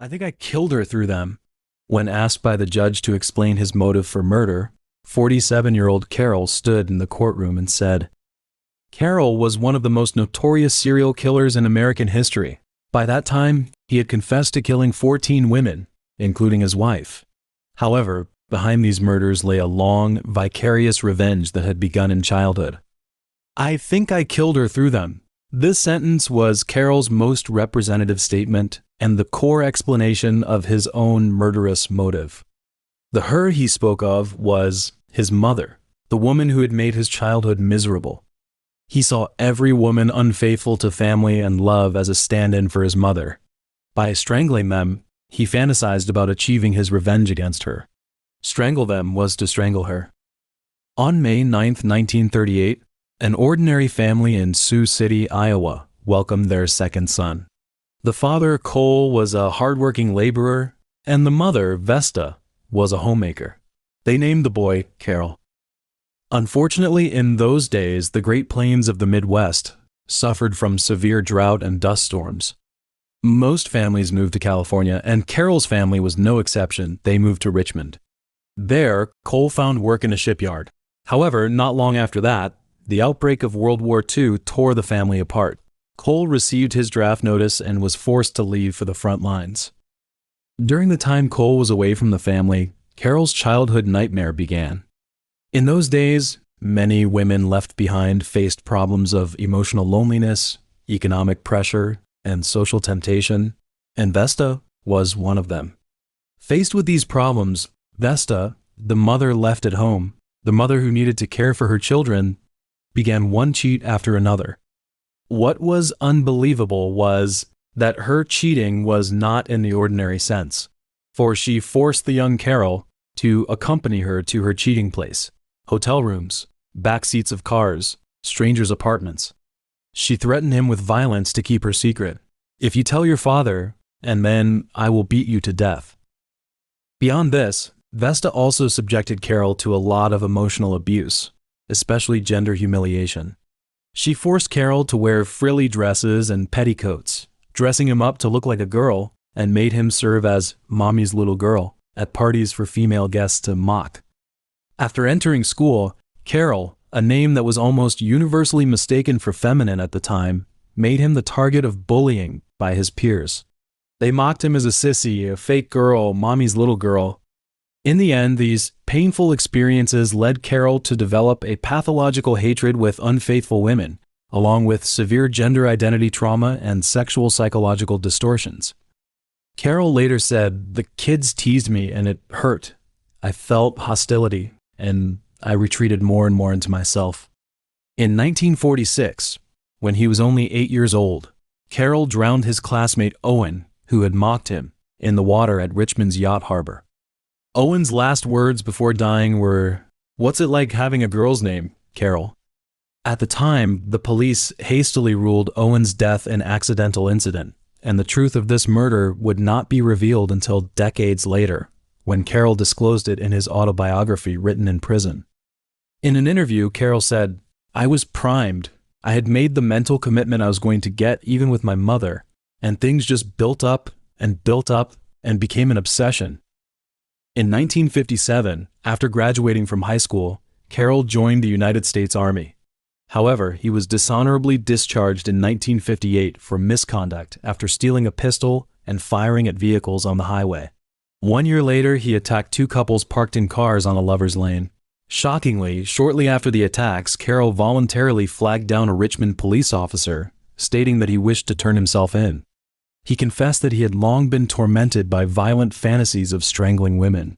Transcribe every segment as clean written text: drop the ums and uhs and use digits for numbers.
I think I killed her through them. When asked by the judge to explain his motive for murder, 47-year-old Carroll stood in the courtroom and said, Carroll was one of the most notorious serial killers in American history. By that time, he had confessed to killing 14 women, including his wife. However, behind these murders lay a long, vicarious revenge that had begun in childhood. I think I killed her through them. This sentence was Carroll's most representative statement and the core explanation of his own murderous motive. The her he spoke of was his mother, the woman who had made his childhood miserable. He saw every woman unfaithful to family and love as a stand-in for his mother. By strangling them, he fantasized about achieving his revenge against her. Strangle them was to strangle her. On May 9, 1938, an ordinary family in Sioux City, Iowa, welcomed their second son. The father, Cole, was a hardworking laborer, and the mother, Vesta, was a homemaker. They named the boy Carroll. Unfortunately, in those days, the Great Plains of the Midwest suffered from severe drought and dust storms. Most families moved to California, and Carroll's family was no exception. They moved to Richmond. There, Cole found work in a shipyard. However, not long after that, the outbreak of World War II tore the family apart. Cole received his draft notice and was forced to leave for the front lines. During the time Cole was away from the family, Carroll's childhood nightmare began. In those days, many women left behind faced problems of emotional loneliness, economic pressure, and social temptation, and Vesta was one of them. Faced with these problems, Vesta, the mother left at home, the mother who needed to care for her children, began one cheat after another. What was unbelievable was that her cheating was not in the ordinary sense, for she forced the young Carroll to accompany her to her cheating place, hotel rooms, back seats of cars, strangers' apartments. She threatened him with violence to keep her secret. If you tell your father, and then I will beat you to death. Beyond this, Vesta also subjected Carroll to a lot of emotional abuse, especially gender humiliation. She forced Carroll to wear frilly dresses and petticoats, dressing him up to look like a girl, and made him serve as mommy's little girl at parties for female guests to mock. After entering school, Carroll, a name that was almost universally mistaken for feminine at the time, made him the target of bullying by his peers. They mocked him as a sissy, a fake girl, mommy's little girl. In the end, these painful experiences led Carroll to develop a pathological hatred with unfaithful women, along with severe gender identity trauma and sexual psychological distortions. Carroll later said, "The kids teased me and it hurt. I felt hostility, and I retreated more and more into myself." In 1946, when he was only 8 years old, Carroll drowned his classmate Owen, who had mocked him, in the water at Richmond's yacht harbor. Owen's last words before dying were, "What's it like having a girl's name, Carroll?" At the time, the police hastily ruled Owen's death an accidental incident, and the truth of this murder would not be revealed until decades later, when Carroll disclosed it in his autobiography written in prison. In an interview, Carroll said, "I was primed. I had made the mental commitment I was going to get even with my mother, and things just built up and became an obsession." In 1957, after graduating from high school, Carroll joined the United States Army. However, he was dishonorably discharged in 1958 for misconduct after stealing a pistol and firing at vehicles on the highway. 1 year later, he attacked two couples parked in cars on a lover's lane. Shockingly, shortly after the attacks, Carroll voluntarily flagged down a Richmond police officer, stating that he wished to turn himself in. He confessed that he had long been tormented by violent fantasies of strangling women.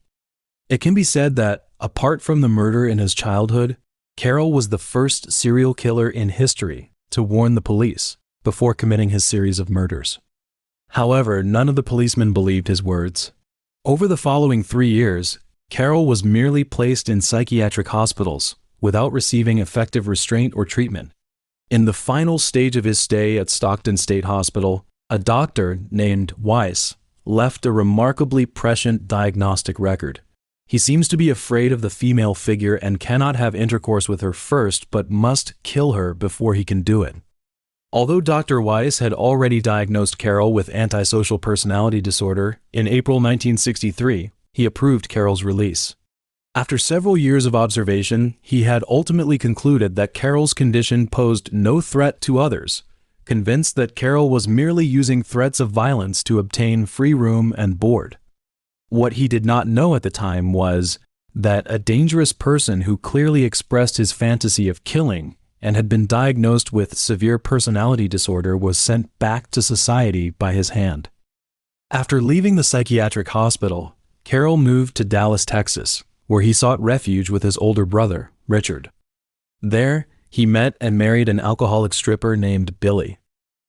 It can be said that, apart from the murder in his childhood, Carroll was the first serial killer in history to warn the police before committing his series of murders. However, none of the policemen believed his words. Over the following 3 years, Carroll was merely placed in psychiatric hospitals without receiving effective restraint or treatment. In the final stage of his stay at Stockton State Hospital, a doctor named Weiss left a remarkably prescient diagnostic record. He seems to be afraid of the female figure and cannot have intercourse with her first, but must kill her before he can do it. Although Dr. Weiss had already diagnosed Carroll with antisocial personality disorder in April 1963, he approved Carroll's release. After several years of observation, he had ultimately concluded that Carroll's condition posed no threat to others, convinced that Carroll was merely using threats of violence to obtain free room and board. What he did not know at the time was that a dangerous person who clearly expressed his fantasy of killing and had been diagnosed with severe personality disorder was sent back to society by his hand. After leaving the psychiatric hospital, Carroll moved to Dallas, Texas, where he sought refuge with his older brother, Richard. There, he met and married an alcoholic stripper named Billy.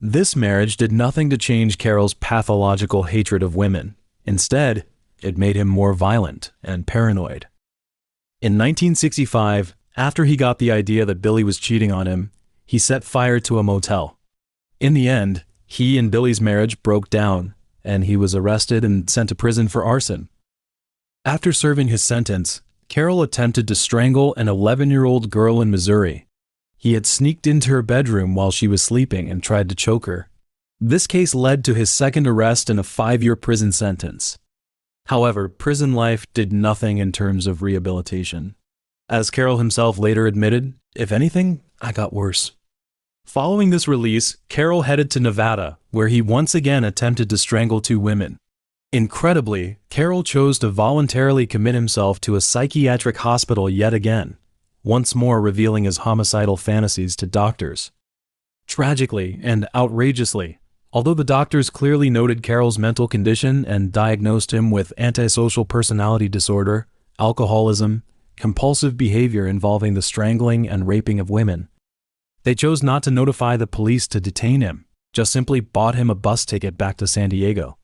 This marriage did nothing to change Carroll's pathological hatred of women. Instead, it made him more violent and paranoid. In 1965, after he got the idea that Billy was cheating on him, he set fire to a motel. In the end, he and Billy's marriage broke down, and he was arrested and sent to prison for arson. After serving his sentence, Carroll attempted to strangle an 11-year-old girl in Missouri. He had sneaked into her bedroom while she was sleeping and tried to choke her. This case led to his second arrest and a 5-year prison sentence. However, prison life did nothing in terms of rehabilitation. As Carroll himself later admitted, "If anything, I got worse." Following this release, Carroll headed to Nevada, where he once again attempted to strangle 2 women. Incredibly, Carroll chose to voluntarily commit himself to a psychiatric hospital yet again, once more revealing his homicidal fantasies to doctors. Tragically and outrageously, although the doctors clearly noted Carroll's mental condition and diagnosed him with antisocial personality disorder, alcoholism, compulsive behavior involving the strangling and raping of women, they chose not to notify the police to detain him, just simply bought him a bus ticket back to San Diego.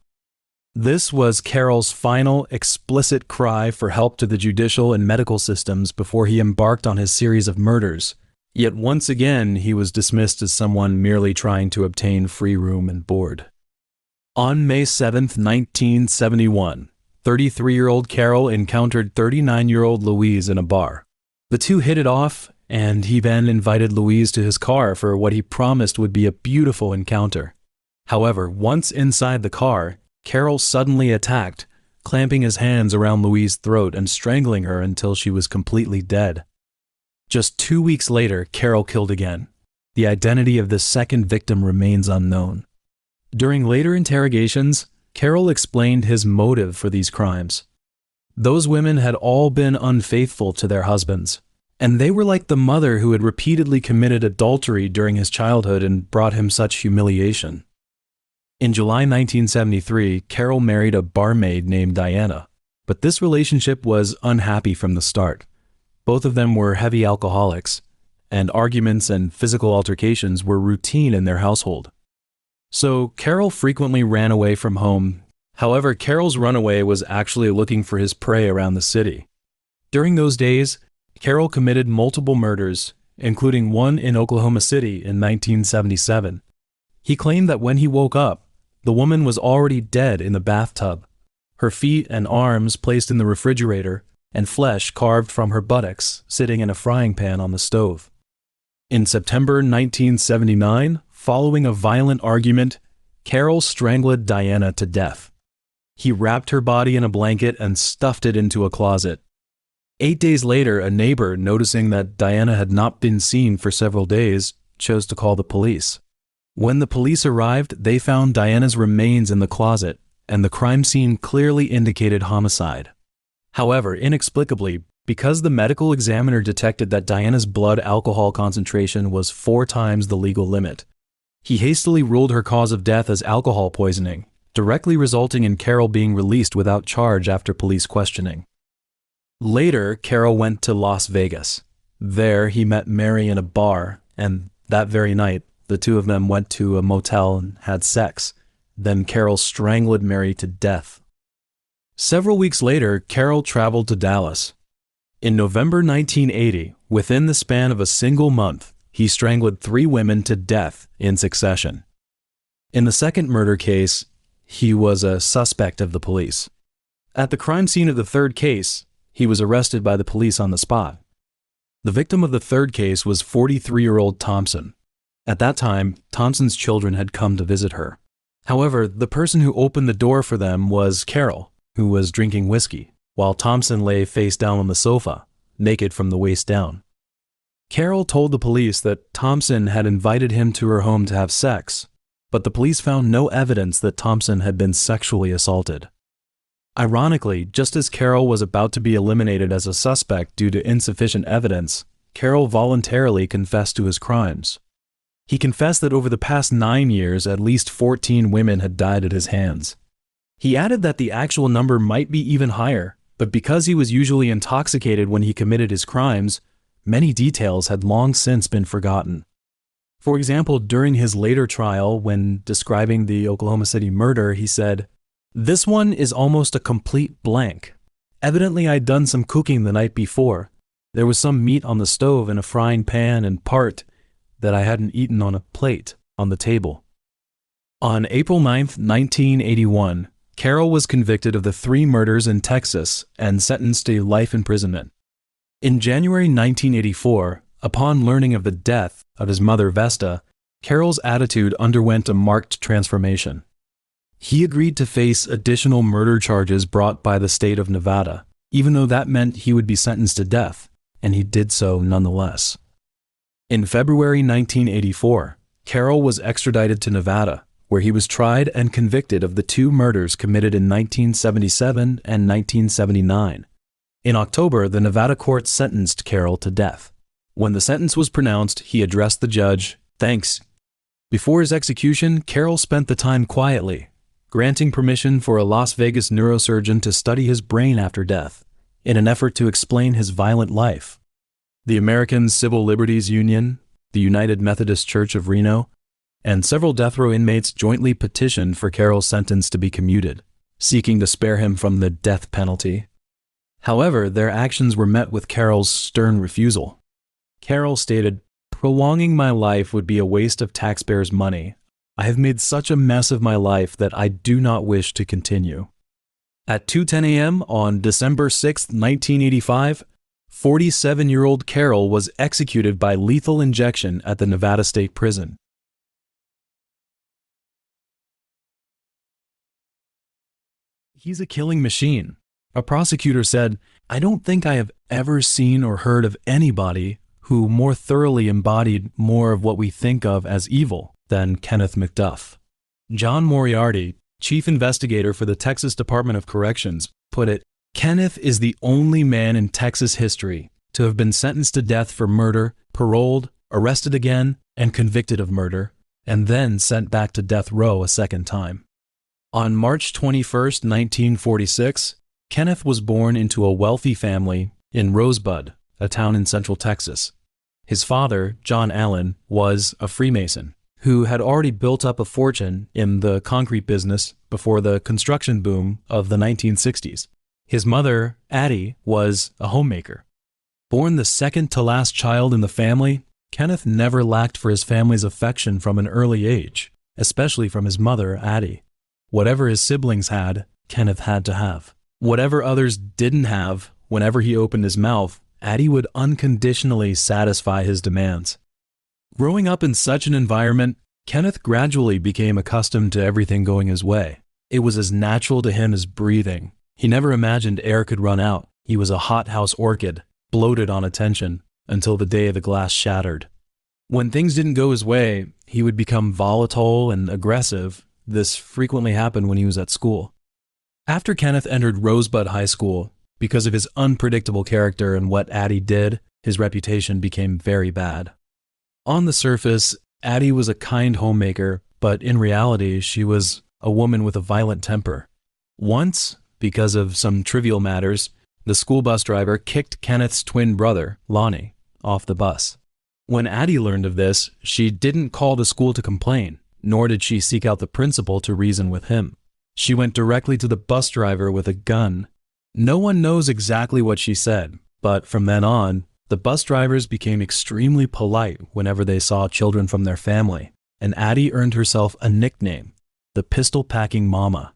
This was Carroll's final explicit cry for help to the judicial and medical systems before he embarked on his series of murders. Yet once again, he was dismissed as someone merely trying to obtain free room and board. On May 7, 1971, 33-year-old Carroll encountered 39-year-old Louise in a bar. The two hit it off, and he then invited Louise to his car for what he promised would be a beautiful encounter. However, once inside the car, Carroll suddenly attacked, clamping his hands around Louise's throat and strangling her until she was completely dead. Just 2 weeks later, Carroll killed again. The identity of this second victim remains unknown. During later interrogations, Carroll explained his motive for these crimes. Those women had all been unfaithful to their husbands, and they were like the mother who had repeatedly committed adultery during his childhood and brought him such humiliation. In July 1973, Carroll married a barmaid named Diana, but this relationship was unhappy from the start. Both of them were heavy alcoholics, and arguments and physical altercations were routine in their household. So Carroll frequently ran away from home. However, Carroll's runaway was actually looking for his prey around the city. During those days, Carroll committed multiple murders, including one in Oklahoma City in 1977. He claimed that when he woke up, the woman was already dead in the bathtub, her feet and arms placed in the refrigerator, and flesh carved from her buttocks sitting in a frying pan on the stove. In September 1979, following a violent argument, Carroll strangled Diana to death. He wrapped her body in a blanket and stuffed it into a closet. 8 days later, a neighbor, noticing that Diana had not been seen for several days, chose to call the police. When the police arrived, they found Diana's remains in the closet, and the crime scene clearly indicated homicide. However, inexplicably, because the medical examiner detected that Diana's blood alcohol concentration was 4 times the legal limit, he hastily ruled her cause of death as alcohol poisoning, directly resulting in Carroll being released without charge after police questioning. Later, Carroll went to Las Vegas. There, he met Mary in a bar, and that very night, the two of them went to a motel and had sex. Then Carroll strangled Mary to death. Several weeks later, Carroll traveled to Dallas. In November 1980, within the span of a single month, he strangled 3 women to death in succession. In the second murder case, he was a suspect of the police. At the crime scene of the third case, he was arrested by the police on the spot. The victim of the third case was 43-year-old Thompson. At that time, Thompson's children had come to visit her. However, the person who opened the door for them was Carroll, who was drinking whiskey, while Thompson lay face down on the sofa, naked from the waist down. Carroll told the police that Thompson had invited him to her home to have sex, but the police found no evidence that Thompson had been sexually assaulted. Ironically, just as Carroll was about to be eliminated as a suspect due to insufficient evidence, Carroll voluntarily confessed to his crimes. He confessed that over the past 9 years, at least 14 women had died at his hands. He added that the actual number might be even higher, but because he was usually intoxicated when he committed his crimes, many details had long since been forgotten. For example, during his later trial, when describing the Oklahoma City murder, he said, "This one is almost a complete blank. Evidently I'd done some cooking the night before. There was some meat on the stove in a frying pan and part that I hadn't eaten on a plate on the table." On April 9, 1981, Carroll was convicted of the 3 murders in Texas and sentenced to life imprisonment. In January 1984, upon learning of the death of his mother Vesta, Carroll's attitude underwent a marked transformation. He agreed to face additional murder charges brought by the state of Nevada, even though that meant he would be sentenced to death, and he did so nonetheless. In February 1984, Carroll was extradited to Nevada, where he was tried and convicted of the 2 murders committed in 1977 and 1979. In October, the Nevada court sentenced Carroll to death. When the sentence was pronounced, he addressed the judge, "Thanks." Before his execution, Carroll spent the time quietly, granting permission for a Las Vegas neurosurgeon to study his brain after death, in an effort to explain his violent life. The American Civil Liberties Union, the United Methodist Church of Reno, and several death row inmates jointly petitioned for Carroll's sentence to be commuted, seeking to spare him from the death penalty. However, their actions were met with Carroll's stern refusal. Carroll stated, "Prolonging my life would be a waste of taxpayers' money. I have made such a mess of my life that I do not wish to continue." At 2:10 a.m. on December 6, 1985, 47-year-old Carroll was executed by lethal injection at the Nevada State Prison. "He's a killing machine." A prosecutor said, "I don't think I have ever seen or heard of anybody who more thoroughly embodied more of what we think of as evil than Kenneth McDuff." John Moriarty, chief investigator for the Texas Department of Corrections, put it, "Kenneth is the only man in Texas history to have been sentenced to death for murder, paroled, arrested again, and convicted of murder, and then sent back to death row a second time." On March 21, 1946, Kenneth was born into a wealthy family in Rosebud, a town in central Texas. His father, John Allen, was a Freemason who had already built up a fortune in the concrete business before the construction boom of the 1960s. His mother, Addie, was a homemaker. Born the second to last child in the family, Kenneth never lacked for his family's affection from an early age, especially from his mother, Addie. Whatever his siblings had, Kenneth had to have. Whatever others didn't have, whenever he opened his mouth, Addie would unconditionally satisfy his demands. Growing up in such an environment, Kenneth gradually became accustomed to everything going his way. It was as natural to him as breathing. He never imagined air could run out. He was a hothouse orchid, bloated on attention, until the day the glass shattered. When things didn't go his way, he would become volatile and aggressive. This frequently happened when he was at school. After Kenneth entered Rosebud High School, because of his unpredictable character and what Addie did, his reputation became very bad. On the surface, Addie was a kind homemaker, but in reality, she was a woman with a violent temper. Once, because of some trivial matters, the school bus driver kicked Kenneth's twin brother, Lonnie, off the bus. When Addie learned of this, she didn't call the school to complain, nor did she seek out the principal to reason with him. She went directly to the bus driver with a gun. No one knows exactly what she said, but from then on, the bus drivers became extremely polite whenever they saw children from their family, and Addie earned herself a nickname, the Pistol-Packing Mama.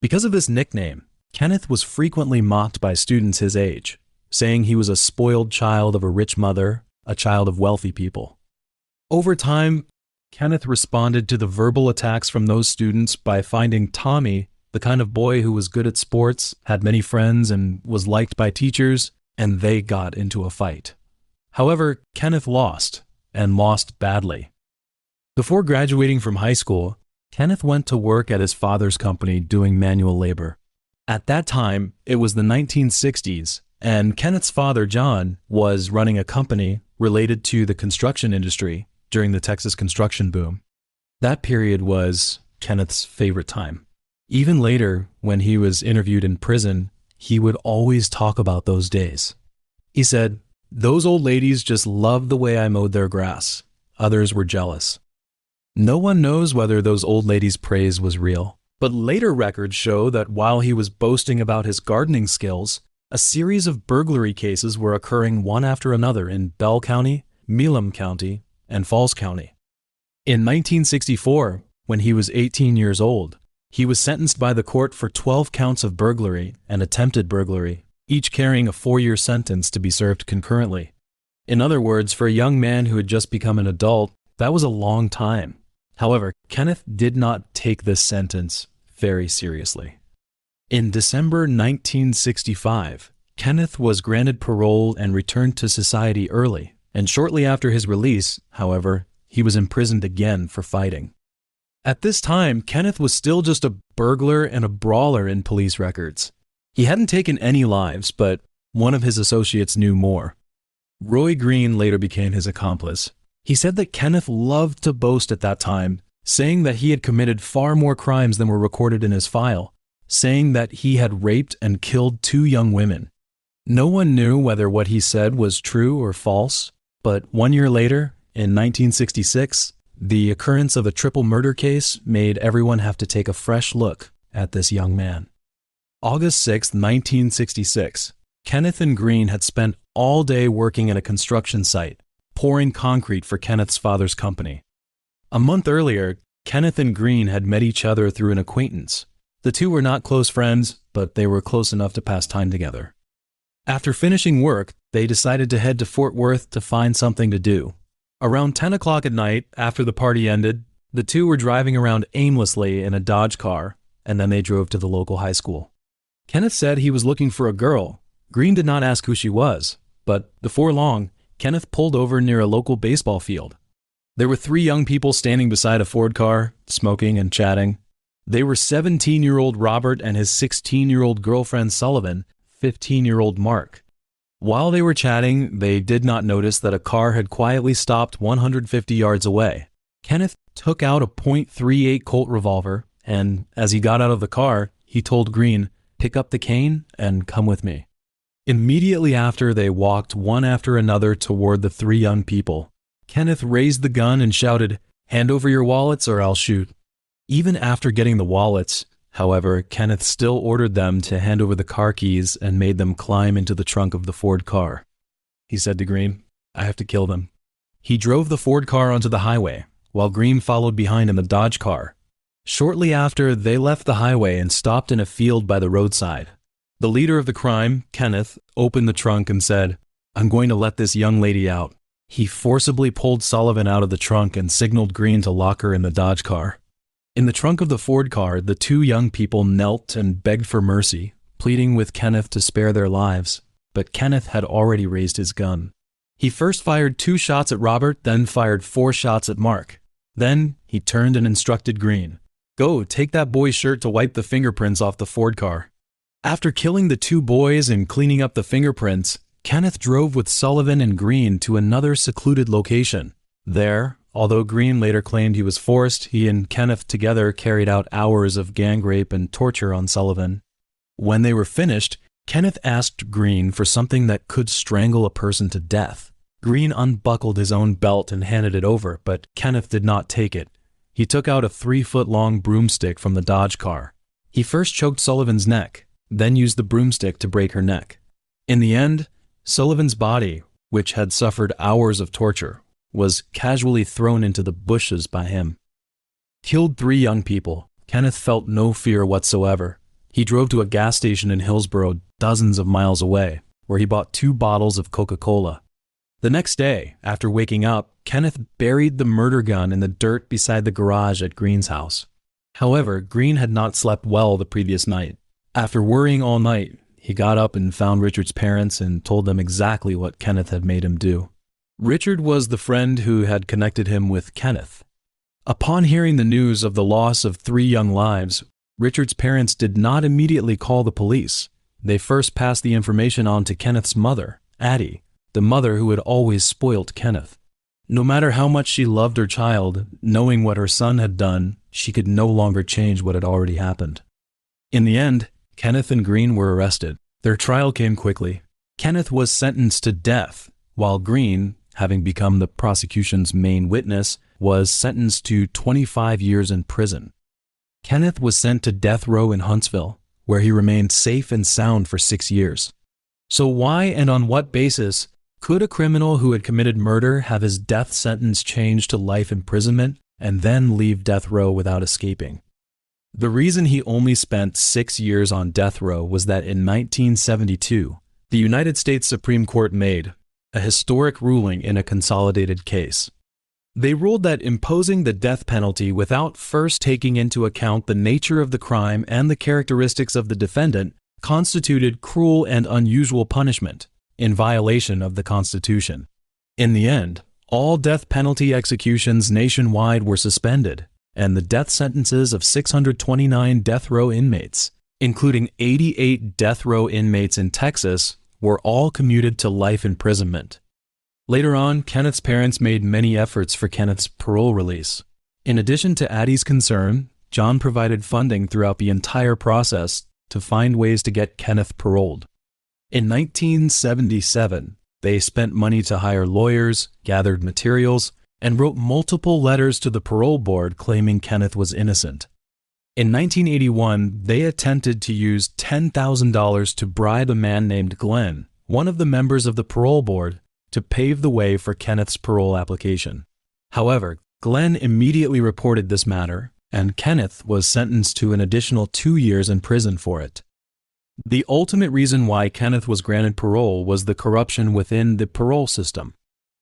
Because of this nickname, Kenneth was frequently mocked by students his age, saying he was a spoiled child of a rich mother, a child of wealthy people. Over time, Kenneth responded to the verbal attacks from those students by finding Tommy, the kind of boy who was good at sports, had many friends, and was liked by teachers, and they got into a fight. However, Kenneth lost, and lost badly. Before graduating from high school, Kenneth went to work at his father's company doing manual labor. At that time, it was the 1960s, and Kenneth's father, John, was running a company related to the construction industry during the Texas construction boom. That period was Kenneth's favorite time. Even later, when he was interviewed in prison, he would always talk about those days. He said, "Those old ladies just loved the way I mowed their grass. Others were jealous." No one knows whether those old ladies' praise was real, but later records show that while he was boasting about his gardening skills, a series of burglary cases were occurring one after another in Bell County, Milam County, and Falls County. In 1964, when he was 18 years old, he was sentenced by the court for 12 counts of burglary and attempted burglary, each carrying a 4-year sentence to be served concurrently. In other words, for a young man who had just become an adult, that was a long time. However, Kenneth did not take this sentence very seriously. In December 1965, Kenneth was granted parole and returned to society early, and shortly after his release, however, he was imprisoned again for fighting. At this time, Kenneth was still just a burglar and a brawler in police records. He hadn't taken any lives, but one of his associates knew more. Roy Green later became his accomplice. He said that Kenneth loved to boast at that time, saying that he had committed far more crimes than were recorded in his file, saying that he had raped and killed 2 young women. No one knew whether what he said was true or false, but 1 year later, in 1966, the occurrence of a triple murder case made everyone have to take a fresh look at this young man. August 6, 1966, Kenneth and Green had spent all day working at a construction site, pouring concrete for Kenneth's father's company. A month earlier, Kenneth and Green had met each other through an acquaintance. The two were not close friends, but they were close enough to pass time together. After finishing work, they decided to head to Fort Worth to find something to do. Around 10 o'clock at night, after the party ended, the two were driving around aimlessly in a Dodge car, and then they drove to the local high school. Kenneth said he was looking for a girl. Green did not ask who she was, but before long, Kenneth pulled over near a local baseball field. There were 3 young people standing beside a Ford car, smoking and chatting. They were 17-year-old Robert and his 16-year-old girlfriend Sullivan, 15-year-old Mark. While they were chatting, they did not notice that a car had quietly stopped 150 yards away. Kenneth took out a .38 Colt revolver, and as he got out of the car, he told Green, "Pick up the cane and come with me." Immediately after, they walked one after another toward the 3 young people. Kenneth raised the gun and shouted, "Hand over your wallets or I'll shoot." Even after getting the wallets, however, Kenneth still ordered them to hand over the car keys and made them climb into the trunk of the Ford car. He said to Green, "I have to kill them." He drove the Ford car onto the highway, while Green followed behind in the Dodge car. Shortly after, they left the highway and stopped in a field by the roadside. The leader of the crime, Kenneth, opened the trunk and said, "I'm going to let this young lady out." He forcibly pulled Sullivan out of the trunk and signaled Green to lock her in the Dodge car. In the trunk of the Ford car, the 2 young people knelt and begged for mercy, pleading with Kenneth to spare their lives, but Kenneth had already raised his gun. He first fired 2 shots at Robert, then fired 4 shots at Mark. Then he turned and instructed Green, "Go, take that boy's shirt to wipe the fingerprints off the Ford car." After killing the 2 boys and cleaning up the fingerprints, Kenneth drove with Sullivan and Green to another secluded location. There, although Green later claimed he was forced, he and Kenneth together carried out hours of gang rape and torture on Sullivan. When they were finished, Kenneth asked Green for something that could strangle a person to death. Green unbuckled his own belt and handed it over, but Kenneth did not take it. He took out a 3-foot-long broomstick from the Dodge car. He first choked Sullivan's neck, then used the broomstick to break her neck. In the end, Sullivan's body, which had suffered hours of torture, was casually thrown into the bushes by him. Killed 3 young people, Kenneth felt no fear whatsoever. He drove to a gas station in Hillsboro, dozens of miles away, where he bought 2 bottles of Coca-Cola. The next day, after waking up, Kenneth buried the murder gun in the dirt beside the garage at Green's house. However, Green had not slept well the previous night. After worrying all night, he got up and found Richard's parents and told them exactly what Kenneth had made him do. Richard was the friend who had connected him with Kenneth. Upon hearing the news of the loss of 3 young lives, Richard's parents did not immediately call the police. They first passed the information on to Kenneth's mother, Addie, the mother who had always spoiled Kenneth. No matter how much she loved her child, knowing what her son had done, she could no longer change what had already happened. In the end, Kenneth and Green were arrested. Their trial came quickly. Kenneth was sentenced to death, while Green, having become the prosecution's main witness, was sentenced to 25 years in prison. Kenneth was sent to death row in Huntsville, where he remained safe and sound for 6 years. So why and on what basis could a criminal who had committed murder have his death sentence changed to life imprisonment and then leave death row without escaping? The reason he only spent 6 years on death row was that in 1972, the United States Supreme Court made a historic ruling in a consolidated case. They ruled that imposing the death penalty without first taking into account the nature of the crime and the characteristics of the defendant constituted cruel and unusual punishment in violation of the Constitution. In the end, all death penalty executions nationwide were suspended, and the death sentences of 629 death row inmates, including 88 death row inmates in Texas, were all commuted to life imprisonment. Later on, Kenneth's parents made many efforts for Kenneth's parole release. In addition to Addie's concern, John provided funding throughout the entire process to find ways to get Kenneth paroled. In 1977, they spent money to hire lawyers, gathered materials, and wrote multiple letters to the parole board claiming Kenneth was innocent. In 1981, they attempted to use $10,000 to bribe a man named Glenn, one of the members of the parole board, to pave the way for Kenneth's parole application. However, Glenn immediately reported this matter, and Kenneth was sentenced to an additional 2 years in prison for it. The ultimate reason why Kenneth was granted parole was the corruption within the parole system.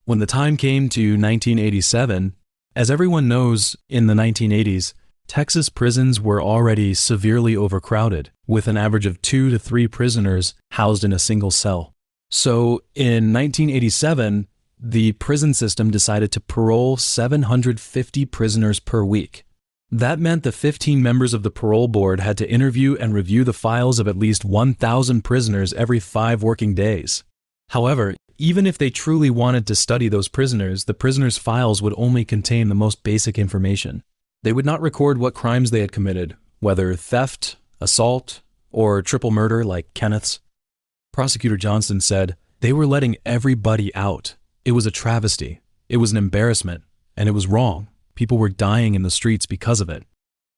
When the time came to 1987, as everyone knows, in the 1980s, Texas prisons were already severely overcrowded, with an average of 2 to 3 prisoners housed in a single cell. So, in 1987, the prison system decided to parole 750 prisoners per week. That meant the 15 members of the parole board had to interview and review the files of at least 1,000 prisoners every 5 working days. However, even if they truly wanted to study those prisoners, the prisoners' files would only contain the most basic information. They would not record what crimes they had committed, whether theft, assault, or triple murder like Kenneth's. Prosecutor Johnson said, "They were letting everybody out. It was a travesty. It was an embarrassment, and it was wrong. People were dying in the streets because of it."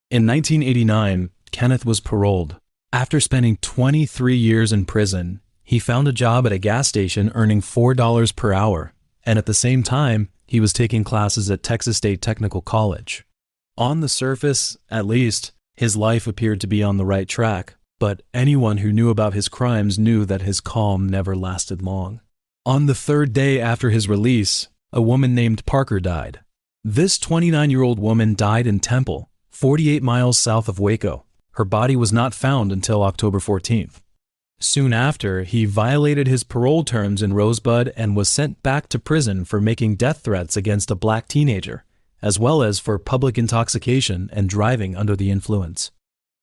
In 1989, Kenneth was paroled. After spending 23 years in prison, he found a job at a gas station earning $4 per hour, and at the same time, he was taking classes at Texas State Technical College. On the surface, at least, his life appeared to be on the right track, but anyone who knew about his crimes knew that his calm never lasted long. On the 3rd day after his release, a woman named Parker died. This 29-year-old woman died in Temple, 48 miles south of Waco. Her body was not found until October 14th. Soon after, he violated his parole terms in Rosebud and was sent back to prison for making death threats against a black teenager, as well as for public intoxication and driving under the influence.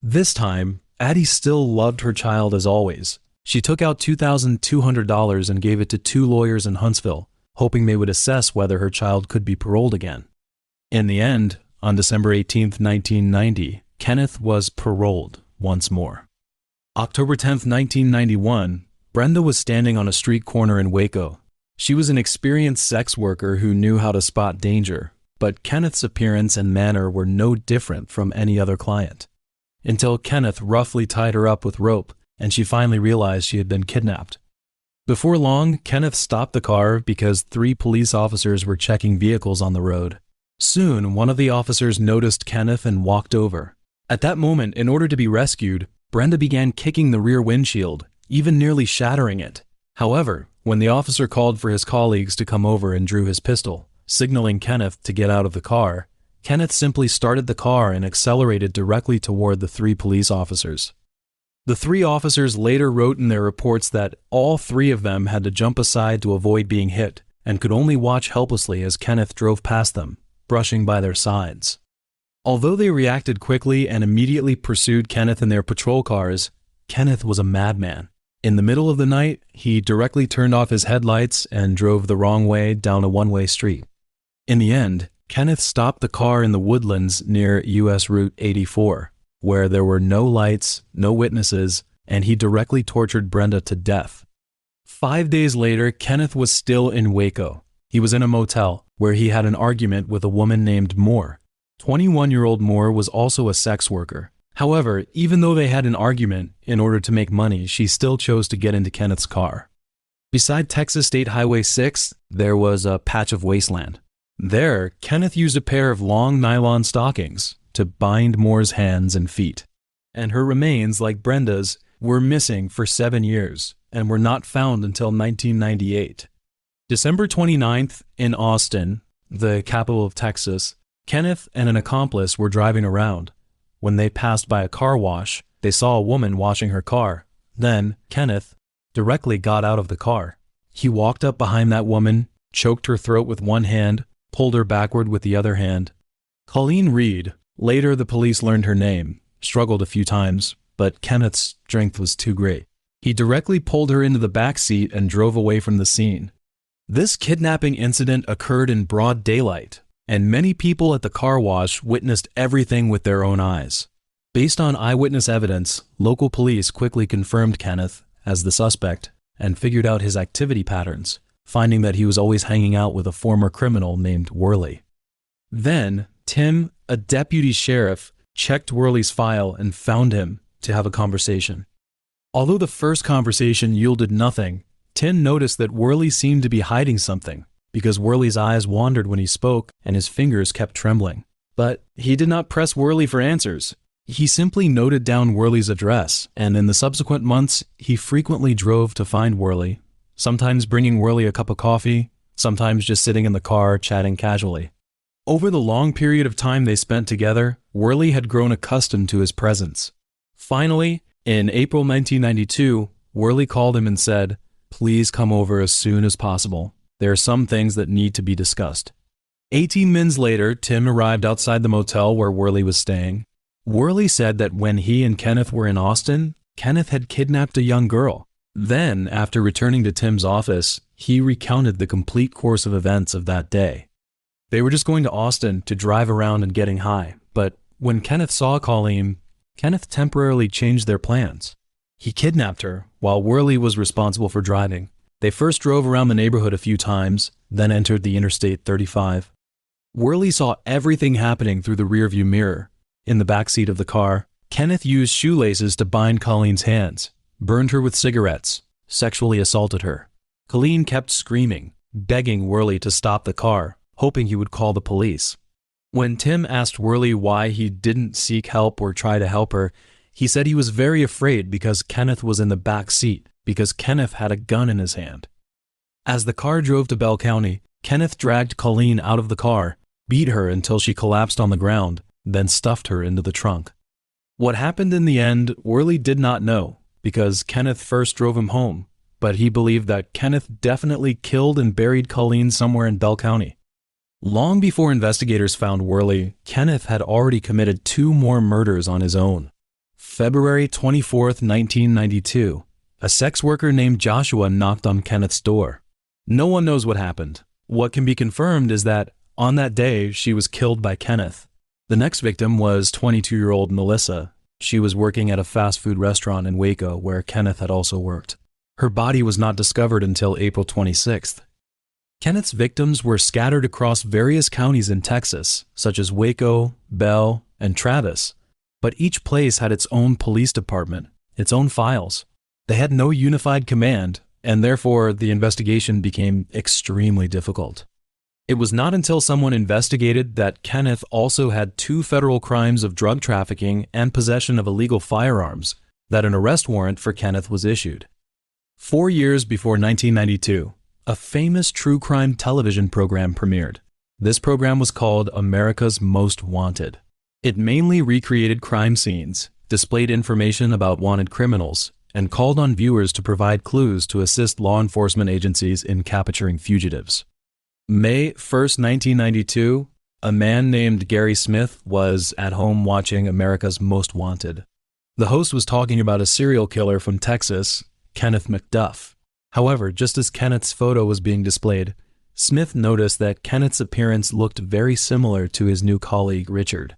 This time, Addie still loved her child as always. She took out $2,200 and gave it to 2 lawyers in Huntsville, hoping they would assess whether her child could be paroled again. In the end, on December 18, 1990, Kenneth was paroled once more. October 10, 1991, Brenda was standing on a street corner in Waco. She was an experienced sex worker who knew how to spot danger, but Kenneth's appearance and manner were no different from any other client. Until Kenneth roughly tied her up with rope, and she finally realized she had been kidnapped. Before long, Kenneth stopped the car because 3 police officers were checking vehicles on the road. Soon, one of the officers noticed Kenneth and walked over. At that moment, in order to be rescued, Brenda began kicking the rear windshield, even nearly shattering it. However, when the officer called for his colleagues to come over and drew his pistol, signaling Kenneth to get out of the car, Kenneth simply started the car and accelerated directly toward the 3 police officers. The 3 officers later wrote in their reports that all 3 of them had to jump aside to avoid being hit and could only watch helplessly as Kenneth drove past them, brushing by their sides. Although they reacted quickly and immediately pursued Kenneth in their patrol cars, Kenneth was a madman. In the middle of the night, he directly turned off his headlights and drove the wrong way down a one-way street. In the end, Kenneth stopped the car in the woodlands near US Route 84, where there were no lights, no witnesses, and he directly tortured Brenda to death. 5 days later, Kenneth was still in Waco. He was in a motel where he had an argument with a woman named Moore. 21-year-old Moore was also a sex worker. However, even though they had an argument, in order to make money, she still chose to get into Kenneth's car. Beside Texas State Highway 6, there was a patch of wasteland. There, Kenneth used a pair of long nylon stockings to bind Moore's hands and feet. And her remains, like Brenda's, were missing for 7 years and were not found until 1998. December 29th, in Austin, the capital of Texas, Kenneth and an accomplice were driving around. When they passed by a car wash, they saw a woman washing her car. Then, Kenneth directly got out of the car. He walked up behind that woman, choked her throat with one hand, pulled her backward with the other hand. Colleen Reed, later the police learned her name, struggled a few times, but Kenneth's strength was too great. He directly pulled her into the back seat and drove away from the scene. This kidnapping incident occurred in broad daylight, and many people at the car wash witnessed everything with their own eyes. Based on eyewitness evidence, local police quickly confirmed Kenneth as the suspect and figured out his activity patterns, finding that he was always hanging out with a former criminal named Worley. Then, Tim, a deputy sheriff, checked Worley's file and found him to have a conversation. Although the first conversation yielded nothing, Tim noticed that Worley seemed to be hiding something, because Worley's eyes wandered when he spoke and his fingers kept trembling. But he did not press Worley for answers. He simply noted down Worley's address, and in the subsequent months, he frequently drove to find Worley, sometimes bringing Worley a cup of coffee, sometimes just sitting in the car chatting casually. Over the long period of time they spent together, Worley had grown accustomed to his presence. Finally, in April 1992, Worley called him and said, "Please come over as soon as possible. There are some things that need to be discussed." 18 minutes later, Tim arrived outside the motel where Worley was staying. Worley said that when he and Kenneth were in Austin, Kenneth had kidnapped a young girl. Then, after returning to Tim's office, he recounted the complete course of events of that day. They were just going to Austin to drive around and getting high, but when Kenneth saw Colleen, Kenneth temporarily changed their plans. He kidnapped her while Worley was responsible for driving. They first drove around the neighborhood a few times, then entered the Interstate 35. Worley saw everything happening through the rearview mirror. In the backseat of the car, Kenneth used shoelaces to bind Colleen's hands, burned her with cigarettes, sexually assaulted her. Colleen kept screaming, begging Worley to stop the car, hoping he would call the police. When Tim asked Worley why he didn't seek help or try to help her, he said he was very afraid because Kenneth was in the back seat, because Kenneth had a gun in his hand. As the car drove to Bell County, Kenneth dragged Colleen out of the car, beat her until she collapsed on the ground, then stuffed her into the trunk. What happened in the end, Worley did not know, because Kenneth first drove him home, but he believed that Kenneth definitely killed and buried Colleen somewhere in Bell County. Long before investigators found Worley, Kenneth had already committed 2 more murders on his own. February 24th, 1992, a sex worker named Joshua knocked on Kenneth's door. No one knows what happened. What can be confirmed is that on that day, she was killed by Kenneth. The next victim was 22-year-old Melissa. She was working at a fast food restaurant in Waco where Kenneth had also worked. Her body was not discovered until April 26th. Kenneth's victims were scattered across various counties in Texas, such as Waco, Bell, and Travis, but each place had its own police department, its own files. They had no unified command, and therefore the investigation became extremely difficult. It was not until someone investigated that Kenneth also had 2 federal crimes of drug trafficking and possession of illegal firearms that an arrest warrant for Kenneth was issued. 4 years before 1992, a famous true crime television program premiered. This program was called America's Most Wanted. It mainly recreated crime scenes, displayed information about wanted criminals, and called on viewers to provide clues to assist law enforcement agencies in capturing fugitives. May 1st, 1992, a man named Gary Smith was at home watching America's Most Wanted. The host was talking about a serial killer from Texas, Kenneth McDuff. However, just as Kenneth's photo was being displayed, Smith noticed that Kenneth's appearance looked very similar to his new colleague, Richard.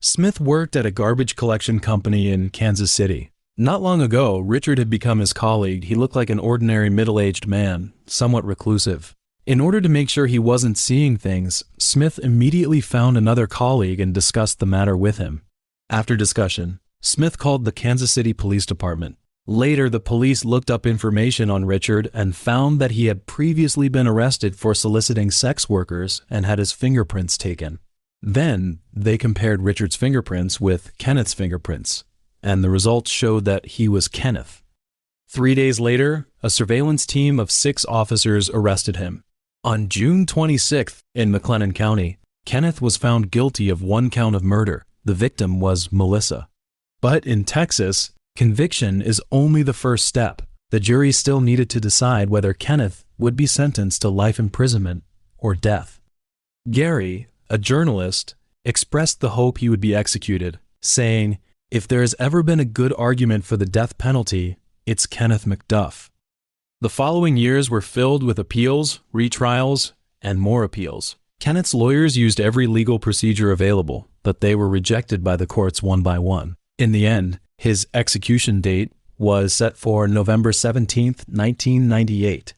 Smith worked at a garbage collection company in Kansas City. Not long ago, Richard had become his colleague. He looked like an ordinary middle-aged man, somewhat reclusive. In order to make sure he wasn't seeing things, Smith immediately found another colleague and discussed the matter with him. After discussion, Smith called the Kansas City Police Department. Later, the police looked up information on Richard and found that he had previously been arrested for soliciting sex workers and had his fingerprints taken. Then, they compared Richard's fingerprints with Kenneth's fingerprints, and the results showed that he was Kenneth. 3 days later, a surveillance team of 6 officers arrested him. On June 26th, in McLennan County, Kenneth was found guilty of 1 count of murder. The victim was Melissa. But in Texas, conviction is only the first step. The jury still needed to decide whether Kenneth would be sentenced to life imprisonment or death. Gary, a journalist, expressed the hope he would be executed, saying, "If there has ever been a good argument for the death penalty, it's Kenneth McDuff." The following years were filled with appeals, retrials, and more appeals. Kenneth's lawyers used every legal procedure available, but they were rejected by the courts one by one. In the end, his execution date was set for November 17th, 1998.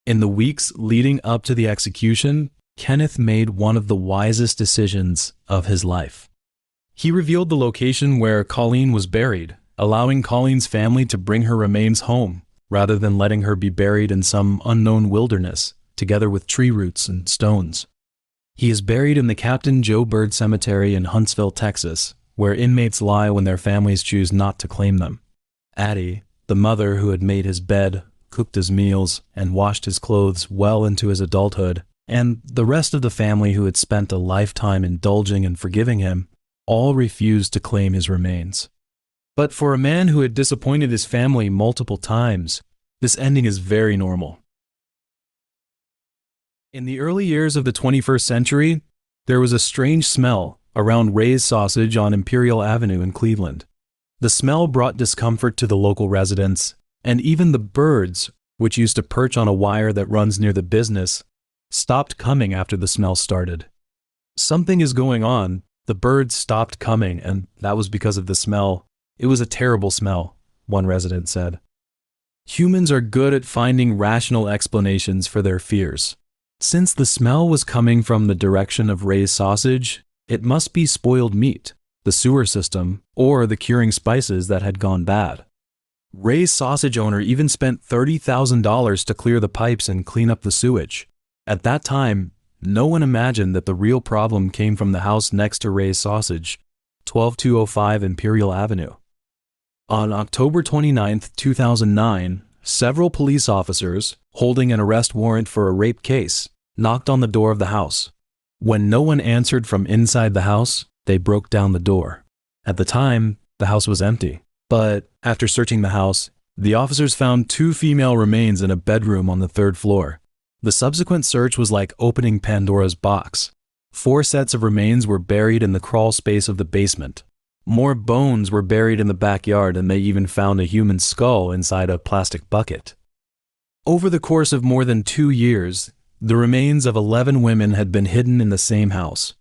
In the weeks leading up to the execution, Kenneth made one of the wisest decisions of his life. He revealed the location where Colleen was buried, allowing Colleen's family to bring her remains home, rather than letting her be buried in some unknown wilderness, together with tree roots and stones. He is buried in the Captain Joe Bird Cemetery in Huntsville, Texas, where inmates lie when their families choose not to claim them. Addie, the mother who had made his bed, cooked his meals, and washed his clothes well into his adulthood, and the rest of the family who had spent a lifetime indulging and forgiving him, all refused to claim his remains. But for a man who had disappointed his family multiple times, this ending is very normal. In the early years of the 21st century, there was a strange smell around Ray's Sausage on Imperial Avenue in Cleveland. The smell brought discomfort to the local residents, and even the birds, which used to perch on a wire that runs near the business, stopped coming after the smell started. "Something is going on." The birds stopped coming, and that was because of the smell. "It was a terrible smell," one resident said. Humans are good at finding rational explanations for their fears. Since the smell was coming from the direction of Ray's Sausage, it must be spoiled meat, the sewer system, or the curing spices that had gone bad. Ray's Sausage owner even spent $30,000 to clear the pipes and clean up the sewage. At that time, no one imagined that the real problem came from the house next to Ray's Sausage, 12205 Imperial Avenue. On October 29, 2009, several police officers, holding an arrest warrant for a rape case, knocked on the door of the house. When no one answered from inside the house, they broke down the door. At the time, the house was empty. But after searching the house, the officers found 2 female remains in a bedroom on the 3rd floor. The subsequent search was like opening Pandora's box. 4 sets of remains were buried in the crawl space of the basement. More bones were buried in the backyard, and they even found a human skull inside a plastic bucket. Over the course of more than 2 years, the remains of 11 women had been hidden in the same house.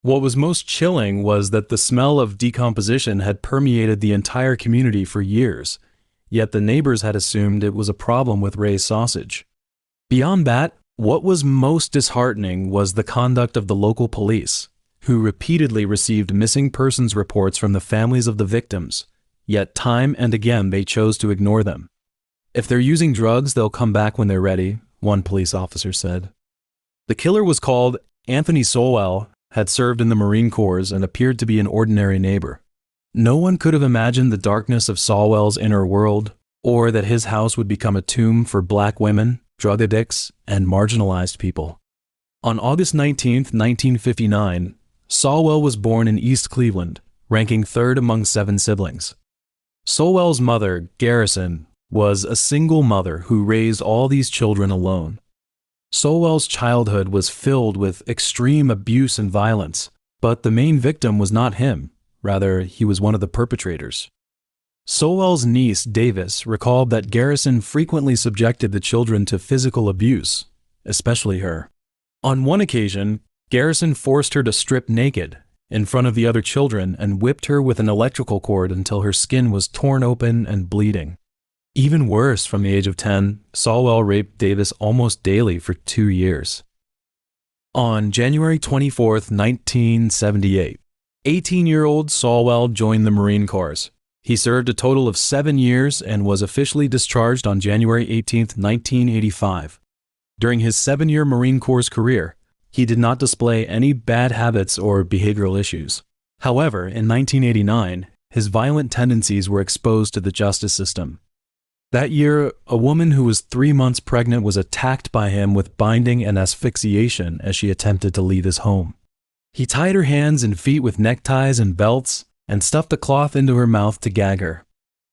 What was most chilling was that the smell of decomposition had permeated the entire community for years, yet the neighbors had assumed it was a problem with Ray's Sausage. Beyond that, what was most disheartening was the conduct of the local police, who repeatedly received missing persons reports from the families of the victims, yet time and again they chose to ignore them. "If they're using drugs, they'll come back when they're ready," one police officer said. The killer was called Anthony Sowell, had served in the Marine Corps, and appeared to be an ordinary neighbor. No one could have imagined the darkness of Sowell's inner world, or that his house would become a tomb for black women, drug addicts, and marginalized people. On August 19, 1959, Sowell was born in East Cleveland, ranking third among 7 siblings. Sowell's mother, Garrison, was a single mother who raised all these children alone. Sowell's childhood was filled with extreme abuse and violence, but the main victim was not him. Rather, he was one of the perpetrators. Sowell's niece, Davis, recalled that Garrison frequently subjected the children to physical abuse, especially her. On one occasion, Garrison forced her to strip naked in front of the other children and whipped her with an electrical cord until her skin was torn open and bleeding. Even worse, from the age of 10, Sowell raped Davis almost daily for 2 years. On January 24, 1978, 18-year-old Sowell joined the Marine Corps. He served a total of 7 years and was officially discharged on January 18, 1985. During his 7-year Marine Corps career, he did not display any bad habits or behavioral issues. However, in 1989, his violent tendencies were exposed to the justice system. That year, a woman who was 3 months pregnant was attacked by him with binding and asphyxiation as she attempted to leave his home. He tied her hands and feet with neckties and belts and stuffed a cloth into her mouth to gag her.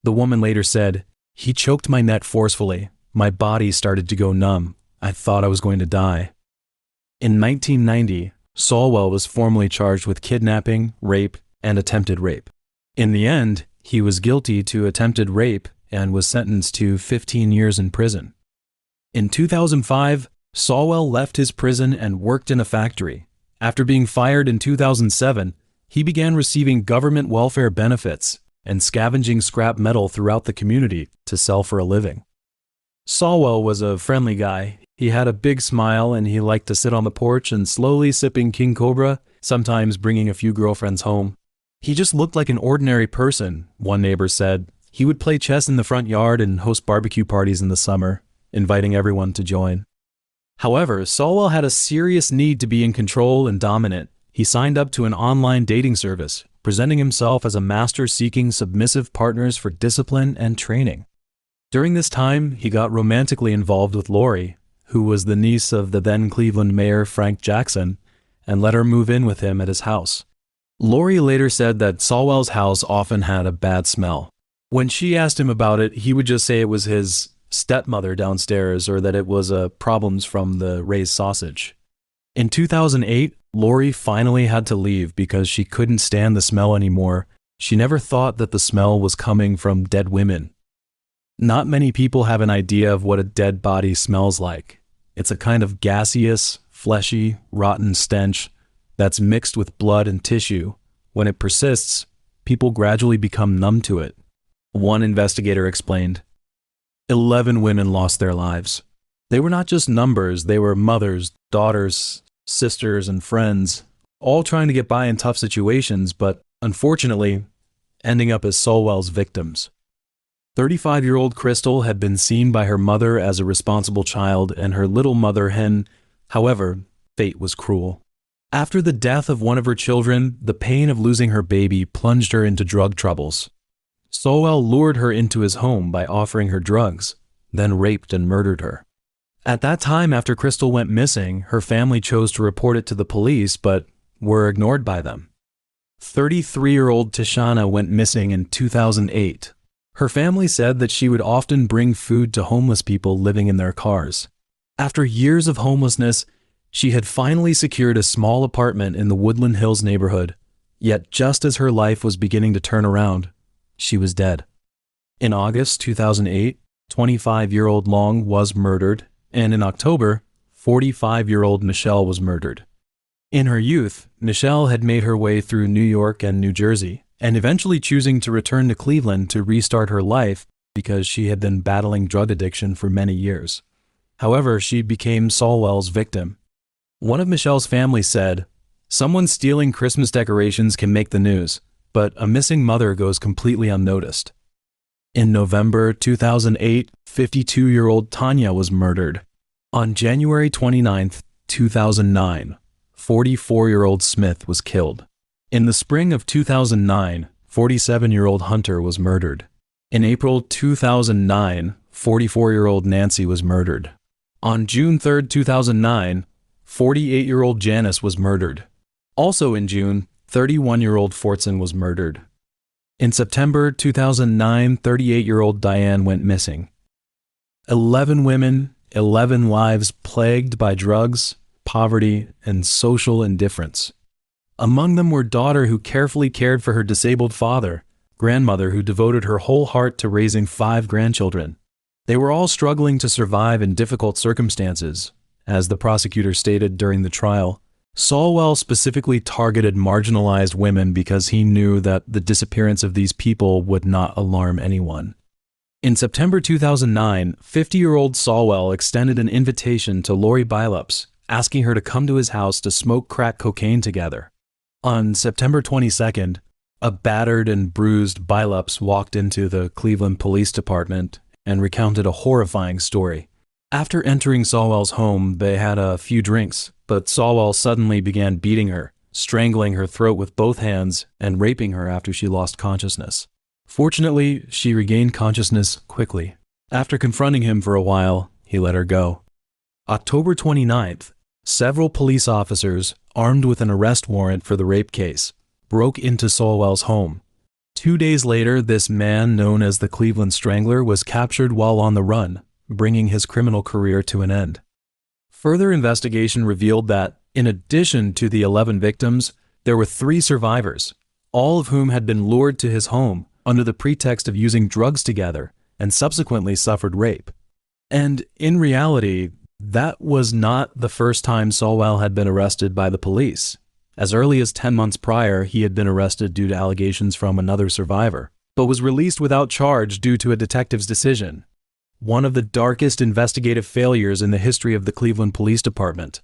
The woman later said, "He choked my neck forcefully. My body started to go numb. I thought I was going to die." In 1990, Sowell was formally charged with kidnapping, rape, and attempted rape. In the end, he was guilty to attempted rape and was sentenced to 15 years in prison. In 2005, Sowell left his prison and worked in a factory. After being fired in 2007, he began receiving government welfare benefits and scavenging scrap metal throughout the community to sell for a living. Sowell was a friendly guy. He had a big smile and he liked to sit on the porch and slowly sipping King Cobra, sometimes bringing a few girlfriends home. He just looked like an ordinary person, one neighbor said. He would play chess in the front yard and host barbecue parties in the summer, inviting everyone to join. However, Sowell had a serious need to be in control and dominant. He signed up to an online dating service, presenting himself as a master seeking submissive partners for discipline and training. During this time, he got romantically involved with Lori, who was the niece of the then Cleveland mayor Frank Jackson, and let her move in with him at his house. Lori later said that Sowell's house often had a bad smell. When she asked him about it, he would just say it was his stepmother downstairs or that it was problems from the raised sausage. In 2008, Lori finally had to leave because she couldn't stand the smell anymore. She never thought that the smell was coming from dead women. Not many people have an idea of what a dead body smells like. It's a kind of gaseous, fleshy, rotten stench that's mixed with blood and tissue. When it persists, people gradually become numb to it. One investigator explained, 11 women lost their lives. They were not just numbers, they were mothers, daughters, sisters, and friends, all trying to get by in tough situations, but unfortunately, ending up as Sowell's victims. 35-year-old Crystal had been seen by her mother as a responsible child and her little mother hen. However, fate was cruel. After the death of one of her children, the pain of losing her baby plunged her into drug troubles. Sowell lured her into his home by offering her drugs, then raped and murdered her. At that time, after Crystal went missing, her family chose to report it to the police, but were ignored by them. 33-year-old Tishana went missing in 2008. Her family said that she would often bring food to homeless people living in their cars. After years of homelessness, she had finally secured a small apartment in the Woodland Hills neighborhood, yet just as her life was beginning to turn around, she was dead. In August 2008, 25-year-old Long was murdered, and in October, 45-year-old Michelle was murdered. In her youth, Michelle had made her way through New York and New Jersey, and eventually choosing to return to Cleveland to restart her life because she had been battling drug addiction for many years. However, she became Sowell's victim. One of Michelle's family said, "Someone stealing Christmas decorations can make the news, but a missing mother goes completely unnoticed." In November 2008, 52-year-old Tanya was murdered. On January 29, 2009, 44-year-old Smith was killed. In the spring of 2009, 47-year-old Hunter was murdered. In April 2009, 44-year-old Nancy was murdered. On June 3, 2009, 48-year-old Janice was murdered. Also in June, 31-year-old Fortson was murdered. In September 2009, 38-year-old Diane went missing. 11 women, 11 lives plagued by drugs, poverty, and social indifference. Among them were daughter who carefully cared for her disabled father, grandmother who devoted her whole heart to raising 5 grandchildren. They were all struggling to survive in difficult circumstances. As the prosecutor stated during the trial, Sowell specifically targeted marginalized women because he knew that the disappearance of these people would not alarm anyone. In September 2009, 50-year-old Sowell extended an invitation to Lori Billups, asking her to come to his house to smoke crack cocaine together. On September 22nd, a battered and bruised Billups walked into the Cleveland Police Department and recounted a horrifying story. After entering Sowell's home, they had a few drinks, but Sowell suddenly began beating her, strangling her throat with both hands, and raping her after she lost consciousness. Fortunately, she regained consciousness quickly. After confronting him for a while, he let her go. October 29th, several police officers, armed with an arrest warrant for the rape case, broke into Sowell's home. 2 days later, this man, known as the Cleveland Strangler, was captured while on the run, bringing his criminal career to an end. Further investigation revealed that, in addition to the 11 victims, there were 3 survivors, all of whom had been lured to his home under the pretext of using drugs together and subsequently suffered rape. And in reality, that was not the first time Sowell had been arrested by the police. As early as 10 months prior, he had been arrested due to allegations from another survivor, but was released without charge due to a detective's decision. One of the darkest investigative failures in the history of the Cleveland Police Department.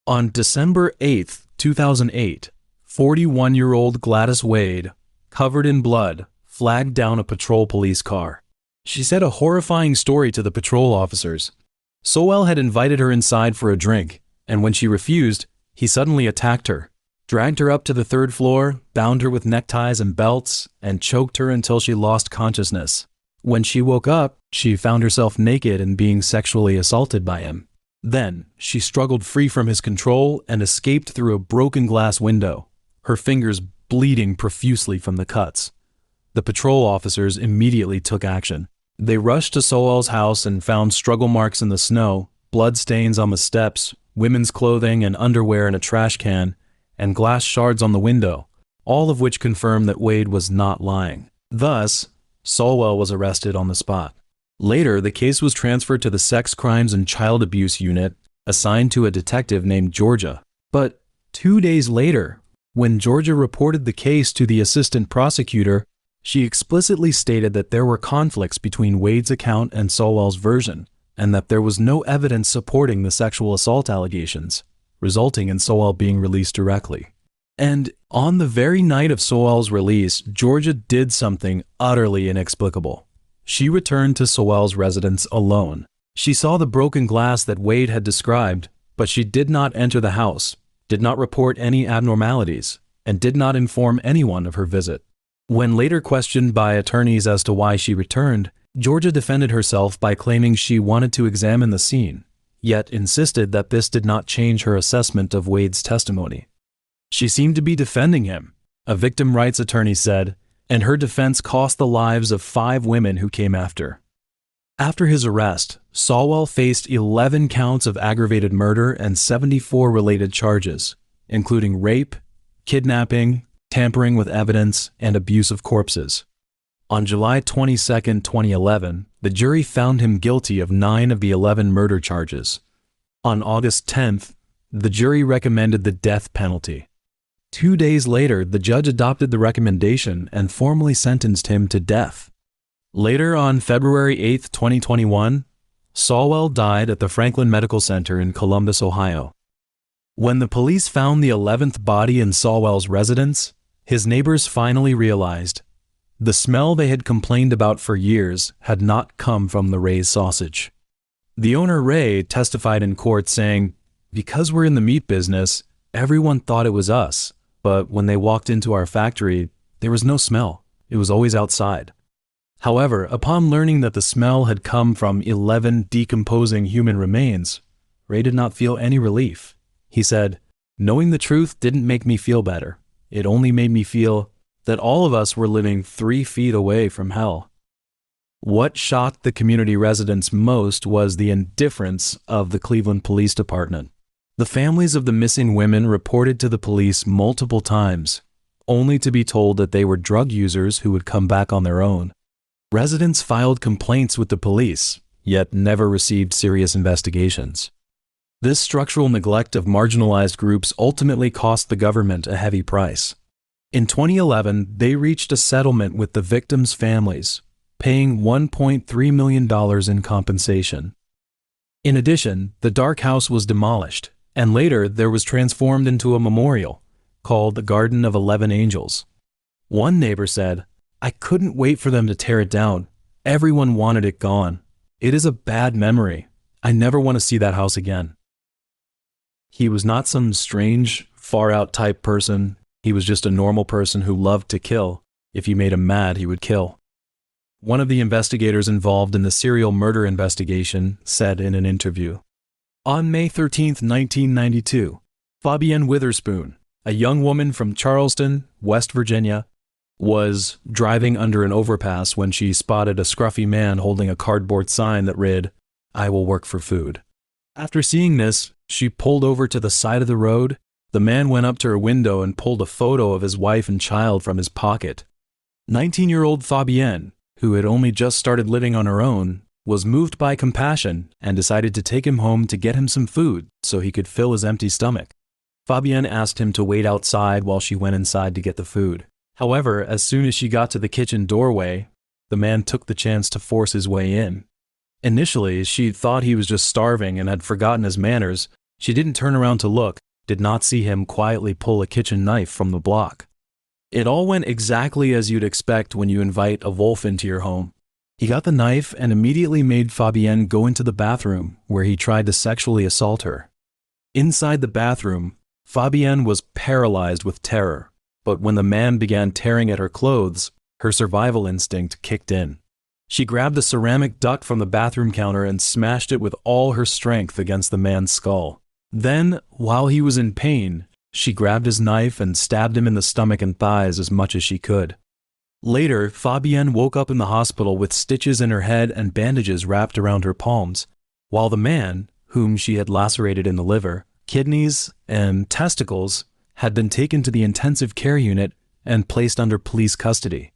On December 8, 2008, 41-year-old Gladys Wade, covered in blood, flagged down a patrol police car. She said a horrifying story to the patrol officers. Sowell had invited her inside for a drink, and when she refused, he suddenly attacked her, dragged her up to the 3rd floor, bound her with neckties and belts, and choked her until she lost consciousness. When she woke up, she found herself naked and being sexually assaulted by him. Then, she struggled free from his control and escaped through a broken glass window, her fingers bleeding profusely from the cuts. The patrol officers immediately took action. They rushed to Sowell's house and found struggle marks in the snow, blood stains on the steps, women's clothing and underwear in a trash can, and glass shards on the window, all of which confirmed that Wade was not lying. Thus, Sowell was arrested on the spot. Later, the case was transferred to the Sex Crimes and Child Abuse Unit, assigned to a detective named Georgia. But 2 days later, when Georgia reported the case to the assistant prosecutor, she explicitly stated that there were conflicts between Wade's account and Sowell's version, and that there was no evidence supporting the sexual assault allegations, resulting in Sowell being released directly. And on the very night of Sowell's release, Georgia did something utterly inexplicable. She returned to Sowell's residence alone. She saw the broken glass that Wade had described, but she did not enter the house, did not report any abnormalities, and did not inform anyone of her visit. When later questioned by attorneys as to why she returned, Georgia defended herself by claiming she wanted to examine the scene, yet insisted that this did not change her assessment of Wade's testimony. She seemed to be defending him, a victim rights attorney said, and her defense cost the lives of 5 women who came after. After his arrest, Sowell faced 11 counts of aggravated murder and 74 related charges, including rape, kidnapping, tampering with evidence, and abuse of corpses. On July 22, 2011, the jury found him guilty of 9 of the 11 murder charges. On August 10th, the jury recommended the death penalty. 2 days later, the judge adopted the recommendation and formally sentenced him to death. Later, on February 8, 2021, Sowell died at the Franklin Medical Center in Columbus, Ohio. When the police found the 11th body in Sowell's residence, his neighbors finally realized the smell they had complained about for years had not come from the Ray's sausage. The owner, Ray, testified in court saying, "Because we're in the meat business, everyone thought it was us, but when they walked into our factory, there was no smell. It was always outside." However, upon learning that the smell had come from 11 decomposing human remains, Ray did not feel any relief. He said, "Knowing the truth didn't make me feel better. It only made me feel that all of us were living 3 feet away from hell." What shocked the community residents most was the indifference of the Cleveland Police Department. The families of the missing women reported to the police multiple times, only to be told that they were drug users who would come back on their own. Residents filed complaints with the police, yet never received serious investigations. This structural neglect of marginalized groups ultimately cost the government a heavy price. In 2011, they reached a settlement with the victims' families, paying $1.3 million in compensation. In addition, the dark house was demolished, and later there was transformed into a memorial called the Garden of 11 Angels. One neighbor said, "I couldn't wait for them to tear it down. Everyone wanted it gone. It is a bad memory. I never want to see that house again." He was not some strange, far-out type person. He was just a normal person who loved to kill. If you made him mad, he would kill. One of the investigators involved in the serial murder investigation said in an interview, "On May 13, 1992, Fabienne Witherspoon, a young woman from Charleston, West Virginia, was driving under an overpass when she spotted a scruffy man holding a cardboard sign that read, 'I will work for food.' After seeing this, she pulled over to the side of the road. The man went up to her window and pulled a photo of his wife and child from his pocket. 19-year-old Fabienne, who had only just started living on her own, was moved by compassion and decided to take him home to get him some food so he could fill his empty stomach. Fabienne asked him to wait outside while she went inside to get the food. However, as soon as she got to the kitchen doorway, the man took the chance to force his way in. Initially, she thought he was just starving and had forgotten his manners. She didn't turn around to look, did not see him quietly pull a kitchen knife from the block. It all went exactly as you'd expect when you invite a wolf into your home. He got the knife and immediately made Fabienne go into the bathroom, where he tried to sexually assault her. Inside the bathroom, Fabienne was paralyzed with terror, but when the man began tearing at her clothes, her survival instinct kicked in. She grabbed a ceramic duck from the bathroom counter and smashed it with all her strength against the man's skull. Then, while he was in pain, she grabbed his knife and stabbed him in the stomach and thighs as much as she could. Later, Fabienne woke up in the hospital with stitches in her head and bandages wrapped around her palms, while the man, whom she had lacerated in the liver, kidneys, and testicles, had been taken to the intensive care unit and placed under police custody.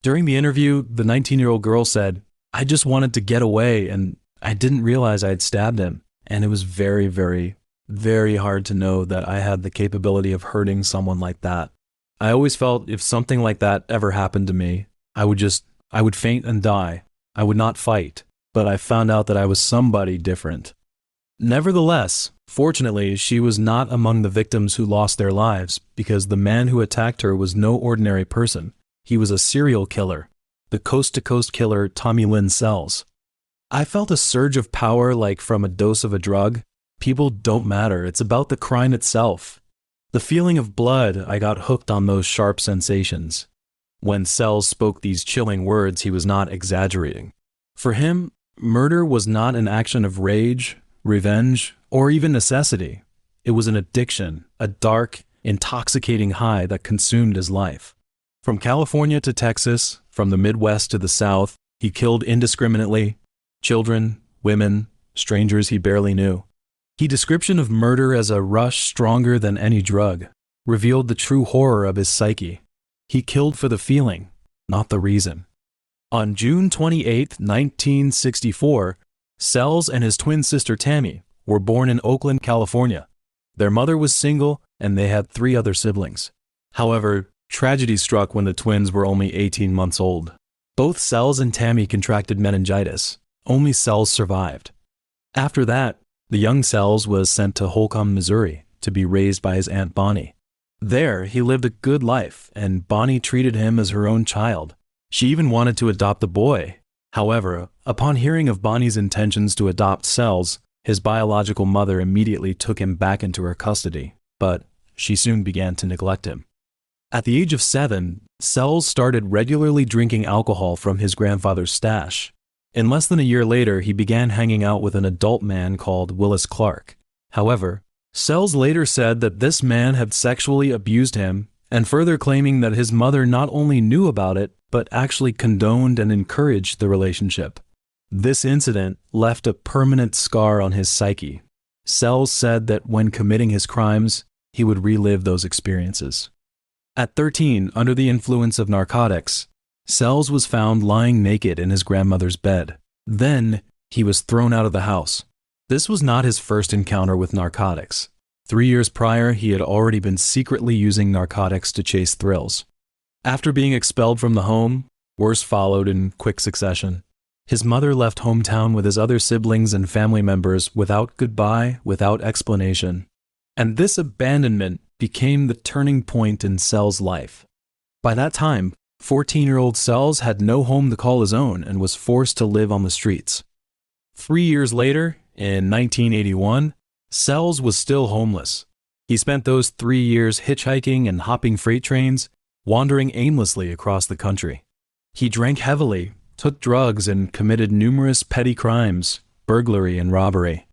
During the interview, the 19-year-old girl said, "I just wanted to get away and I didn't realize I had stabbed him, and it was very, very, very hard to know that I had the capability of hurting someone like that. I always felt if something like that ever happened to me, I would faint and die. I would not fight, but I found out that I was somebody different." Nevertheless, fortunately, she was not among the victims who lost their lives because the man who attacked her was no ordinary person. He was a serial killer, the coast-to-coast killer Tommy Lynn Sells. I felt a surge of power like from a dose of a drug. People don't matter, it's about the crime itself. The feeling of blood, I got hooked on those sharp sensations. When Sells spoke these chilling words, he was not exaggerating. For him, murder was not an action of rage, revenge, or even necessity. It was an addiction, a dark, intoxicating high that consumed his life. From California to Texas, from the Midwest to the South, he killed indiscriminately, children, women, strangers he barely knew. His description of murder as a rush stronger than any drug revealed the true horror of his psyche. He killed for the feeling, not the reason. On June 28, 1964, Sells and his twin sister Tammy were born in Oakland, California. Their mother was single and they had 3 other siblings. However, tragedy struck when the twins were only 18 months old. Both Sells and Tammy contracted meningitis. Only Sells survived. After that, the young Sells was sent to Holcomb, Missouri, to be raised by his Aunt Bonnie. There, he lived a good life, and Bonnie treated him as her own child. She even wanted to adopt a boy. However, upon hearing of Bonnie's intentions to adopt Sells, his biological mother immediately took him back into her custody, but she soon began to neglect him. At the age of 7, Sowell started regularly drinking alcohol from his grandfather's stash. In less than a year later, he began hanging out with an adult man called Willis Clark. However, Sowell later said that this man had sexually abused him, and further claiming that his mother not only knew about it, but actually condoned and encouraged the relationship. This incident left a permanent scar on his psyche. Sowell said that when committing his crimes, he would relive those experiences. At 13, under the influence of narcotics, Sowell was found lying naked in his grandmother's bed. Then, he was thrown out of the house. This was not his first encounter with narcotics. 3 years prior, he had already been secretly using narcotics to chase thrills. After being expelled from the home, worse followed in quick succession. His mother left hometown with his other siblings and family members without goodbye, without explanation. And this abandonment became the turning point in Sowell's life. By that time, 14-year-old Sowell had no home to call his own and was forced to live on the streets. 3 years later, in 1981, Sowell was still homeless. He spent those 3 years hitchhiking and hopping freight trains, wandering aimlessly across the country. He drank heavily, took drugs, and committed numerous petty crimes, burglary and robbery.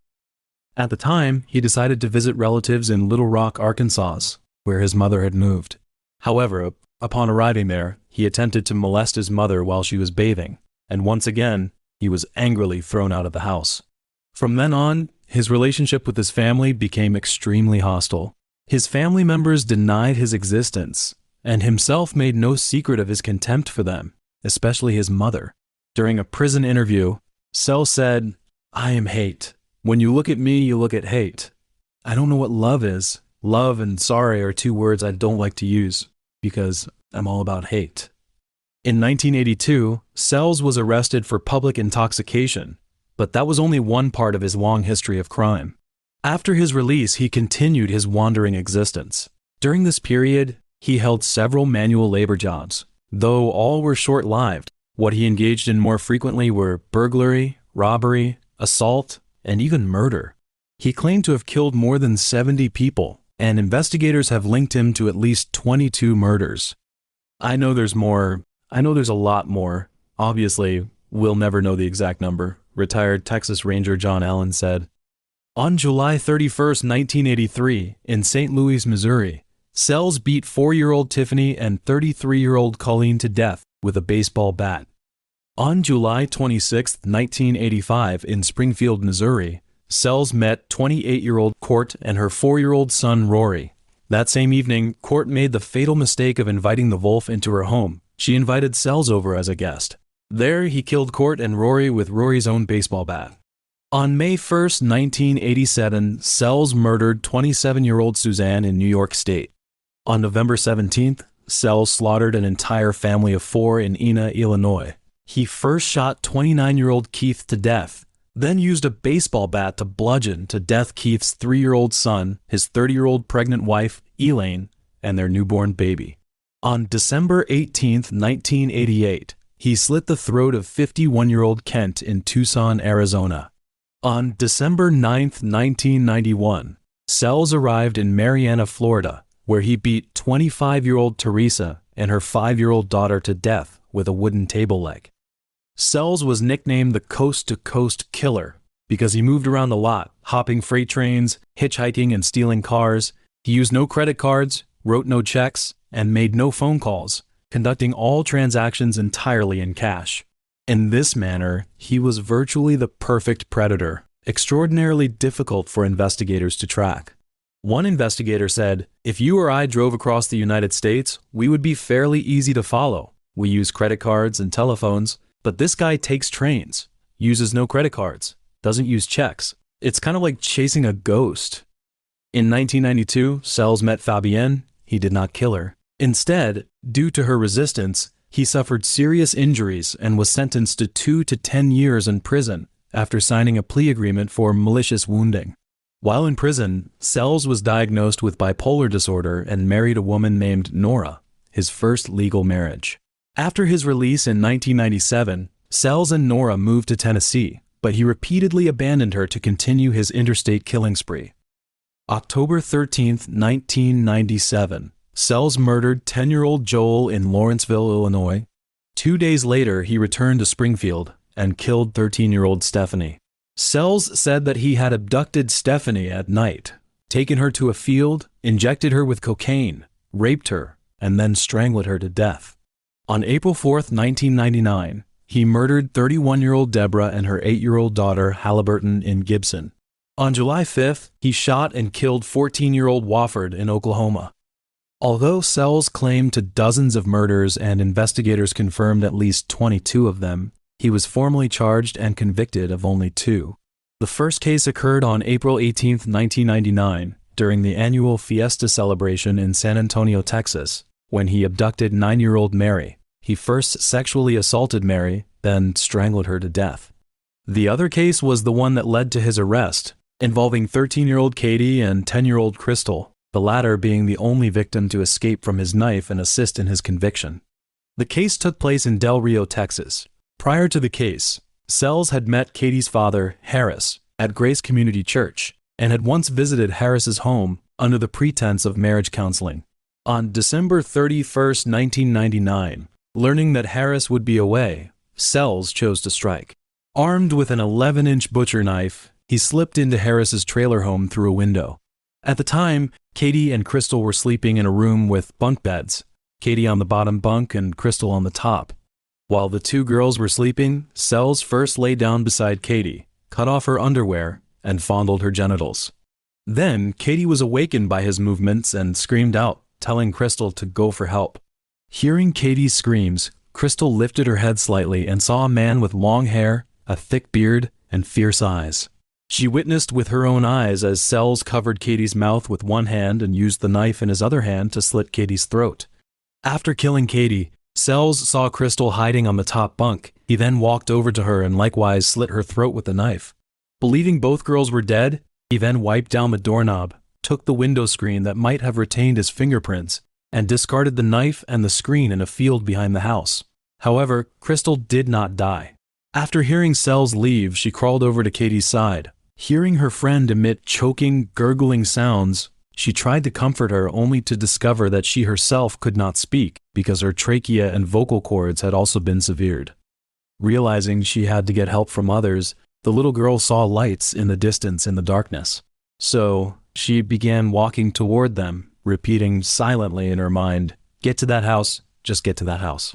At the time, he decided to visit relatives in Little Rock, Arkansas, where his mother had moved. However, upon arriving there, he attempted to molest his mother while she was bathing, and once again, he was angrily thrown out of the house. From then on, his relationship with his family became extremely hostile. His family members denied his existence, and himself made no secret of his contempt for them, especially his mother. During a prison interview, Sowell said, "I am hate. When you look at me, you look at hate. I don't know what love is. Love and sorry are two words I don't like to use, because I'm all about hate." In 1982, Sowell was arrested for public intoxication, but that was only one part of his long history of crime. After his release, he continued his wandering existence. During this period, he held several manual labor jobs, though all were short-lived. What he engaged in more frequently were burglary, robbery, assault, and even murder. He claimed to have killed more than 70 people, and investigators have linked him to at least 22 murders. I know there's a lot more. Obviously, we'll never know the exact number, retired Texas Ranger John Allen said. On July 31, 1983, in St. Louis, Missouri, Sowell beat 4-year-old Tiffany and 33-year-old Colleen to death with a baseball bat. On July 26, 1985, in Springfield, Missouri, Sowell met 28-year-old Court and her 4-year-old son Rory. That same evening, Court made the fatal mistake of inviting the wolf into her home. She invited Sowell over as a guest. There, he killed Court and Rory with Rory's own baseball bat. On May 1, 1987, Sowell murdered 27-year-old Suzanne in New York State. On November 17th, Sowell slaughtered an entire family of 4 in Ena, Illinois. He first shot 29-year-old Keith to death, then used a baseball bat to bludgeon to death Keith's 3-year-old son, his 30-year-old pregnant wife, Elaine, and their newborn baby. On December 18, 1988, he slit the throat of 51-year-old Kent in Tucson, Arizona. On December 9, 1991, Sowell arrived in Marianna, Florida, where he beat 25-year-old Teresa and her 5-year-old daughter to death with a wooden table leg. Sowell was nicknamed the Coast-to-Coast Killer because he moved around the lot, hopping freight trains, hitchhiking, and stealing cars. He used no credit cards, wrote no checks, and made no phone calls, conducting all transactions entirely in cash. In this manner, he was virtually the perfect predator, extraordinarily difficult for investigators to track. One investigator said, "If you or I drove across the United States, we would be fairly easy to follow. We use credit cards and telephones, but this guy takes trains, uses no credit cards, doesn't use checks. It's kind of like chasing a ghost." In 1992, Sowell met Fabienne. He did not kill her. Instead, due to her resistance, he suffered serious injuries and was sentenced to 2 to 10 years in prison after signing a plea agreement for malicious wounding. While in prison, Sowell was diagnosed with bipolar disorder and married a woman named Nora, his first legal marriage. After his release in 1997, Sowell and Nora moved to Tennessee, but he repeatedly abandoned her to continue his interstate killing spree. October 13, 1997, Sells murdered 10-year-old Joel in Lawrenceville, Illinois. 2 days later, he returned to Springfield and killed 13-year-old Stephanie. Sells said that he had abducted Stephanie at night, taken her to a field, injected her with cocaine, raped her, and then strangled her to death. On April 4, 1999, he murdered 31-year-old Deborah and her 8-year-old daughter Halliburton in Gibson. On July 5th, he shot and killed 14-year-old Wofford in Oklahoma. Although Sells claimed to dozens of murders and investigators confirmed at least 22 of them, he was formally charged and convicted of only 2. The first case occurred on April 18, 1999, during the annual Fiesta celebration in San Antonio, Texas, when he abducted 9-year-old Mary. He first sexually assaulted Mary, then strangled her to death. The other case was the one that led to his arrest, involving 13-year-old Katie and 10-year-old Crystal, the latter being the only victim to escape from his knife and assist in his conviction. The case took place in Del Rio, Texas. Prior to the case, Sells had met Katie's father, Harris, at Grace Community Church, and had once visited Harris's home under the pretense of marriage counseling. On December 31, 1999, learning that Harris would be away, Sells chose to strike. Armed with an 11-inch butcher knife, he slipped into Harris's trailer home through a window. At the time, Katie and Crystal were sleeping in a room with bunk beds, Katie on the bottom bunk and Crystal on the top. While the 2 girls were sleeping, Sells first lay down beside Katie, cut off her underwear, and fondled her genitals. Then, Katie was awakened by his movements and screamed out, telling Crystal to go for help. Hearing Katie's screams, Crystal lifted her head slightly and saw a man with long hair, a thick beard, and fierce eyes. She witnessed with her own eyes as Sells covered Katie's mouth with one hand and used the knife in his other hand to slit Katie's throat. After killing Katie, Sells saw Crystal hiding on the top bunk. He then walked over to her and likewise slit her throat with the knife. Believing both girls were dead, he then wiped down the doorknob, took the window screen that might have retained his fingerprints, and discarded the knife and the screen in a field behind the house. However, Crystal did not die. After hearing Sells leave, she crawled over to Katie's side. Hearing her friend emit choking, gurgling sounds, she tried to comfort her only to discover that she herself could not speak because her trachea and vocal cords had also been severed. Realizing she had to get help from others, the little girl saw lights in the distance in the darkness. So, she began walking toward them, repeating silently in her mind, "Get to that house, just get to that house."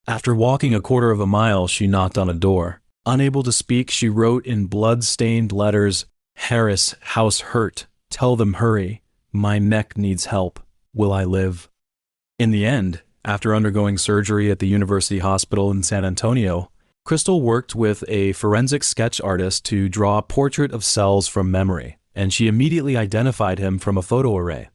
After walking a quarter of a mile, she knocked on a door. Unable to speak, she wrote in blood-stained letters, "Harris, house hurt. Tell them hurry. My neck needs help. Will I live?" In the end, after undergoing surgery at the University Hospital in San Antonio, Crystal worked with a forensic sketch artist to draw a portrait of Sells from memory, and she immediately identified him from a photo array.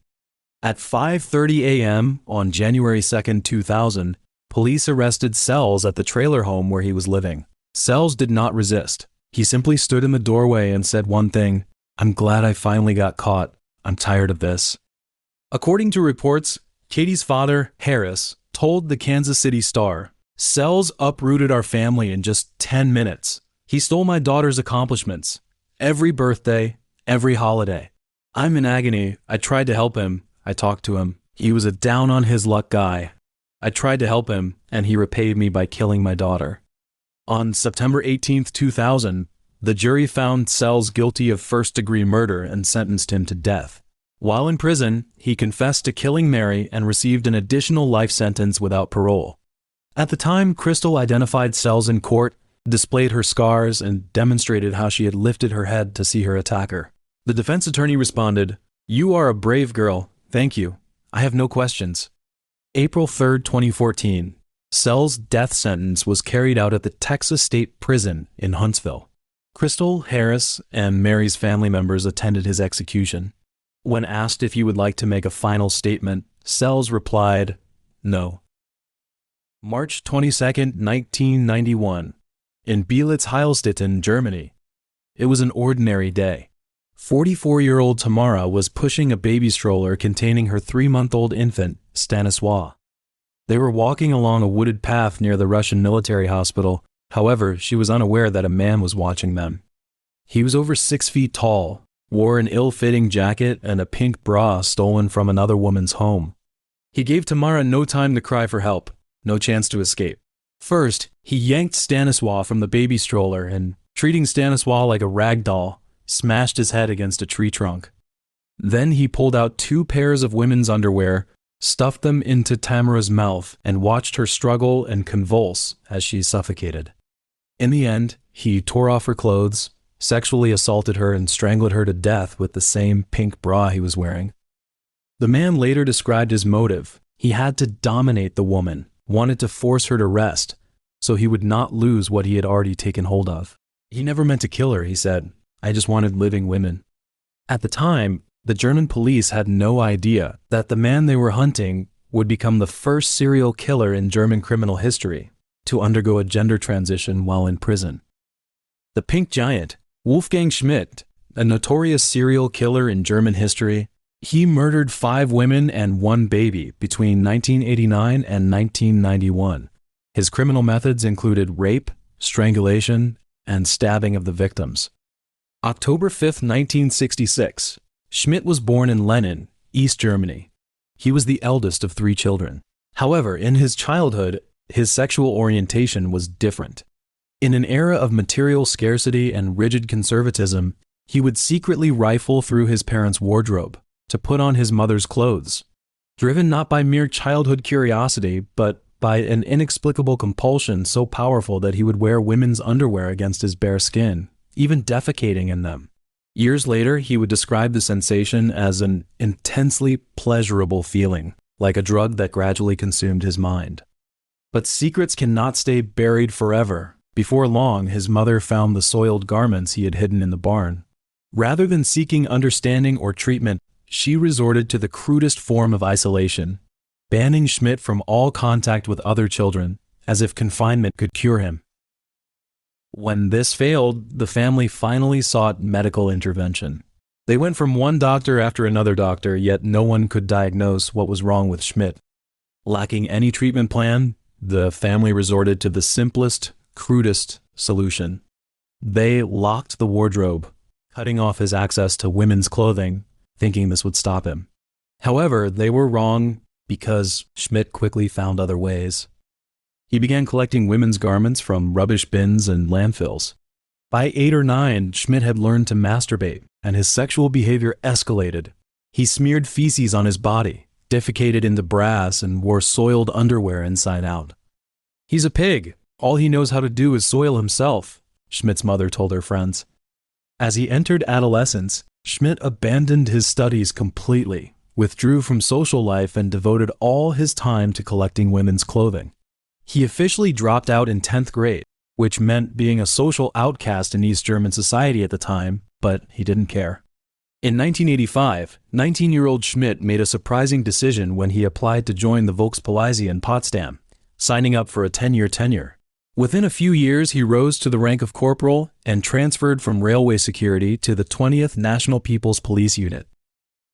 At 5:30 a.m. on January 2, 2000, police arrested Sells at the trailer home where he was living. Sells did not resist. He simply stood in the doorway and said one thing, "I'm glad I finally got caught. I'm tired of this." According to reports, Katie's father, Harris, told the Kansas City Star, "Sells uprooted our family in just 10 minutes. He stole my daughter's accomplishments. Every birthday, every holiday. I'm in agony. I tried to help him. I talked to him. He was a down-on-his-luck guy. I tried to help him, and he repaid me by killing my daughter." On September 18, 2000, the jury found Sells guilty of first-degree murder and sentenced him to death. While in prison, he confessed to killing Mary and received an additional life sentence without parole. At the time, Crystal identified Sells in court, displayed her scars, and demonstrated how she had lifted her head to see her attacker. The defense attorney responded, "You are a brave girl. Thank you. I have no questions." April 3, 2014. Sells' death sentence was carried out at the Texas State Prison in Huntsville. Crystal, Harris, and Mary's family members attended his execution. When asked if he would like to make a final statement, Sells replied, "No." March 22, 1991. In Bielitz-Heilstätten, Germany. It was an ordinary day. 44-year-old Tamara was pushing a baby stroller containing her 3-month-old infant, Stanisław. They were walking along a wooded path near the Russian military hospital. However, she was unaware that a man was watching them. He was over 6 feet tall, wore an ill-fitting jacket and a pink bra stolen from another woman's home. He gave Tamara no time to cry for help, no chance to escape. First, he yanked Stanislaw from the baby stroller and, treating Stanislaw like a rag doll, smashed his head against a tree trunk. Then he pulled out 2 pairs of women's underwear, stuffed them into Tamara's mouth, and watched her struggle and convulse as she suffocated. In the end, he tore off her clothes, sexually assaulted her, and strangled her to death with the same pink bra he was wearing. The man later described his motive. He had to dominate the woman, wanted to force her to rest, so he would not lose what he had already taken hold of. He never meant to kill her, he said. I just wanted living women. At the time, the German police had no idea that the man they were hunting would become the first serial killer in German criminal history to undergo a gender transition while in prison. The Pink Giant, Wolfgang Schmidt, a notorious serial killer in German history, he murdered 5 women and 1 baby between 1989 and 1991. His criminal methods included rape, strangulation, and stabbing of the victims. October 5, 1966, Schmidt was born in Lenin, East Germany. He was the eldest of 3 children. However, in his childhood, his sexual orientation was different. In an era of material scarcity and rigid conservatism, he would secretly rifle through his parents' wardrobe to put on his mother's clothes, driven not by mere childhood curiosity, but by an inexplicable compulsion so powerful that he would wear women's underwear against his bare skin, even defecating in them. Years later, he would describe the sensation as an intensely pleasurable feeling, like a drug that gradually consumed his mind. But secrets cannot stay buried forever. Before long, his mother found the soiled garments he had hidden in the barn. Rather than seeking understanding or treatment, she resorted to the crudest form of isolation, banning Schmidt from all contact with other children, as if confinement could cure him. When this failed, the family finally sought medical intervention. They went from one doctor after another doctor, yet no one could diagnose what was wrong with Schmidt. Lacking any treatment plan, the family resorted to the simplest, crudest solution. They locked the wardrobe, cutting off his access to women's clothing, thinking this would stop him. However, they were wrong because Schmidt quickly found other ways. He began collecting women's garments from rubbish bins and landfills. By 8 or 9, Schmidt had learned to masturbate, and his sexual behavior escalated. He smeared feces on his body, defecated into brass, and wore soiled underwear inside out. He's a pig. All he knows how to do is soil himself, Schmidt's mother told her friends. As he entered adolescence, Schmidt abandoned his studies completely, withdrew from social life, and devoted all his time to collecting women's clothing. He officially dropped out in 10th grade, which meant being a social outcast in East German society at the time, but he didn't care. In 1985, 19-year-old Schmidt made a surprising decision when he applied to join the Volkspolizei in Potsdam, signing up for a 10-year tenure. Within a few years, he rose to the rank of corporal and transferred from railway security to the 20th National People's Police Unit.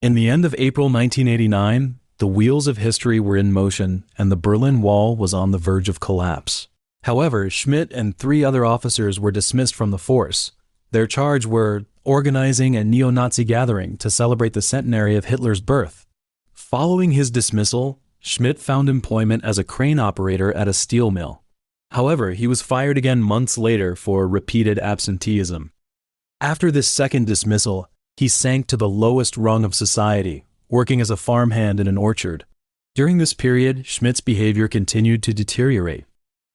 In the end of April 1989, the wheels of history were in motion and the Berlin Wall was on the verge of collapse. However, Schmidt and 3 other officers were dismissed from the force. Their charge were organizing a neo-Nazi gathering to celebrate the centenary of Hitler's birth. Following his dismissal, Schmidt found employment as a crane operator at a steel mill. However, he was fired again months later for repeated absenteeism. After this second dismissal, he sank to the lowest rung of society, working as a farmhand in an orchard. During this period, Schmidt's behavior continued to deteriorate.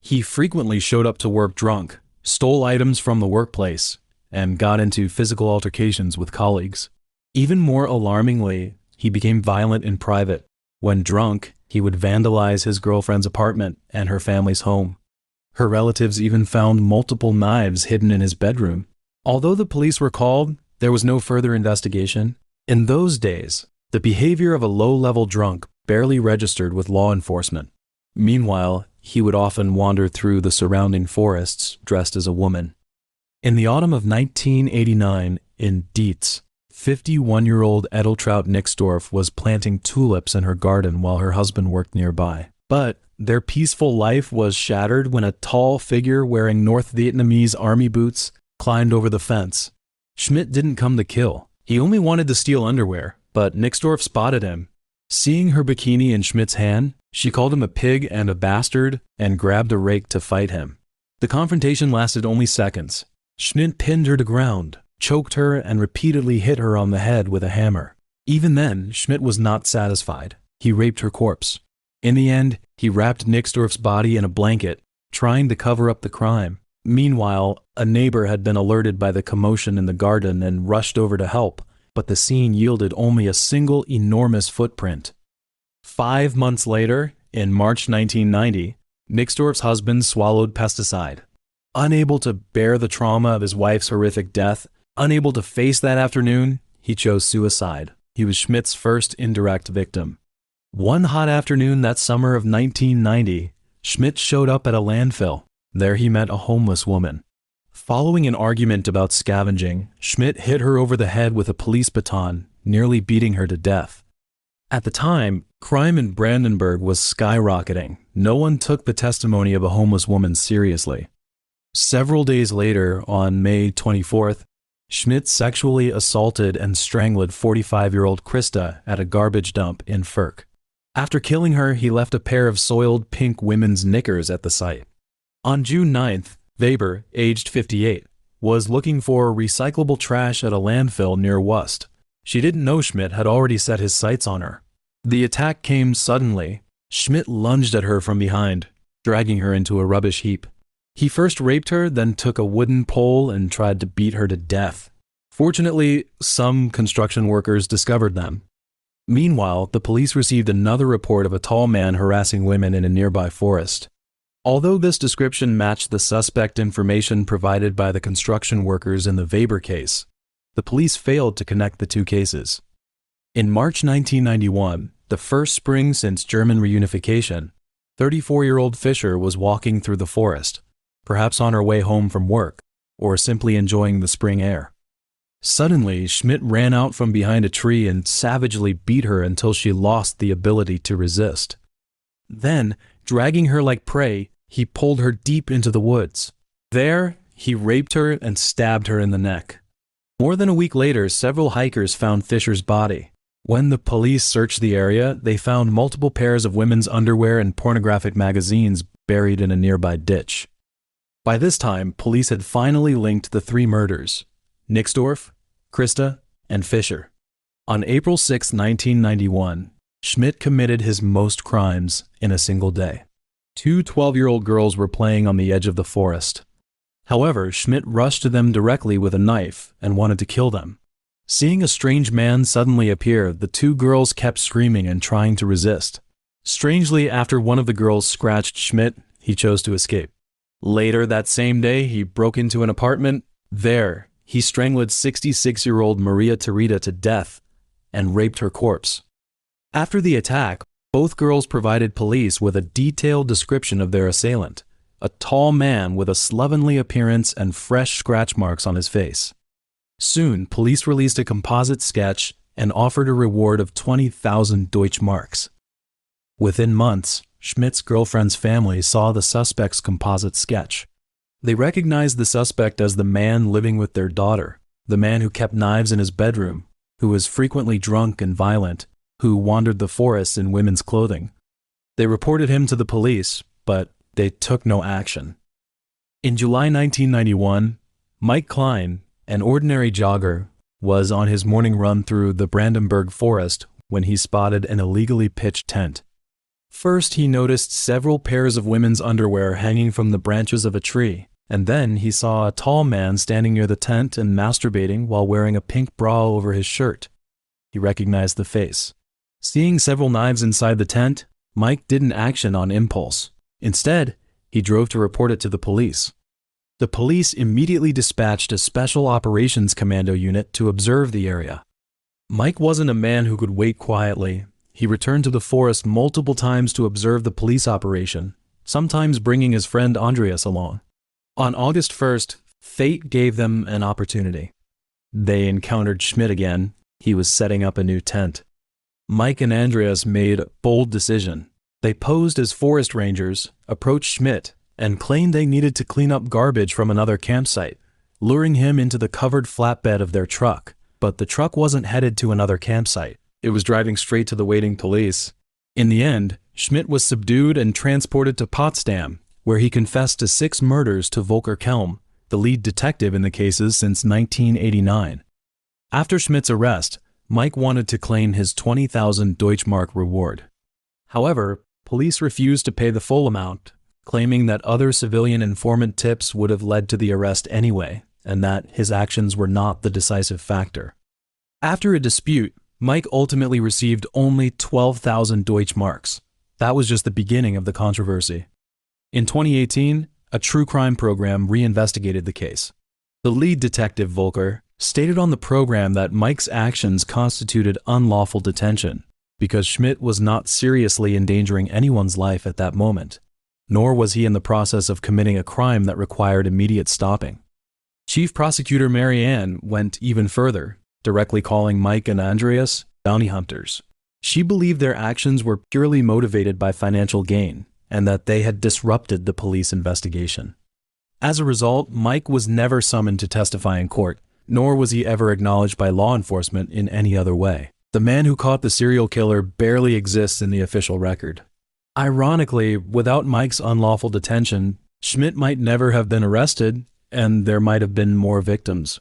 He frequently showed up to work drunk, stole items from the workplace, and got into physical altercations with colleagues. Even more alarmingly, he became violent in private. When drunk, he would vandalize his girlfriend's apartment and her family's home. Her relatives even found multiple knives hidden in his bedroom. Although the police were called, there was no further investigation. In those days, the behavior of a low-level drunk barely registered with law enforcement. Meanwhile, he would often wander through the surrounding forests dressed as a woman. In the autumn of 1989, in Dietz, 51-year-old Edeltraut Nixdorf was planting tulips in her garden while her husband worked nearby. But their peaceful life was shattered when a tall figure wearing North Vietnamese army boots climbed over the fence. Schmidt didn't come to kill. He only wanted to steal underwear, but Nixdorf spotted him. Seeing her bikini in Schmidt's hand, she called him a pig and a bastard and grabbed a rake to fight him. The confrontation lasted only seconds. Schmidt pinned her to ground, choked her, and repeatedly hit her on the head with a hammer. Even then, Schmidt was not satisfied. He raped her corpse. In the end, he wrapped Nixdorf's body in a blanket, trying to cover up the crime. Meanwhile, a neighbor had been alerted by the commotion in the garden and rushed over to help, but the scene yielded only a single enormous footprint. 5 months later, in March 1990, Nixdorf's husband swallowed pesticide. Unable to bear the trauma of his wife's horrific death, unable to face that afternoon, he chose suicide. He was Schmidt's first indirect victim. One hot afternoon that summer of 1990, Schmidt showed up at a landfill. There he met a homeless woman. Following an argument about scavenging, Schmidt hit her over the head with a police baton, nearly beating her to death. At the time, crime in Brandenburg was skyrocketing. No one took the testimony of a homeless woman seriously. Several days later, on May 24th, Schmidt sexually assaulted and strangled 45-year-old Krista at a garbage dump in Fürth. After killing her, he left a pair of soiled pink women's knickers at the site. On June 9th, Weber, aged 58, was looking for recyclable trash at a landfill near Wust. She didn't know Schmidt had already set his sights on her. The attack came suddenly. Schmidt lunged at her from behind, dragging her into a rubbish heap. He first raped her, then took a wooden pole and tried to beat her to death. Fortunately, some construction workers discovered them. Meanwhile, the police received another report of a tall man harassing women in a nearby forest. Although this description matched the suspect information provided by the construction workers in the Weber case, the police failed to connect the two cases. In March 1991, the first spring since German reunification, 34-year-old Fischer was walking through the forest, perhaps on her way home from work, or simply enjoying the spring air. Suddenly, Schmidt ran out from behind a tree and savagely beat her until she lost the ability to resist. Then, dragging her like prey, he pulled her deep into the woods. There, he raped her and stabbed her in the neck. More than a week later, several hikers found Fischer's body. When the police searched the area, they found multiple pairs of women's underwear and pornographic magazines buried in a nearby ditch. By this time, police had finally linked the three murders: Nixdorf, Krista, and Fischer. On April 6, 1991, Schmidt committed his most crimes in a single day. Two 12-year-old girls were playing on the edge of the forest. However, Schmidt rushed to them directly with a knife and wanted to kill them. Seeing a strange man suddenly appear, the two girls kept screaming and trying to resist. Strangely, after one of the girls scratched Schmidt, he chose to escape. Later that same day, he broke into an apartment. There, he strangled 66-year-old Maria Teresa to death and raped her corpse. After the attack, both girls provided police with a detailed description of their assailant, a tall man with a slovenly appearance and fresh scratch marks on his face. Soon, police released a composite sketch and offered a reward of 20,000 Deutschmarks. Within months, Schmidt's girlfriend's family saw the suspect's composite sketch. They recognized the suspect as the man living with their daughter, the man who kept knives in his bedroom, who was frequently drunk and violent, who wandered the forests in women's clothing. They reported him to the police, but they took no action. In July 1991, Mike Klein, an ordinary jogger, was on his morning run through the Brandenburg forest when he spotted an illegally pitched tent. First, he noticed several pairs of women's underwear hanging from the branches of a tree, and then he saw a tall man standing near the tent and masturbating while wearing a pink bra over his shirt. He recognized the face. Seeing several knives inside the tent, Mike didn't action on impulse. Instead, he drove to report it to the police. The police immediately dispatched a Special Operations Commando unit to observe the area. Mike wasn't a man who could wait quietly. He returned to the forest multiple times to observe the police operation, sometimes bringing his friend Andreas along. On August 1st, fate gave them an opportunity. They encountered Schmidt again. He was setting up a new tent. Mike and Andreas made a bold decision. They posed as forest rangers, approached Schmidt, and claimed they needed to clean up garbage from another campsite, luring him into the covered flatbed of their truck. But the truck wasn't headed to another campsite. it was driving straight to the waiting police. In the end, Schmidt was subdued and transported to Potsdam, where he confessed to 6 murders to Volker Kelm, the lead detective in the cases since 1989. After Schmidt's arrest, Mike wanted to claim his 20,000 Deutschmark reward. However, police refused to pay the full amount, claiming that other civilian informant tips would have led to the arrest anyway, and that his actions were not the decisive factor. After a dispute, Mike ultimately received only 12,000 Deutschmarks. That was just the beginning of the controversy. In 2018, a true crime program reinvestigated the case. The lead detective, Volker, stated on the program that Mike's actions constituted unlawful detention because Schmidt was not seriously endangering anyone's life at that moment, nor was he in the process of committing a crime that required immediate stopping. Chief Prosecutor Mary Ann went even further, directly calling Mike and Andreas bounty hunters. She believed their actions were purely motivated by financial gain and that they had disrupted the police investigation. As a result, Mike was never summoned to testify in court, nor was he ever acknowledged by law enforcement in any other way. The man who caught the serial killer barely exists in the official record. Ironically, without Mike's unlawful detention, Schmidt might never have been arrested, and there might have been more victims.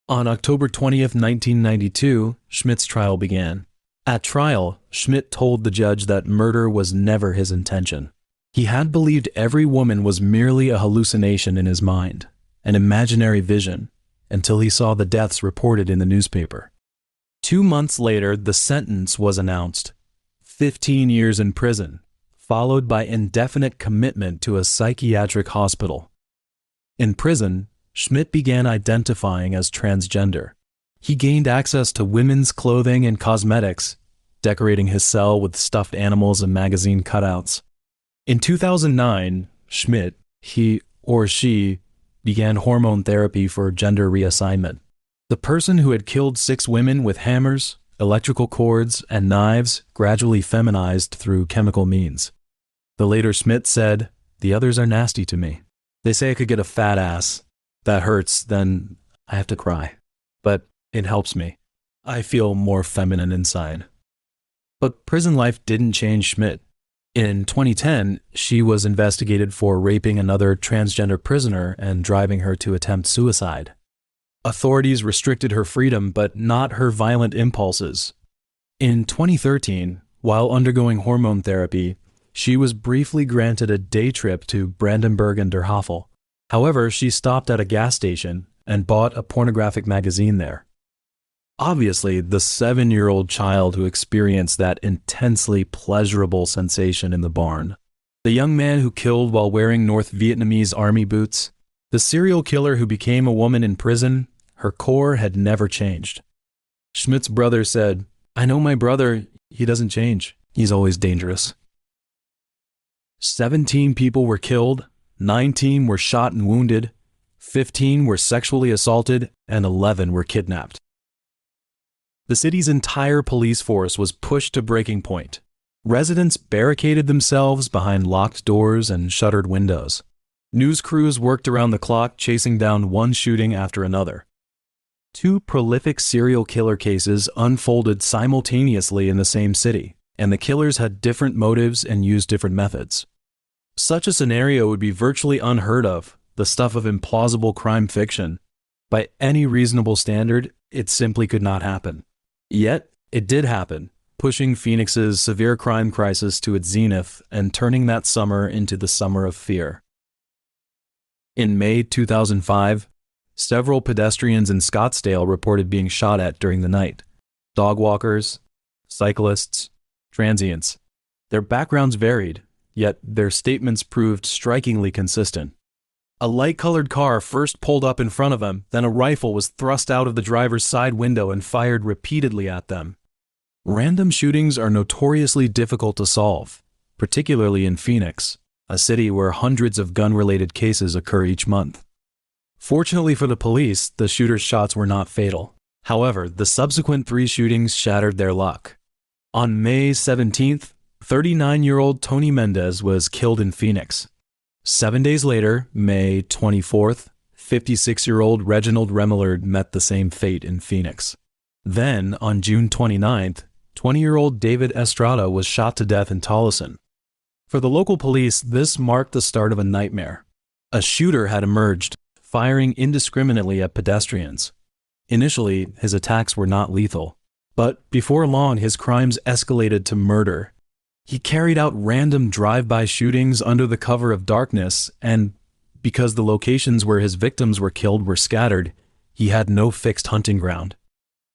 On October 20th, 1992, Schmidt's trial began. At trial, Schmidt told the judge that murder was never his intention. He had believed every woman was merely a hallucination in his mind, an imaginary vision, until he saw the deaths reported in the newspaper. 2 months later, the sentence was announced: 15 years in prison, followed by indefinite commitment to a psychiatric hospital. In prison, Schmidt began identifying as transgender. He gained access to women's clothing and cosmetics, decorating his cell with stuffed animals and magazine cutouts. In 2009, Schmidt, he or she, began hormone therapy for gender reassignment. The person who had killed 6 women with hammers, electrical cords, and knives gradually feminized through chemical means. The later Schmidt said, "The others are nasty to me. They say I could get a fat ass. That hurts, then I have to cry. But it helps me. I feel more feminine inside." But prison life didn't change Schmidt. In 2010, she was investigated for raping another transgender prisoner and driving her to attempt suicide. Authorities restricted her freedom, but not her violent impulses. In 2013, while undergoing hormone therapy, she was briefly granted a day trip to Brandenburg and der Havel. However, she stopped at a gas station and bought a pornographic magazine there. Obviously, the 7-year-old child who experienced that intensely pleasurable sensation in the barn. The young man who killed while wearing North Vietnamese army boots. The serial killer who became a woman in prison. Her core had never changed. Schmidt's brother said, "I know my brother, he doesn't change. He's always dangerous." 17 people were killed, 19 were shot and wounded, 15 were sexually assaulted, and 11 were kidnapped. The city's entire police force was pushed to breaking point. Residents barricaded themselves behind locked doors and shuttered windows. News crews worked around the clock chasing down one shooting after another. 2 prolific serial killer cases unfolded simultaneously in the same city, and the killers had different motives and used different methods. Such a scenario would be virtually unheard of, the stuff of implausible crime fiction. By any reasonable standard, it simply could not happen. Yet, it did happen, pushing Phoenix's severe crime crisis to its zenith and turning that summer into the summer of fear. In May 2005, several pedestrians in Scottsdale reported being shot at during the night. Dog walkers, cyclists, transients. Their backgrounds varied, yet their statements proved strikingly consistent. A light-colored car first pulled up in front of them, then a rifle was thrust out of the driver's side window and fired repeatedly at them. Random shootings are notoriously difficult to solve, particularly in Phoenix, a city where hundreds of gun-related cases occur each month. Fortunately for the police, the shooter's shots were not fatal. However, the subsequent 3 shootings shattered their luck. On May 17th, 39-year-old Tony Mendez was killed in Phoenix. 7 days later, May 24th, 56-year-old Reginald Remillard met the same fate in Phoenix. Then, on June 29th, 20-year-old David Estrada was shot to death in Tolleson. For the local police, this marked the start of a nightmare. A shooter had emerged, firing indiscriminately at pedestrians. Initially, his attacks were not lethal, but before long his crimes escalated to murder. He carried out random drive-by shootings under the cover of darkness, and because the locations where his victims were killed were scattered, he had no fixed hunting ground.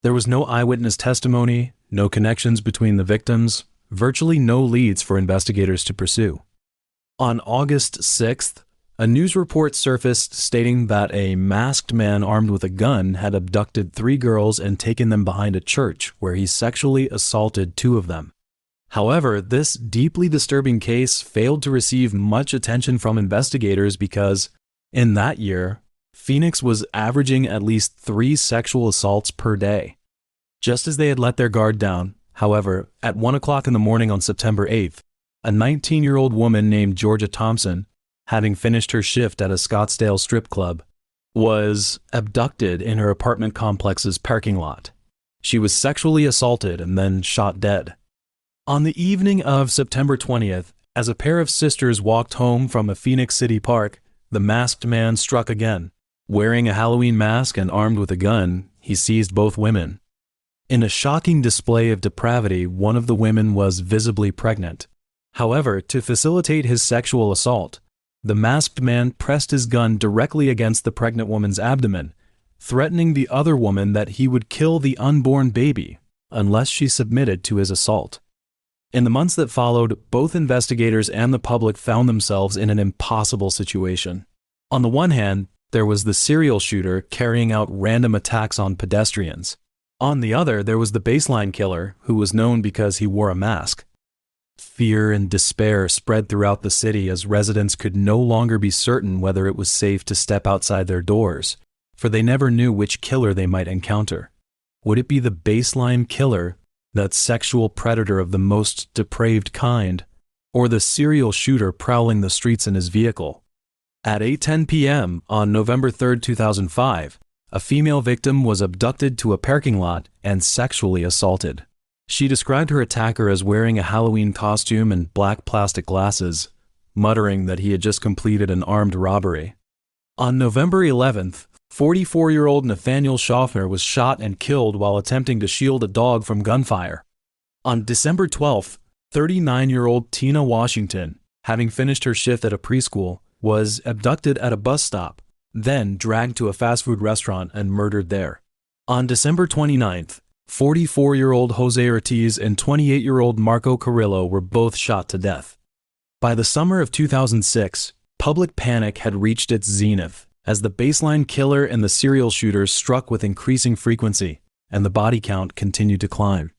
There was no eyewitness testimony, no connections between the victims, virtually no leads for investigators to pursue. On August 6th, a news report surfaced stating that a masked man armed with a gun had abducted 3 girls and taken them behind a church where he sexually assaulted 2 of them. However, this deeply disturbing case failed to receive much attention from investigators because, in that year, Phoenix was averaging at least 3 sexual assaults per day. Just as they had let their guard down, however, at 1 o'clock in the morning on September 8th, a 19-year-old woman named Georgia Thompson, having finished her shift at a Scottsdale strip club, was abducted in her apartment complex's parking lot. She was sexually assaulted and then shot dead. On the evening of September 20th, as a pair of sisters walked home from a Phoenix City park, the masked man struck again. Wearing a Halloween mask and armed with a gun, he seized both women. In a shocking display of depravity, one of the women was visibly pregnant. However, to facilitate his sexual assault, the masked man pressed his gun directly against the pregnant woman's abdomen, threatening the other woman that he would kill the unborn baby unless she submitted to his assault. In the months that followed, both investigators and the public found themselves in an impossible situation. On the one hand, there was the serial shooter carrying out random attacks on pedestrians. On the other, there was the baseline killer, who was known because he wore a mask. Fear and despair spread throughout the city as residents could no longer be certain whether it was safe to step outside their doors, for they never knew which killer they might encounter. Would it be the baseline killer, that sexual predator of the most depraved kind, or the serial shooter prowling the streets in his vehicle? At 8:10 p.m. on November 3, 2005, a female victim was abducted to a parking lot and sexually assaulted. She described her attacker as wearing a Halloween costume and black plastic glasses, muttering that he had just completed an armed robbery. On November 11th, 44-year-old Nathaniel Schaffner was shot and killed while attempting to shield a dog from gunfire. On December 12th, 39-year-old Tina Washington, having finished her shift at a preschool, was abducted at a bus stop, then dragged to a fast food restaurant and murdered there. On December 29th, 44-year-old Jose Ortiz and 28-year-old Marco Carrillo were both shot to death. By the summer of 2006, public panic had reached its zenith as the baseline killer and the serial shooters struck with increasing frequency, and the body count continued to climb.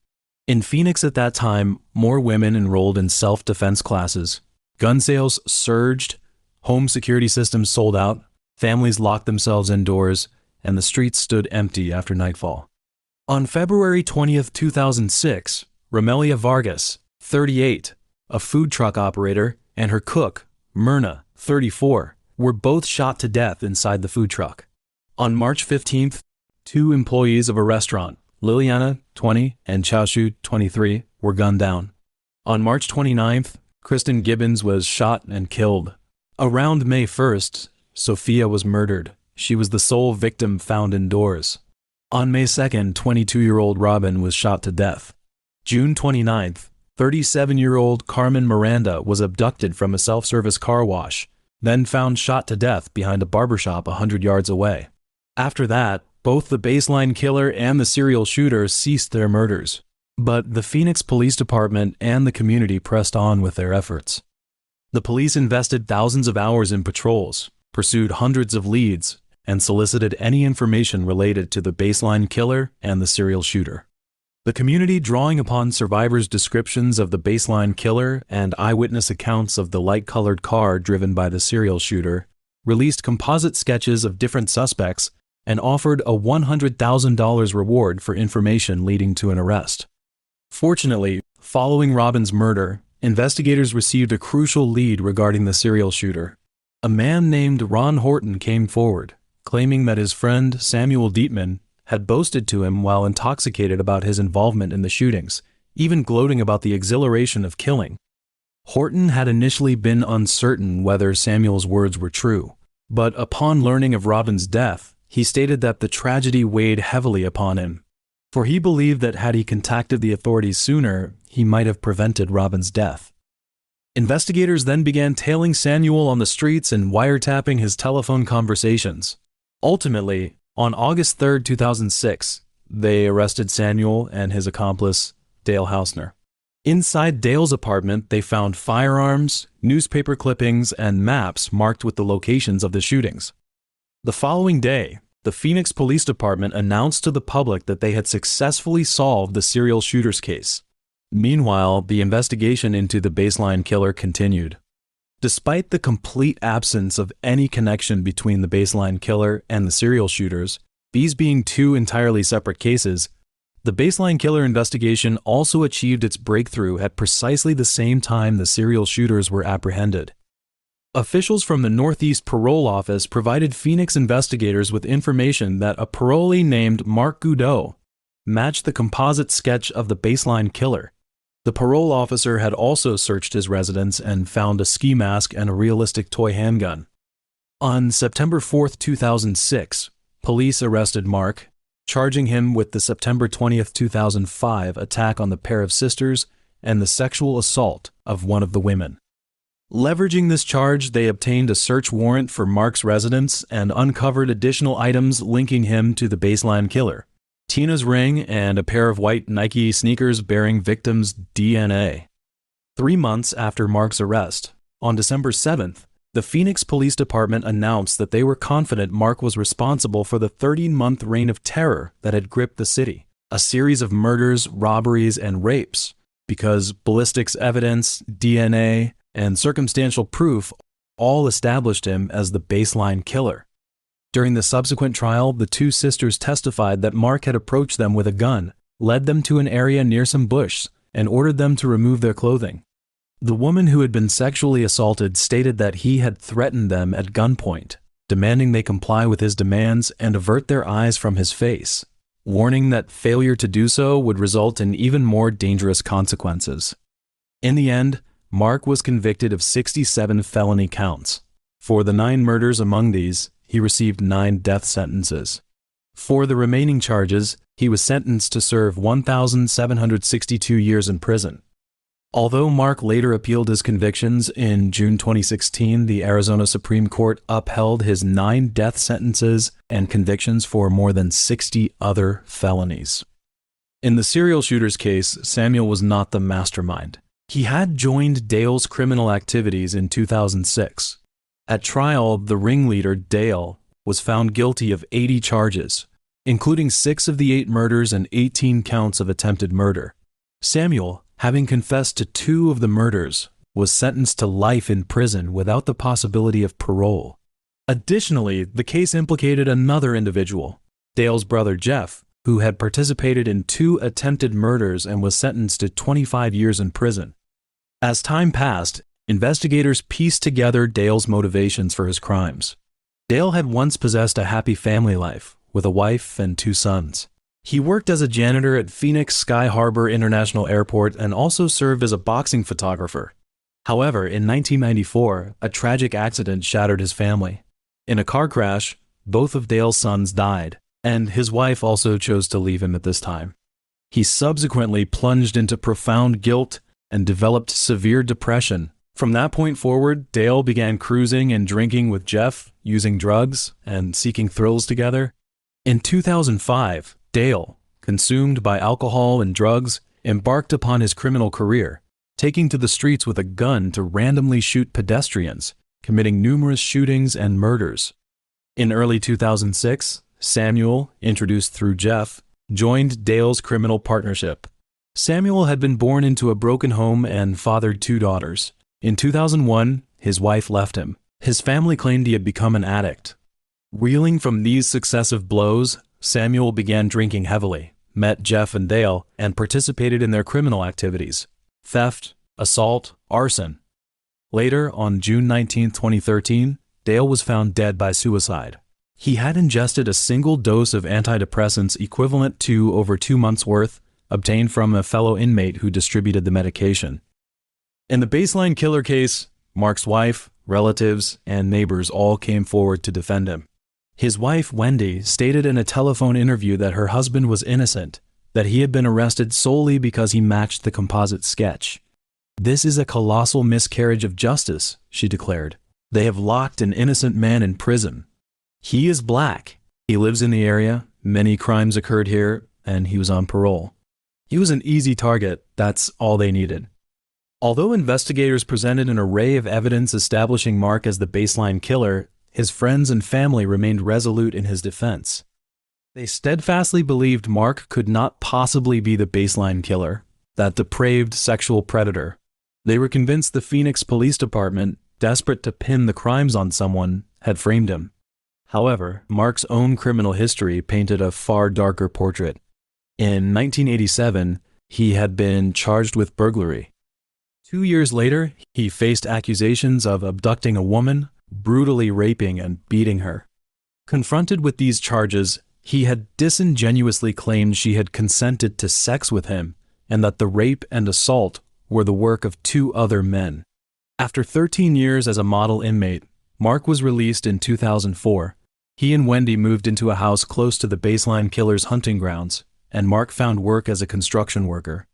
In Phoenix at that time, more women enrolled in self-defense classes. Gun sales surged, home security systems sold out, families locked themselves indoors, and the streets stood empty after nightfall. On February 20th, 2006, Romelia Vargas, 38, a food truck operator, and her cook, Myrna, 34, were both shot to death inside the food truck. On March 15th, 2 employees of a restaurant, Liliana, 20, and Chaoshu, 23, were gunned down. On March 29th, Kristen Gibbons was shot and killed. Around May 1st, Sophia was murdered. She was the sole victim found indoors. On May 2nd, 22-year-old Robin was shot to death. June 29th, 37-year-old Carmen Miranda was abducted from a self-service car wash, then found shot to death behind a barbershop 100 yards away. After that, both the baseline killer and the serial shooter ceased their murders. But the Phoenix Police Department and the community pressed on with their efforts. The police invested thousands of hours in patrols, pursued hundreds of leads, and solicited any information related to the baseline killer and the serial shooter. The community, drawing upon survivors' descriptions of the baseline killer and eyewitness accounts of the light-colored car driven by the serial shooter, released composite sketches of different suspects and offered a $100,000 reward for information leading to an arrest. Fortunately, following Robin's murder, investigators received a crucial lead regarding the serial shooter. A man named Ron Horton came forward, claiming that his friend Samuel Dietman had boasted to him while intoxicated about his involvement in the shootings, even gloating about the exhilaration of killing. Horton had initially been uncertain whether Samuel's words were true, but upon learning of Robin's death, he stated that the tragedy weighed heavily upon him, for he believed that had he contacted the authorities sooner, he might have prevented Robin's death. Investigators then began tailing Samuel on the streets and wiretapping his telephone conversations. Ultimately, on August 3, 2006, they arrested Samuel and his accomplice, Dale Hausner. Inside Dale's apartment, they found firearms, newspaper clippings, and maps marked with the locations of the shootings. The following day, the Phoenix Police Department announced to the public that they had successfully solved the serial shooter's case. Meanwhile, the investigation into the baseline killer continued. Despite the complete absence of any connection between the baseline killer and the serial shooters, these being two entirely separate cases, the baseline killer investigation also achieved its breakthrough at precisely the same time the serial shooters were apprehended. Officials from the Northeast Parole Office provided Phoenix investigators with information that a parolee named Mark Goudreau matched the composite sketch of the baseline killer. The parole officer had also searched his residence and found a ski mask and a realistic toy handgun. On September 4, 2006, police arrested Mark, charging him with the September 20, 2005 attack on the pair of sisters and the sexual assault of one of the women. Leveraging this charge, they obtained a search warrant for Mark's residence and uncovered additional items linking him to the baseline killer: Tina's ring and a pair of white Nike sneakers bearing victims' DNA. 3 months after Mark's arrest, on December 7th, the Phoenix Police Department announced that they were confident Mark was responsible for the 13-month reign of terror that had gripped the city, a series of murders, robberies, and rapes, because ballistics evidence, DNA, and circumstantial proof all established him as the baseline killer. During the subsequent trial, the two sisters testified that Mark had approached them with a gun, led them to an area near some bush, and ordered them to remove their clothing. The woman who had been sexually assaulted stated that he had threatened them at gunpoint, demanding they comply with his demands and avert their eyes from his face, warning that failure to do so would result in even more dangerous consequences. In the end, Mark was convicted of 67 felony counts. For the 9 murders among these, he received 9 death sentences. For the remaining charges, he was sentenced to serve 1,762 years in prison. Although Mark later appealed his convictions, in June 2016, the Arizona Supreme Court upheld his 9 death sentences and convictions for more than 60 other felonies. In the serial shooter's case, Samuel was not the mastermind. He had joined Dale's criminal activities in 2006. At trial, the ringleader, Dale, was found guilty of 80 charges, including 6 of the 8 murders and 18 counts of attempted murder. Samuel, having confessed to 2 of the murders, was sentenced to life in prison without the possibility of parole. Additionally, the case implicated another individual, Dale's brother Jeff, who had participated in 2 attempted murders and was sentenced to 25 years in prison. As time passed, investigators pieced together Dale's motivations for his crimes. Dale had once possessed a happy family life, with a wife and 2 sons. He worked as a janitor at Phoenix Sky Harbor International Airport and also served as a boxing photographer. However, in 1994, a tragic accident shattered his family. In a car crash, both of Dale's sons died, and his wife also chose to leave him at this time. He subsequently plunged into profound guilt and developed severe depression. From that point forward, Dale began cruising and drinking with Jeff, using drugs, and seeking thrills together. In 2005, Dale, consumed by alcohol and drugs, embarked upon his criminal career, taking to the streets with a gun to randomly shoot pedestrians, committing numerous shootings and murders. In early 2006, Samuel, introduced through Jeff, joined Dale's criminal partnership. Samuel had been born into a broken home and fathered 2 daughters. In 2001, his wife left him. His family claimed he had become an addict. Reeling from these successive blows, Samuel began drinking heavily, met Jeff and Dale, and participated in their criminal activities: theft, assault, arson. Later, on June 19, 2013, Dale was found dead by suicide. He had ingested a single dose of antidepressants equivalent to over 2 months' worth obtained from a fellow inmate who distributed the medication. In the baseline killer case, Mark's wife, relatives, and neighbors all came forward to defend him. His wife, Wendy, stated in a telephone interview that her husband was innocent, that he had been arrested solely because he matched the composite sketch. "This is a colossal miscarriage of justice," she declared. "They have locked an innocent man in prison. He is black. He lives in the area. Many crimes occurred here, and he was on parole. He was an easy target. That's all they needed." Although investigators presented an array of evidence establishing Mark as the baseline killer, his friends and family remained resolute in his defense. They steadfastly believed Mark could not possibly be the baseline killer, that depraved sexual predator. They were convinced the Phoenix Police Department, desperate to pin the crimes on someone, had framed him. However, Mark's own criminal history painted a far darker portrait. In 1987, he had been charged with burglary. 2 years later, he faced accusations of abducting a woman, brutally raping and beating her. Confronted with these charges, he had disingenuously claimed she had consented to sex with him and that the rape and assault were the work of 2 other men. After 13 years as a model inmate, Mark was released in 2004. He and Wendy moved into a house close to the baseline killer's hunting grounds, and Mark found work as a construction worker.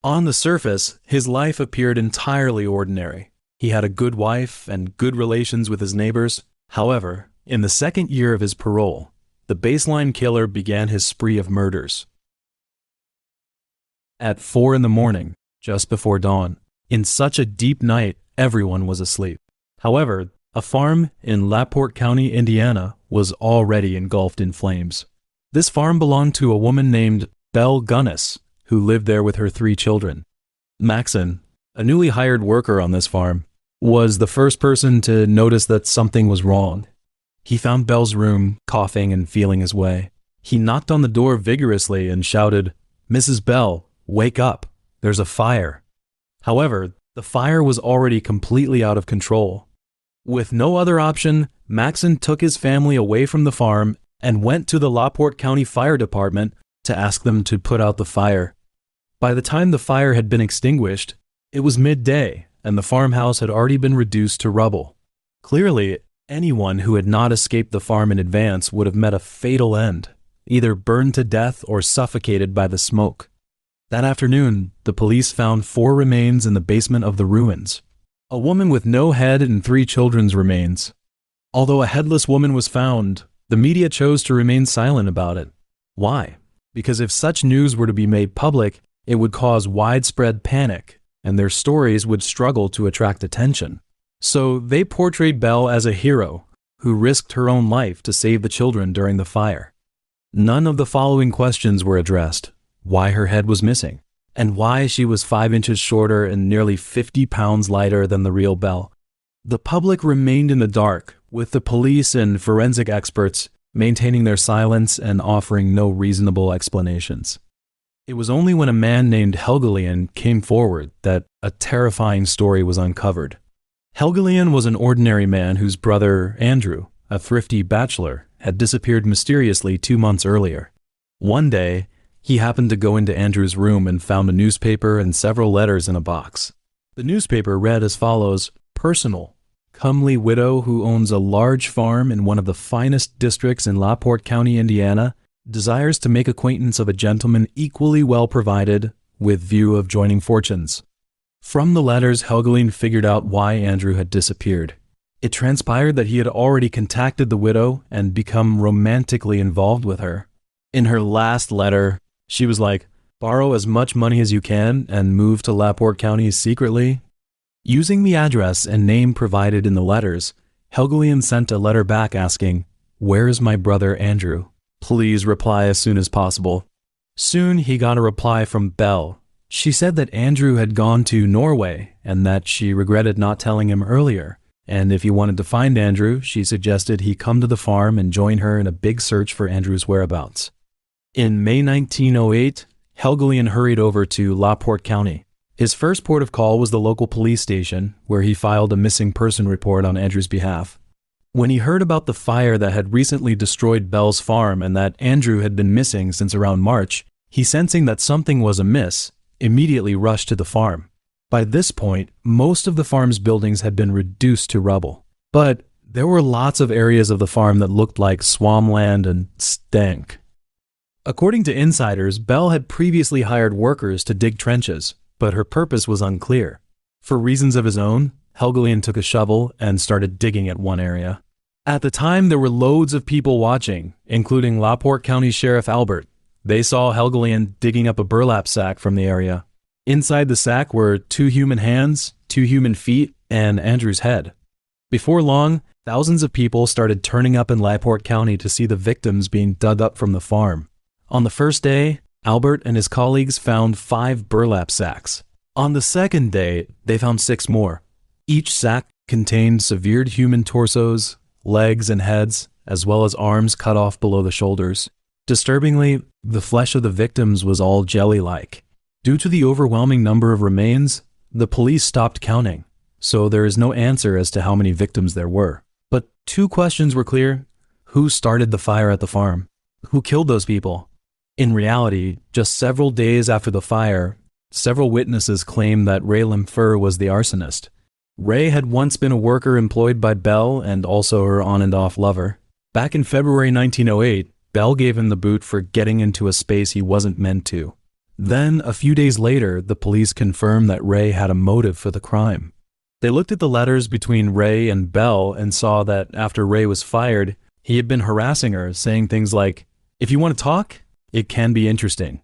On the surface, his life appeared entirely ordinary. He had a good wife and good relations with his neighbors. However, in the second year of his parole, the baseline killer began his spree of murders. At 4 in the morning, just before dawn, in such a deep night, everyone was asleep. However, a farm in LaPorte County, Indiana, was already engulfed in flames. This farm belonged to a woman named Belle Gunness, who lived there with her 3 children. Maxon, a newly hired worker on this farm, was the first person to notice that something was wrong. He found Belle's room, coughing and feeling his way. He knocked on the door vigorously and shouted, "Mrs. Belle, wake up, there's a fire." However, the fire was already completely out of control. With no other option, Maxon took his family away from the farm and went to the LaPorte County Fire Department to ask them to put out the fire. By the time the fire had been extinguished, it was midday, and the farmhouse had already been reduced to rubble. Clearly, anyone who had not escaped the farm in advance would have met a fatal end, either burned to death or suffocated by the smoke. That afternoon, the police found 4 remains in the basement of the ruins. A woman with no head and 3 children's remains. Although a headless woman was found, the media chose to remain silent about it. Why? Because if such news were to be made public, it would cause widespread panic, and their stories would struggle to attract attention. So they portrayed Belle as a hero who risked her own life to save the children during the fire. None of the following questions were addressed: why her head was missing, and why she was 5 inches shorter and nearly 50 pounds lighter than the real Belle. The public remained in the dark, with the police and forensic experts maintaining their silence and offering no reasonable explanations. It was only when a man named Helgelien came forward that a terrifying story was uncovered. Helgelien was an ordinary man whose brother, Andrew, a thrifty bachelor, had disappeared mysteriously 2 months earlier. One day, he happened to go into Andrew's room and found a newspaper and several letters in a box. The newspaper read as follows: "Personal. Comely widow who owns a large farm in one of the finest districts in LaPorte County, Indiana, desires to make acquaintance of a gentleman equally well provided, with view of joining fortunes." From the letters, Helgelien figured out why Andrew had disappeared. It transpired that he had already contacted the widow and become romantically involved with her. In her last letter, she was like, "Borrow as much money as you can and move to LaPorte County secretly." Using the address and name provided in the letters, Helgelien sent a letter back asking, "Where is my brother Andrew? Please reply as soon as possible." Soon he got a reply from Belle. She said that Andrew had gone to Norway and that she regretted not telling him earlier, and if he wanted to find Andrew, she suggested he come to the farm and join her in a big search for Andrew's whereabouts. In May 1908, Helgelien hurried over to LaPorte County. His first port of call was the local police station, where he filed a missing person report on Andrew's behalf. When he heard about the fire that had recently destroyed Belle's farm and that Andrew had been missing since around March, He, sensing that something was amiss, immediately rushed to the farm. By this point, most of the farm's buildings had been reduced to rubble. But there were lots of areas of the farm that looked like swampland and stank. According to insiders, Belle had previously hired workers to dig trenches, but her purpose was unclear. For reasons of his own, Helgelien took a shovel and started digging at one area. At the time, there were loads of people watching, including LaPorte County Sheriff Albert. They saw Helgelien digging up a burlap sack from the area. Inside the sack were 2 human hands, 2 human feet, and Andrew's head. Before long, thousands of people started turning up in LaPorte County to see the victims being dug up from the farm. On the first day, Albert and his colleagues found 5 burlap sacks. On the second day, they found 6 more. Each sack contained severed human torsos, legs and heads, as well as arms cut off below the shoulders. Disturbingly, the flesh of the victims was all jelly-like. Due to the overwhelming number of remains, the police stopped counting, so there is no answer as to how many victims there were. But 2 questions were clear. Who started the fire at the farm? Who killed those people? In reality, just several days after the fire, several witnesses claimed that Ray Lemfer was the arsonist. Ray had once been a worker employed by Belle and also her on and off lover. Back in February 1908, Belle gave him the boot for getting into a space he wasn't meant to. Then, a few days later, the police confirmed that Ray had a motive for the crime. They looked at the letters between Ray and Belle and saw that after Ray was fired, he had been harassing her, saying things like, "If you want to talk, it can be interesting."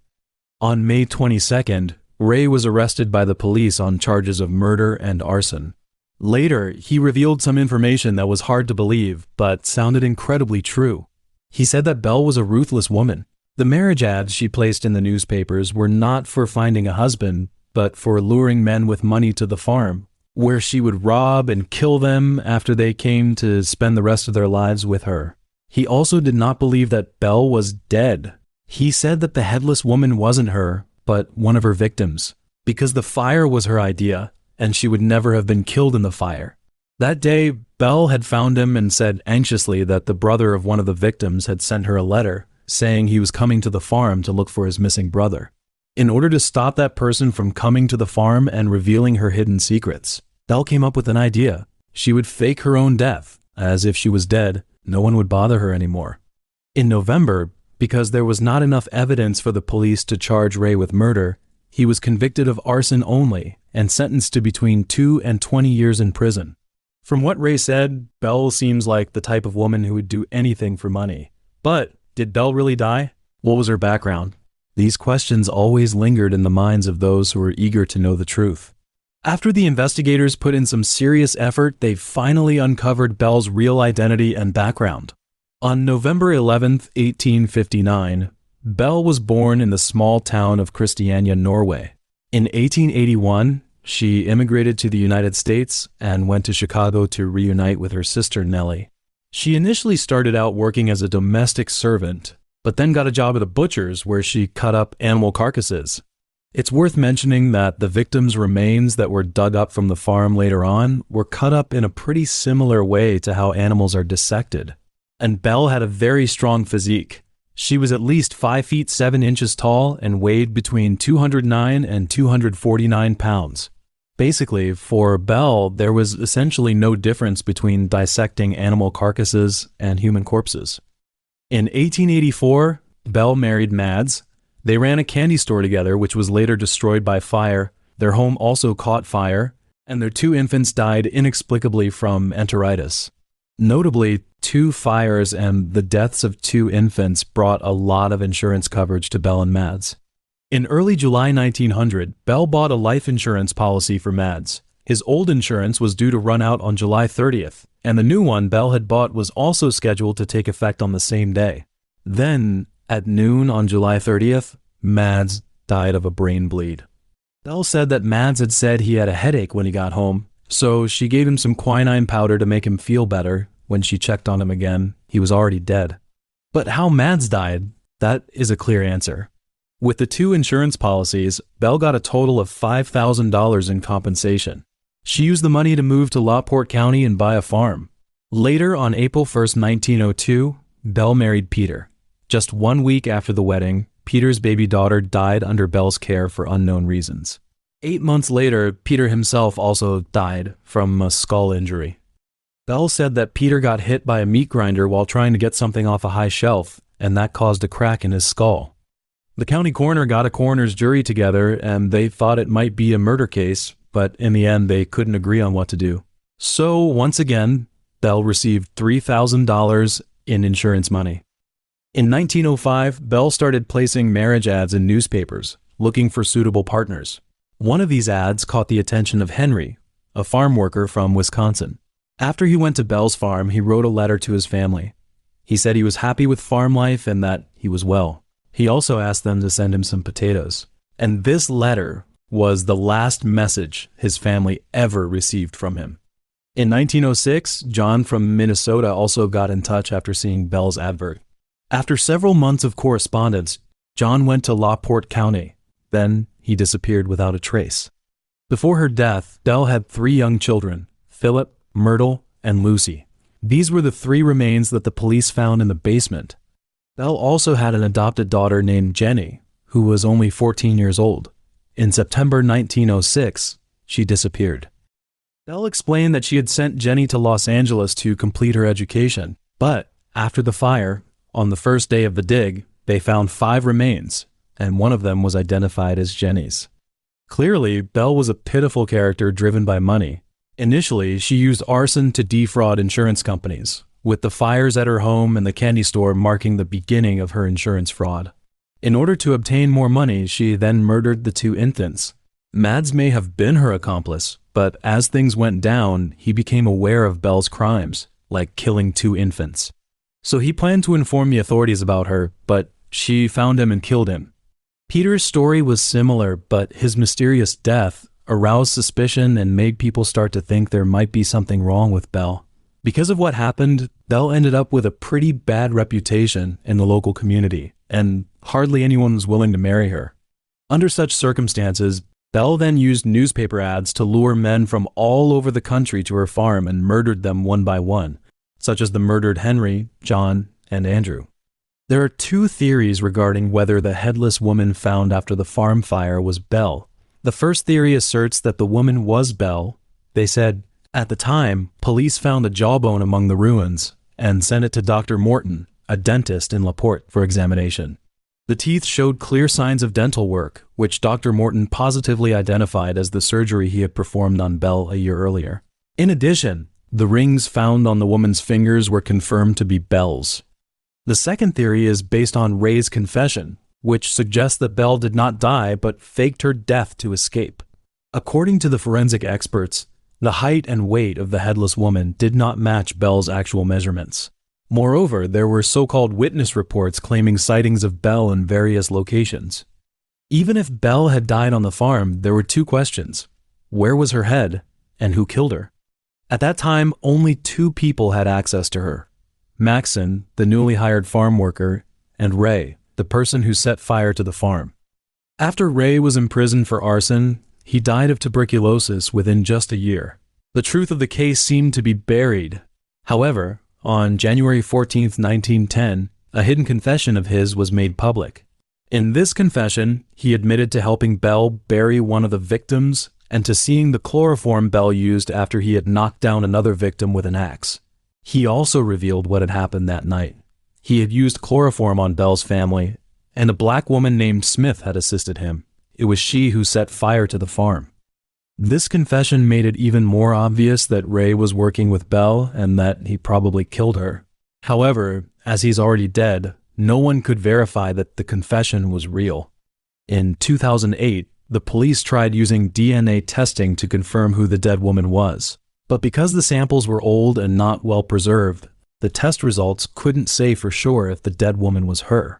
On May 22nd, Ray was arrested by the police on charges of murder and arson. Later, he revealed some information that was hard to believe, but sounded incredibly true. He said that Belle was a ruthless woman. The marriage ads she placed in the newspapers were not for finding a husband, but for luring men with money to the farm, where she would rob and kill them after they came to spend the rest of their lives with her. He also did not believe that Belle was dead. He said that the headless woman wasn't her, but one of her victims, because the fire was her idea, and she would never have been killed in the fire. That day, Belle had found him and said anxiously that the brother of one of the victims had sent her a letter saying he was coming to the farm to look for his missing brother. In order to stop that person from coming to the farm and revealing her hidden secrets, Belle came up with an idea. She would fake her own death, as if she was dead, no one would bother her anymore. In November, because there was not enough evidence for the police to charge Ray with murder, he was convicted of arson only and sentenced to between 2 and 20 years in prison. From what Ray said, Belle seems like the type of woman who would do anything for money. But did Belle really die? What was her background? These questions always lingered in the minds of those who were eager to know the truth. After the investigators put in some serious effort, they finally uncovered Belle's real identity and background. On November 11, 1859, Belle was born in the small town of Christiania, Norway. In 1881, she immigrated to the United States and went to Chicago to reunite with her sister Nellie. She initially started out working as a domestic servant, but then got a job at a butcher's where she cut up animal carcasses. It's worth mentioning that the victims' remains that were dug up from the farm later on were cut up in a pretty similar way to how animals are dissected. And Belle had a very strong physique. She was at least 5 feet 7 inches tall and weighed between 209 and 249 pounds. Basically, for Belle, there was essentially no difference between dissecting animal carcasses and human corpses. In 1884, Belle married Mads. They ran a candy store together, which was later destroyed by fire. Their home also caught fire, and their 2 infants died inexplicably from enteritis. Notably, 2 fires and the deaths of 2 infants brought a lot of insurance coverage to Belle and Mads. In early July 1900, Belle bought a life insurance policy for Mads. His old insurance was due to run out on July 30th, and the new one Belle had bought was also scheduled to take effect on the same day. Then, at noon on July 30th, Mads died of a brain bleed. Belle said that Mads had said he had a headache when he got home, so she gave him some quinine powder to make him feel better. When she checked on him again, he was already dead. But how Mads died, that is a clear answer. With the 2 insurance policies, Belle got a total of $5,000 in compensation. She used the money to move to LaPorte County and buy a farm. Later, on April 1st, 1902, Belle married Peter. Just 1 week after the wedding, Peter's baby daughter died under Belle's care for unknown reasons. 8 months later, Peter himself also died from a skull injury. Belle said that Peter got hit by a meat grinder while trying to get something off a high shelf, and that caused a crack in his skull. The county coroner got a coroner's jury together, and they thought it might be a murder case, but in the end they couldn't agree on what to do. So, once again, Belle received $3,000 in insurance money. In 1905, Belle started placing marriage ads in newspapers, looking for suitable partners. One of these ads caught the attention of Henry, a farm worker from Wisconsin. After he went to Belle's farm, he wrote a letter to his family. He said he was happy with farm life and that he was well. He also asked them to send him some potatoes. And this letter was the last message his family ever received from him. In 1906, John from Minnesota also got in touch after seeing Belle's advert. After several months of correspondence, John went to LaPorte County. Then he disappeared without a trace. Before her death, Belle had 3 young children, Philip, Myrtle, and Lucy. These were the 3 remains that the police found in the basement. Belle also had an adopted daughter named Jenny, who was only 14 years old. In September 1906, she disappeared. Belle explained that she had sent Jenny to Los Angeles to complete her education, but after the fire, on the first day of the dig, they found 5 remains, and one of them was identified as Jenny's. Clearly, Belle was a pitiful character driven by money. Initially, she used arson to defraud insurance companies, with the fires at her home and the candy store marking the beginning of her insurance fraud. In order to obtain more money, she then murdered the 2 infants. Mads may have been her accomplice, but as things went down, he became aware of Belle's crimes, like killing 2 infants. So he planned to inform the authorities about her, but she found him and killed him. Peter's story was similar, but his mysterious death aroused suspicion and made people start to think there might be something wrong with Belle. Because of what happened, Belle ended up with a pretty bad reputation in the local community, and hardly anyone was willing to marry her. Under such circumstances, Belle then used newspaper ads to lure men from all over the country to her farm and murdered them one by one, such as the murdered Henry, John, and Andrew. There are 2 theories regarding whether the headless woman found after the farm fire was Belle. The first theory asserts that the woman was Belle. They said, at the time, police found a jawbone among the ruins and sent it to Dr. Morton, a dentist in LaPorte, for examination. The teeth showed clear signs of dental work, which Dr. Morton positively identified as the surgery he had performed on Belle a year earlier. In addition, the rings found on the woman's fingers were confirmed to be Belle's. The second theory is based on Ray's confession, which suggests that Belle did not die but faked her death to escape. According to the forensic experts, the height and weight of the headless woman did not match Belle's actual measurements. Moreover, there were so-called witness reports claiming sightings of Belle in various locations. Even if Belle had died on the farm, there were 2 questions. Where was her head, and who killed her? At that time, only 2 people had access to her. Maxon, the newly hired farm worker, and Ray, the person who set fire to the farm. After Ray was imprisoned for arson, he died of tuberculosis within just a year. The truth of the case seemed to be buried. However, on January 14, 1910, a hidden confession of his was made public. In this confession, he admitted to helping Belle bury one of the victims and to seeing the chloroform Belle used after he had knocked down another victim with an axe. He also revealed what had happened that night. He had used chloroform on Belle's family, and a black woman named Smith had assisted him. It was she who set fire to the farm. This confession made it even more obvious that Ray was working with Belle and that he probably killed her. However, as he's already dead, no one could verify that the confession was real. In 2008, the police tried using DNA testing to confirm who the dead woman was. But because the samples were old and not well preserved, the test results couldn't say for sure if the dead woman was her.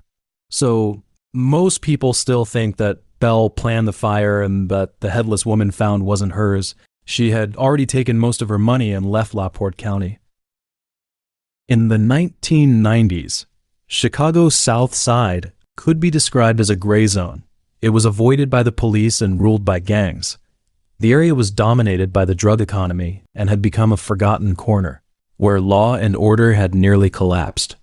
So, most people still think that Belle planned the fire and that the headless woman found wasn't hers. She had already taken most of her money and left LaPorte County. In the 1990s, Chicago's South Side could be described as a gray zone. It was avoided by the police and ruled by gangs. The area was dominated by the drug economy and had become a forgotten corner, where law and order had nearly collapsed.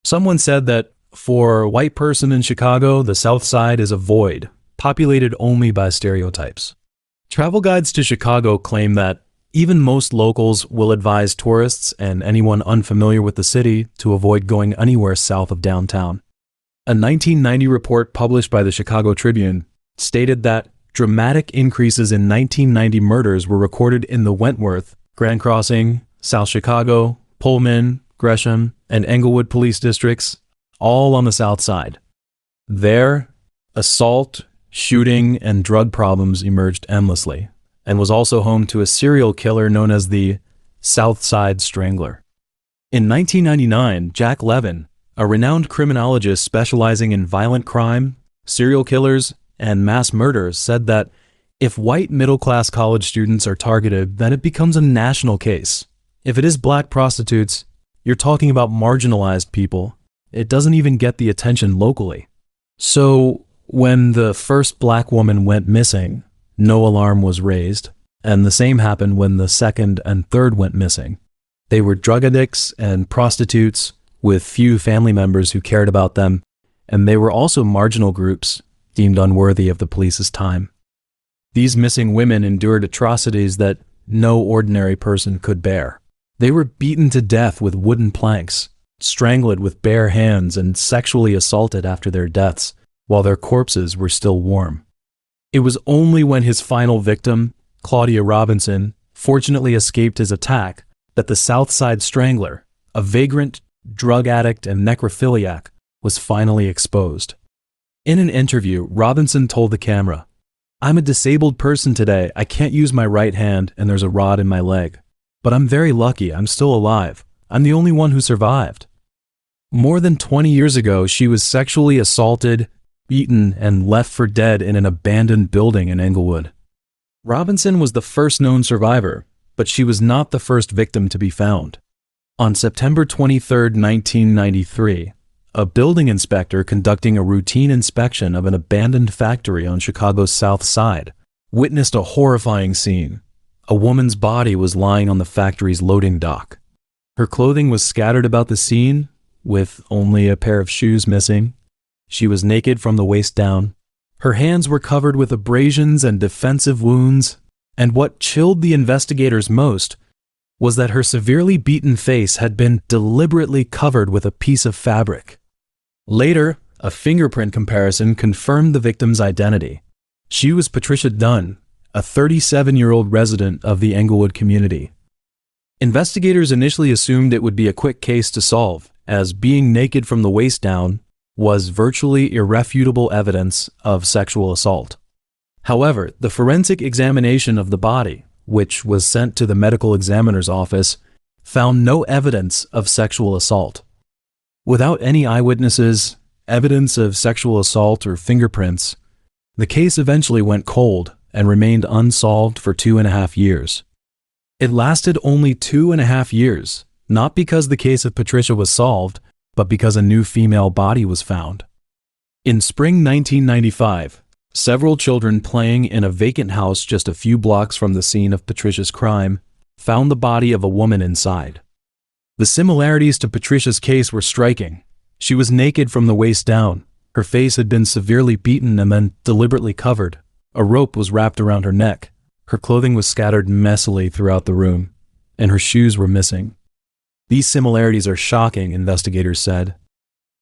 Someone said that For a white person in Chicago, the South Side is a void, populated only by stereotypes. Travel guides to Chicago claim that even most locals will advise tourists and anyone unfamiliar with the city to avoid going anywhere south of downtown. A 1990 report published by the Chicago Tribune stated that dramatic increases in 1990 murders were recorded in the Wentworth, Grand Crossing, South Chicago, Pullman, Gresham, and Englewood police districts, all on the South Side. There, assault, shooting, and drug problems emerged endlessly, and was also home to a serial killer known as the Southside Strangler. In 1999, Jack Levin, a renowned criminologist specializing in violent crime, serial killers, and mass murders, said that if white middle-class college students are targeted, then it becomes a national case. If it is black prostitutes, you're talking about marginalized people. It doesn't even get the attention locally. So, when the first black woman went missing, no alarm was raised, and the same happened when the second and third went missing. They were drug addicts and prostitutes with few family members who cared about them, and they were also marginal groups deemed unworthy of the police's time. These missing women endured atrocities that no ordinary person could bear. They were beaten to death with wooden planks, strangled with bare hands, and sexually assaulted after their deaths, while their corpses were still warm. It was only when his final victim, Claudia Robinson, fortunately escaped his attack that the Southside Strangler, a vagrant, drug addict, and necrophiliac, was finally exposed. In an interview, Robinson told the camera, "I'm a disabled person today. I can't use my right hand and there's a rod in my leg. But I'm very lucky. I'm still alive. I'm the only one who survived." More than 20 years ago, she was sexually assaulted, beaten, and left for dead in an abandoned building in Englewood. Robinson was the first known survivor, but she was not the first victim to be found. On September 23, 1993, a building inspector conducting a routine inspection of an abandoned factory on Chicago's South Side witnessed a horrifying scene. A woman's body was lying on the factory's loading dock. Her clothing was scattered about the scene, with only a pair of shoes missing. She was naked from the waist down. Her hands were covered with abrasions and defensive wounds, and what chilled the investigators most was that her severely beaten face had been deliberately covered with a piece of fabric. Later, a fingerprint comparison confirmed the victim's identity. She was Patricia Dunn, a 37-year-old resident of the Englewood community. Investigators initially assumed it would be a quick case to solve, as being naked from the waist down was virtually irrefutable evidence of sexual assault. However, the forensic examination of the body, which was sent to the medical examiner's office, found no evidence of sexual assault. Without any eyewitnesses, evidence of sexual assault, or fingerprints, the case eventually went cold and remained unsolved for 2.5 years. It lasted only 2.5 years, not because the case of Patricia was solved, but because a new female body was found. In spring 1995, several children playing in a vacant house just a few blocks from the scene of Patricia's crime found the body of a woman inside. The similarities to Patricia's case were striking. She was naked from the waist down. Her face had been severely beaten and then deliberately covered. A rope was wrapped around her neck. Her clothing was scattered messily throughout the room, and her shoes were missing. These similarities are shocking, investigators said.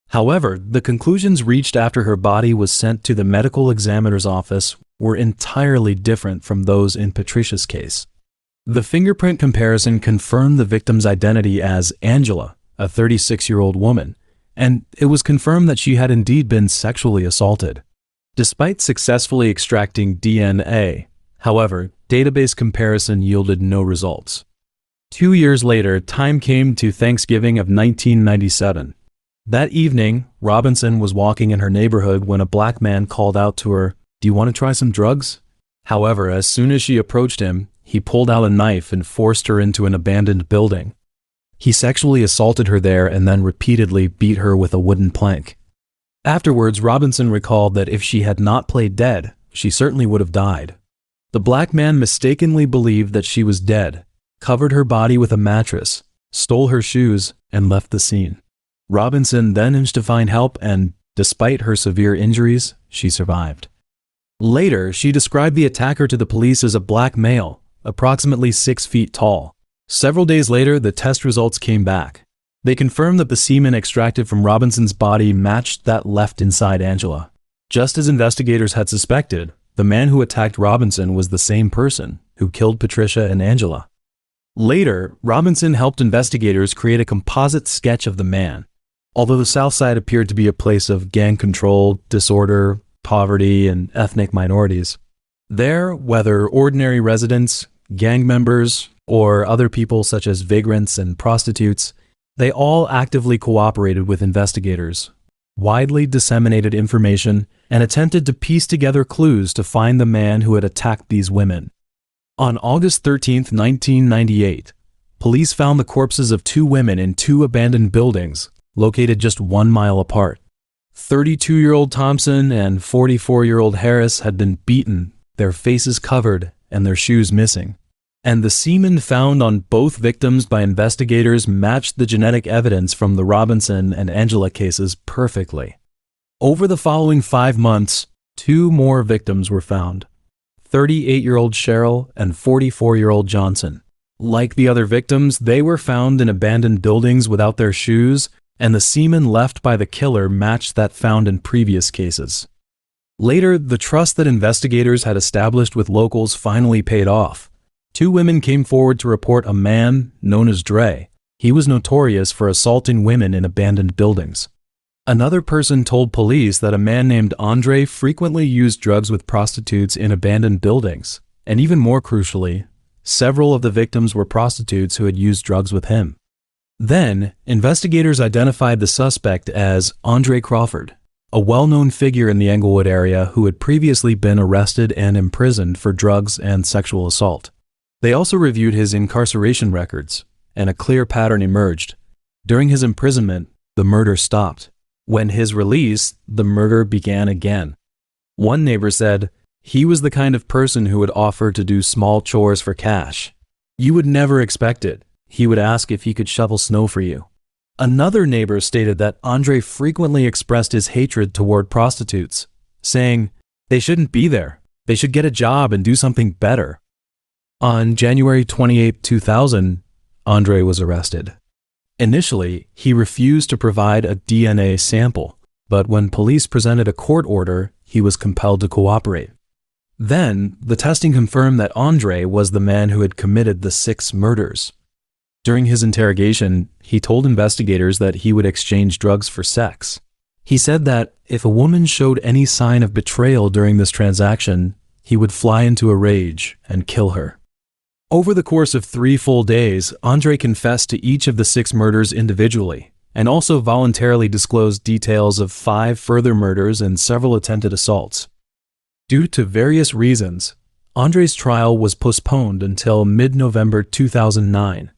However, the conclusions reached after her body was sent to the medical examiner's office were entirely different from those in Patricia's case. The fingerprint comparison confirmed the victim's identity as Angela, a 36-year-old woman, and it was confirmed that she had indeed been sexually assaulted. Despite successfully extracting DNA, however, database comparison yielded no results. 2 years later, time came to Thanksgiving of 1997. That evening, Robinson was walking in her neighborhood when a black man called out to her, "Do you want to try some drugs?" However, as soon as she approached him, he pulled out a knife and forced her into an abandoned building. He sexually assaulted her there and then repeatedly beat her with a wooden plank. Afterwards, Robinson recalled that if she had not played dead, she certainly would have died. The black man mistakenly believed that she was dead, covered her body with a mattress, stole her shoes, and left the scene. Robinson then managed to find help and, despite her severe injuries, she survived. Later, she described the attacker to the police as a black male, approximately 6 feet tall. Several days later, the test results came back. They confirmed that the semen extracted from Robinson's body matched that left inside Angela. Just as investigators had suspected, the man who attacked Robinson was the same person who killed Patricia and Angela. Later, Robinson helped investigators create a composite sketch of the man. Although the South Side appeared to be a place of gang control, disorder, poverty, and ethnic minorities, there, whether ordinary residents, gang members, or other people such as vagrants and prostitutes, they all actively cooperated with investigators, widely disseminated information, and attempted to piece together clues to find the man who had attacked these women. On August 13, 1998, police found the corpses of 2 women in 2 abandoned buildings located just 1 mile apart. 32-year-old Thompson and 44-year-old Harris had been beaten, their faces covered, and their shoes missing. And the semen found on both victims by investigators matched the genetic evidence from the Robinson and Angela cases perfectly. Over the following 5 months, 2 more victims were found: 38-year-old Cheryl and 44-year-old Johnson. Like the other victims, they were found in abandoned buildings without their shoes, and the semen left by the killer matched that found in previous cases. Later, the trust that investigators had established with locals finally paid off. 2 women came forward to report a man known as Dre. He was notorious for assaulting women in abandoned buildings. Another person told police that a man named Andre frequently used drugs with prostitutes in abandoned buildings, and even more crucially, several of the victims were prostitutes who had used drugs with him. Then, investigators identified the suspect as Andre Crawford, a well-known figure in the Englewood area who had previously been arrested and imprisoned for drugs and sexual assault. They also reviewed his incarceration records, and a clear pattern emerged. During his imprisonment, the murder stopped. When his release, the murder began again. One neighbor said, "He was the kind of person who would offer to do small chores for cash. You would never expect it. He would ask if he could shovel snow for you." Another neighbor stated that Andre frequently expressed his hatred toward prostitutes, saying, "They shouldn't be there. They should get a job and do something better." On January 28, 2000, Andre was arrested. Initially, he refused to provide a DNA sample, but when police presented a court order, he was compelled to cooperate. Then, the testing confirmed that Andre was the man who had committed the 6 murders. During his interrogation, he told investigators that he would exchange drugs for sex. He said that if a woman showed any sign of betrayal during this transaction, he would fly into a rage and kill her. Over the course of 3 full days, Andre confessed to each of the 6 murders individually, and also voluntarily disclosed details of 5 further murders and several attempted assaults. Due to various reasons, Andre's trial was postponed until mid-November 2009.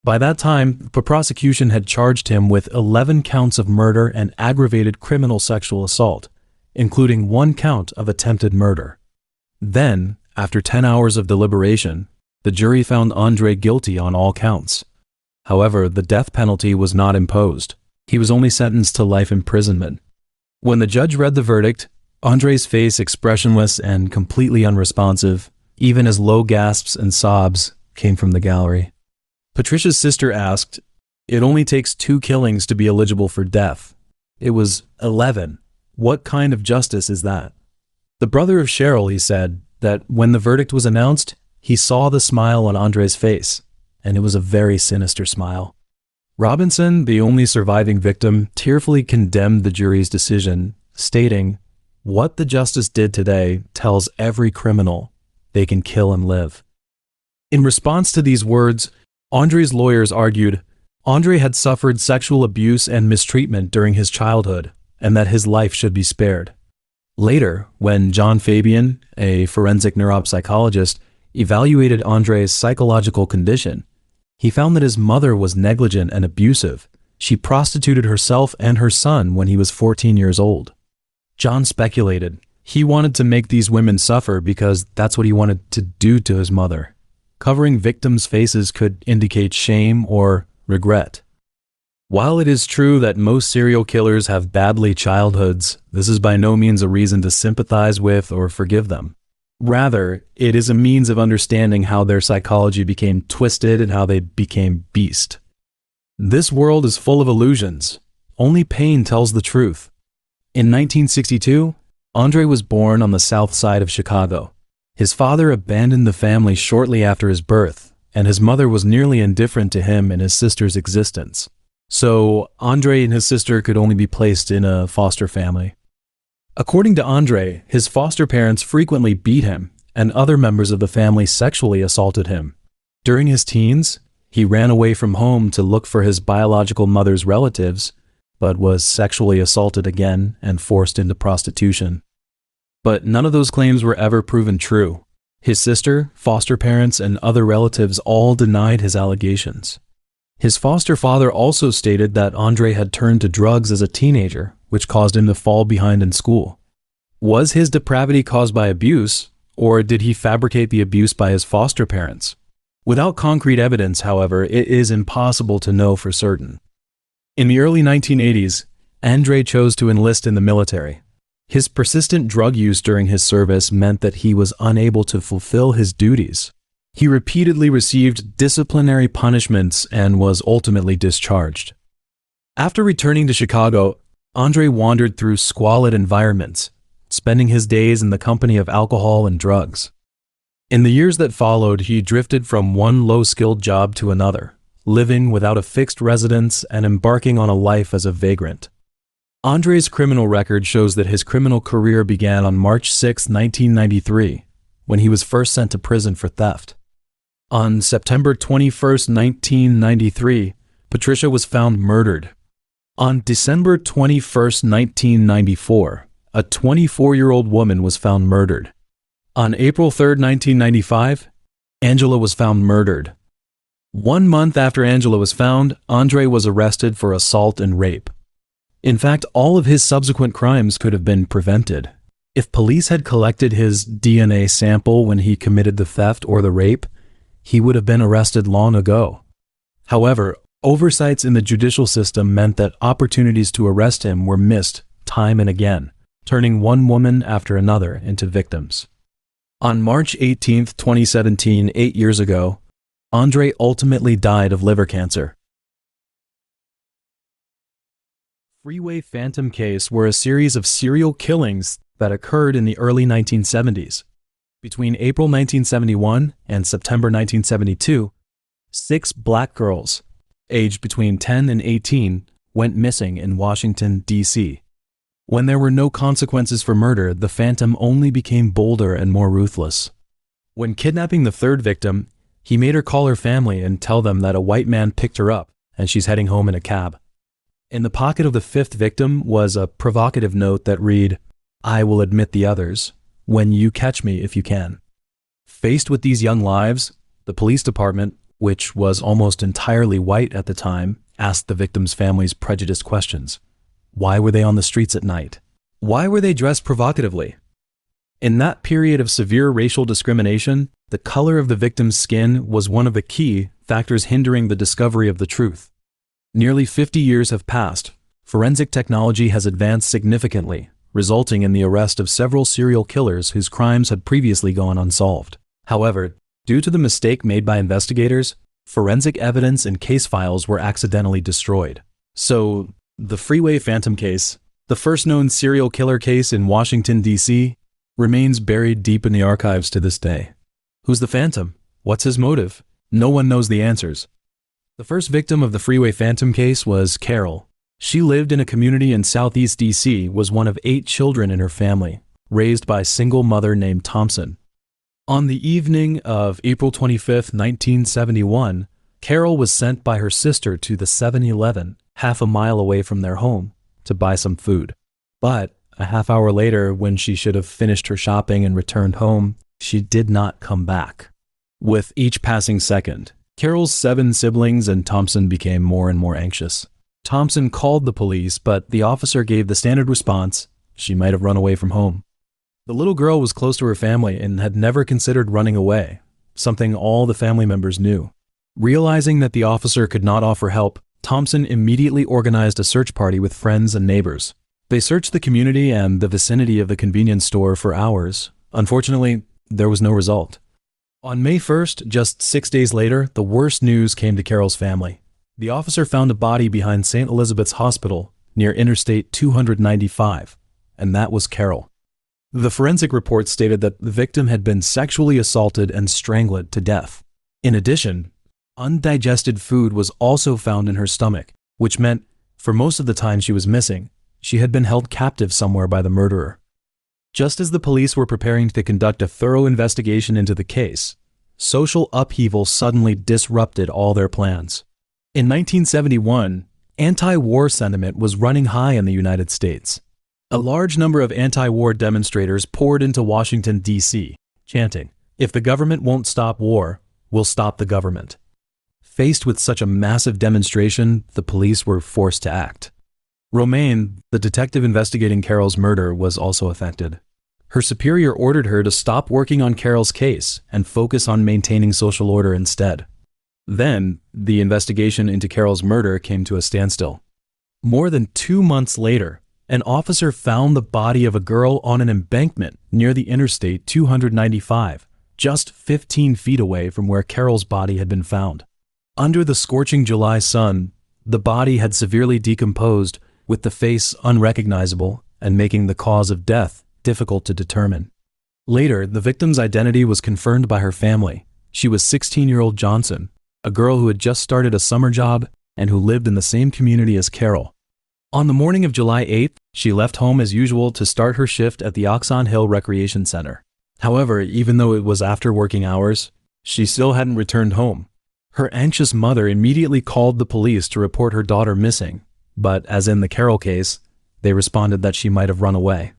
By that time, the prosecution had charged him with 11 counts of murder and aggravated criminal sexual assault, including 1 count of attempted murder. Then, after 10 hours of deliberation, the jury found Andre guilty on all counts. However, the death penalty was not imposed. He was only sentenced to life imprisonment. When the judge read the verdict, Andre's face expressionless and completely unresponsive, even as low gasps and sobs came from the gallery. Patricia's sister asked, "It only takes 2 killings to be eligible for death. It was 11. What kind of justice is that?" The brother of Cheryl, he said, that when the verdict was announced, he saw the smile on Andre's face, and it was a very sinister smile. Robinson, the only surviving victim, tearfully condemned the jury's decision, stating, "What the justice did today tells every criminal they can kill and live." In response to these words, Andre's lawyers argued Andre had suffered sexual abuse and mistreatment during his childhood, and that his life should be spared. Later, when John Fabian, a forensic neuropsychologist, evaluated Andre's psychological condition, he found that his mother was negligent and abusive. She prostituted herself and her son when he was 14 years old. John speculated he wanted to make these women suffer because that's what he wanted to do to his mother. Covering victims' faces could indicate shame or regret. While it is true that most serial killers have badly childhoods, this is by no means a reason to sympathize with or forgive them. Rather, it is a means of understanding how their psychology became twisted and how they became beast. This world is full of illusions. Only pain tells the truth. In 1962, Andre was born on the south side of Chicago. His father abandoned the family shortly after his birth, and his mother was nearly indifferent to him and his sister's existence. So, Andre and his sister could only be placed in a foster family. According to Andre, his foster parents frequently beat him, and other members of the family sexually assaulted him. During his teens, he ran away from home to look for his biological mother's relatives, but was sexually assaulted again and forced into prostitution. But none of those claims were ever proven true. His sister, foster parents, and other relatives all denied his allegations. His foster father also stated that Andre had turned to drugs as a teenager, which caused him to fall behind in school. Was his depravity caused by abuse, or did he fabricate the abuse by his foster parents? Without concrete evidence, however, it is impossible to know for certain. In the early 1980s, Andre chose to enlist in the military. His persistent drug use during his service meant that he was unable to fulfill his duties. He repeatedly received disciplinary punishments and was ultimately discharged. After returning to Chicago, Andre wandered through squalid environments, spending his days in the company of alcohol and drugs. In the years that followed, he drifted from one low-skilled job to another, living without a fixed residence and embarking on a life as a vagrant. Andre's criminal record shows that his criminal career began on March 6, 1993, when he was first sent to prison for theft. On September 21, 1993, Patricia was found murdered. On December 21, 1994, a 24-year-old woman was found murdered. On April 3, 1995, Angela was found murdered. 1 month after Angela was found, Andre was arrested for assault and rape. In fact, all of his subsequent crimes could have been prevented. If police had collected his DNA sample when he committed the theft or the rape, he would have been arrested long ago. However, oversights in the judicial system meant that opportunities to arrest him were missed time and again, turning one woman after another into victims. On March 18, 2017, 8 years ago, Andre ultimately died of liver cancer. Freeway Phantom case were a series of serial killings that occurred in the early 1970s. Between April 1971 and September 1972, 6 black girls, aged between 10 and 18, went missing in Washington, D.C. When there were no consequences for murder, the Phantom only became bolder and more ruthless. When kidnapping the 3rd victim, he made her call her family and tell them that a white man picked her up and she's heading home in a cab. In the pocket of the 5th victim was a provocative note that read, "I will admit the others, when you catch me if you can." Faced with these young lives, the police department, which was almost entirely white at the time, asked the victims' families prejudiced questions. Why were they on the streets at night? Why were they dressed provocatively? In that period of severe racial discrimination, the color of the victim's skin was one of the key factors hindering the discovery of the truth. Nearly 50 years have passed. Forensic technology has advanced significantly, resulting in the arrest of several serial killers whose crimes had previously gone unsolved. However, due to the mistake made by investigators, forensic evidence and case files were accidentally destroyed. So, the Freeway Phantom case, the first known serial killer case in Washington, D.C., remains buried deep in the archives to this day. Who's the Phantom? What's his motive? No one knows the answers. The first victim of the Freeway Phantom case was Carroll. She lived in a community in southeast D.C., was one of 8 children in her family, raised by a single mother named Thompson. On the evening of April 25, 1971, Carroll was sent by her sister to the 7-Eleven, half a mile away from their home, to buy some food. But a half hour later, when she should have finished her shopping and returned home, she did not come back. With each passing second, Carroll's 7 siblings and Thompson became more and more anxious. Thompson called the police, but the officer gave the standard response, she might have run away from home. The little girl was close to her family and had never considered running away, something all the family members knew. Realizing that the officer could not offer help, Thompson immediately organized a search party with friends and neighbors. They searched the community and the vicinity of the convenience store for hours. Unfortunately, there was no result. On May 1st, just 6 days later, the worst news came to Carroll's family. The officer found a body behind St. Elizabeth's Hospital near Interstate 295, and that was Carroll. The forensic report stated that the victim had been sexually assaulted and strangled to death. In addition, undigested food was also found in her stomach, which meant, for most of the time she was missing, she had been held captive somewhere by the murderer. Just as the police were preparing to conduct a thorough investigation into the case, social upheaval suddenly disrupted all their plans. In 1971, anti-war sentiment was running high in the United States. A large number of anti-war demonstrators poured into Washington, D.C., chanting, "If the government won't stop war, we'll stop the government." Faced with such a massive demonstration, the police were forced to act. Romaine, the detective investigating Carroll's murder, was also affected. Her superior ordered her to stop working on Carroll's case and focus on maintaining social order instead. Then, the investigation into Carroll's murder came to a standstill. More than 2 months later, an officer found the body of a girl on an embankment near the Interstate 295, just 15 feet away from where Carroll's body had been found. Under the scorching July sun, the body had severely decomposed, with the face unrecognizable and making the cause of death difficult to determine. Later, the victim's identity was confirmed by her family. She was 16-year-old Johnson, a girl who had just started a summer job and who lived in the same community as Carroll. On the morning of July 8th, she left home as usual to start her shift at the Oxon Hill Recreation Center. However, even though it was after working hours, she still hadn't returned home. Her anxious mother immediately called the police to report her daughter missing, but as in the Carroll case, they responded that she might have run away.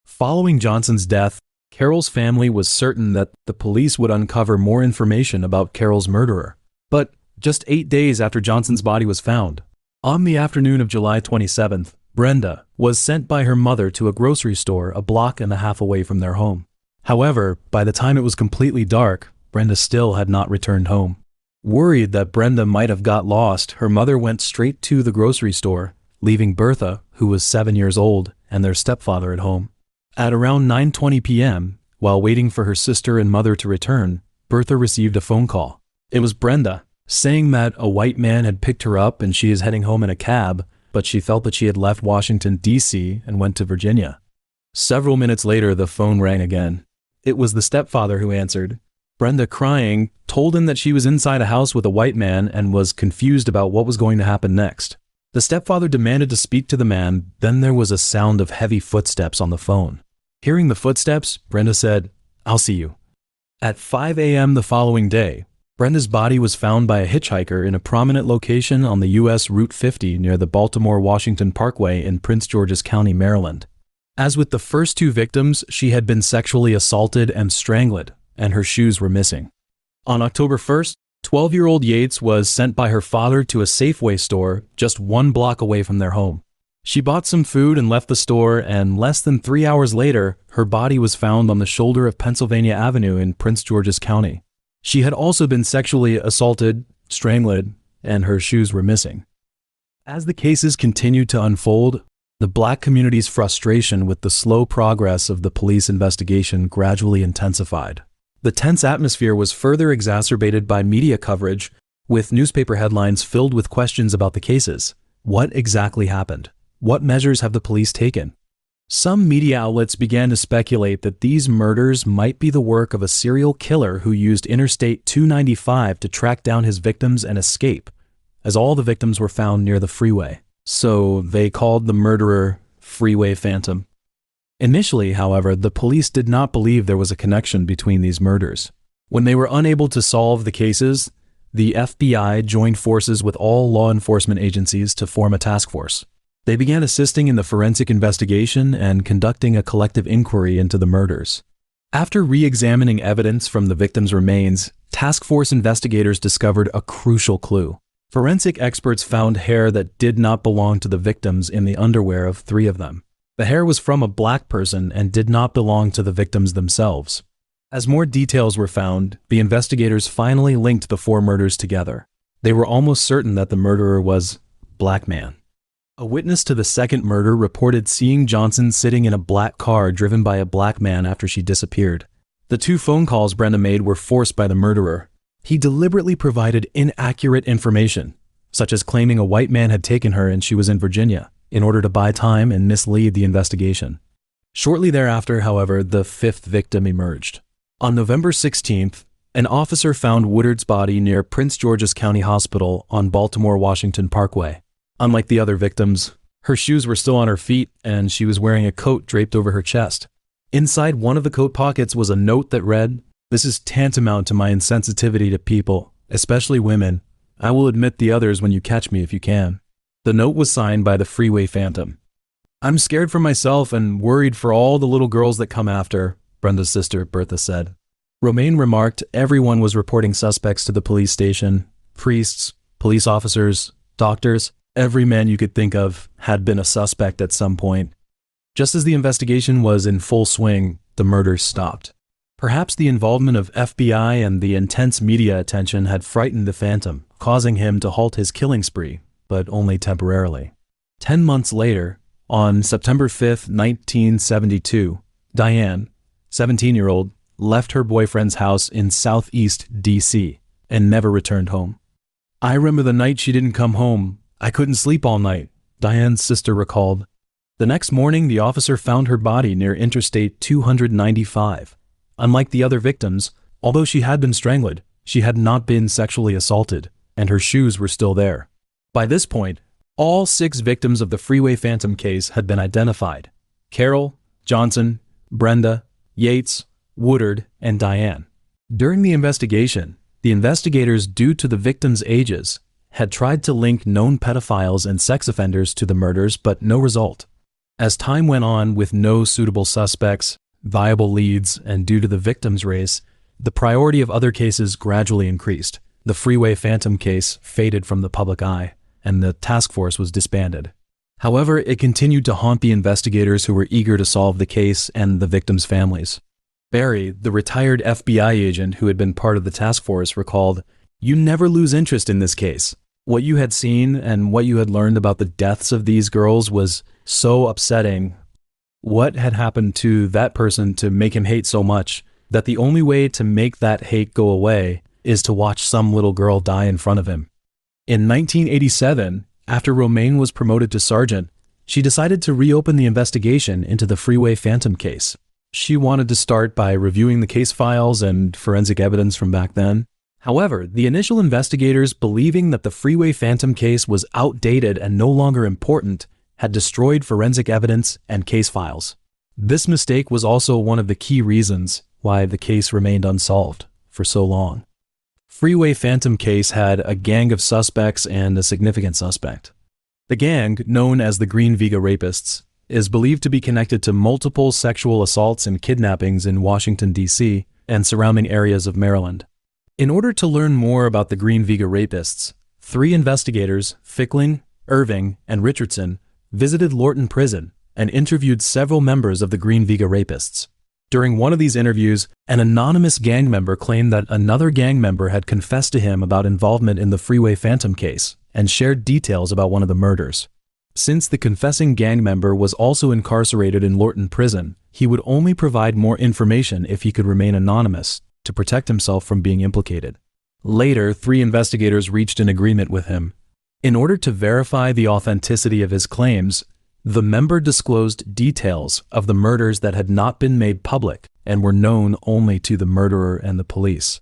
Following Johnson's death, Carroll's family was certain that the police would uncover more information about Carroll's murderer. But just 8 days after Johnson's body was found, on the afternoon of July 27th, Brenda was sent by her mother to a grocery store a block and a half away from their home. However, by the time it was completely dark, Brenda still had not returned home. Worried that Brenda might have got lost, her mother went straight to the grocery store, leaving Bertha, who was 7 years old, and their stepfather at home. At around 9:20 p.m., while waiting for her sister and mother to return, Bertha received a phone call. It was Brenda, saying that a white man had picked her up and she is heading home in a cab, but she felt that she had left Washington, D.C. and went to Virginia. Several minutes later, the phone rang again. It was the stepfather who answered. Brenda, crying, told him that she was inside a house with a white man and was confused about what was going to happen next. The stepfather demanded to speak to the man, then there was a sound of heavy footsteps on the phone. Hearing the footsteps, Brenda said, "I'll see you." At 5 a.m. the following day, Brenda's body was found by a hitchhiker in a prominent location on the U.S. Route 50 near the Baltimore-Washington Parkway in Prince George's County, Maryland. As with the first two victims, she had been sexually assaulted and strangled, and her shoes were missing. On October 1st, 12-year-old Yates was sent by her father to a Safeway store just 1 block away from their home. She bought some food and left the store, and less than 3 hours later, her body was found on the shoulder of Pennsylvania Avenue in Prince George's County. She had also been sexually assaulted, strangled, and her shoes were missing. As the cases continued to unfold, the black community's frustration with the slow progress of the police investigation gradually intensified. The tense atmosphere was further exacerbated by media coverage, with newspaper headlines filled with questions about the cases. What exactly happened? What measures have the police taken? Some media outlets began to speculate that these murders might be the work of a serial killer who used Interstate 295 to track down his victims and escape, as all the victims were found near the freeway. So they called the murderer Freeway Phantom. Initially, however, the police did not believe there was a connection between these murders. When they were unable to solve the cases, the FBI joined forces with all law enforcement agencies to form a task force. They began assisting in the forensic investigation and conducting a collective inquiry into the murders. After re-examining evidence from the victims' remains, task force investigators discovered a crucial clue. Forensic experts found hair that did not belong to the victims in the underwear of 3 of them. The hair was from a black person and did not belong to the victims themselves. As more details were found, the investigators finally linked the 4 murders together. They were almost certain that the murderer was black man. A witness to the second murder reported seeing Johnson sitting in a black car driven by a black man after she disappeared. The 2 phone calls Brenda made were forced by the murderer. He deliberately provided inaccurate information, such as claiming a white man had taken her and she was in Virginia, in order to buy time and mislead the investigation. Shortly thereafter, however, the 5th victim emerged. On November 16th, an officer found Woodard's body near Prince George's County Hospital on Baltimore-Washington Parkway. Unlike the other victims, her shoes were still on her feet and she was wearing a coat draped over her chest. Inside one of the coat pockets was a note that read, "This is tantamount to my insensitivity to people, especially women. I will admit the others when you catch me if you can." The note was signed by the Freeway Phantom. "I'm scared for myself and worried for all the little girls that come after," Brenda's sister, Bertha, said. Romaine remarked everyone was reporting suspects to the police station. Priests, police officers, doctors, every man you could think of had been a suspect at some point. Just as the investigation was in full swing, the murders stopped. Perhaps the involvement of FBI and the intense media attention had frightened the Phantom, causing him to halt his killing spree, but only temporarily. 10 months later, on September 5, 1972, Diane, 17-year-old, left her boyfriend's house in Southeast D.C. and never returned home. "I remember the night she didn't come home. I couldn't sleep all night," Diane's sister recalled. The next morning, the officer found her body near Interstate 295. Unlike the other victims, although she had been strangled, she had not been sexually assaulted, and her shoes were still there. By this point, all 6 victims of the Freeway Phantom case had been identified: Carroll, Johnson, Brenda, Yates, Woodard, and Diane. During the investigation, the investigators, due to the victims' ages, had tried to link known pedophiles and sex offenders to the murders, but no result. As time went on with no suitable suspects, viable leads, and due to the victims' race, the priority of other cases gradually increased. The Freeway Phantom case faded from the public eye, and the task force was disbanded. However, it continued to haunt the investigators who were eager to solve the case and the victims' families. Barry, the retired FBI agent who had been part of the task force, recalled, "You never lose interest in this case. What you had seen and what you had learned about the deaths of these girls was so upsetting. What had happened to that person to make him hate so much that the only way to make that hate go away is to watch some little girl die in front of him." In 1987, after Romaine was promoted to sergeant, she decided to reopen the investigation into the Freeway Phantom case. She wanted to start by reviewing the case files and forensic evidence from back then. However, the initial investigators, believing that the Freeway Phantom case was outdated and no longer important, had destroyed forensic evidence and case files. This mistake was also one of the key reasons why the case remained unsolved for so long. Freeway Phantom case had a gang of suspects and a significant suspect. The gang, known as the Green Viga Rapists, is believed to be connected to multiple sexual assaults and kidnappings in Washington, D.C. and surrounding areas of Maryland. In order to learn more about the Green Viga Rapists, 3 investigators, Fickling, Irving, and Richardson, visited Lorton Prison and interviewed several members of the Green Viga Rapists. During one of these interviews, an anonymous gang member claimed that another gang member had confessed to him about involvement in the Freeway Phantom case and shared details about one of the murders. Since the confessing gang member was also incarcerated in Lorton Prison, he would only provide more information if he could remain anonymous to protect himself from being implicated. Later, 3 investigators reached an agreement with him. In order to verify the authenticity of his claims, the member disclosed details of the murders that had not been made public and were known only to the murderer and the police.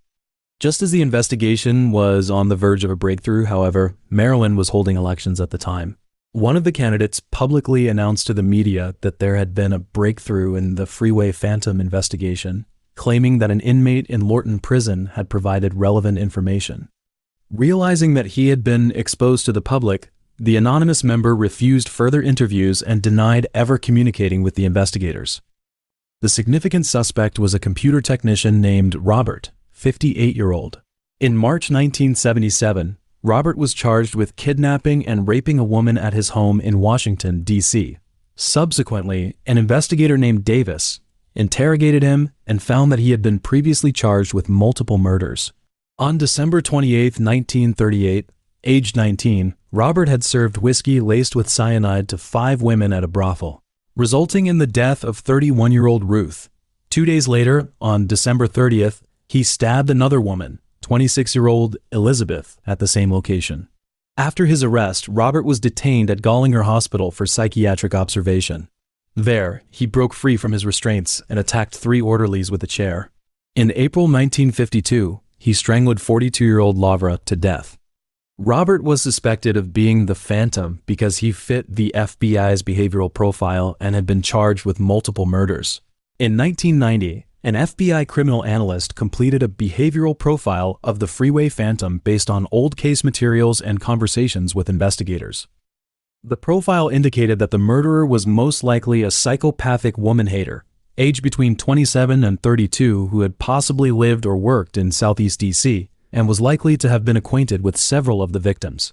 Just as the investigation was on the verge of a breakthrough, however, Maryland was holding elections at the time. One of the candidates publicly announced to the media that there had been a breakthrough in the Freeway Phantom investigation, claiming that an inmate in Lorton Prison had provided relevant information. Realizing that he had been exposed to the public, the anonymous member refused further interviews and denied ever communicating with the investigators. The significant suspect was a computer technician named Robert, 58-year-old. In March 1977, Robert was charged with kidnapping and raping a woman at his home in Washington, D.C. Subsequently, an investigator named Davis interrogated him and found that he had been previously charged with multiple murders. On December 28, 1938, aged 19, Robert had served whiskey laced with cyanide to 5 women at a brothel, resulting in the death of 31-year-old Ruth. 2 days later, on December 30th, he stabbed another woman, 26-year-old Elizabeth, at the same location. After his arrest, Robert was detained at Gollinger Hospital for psychiatric observation. There, he broke free from his restraints and attacked 3 orderlies with a chair. In April 1952, he strangled 42-year-old Lavra to death. Robert was suspected of being the Phantom because he fit the FBI's behavioral profile and had been charged with multiple murders. In 1990, an FBI criminal analyst completed a behavioral profile of the Freeway Phantom based on old case materials and conversations with investigators. The profile indicated that the murderer was most likely a psychopathic woman-hater, aged between 27 and 32, who had possibly lived or worked in Southeast DC, and was likely to have been acquainted with several of the victims.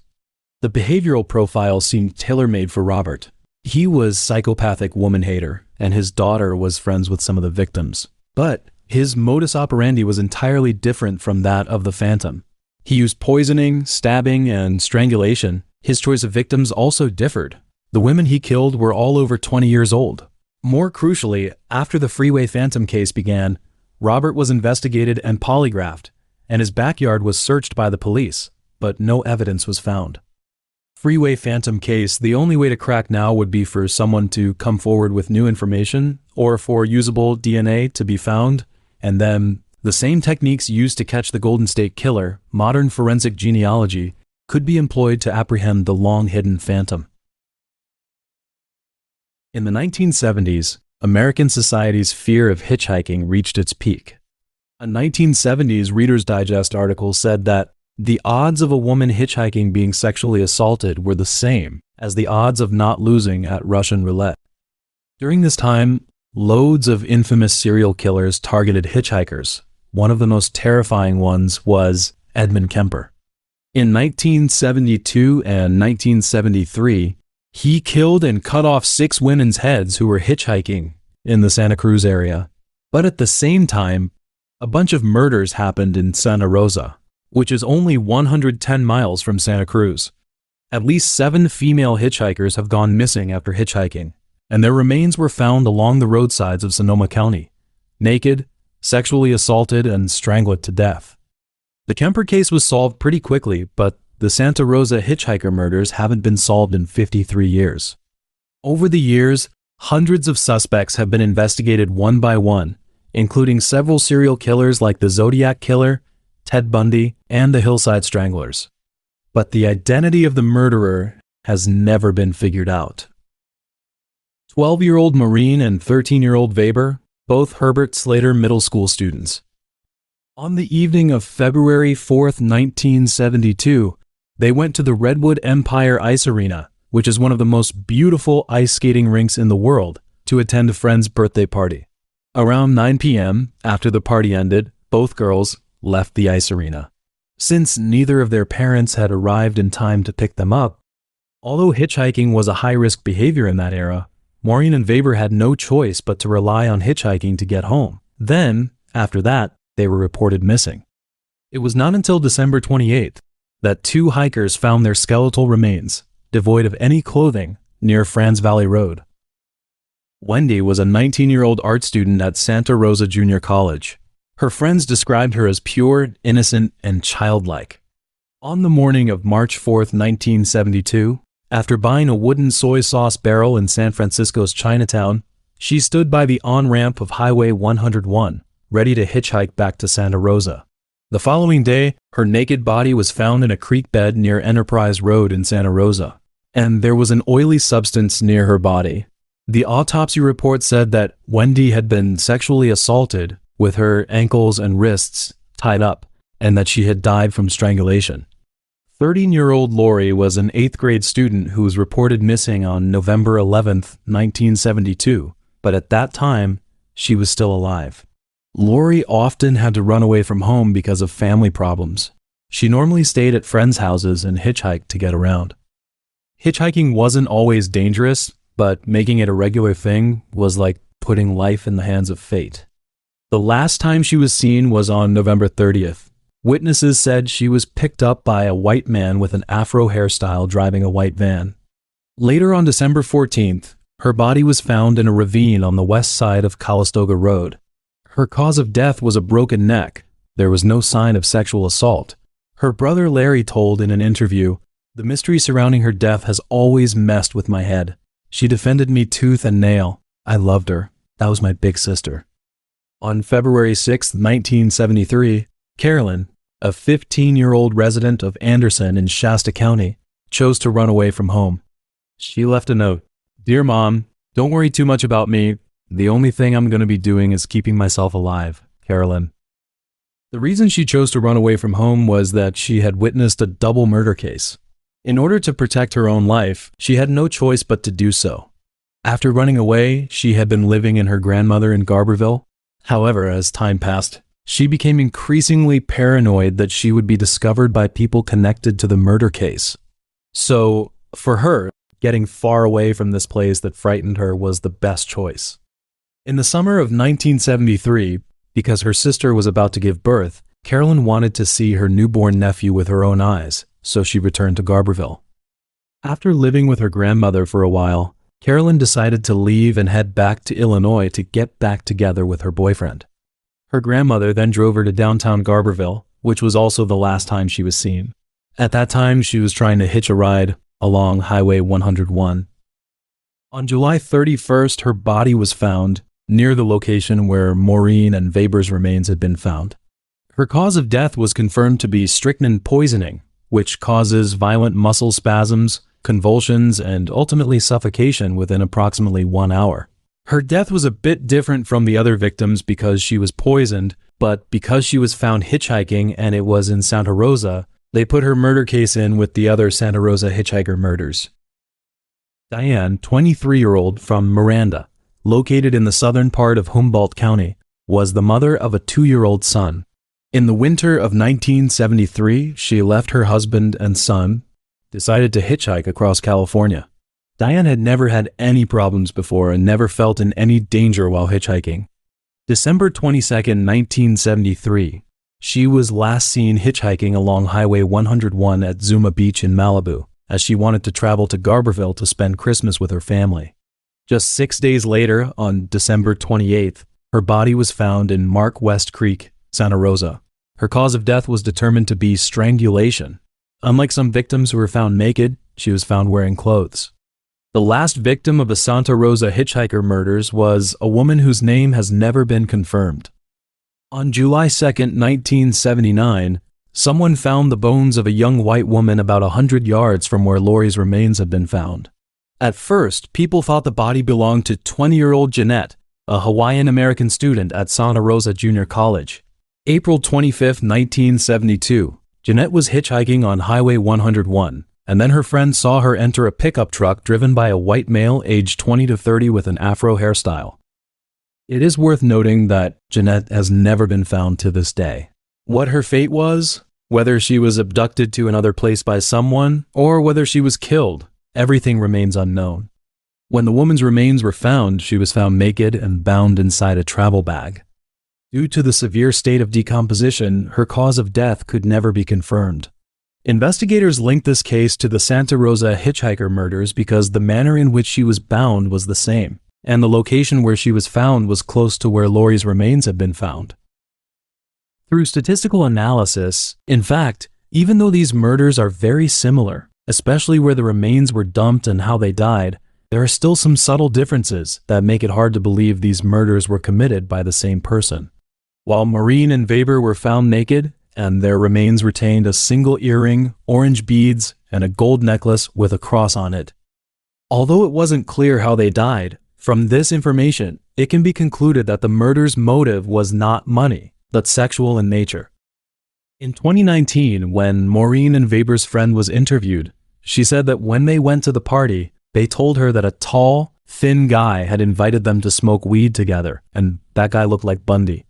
The behavioral profile seemed tailor-made for Robert. He was psychopathic woman-hater, and his daughter was friends with some of the victims. But his modus operandi was entirely different from that of the Phantom. He used poisoning, stabbing, and strangulation. His choice of victims also differed. The women he killed were all over 20 years old. More crucially, after the Freeway Phantom case began, Robert was investigated and polygraphed, and his backyard was searched by the police, but no evidence was found. Freeway Phantom case, the only way to crack now would be for someone to come forward with new information or for usable DNA to be found, and then the same techniques used to catch the Golden State Killer, modern forensic genealogy, could be employed to apprehend the long-hidden Phantom. In the 1970s, American society's fear of hitchhiking reached its peak. A 1970s Reader's Digest article said that the odds of a woman hitchhiking being sexually assaulted were the same as the odds of not losing at Russian roulette. During this time, loads of infamous serial killers targeted hitchhikers. One of the most terrifying ones was Edmund Kemper. In 1972 and 1973, he killed and cut off 6 women's heads who were hitchhiking in the Santa Cruz area. But at the same time, a bunch of murders happened in Santa Rosa, which is only 110 miles from Santa Cruz. At least 7 female hitchhikers have gone missing after hitchhiking, and their remains were found along the roadsides of Sonoma County, naked, sexually assaulted, and strangled to death. The Kemper case was solved pretty quickly, but the Santa Rosa hitchhiker murders haven't been solved in 53 years. Over the years, hundreds of suspects have been investigated one by one, including several serial killers like the Zodiac Killer, Ted Bundy, and the Hillside Stranglers. But the identity of the murderer has never been figured out. 12-year-old Maureen and 13-year-old Weber, both Herbert Slater Middle School students. On the evening of February 4th, 1972, they went to the Redwood Empire Ice Arena, which is one of the most beautiful ice skating rinks in the world, to attend a friend's birthday party. Around 9 p.m., after the party ended, both girls left the ice arena. Since neither of their parents had arrived in time to pick them up, although hitchhiking was a high-risk behavior in that era, Maureen and Weber had no choice but to rely on hitchhiking to get home. Then, after that, they were reported missing. It was not until December 28th that 2 hikers found their skeletal remains, devoid of any clothing, near Franz Valley Road. Wendy was a 19-year-old art student at Santa Rosa Junior College. Her friends described her as pure, innocent, and childlike. On the morning of March 4th, 1972, after buying a wooden soy sauce barrel in San Francisco's Chinatown, she stood by the on-ramp of Highway 101, ready to hitchhike back to Santa Rosa. The following day, her naked body was found in a creek bed near Enterprise Road in Santa Rosa, and there was an oily substance near her body. The autopsy report said that Wendy had been sexually assaulted with her ankles and wrists tied up, and that she had died from strangulation. 13-year-old Lori was an 8th grade student who was reported missing on November 11th, 1972, but at that time, she was still alive. Lori often had to run away from home because of family problems. She normally stayed at friends' houses and hitchhiked to get around. Hitchhiking wasn't always dangerous, but making it a regular thing was like putting life in the hands of fate. The last time she was seen was on November 30th, Witnesses said she was picked up by a white man with an afro hairstyle driving a white van. Later on December 14th, her body was found in a ravine on the west side of Calistoga Road. Her cause of death was a broken neck. There was no sign of sexual assault. Her brother Larry told in an interview, "The mystery surrounding her death has always messed with my head. She defended me tooth and nail. I loved her. That was my big sister." On February 6, 1973, Carolyn, a 15-year-old resident of Anderson in Shasta County, chose to run away from home. She left a note. "Dear Mom, don't worry too much about me. The only thing I'm going to be doing is keeping myself alive, Carolyn." The reason she chose to run away from home was that she had witnessed a double murder case. In order to protect her own life, she had no choice but to do so. After running away, she had been living in her grandmother in Garberville. However, as time passed, she became increasingly paranoid that she would be discovered by people connected to the murder case. So, for her, getting far away from this place that frightened her was the best choice. In the summer of 1973, because her sister was about to give birth, Carolyn wanted to see her newborn nephew with her own eyes, so she returned to Garberville. After living with her grandmother for a while, Carolyn decided to leave and head back to Illinois to get back together with her boyfriend. Her grandmother then drove her to downtown Garberville, which was also the last time she was seen. At that time, she was trying to hitch a ride along Highway 101. On July 31st, her body was found near the location where Maureen and Weber's remains had been found. Her cause of death was confirmed to be strychnine poisoning, which causes violent muscle spasms, convulsions, and ultimately suffocation within approximately 1 hour. Her death was a bit different from the other victims because she was poisoned, but because she was found hitchhiking and it was in Santa Rosa, they put her murder case in with the other Santa Rosa hitchhiker murders. Diane, 23-year-old from Miranda, located in the southern part of Humboldt County, was the mother of a 2-year-old son. In the winter of 1973, she left her husband and son, decided to hitchhike across California. Diane had never had any problems before and never felt in any danger while hitchhiking. December 22, 1973, she was last seen hitchhiking along Highway 101 at Zuma Beach in Malibu, as she wanted to travel to Garberville to spend Christmas with her family. Just 6 days later, on December 28th, her body was found in Mark West Creek, Santa Rosa. Her cause of death was determined to be strangulation. Unlike some victims who were found naked, she was found wearing clothes. The last victim of the Santa Rosa hitchhiker murders was a woman whose name has never been confirmed. On July 2, 1979, someone found the bones of a young white woman about 100 yards from where Lori's remains had been found. At first, people thought the body belonged to 20-year-old Jeanette, a Hawaiian-American student at Santa Rosa Junior College. April 25, 1972, Jeanette was hitchhiking on Highway 101, and then her friend saw her enter a pickup truck driven by a white male aged 20 to 30 with an afro hairstyle. It is worth noting that Jeanette has never been found to this day. What her fate was, whether she was abducted to another place by someone, or whether she was killed, everything remains unknown. When the woman's remains were found, she was found naked and bound inside a travel bag. Due to the severe state of decomposition, her cause of death could never be confirmed. Investigators linked this case to the Santa Rosa hitchhiker murders because the manner in which she was bound was the same, and the location where she was found was close to where Lori's remains had been found. Through statistical analysis, in fact, even though these murders are very similar, especially where the remains were dumped and how they died, there are still some subtle differences that make it hard to believe these murders were committed by the same person. While Maureen and Weber were found naked, and their remains retained a single earring, orange beads, and a gold necklace with a cross on it. Although it wasn't clear how they died, from this information, it can be concluded that the murder's motive was not money, but sexual in nature. In 2019, when Maureen and Weber's friend was interviewed, she said that when they went to the party, they told her that a tall, thin guy had invited them to smoke weed together, and that guy looked like Bundy.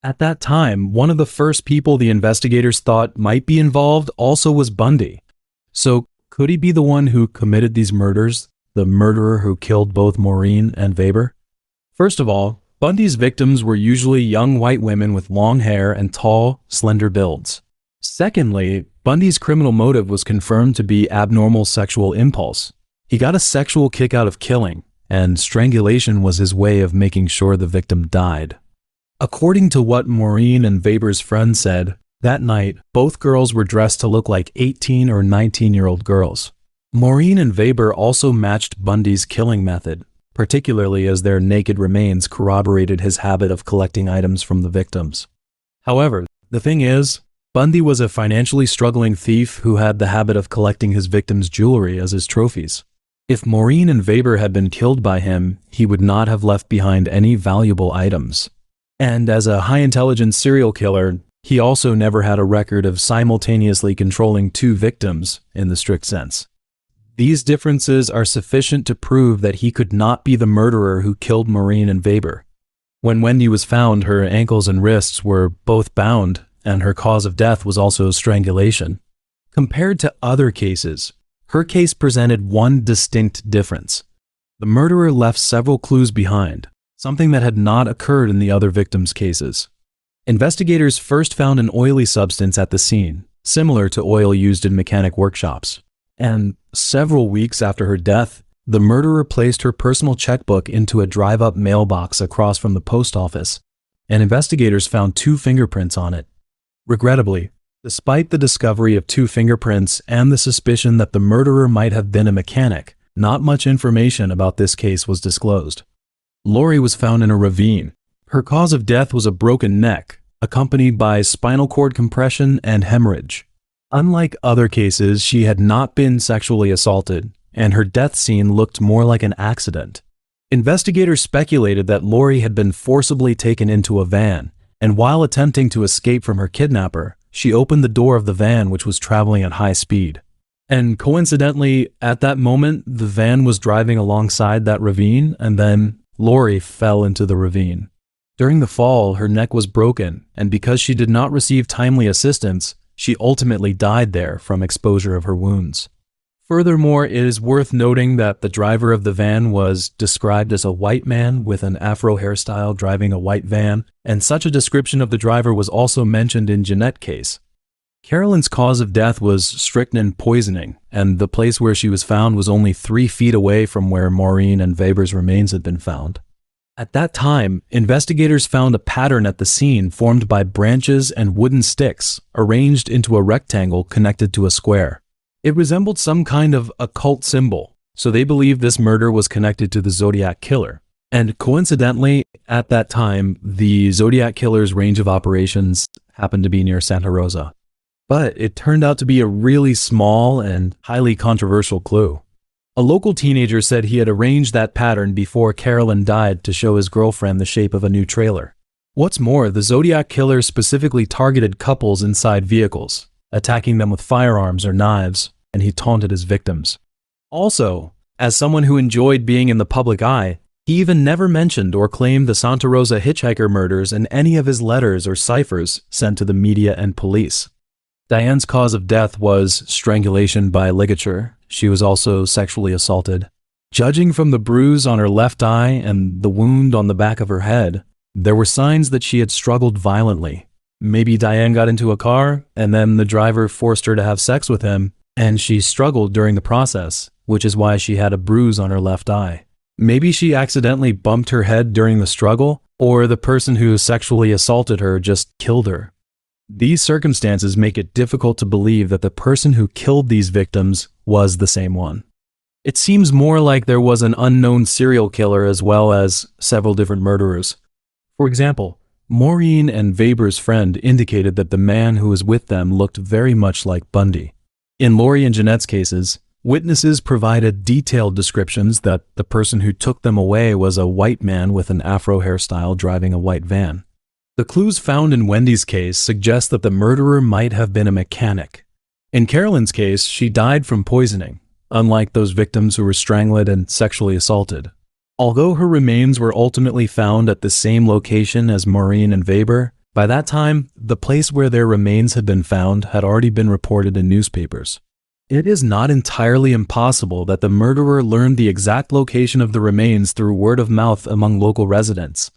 At that time, one of the first people the investigators thought might be involved also was Bundy. So, could he be the one who committed these murders, the murderer who killed both Maureen and Weber? First of all, Bundy's victims were usually young white women with long hair and tall, slender builds. Secondly, Bundy's criminal motive was confirmed to be abnormal sexual impulse. He got a sexual kick out of killing, and strangulation was his way of making sure the victim died. According to what Maureen and Weber's friend said, that night, both girls were dressed to look like 18 or 19-year-old girls. Maureen and Weber also matched Bundy's killing method, particularly as their naked remains corroborated his habit of collecting items from the victims. However, the thing is, Bundy was a financially struggling thief who had the habit of collecting his victims' jewelry as his trophies. If Maureen and Weber had been killed by him, he would not have left behind any valuable items. And as a high-intelligence serial killer, he also never had a record of simultaneously controlling two victims in the strict sense. These differences are sufficient to prove that he could not be the murderer who killed Maureen and Weber. When Wendy was found, her ankles and wrists were both bound, and her cause of death was also strangulation. Compared to other cases, her case presented one distinct difference. The murderer left several clues behind, something that had not occurred in the other victims' cases. Investigators first found an oily substance at the scene, similar to oil used in mechanic workshops. And several weeks after her death, the murderer placed her personal checkbook into a drive-up mailbox across from the post office, and investigators found 2 fingerprints on it. Regrettably, despite the discovery of 2 fingerprints and the suspicion that the murderer might have been a mechanic, not much information about this case was disclosed. Lori was found in a ravine. Her cause of death was a broken neck, accompanied by spinal cord compression and hemorrhage. Unlike other cases, she had not been sexually assaulted, and her death scene looked more like an accident. Investigators speculated that Lori had been forcibly taken into a van, and while attempting to escape from her kidnapper, she opened the door of the van, which was traveling at high speed. And coincidentally, at that moment, the van was driving alongside that ravine, and then Lori fell into the ravine. During the fall, her neck was broken, and because she did not receive timely assistance, she ultimately died there from exposure of her wounds. Furthermore, it is worth noting that the driver of the van was described as a white man with an afro hairstyle driving a white van, and such a description of the driver was also mentioned in Jeanette's case. Carolyn's cause of death was strychnine poisoning, and the place where she was found was only 3 feet away from where Maureen and Weber's remains had been found. At that time, investigators found a pattern at the scene formed by branches and wooden sticks arranged into a rectangle connected to a square. It resembled some kind of occult symbol, so they believed this murder was connected to the Zodiac Killer. And coincidentally, at that time, the Zodiac Killer's range of operations happened to be near Santa Rosa. But it turned out to be a really small and highly controversial clue. A local teenager said he had arranged that pattern before Carolyn died to show his girlfriend the shape of a new trailer. What's more, the Zodiac Killer specifically targeted couples inside vehicles, attacking them with firearms or knives, and he taunted his victims. Also, as someone who enjoyed being in the public eye, he even never mentioned or claimed the Santa Rosa Hitchhiker murders in any of his letters or ciphers sent to the media and police. Diane's cause of death was strangulation by ligature. She was also sexually assaulted. Judging from the bruise on her left eye and the wound on the back of her head, there were signs that she had struggled violently. Maybe Diane got into a car, and then the driver forced her to have sex with him, and she struggled during the process, which is why she had a bruise on her left eye. Maybe she accidentally bumped her head during the struggle, or the person who sexually assaulted her just killed her. These circumstances make it difficult to believe that the person who killed these victims was the same one. It seems more like there was an unknown serial killer as well as several different murderers. For example, Maureen and Weber's friend indicated that the man who was with them looked very much like Bundy. In Lori and Jeanette's cases, witnesses provided detailed descriptions that the person who took them away was a white man with an afro hairstyle driving a white van. The clues found in Wendy's case suggest that the murderer might have been a mechanic. In Carolyn's case, she died from poisoning, unlike those victims who were strangled and sexually assaulted. Although her remains were ultimately found at the same location as Maureen and Weber, by that time, the place where their remains had been found had already been reported in newspapers. It is not entirely impossible that the murderer learned the exact location of the remains through word of mouth among local residents.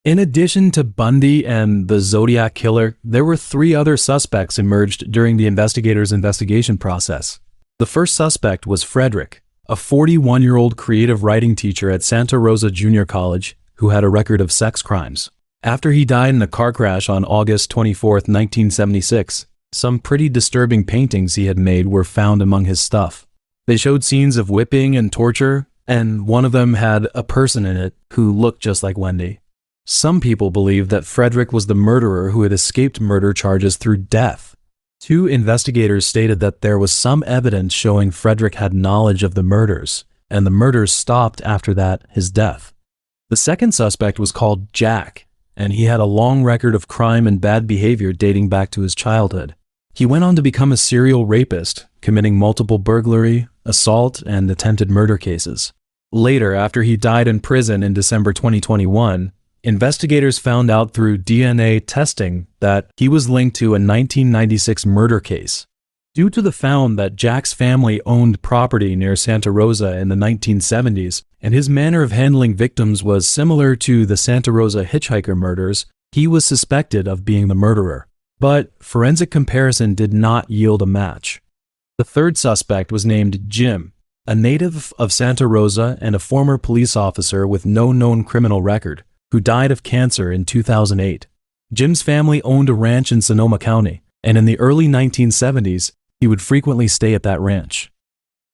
In addition to Bundy and the Zodiac Killer, there were 3 other suspects emerged during the investigators' investigation process. The first suspect was Frederick, a 41-year-old creative writing teacher at Santa Rosa Junior College who had a record of sex crimes. After he died in a car crash on August 24, 1976, some pretty disturbing paintings he had made were found among his stuff. They showed scenes of whipping and torture, and one of them had a person in it who looked just like Wendy. Some people believe that Frederick was the murderer who had escaped murder charges through death. 2 investigators stated that there was some evidence showing Frederick had knowledge of the murders, and the murders stopped after that, his death. The second suspect was called Jack, and he had a long record of crime and bad behavior dating back to his childhood. He went on to become a serial rapist, committing multiple burglary, assault, and attempted murder cases. Later, after he died in prison in December 2021, investigators found out through DNA testing that he was linked to a 1996 murder case. Due to the fact that Jack's family owned property near Santa Rosa in the 1970s, and his manner of handling victims was similar to the Santa Rosa Hitchhiker murders, he was suspected of being the murderer. But forensic comparison did not yield a match. The third suspect was named Jim, a native of Santa Rosa and a former police officer with no known criminal record, who died of cancer in 2008. Jim's family owned a ranch in Sonoma County, and in the early 1970s, he would frequently stay at that ranch.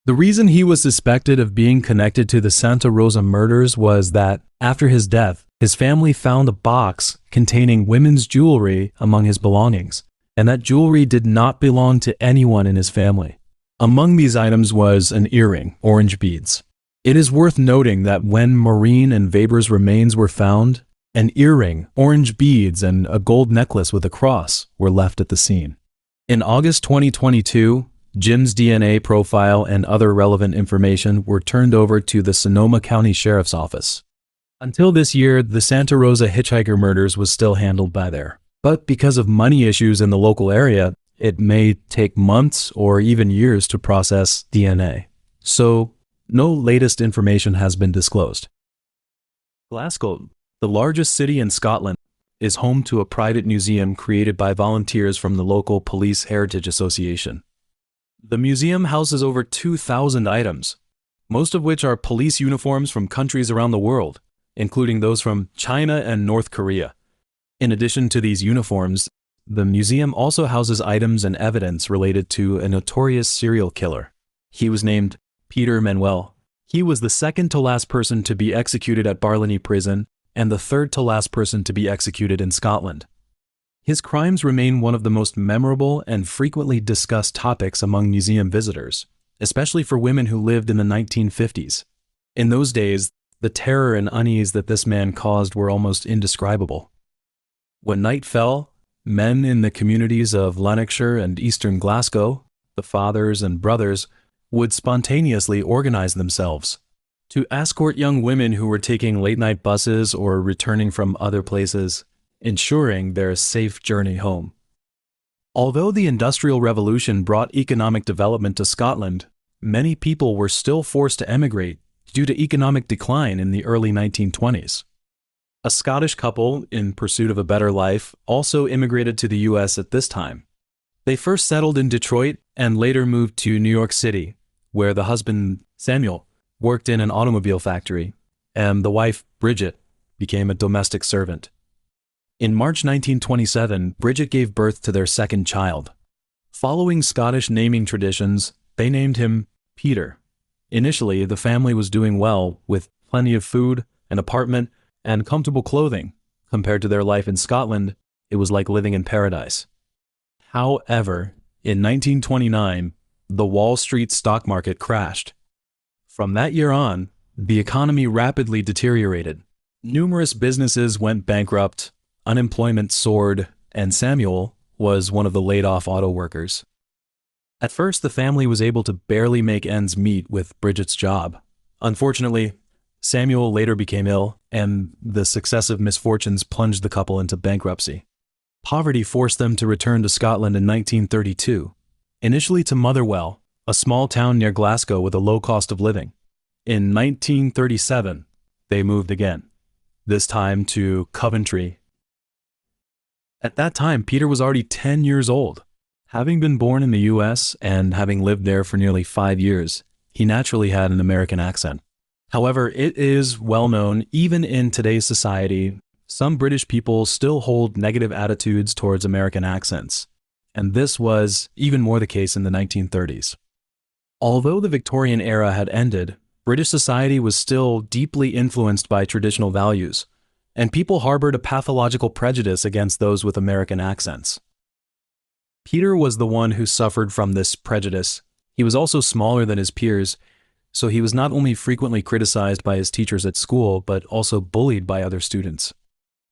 The reason he was suspected of being connected to the Santa Rosa murders was that, after his death, his family found a box containing women's jewelry among his belongings, and that jewelry did not belong to anyone in his family. Among these items was an earring, orange beads. It is worth noting that when Maureen and Weber's remains were found, an earring, orange beads, and a gold necklace with a cross were left at the scene. In August 2022, Jim's DNA profile and other relevant information were turned over to the Sonoma County Sheriff's Office. Until this year, the Santa Rosa Hitchhiker murders was still handled by there. But because of money issues in the local area, it may take months or even years to process DNA. So, no latest information has been disclosed. Glasgow, the largest city in Scotland, is home to a private museum created by volunteers from the local Police Heritage Association. The museum houses over 2,000 items, most of which are police uniforms from countries around the world, including those from China and North Korea. In addition to these uniforms, the museum also houses items and evidence related to a notorious serial killer. He was named Peter Manuel. He was the second to last person to be executed at Barlinnie Prison and the third to last person to be executed in Scotland. His crimes remain one of the most memorable and frequently discussed topics among museum visitors, especially for women who lived in the 1950s. In those days, the terror and unease that this man caused were almost indescribable. When night fell, men in the communities of Lanarkshire and eastern Glasgow, the fathers and brothers, would spontaneously organize themselves to escort young women who were taking late-night buses or returning from other places, ensuring their safe journey home. Although the Industrial Revolution brought economic development to Scotland, many people were still forced to emigrate due to economic decline in the early 1920s. A Scottish couple, in pursuit of a better life, also immigrated to the U.S. at this time. They first settled in Detroit and later moved to New York City, where the husband, Samuel, worked in an automobile factory, and the wife, Bridget, became a domestic servant. In March 1927, Bridget gave birth to their second child. Following Scottish naming traditions, they named him Peter. Initially, the family was doing well, with plenty of food, an apartment, and comfortable clothing. Compared to their life in Scotland, it was like living in paradise. However, in 1929, the Wall Street stock market crashed. From that year on, the economy rapidly deteriorated. Numerous businesses went bankrupt, unemployment soared, and Samuel was one of the laid-off auto workers. At first, the family was able to barely make ends meet with Bridget's job. Unfortunately, Samuel later became ill, and the successive misfortunes plunged the couple into bankruptcy. Poverty forced them to return to Scotland in 1932, initially to Motherwell, a small town near Glasgow with a low cost of living. In 1937, they moved again. this time to Coventry. At that time, Peter was already 10 years old. Having been born in the US and having lived there for nearly 5 years, he naturally had an American accent. However, it is well known, even in today's society, some British people still hold negative attitudes towards American accents, and this was even more the case in the 1930s. Although the Victorian era had ended, British society was still deeply influenced by traditional values, and people harbored a pathological prejudice against those with American accents. Peter was the one who suffered from this prejudice. He was also smaller than his peers, so he was not only frequently criticized by his teachers at school, but also bullied by other students.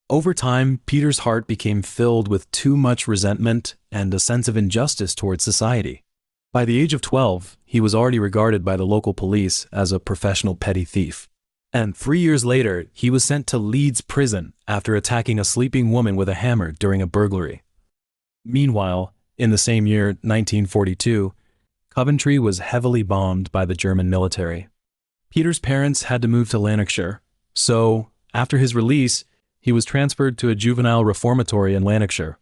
Over time, Peter's heart became filled with too much resentment and a sense of injustice towards society. By the age of 12, he was already regarded by the local police as a professional petty thief. And 3 years later, he was sent to Leeds prison after attacking a sleeping woman with a hammer during a burglary. Meanwhile, in the same year, 1942, Coventry was heavily bombed by the German military. Peter's parents had to move to Lanarkshire, so after his release, he was transferred to a juvenile reformatory in Lanarkshire.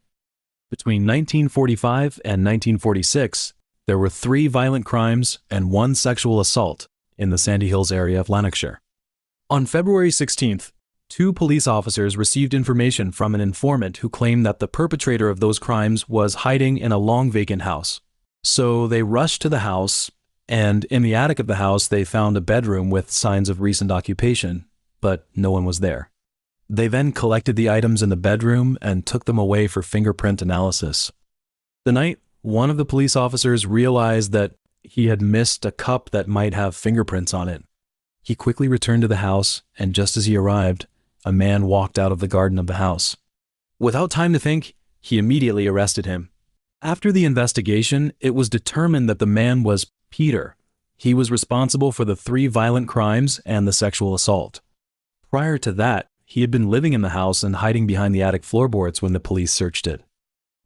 Between 1945 and 1946, there were 3 violent crimes and 1 sexual assault in the Sandy Hills area of Lanarkshire. On February 16th, 2 police officers received information from an informant who claimed that the perpetrator of those crimes was hiding in a long vacant house. So they rushed to the house, and in the attic of the house they found a bedroom with signs of recent occupation, but no one was there. They then collected the items in the bedroom and took them away for fingerprint analysis. The night one of the police officers realized that he had missed a cup that might have fingerprints on it. He quickly returned to the house, and just as he arrived, a man walked out of the garden of the house. Without time to think, he immediately arrested him. After the investigation, it was determined that the man was Peter. He was responsible for the 3 violent crimes and the sexual assault. Prior to that, he had been living in the house and hiding behind the attic floorboards when the police searched it.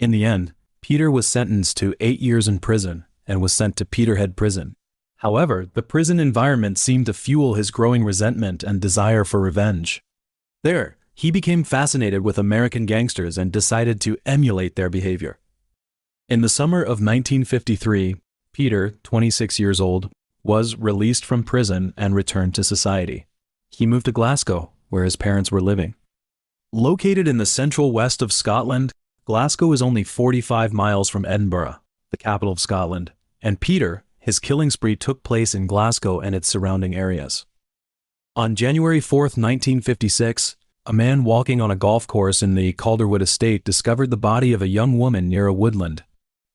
In the end, Peter was sentenced to 8 years in prison and was sent to Peterhead Prison. However, the prison environment seemed to fuel his growing resentment and desire for revenge. There, he became fascinated with American gangsters and decided to emulate their behavior. In the summer of 1953, Peter, 26 years old, was released from prison and returned to society. He moved to Glasgow, where his parents were living. Located in the central west of Scotland, Glasgow is only 45 miles from Edinburgh, the capital of Scotland, and his killing spree took place in Glasgow and its surrounding areas. On January 4th, 1956, a man walking on a golf course in the Calderwood estate discovered the body of a young woman near a woodland.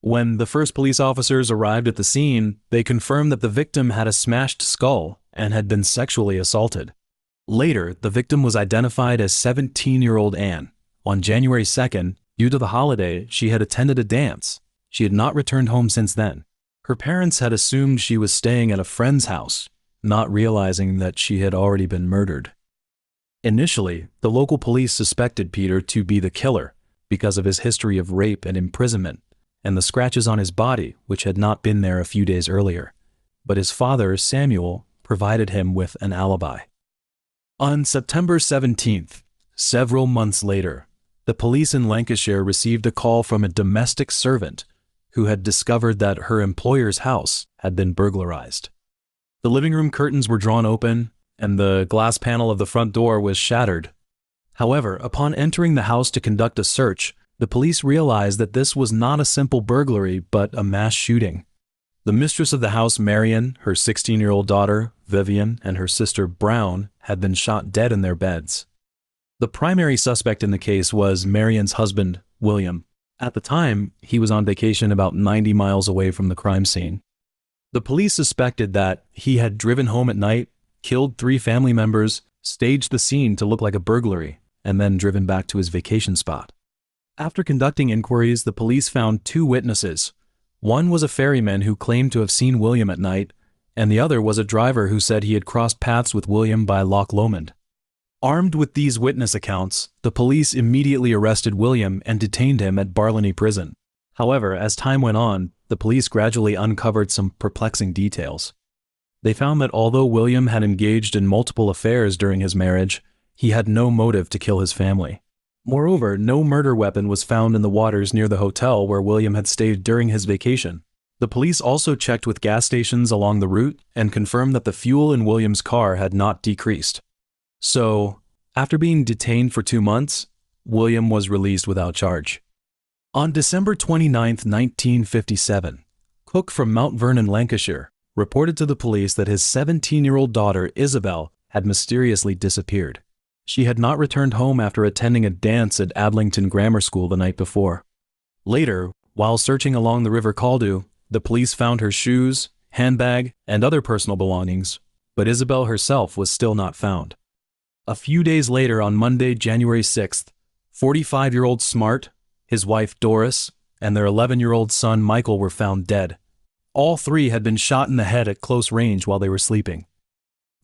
When the first police officers arrived at the scene, they confirmed that the victim had a smashed skull and had been sexually assaulted. Later, the victim was identified as 17-year-old Anne. On January 2nd, due to the holiday, she had attended a dance. She had not returned home since then. Her parents had assumed she was staying at a friend's house, not realizing that she had already been murdered. Initially, the local police suspected Peter to be the killer because of his history of rape and imprisonment and the scratches on his body, which had not been there a few days earlier. But his father, Samuel, provided him with an alibi. On September 17th, several months later, the police in Lancashire received a call from a domestic servant who had discovered that her employer's house had been burglarized. The living room curtains were drawn open, and the glass panel of the front door was shattered. However, upon entering the house to conduct a search, the police realized that this was not a simple burglary, but a mass shooting. The mistress of the house, Marion, her 16-year-old daughter, Vivian, and her sister, Brown, had been shot dead in their beds. The primary suspect in the case was Marion's husband, William. At the time, he was on vacation about 90 miles away from the crime scene. The police suspected that he had driven home at night, killed 3 family members, staged the scene to look like a burglary, and then driven back to his vacation spot. After conducting inquiries, the police found 2 witnesses. One was a ferryman who claimed to have seen William at night, and the other was a driver who said he had crossed paths with William by Loch Lomond. Armed with these witness accounts, the police immediately arrested William and detained him at Barliney Prison. However, as time went on, the police gradually uncovered some perplexing details. They found that although William had engaged in multiple affairs during his marriage, he had no motive to kill his family. Moreover, no murder weapon was found in the waters near the hotel where William had stayed during his vacation. The police also checked with gas stations along the route and confirmed that the fuel in William's car had not decreased. So, after being detained for 2 months, William was released without charge. On December 29, 1957, Cook from Mount Vernon, Lancashire, reported to the police that his 17-year-old daughter, Isabel, had mysteriously disappeared. She had not returned home after attending a dance at Adlington Grammar School the night before. Later, while searching along the River Caldew, the police found her shoes, handbag, and other personal belongings, but Isabel herself was still not found. A few days later, on Monday, January 6th, 45-year-old Smart, his wife Doris, and their 11-year-old son Michael were found dead. All three had been shot in the head at close range while they were sleeping.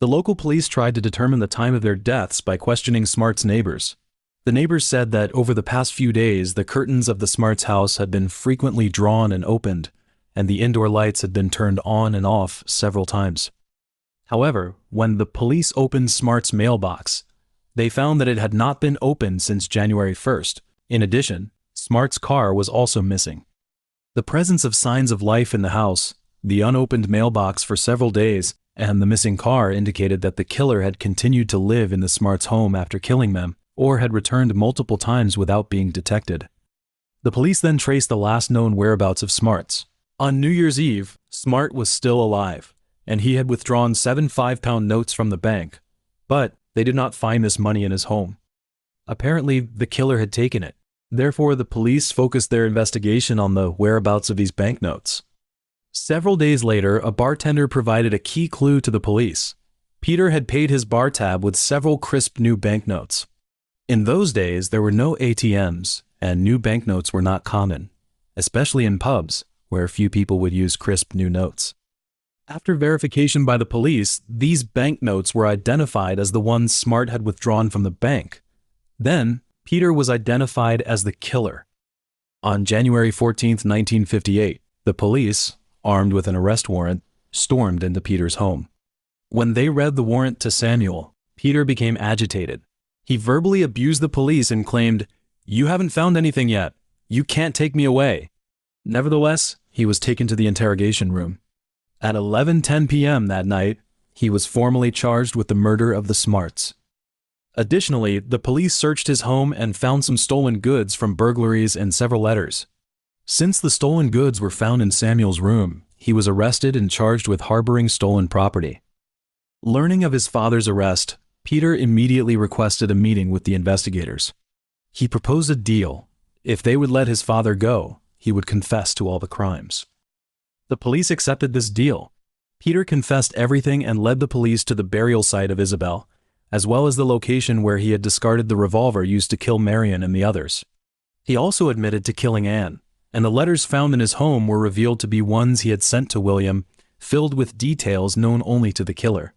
The local police tried to determine the time of their deaths by questioning Smart's neighbors. The neighbors said that over the past few days, the curtains of the Smart's house had been frequently drawn and opened, and the indoor lights had been turned on and off several times. However, when the police opened Smart's mailbox, they found that it had not been opened since January 1st. In addition, Smart's car was also missing. The presence of signs of life in the house, the unopened mailbox for several days, and the missing car indicated that the killer had continued to live in the Smart's home after killing them, or had returned multiple times without being detected. The police then traced the last known whereabouts of Smart's. On New Year's Eve, Smart was still alive, and he had withdrawn 7 5-pound notes from the bank, but they did not find this money in his home. Apparently, the killer had taken it. Therefore, the police focused their investigation on the whereabouts of these banknotes. Several days later, a bartender provided a key clue to the police. Peter had paid his bar tab with several crisp new banknotes. In those days, there were no ATMs, and new banknotes were not common, especially in pubs, where few people would use crisp new notes. After verification by the police, these banknotes were identified as the ones Smart had withdrawn from the bank. Then, Peter was identified as the killer. On January 14, 1958, the police, armed with an arrest warrant, stormed into Peter's home. When they read the warrant to Samuel, Peter became agitated. He verbally abused the police and claimed, "You haven't found anything yet. You can't take me away." Nevertheless, he was taken to the interrogation room. At 11:10 p.m. that night, he was formally charged with the murder of the Smarts. Additionally, the police searched his home and found some stolen goods from burglaries and several letters. Since the stolen goods were found in Samuel's room, he was arrested and charged with harboring stolen property. Learning of his father's arrest, Peter immediately requested a meeting with the investigators. He proposed a deal. If they would let his father go, he would confess to all the crimes. The police accepted this deal. Peter confessed everything and led the police to the burial site of Isabel, as well as the location where he had discarded the revolver used to kill Marion and the others. He also admitted to killing Anne, and the letters found in his home were revealed to be ones he had sent to William, filled with details known only to the killer.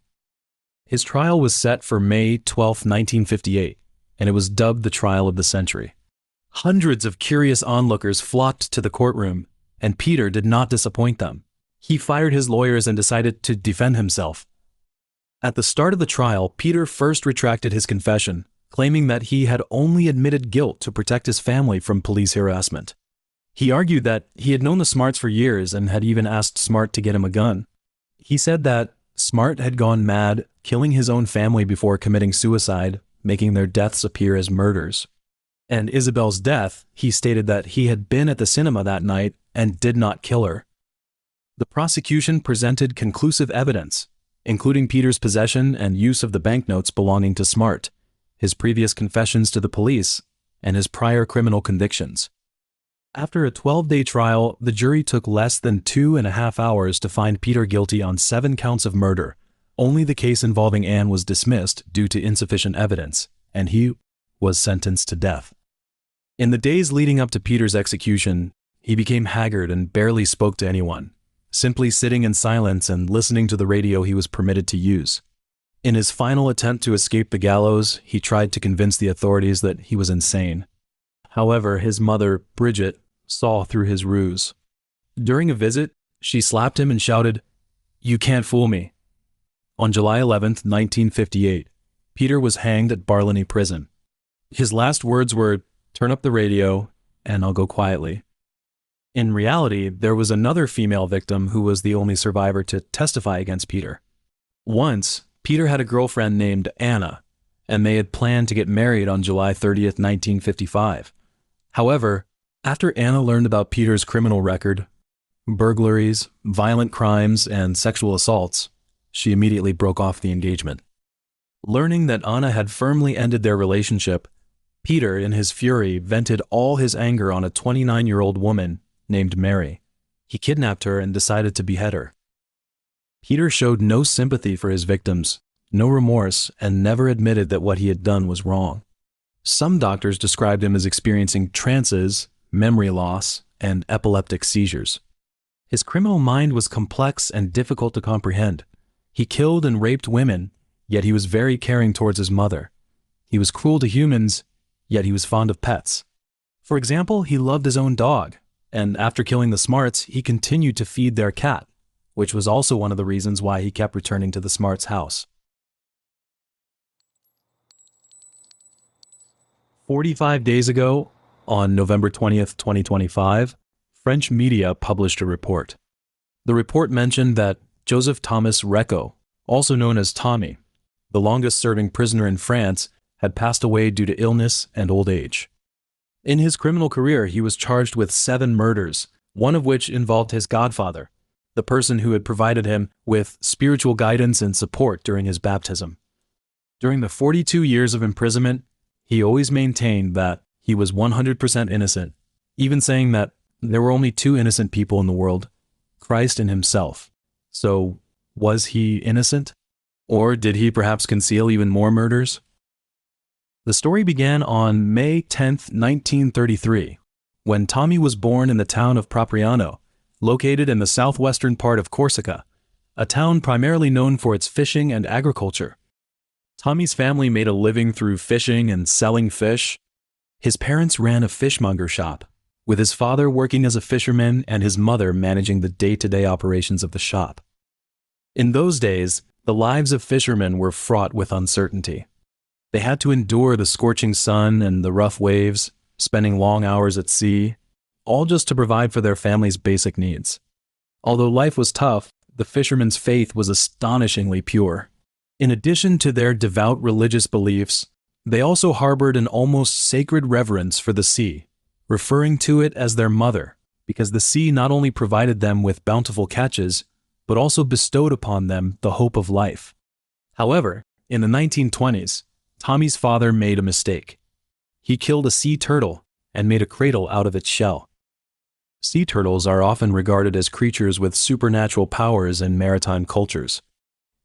His trial was set for May 12, 1958, and it was dubbed the trial of the century. Hundreds of curious onlookers flocked to the courtroom, and Peter did not disappoint them. He fired his lawyers and decided to defend himself. At the start of the trial, Peter first retracted his confession, claiming that he had only admitted guilt to protect his family from police harassment. He argued that he had known the Smarts for years and had even asked Smart to get him a gun. He said that Smart had gone mad, killing his own family before committing suicide, making their deaths appear as murders. And Isabel's death, he stated that he had been at the cinema that night and did not kill her. The prosecution presented conclusive evidence, including Peter's possession and use of the banknotes belonging to Smart, his previous confessions to the police, and his prior criminal convictions. After a 12-day trial, the jury took less than 2.5 hours to find Peter guilty on 7 counts of murder. Only the case involving Anne was dismissed due to insufficient evidence, and he was sentenced to death. In the days leading up to Peter's execution, he became haggard and barely spoke to anyone, simply sitting in silence and listening to the radio he was permitted to use. In his final attempt to escape the gallows, he tried to convince the authorities that he was insane. However, his mother, Bridget, saw through his ruse. During a visit, she slapped him and shouted, "You can't fool me." On July 11, 1958, Peter was hanged at Barlany Prison. His last words were, "Turn up the radio, and I'll go quietly." In reality, there was another female victim who was the only survivor to testify against Peter. Once, Peter had a girlfriend named Anna, and they had planned to get married on July 30th, 1955. However, after Anna learned about Peter's criminal record, burglaries, violent crimes, and sexual assaults, she immediately broke off the engagement. Learning that Anna had firmly ended their relationship, Peter, in his fury, vented all his anger on a 29-year-old woman named Mary. He kidnapped her and decided to behead her. Peter showed no sympathy for his victims, no remorse, and never admitted that what he had done was wrong. Some doctors described him as experiencing trances, memory loss, and epileptic seizures. His criminal mind was complex and difficult to comprehend. He killed and raped women, yet he was very caring towards his mother. He was cruel to humans, yet he was fond of pets. For example, he loved his own dog, and after killing the Smarts, he continued to feed their cat, which was also one of the reasons why he kept returning to the Smarts' house. 45 days ago, on November 20th, 2025, French media published a report. The report mentioned that Joseph Thomas Recco, also known as Tommy, the longest-serving prisoner in France, had passed away due to illness and old age. In his criminal career, he was charged with 7 murders, one of which involved his godfather, the person who had provided him with spiritual guidance and support during his baptism. During the 42 years of imprisonment, he always maintained that he was 100% innocent, even saying that there were only 2 innocent people in the world, Christ and himself. So, was he innocent? Or did he perhaps conceal even more murders? The story began on May 10, 1933, when Tommy was born in the town of Propriano, located in the southwestern part of Corsica, a town primarily known for its fishing and agriculture. Tommy's family made a living through fishing and selling fish. His parents ran a fishmonger shop, with his father working as a fisherman and his mother managing the day-to-day operations of the shop. In those days, the lives of fishermen were fraught with uncertainty. They had to endure the scorching sun and the rough waves, spending long hours at sea, all just to provide for their family's basic needs. Although life was tough, the fishermen's faith was astonishingly pure. In addition to their devout religious beliefs, they also harbored an almost sacred reverence for the sea, referring to it as their mother, because the sea not only provided them with bountiful catches, but also bestowed upon them the hope of life. However, in the 1920s, Tommy's father made a mistake. He killed a sea turtle and made a cradle out of its shell. Sea turtles are often regarded as creatures with supernatural powers in maritime cultures.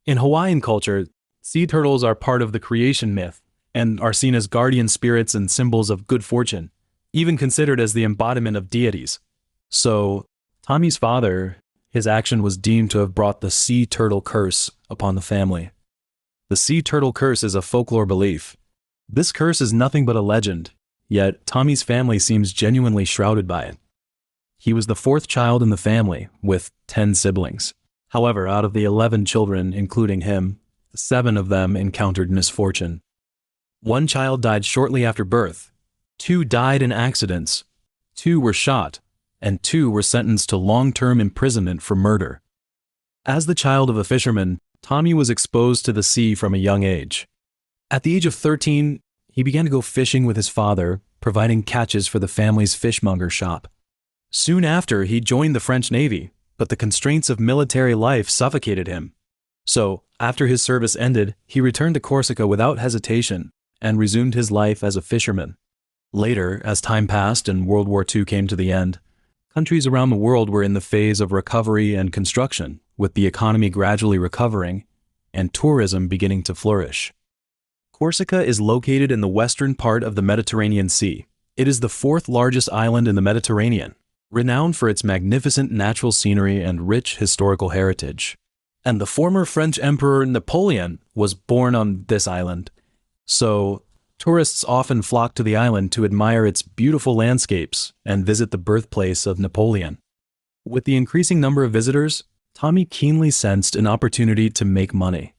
In Hawaiian culture, sea turtles are part of the creation myth and are seen as guardian spirits and symbols of good fortune, even considered as the embodiment of deities. So, Tommy's father, his action was deemed to have brought the sea turtle curse upon the family. The sea turtle curse is a folklore belief. This curse is nothing but a legend, yet Tommy's family seems genuinely shrouded by it. He was the 4th child in the family, with 10 siblings. However, out of the 11 children, including him, 7 of them encountered misfortune. 1 child died shortly after birth, 2 died in accidents, 2 were shot, and 2 were sentenced to long-term imprisonment for murder. As the child of a fisherman, Tommy was exposed to the sea from a young age. At the age of 13, he began to go fishing with his father, providing catches for the family's fishmonger shop. Soon after, he joined the French Navy, but the constraints of military life suffocated him. So, after his service ended, he returned to Corsica without hesitation and resumed his life as a fisherman. Later, as time passed and World War II came to the end, countries around the world were in the phase of recovery and construction, with the economy gradually recovering and tourism beginning to flourish. Corsica is located in the western part of the Mediterranean Sea. It is the 4th largest island in the Mediterranean, renowned for its magnificent natural scenery and rich historical heritage. And the former French Emperor Napoleon was born on this island, so tourists often flock to the island to admire its beautiful landscapes and visit the birthplace of Napoleon. With the increasing number of visitors, Tommy keenly sensed an opportunity to make money.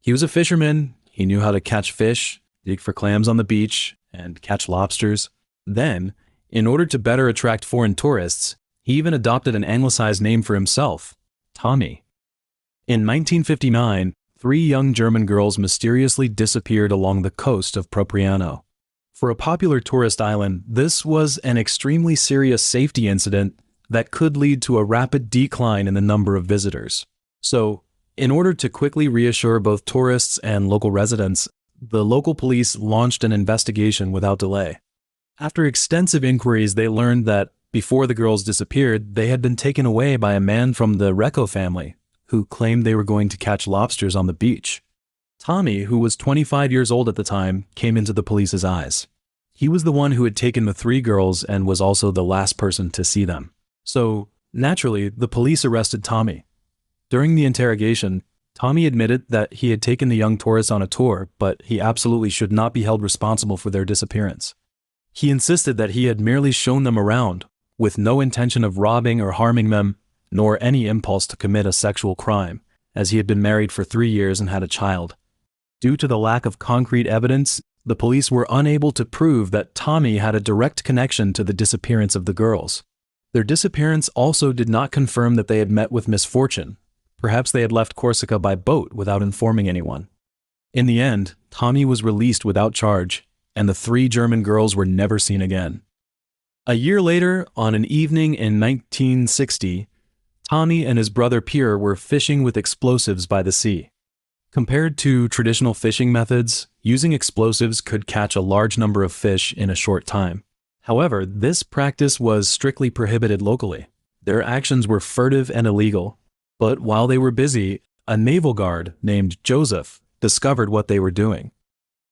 He was a fisherman, He knew how to catch fish, dig for clams on the beach, and catch lobsters. Then, in order to better attract foreign tourists, he even adopted an anglicized name for himself, Tommy. In 1959, 3 young German girls mysteriously disappeared along the coast of Propriano. For a popular tourist island, this was an extremely serious safety incident that could lead to a rapid decline in the number of visitors. So, in order to quickly reassure both tourists and local residents, the local police launched an investigation without delay. After extensive inquiries, they learned that before the girls disappeared, they had been taken away by a man from the Recco family, who claimed they were going to catch lobsters on the beach. Tommy, who was 25 years old at the time, came into the police's eyes. He was the one who had taken the 3 girls and was also the last person to see them. So, naturally, the police arrested Tommy. During the interrogation, Tommy admitted that he had taken the young tourists on a tour, but he absolutely should not be held responsible for their disappearance. He insisted that he had merely shown them around, with no intention of robbing or harming them, nor any impulse to commit a sexual crime, as he had been married for 3 years and had a child. Due to the lack of concrete evidence, the police were unable to prove that Tommy had a direct connection to the disappearance of the girls. Their disappearance also did not confirm that they had met with misfortune. Perhaps they had left Corsica by boat without informing anyone. In the end, Tommy was released without charge, and the 3 German girls were never seen again. A year later, on an evening in 1960, Tommy and his brother Pierre were fishing with explosives by the sea. Compared to traditional fishing methods, using explosives could catch a large number of fish in a short time. However, this practice was strictly prohibited locally. Their actions were furtive and illegal. But while they were busy, a naval guard named Joseph discovered what they were doing.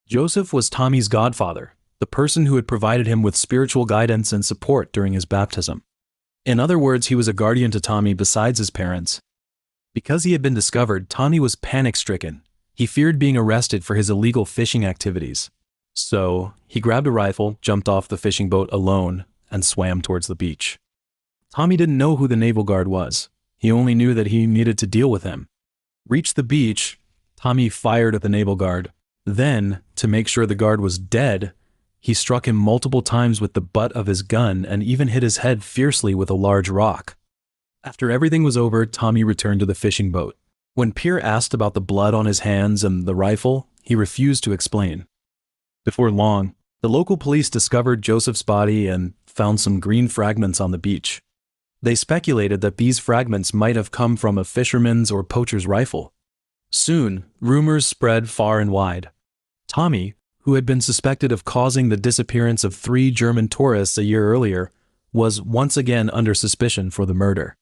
Joseph was Tommy's godfather, the person who had provided him with spiritual guidance and support during his baptism. In other words, he was a guardian to Tommy besides his parents. Because he had been discovered, Tommy was panic-stricken. He feared being arrested for his illegal fishing activities. So, he grabbed a rifle, jumped off the fishing boat alone, and swam towards the beach. Tommy didn't know who the naval guard was. He only knew that he needed to deal with him. Reached the beach, Tommy fired at the naval guard. Then, to make sure the guard was dead, he struck him multiple times with the butt of his gun and even hit his head fiercely with a large rock. After everything was over, Tommy returned to the fishing boat. When Pierre asked about the blood on his hands and the rifle, he refused to explain. Before long, the local police discovered Joseph's body and found some green fragments on the beach. They speculated that these fragments might have come from a fisherman's or poacher's rifle. Soon, rumors spread far and wide. Tommy, who had been suspected of causing the disappearance of 3 German tourists a year earlier, was once again under suspicion for the murder.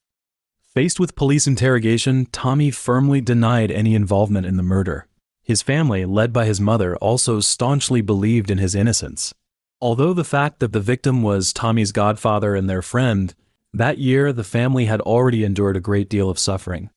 Faced with police interrogation, Tommy firmly denied any involvement in the murder. His family, led by his mother, also staunchly believed in his innocence. Although the fact that the victim was Tommy's godfather and their friend, that year the family had already endured a great deal of suffering.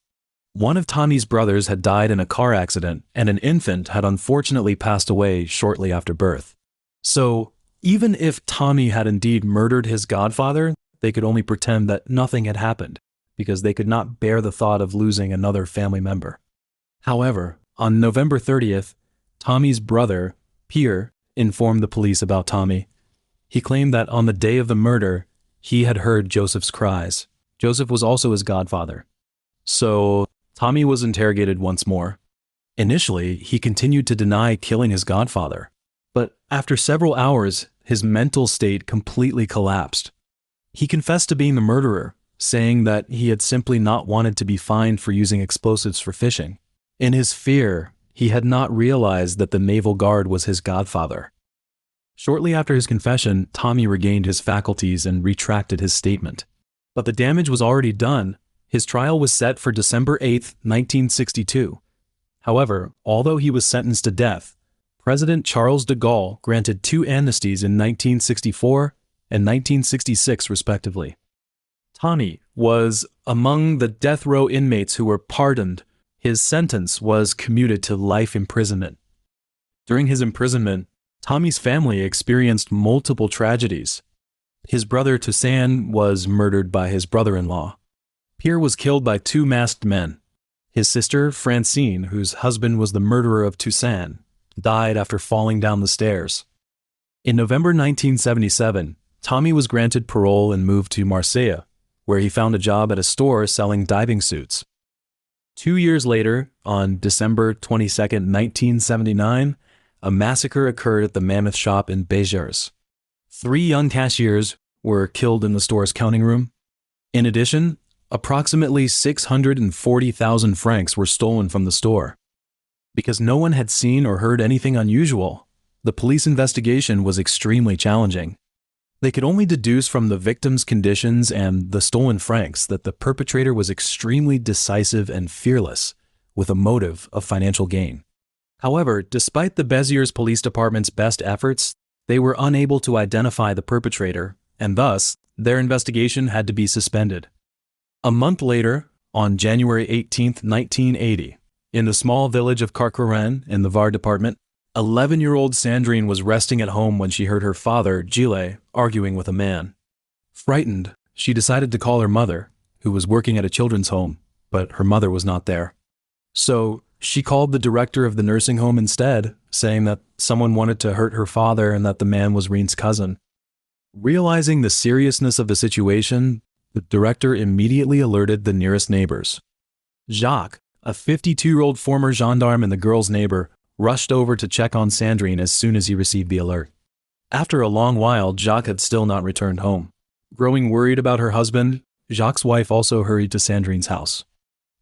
One of Tommy's brothers had died in a car accident, and an infant had unfortunately passed away shortly after birth. So, even if Tommy had indeed murdered his godfather, they could only pretend that nothing had happened, because they could not bear the thought of losing another family member. However, on November 30th, Tommy's brother, Pierre, informed the police about Tommy. He claimed that on the day of the murder, he had heard Joseph's cries. Joseph was also his godfather. So, Tommy was interrogated once more. Initially, he continued to deny killing his godfather. But after several hours, his mental state completely collapsed. He confessed to being the murderer, saying that he had simply not wanted to be fined for using explosives for fishing. In his fear, he had not realized that the naval guard was his godfather. Shortly after his confession, Tommy regained his faculties and retracted his statement. But the damage was already done. His trial was set for December 8, 1962. However, although he was sentenced to death, President Charles de Gaulle granted 2 amnesties in 1964 and 1966 respectively. Tommy was among the death row inmates who were pardoned. His sentence was commuted to life imprisonment. During his imprisonment, Tommy's family experienced multiple tragedies. His brother Toussaint was murdered by his brother-in-law. Pierre was killed by 2 masked men. His sister, Francine, whose husband was the murderer of Toussaint, died after falling down the stairs. In November 1977, Tommy was granted parole and moved to Marseille, where he found a job at a store selling diving suits. 2 years later, on December 22, 1979, a massacre occurred at the Mammoth shop in Béziers. 3 young cashiers were killed in the store's counting room. In addition, approximately 640,000 francs were stolen from the store. Because no one had seen or heard anything unusual, the police investigation was extremely challenging. They could only deduce from the victim's conditions and the stolen francs that the perpetrator was extremely decisive and fearless, with a motive of financial gain. However, despite the Béziers Police Department's best efforts, they were unable to identify the perpetrator, and thus, their investigation had to be suspended. A month later, on January 18, 1980, in the small village of Kürten in the Var department, 11-year-old Sandrine was resting at home when she heard her father, Gilles, arguing with a man. Frightened, she decided to call her mother, who was working at a children's home, but her mother was not there. So, she called the director of the nursing home instead, saying that someone wanted to hurt her father and that the man was Rine's cousin. Realizing the seriousness of the situation, the director immediately alerted the nearest neighbors. Jacques, a 52-year-old former gendarme and the girl's neighbor, rushed over to check on Sandrine as soon as he received the alert. After a long while, Jacques had still not returned home. Growing worried about her husband, Jacques' wife also hurried to Sandrine's house.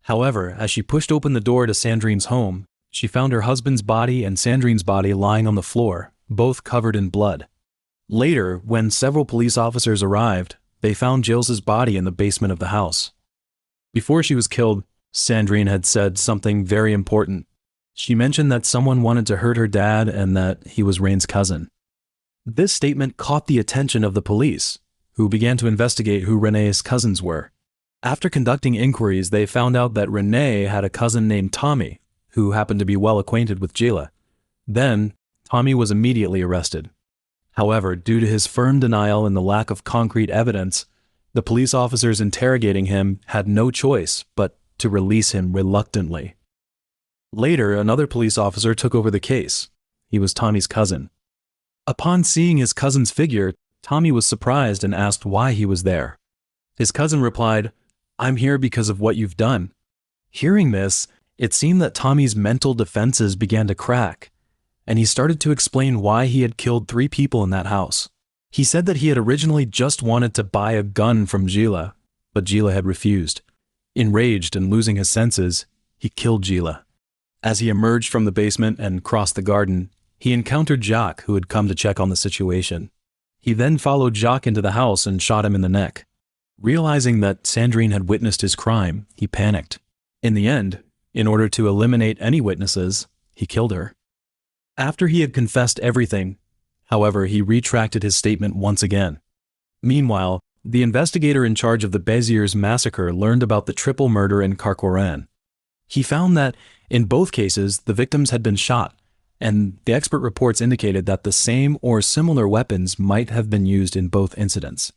However, as she pushed open the door to Sandrine's home, she found her husband's body and Sandrine's body lying on the floor, both covered in blood. Later, when several police officers arrived, they found Gilles' body in the basement of the house. Before she was killed, Sandrine had said something very important. She mentioned that someone wanted to hurt her dad and that he was Rine's cousin. This statement caught the attention of the police, who began to investigate who Rene's cousins were. After conducting inquiries, they found out that Rene had a cousin named Tommy, who happened to be well acquainted with Gilles. Then, Tommy was immediately arrested. However, due to his firm denial and the lack of concrete evidence, the police officers interrogating him had no choice but to release him reluctantly. Later, another police officer took over the case. He was Tommy's cousin. Upon seeing his cousin's figure, Tommy was surprised and asked why he was there. His cousin replied, "I'm here because of what you've done." Hearing this, it seemed that Tommy's mental defenses began to crack, and he started to explain why he had killed 3 people in that house. He said that he had originally just wanted to buy a gun from Gilles, but Gilles had refused. Enraged and losing his senses, he killed Gilles. As he emerged from the basement and crossed the garden, he encountered Jacques, who had come to check on the situation. He then followed Jacques into the house and shot him in the neck. Realizing that Sandrine had witnessed his crime, he panicked. In the end, in order to eliminate any witnesses, he killed her. After he had confessed everything, however, he retracted his statement once again. Meanwhile, the investigator in charge of the Béziers massacre learned about the triple murder in Kürten. He found that, in both cases, the victims had been shot, and the expert reports indicated that the same or similar weapons might have been used in both incidents.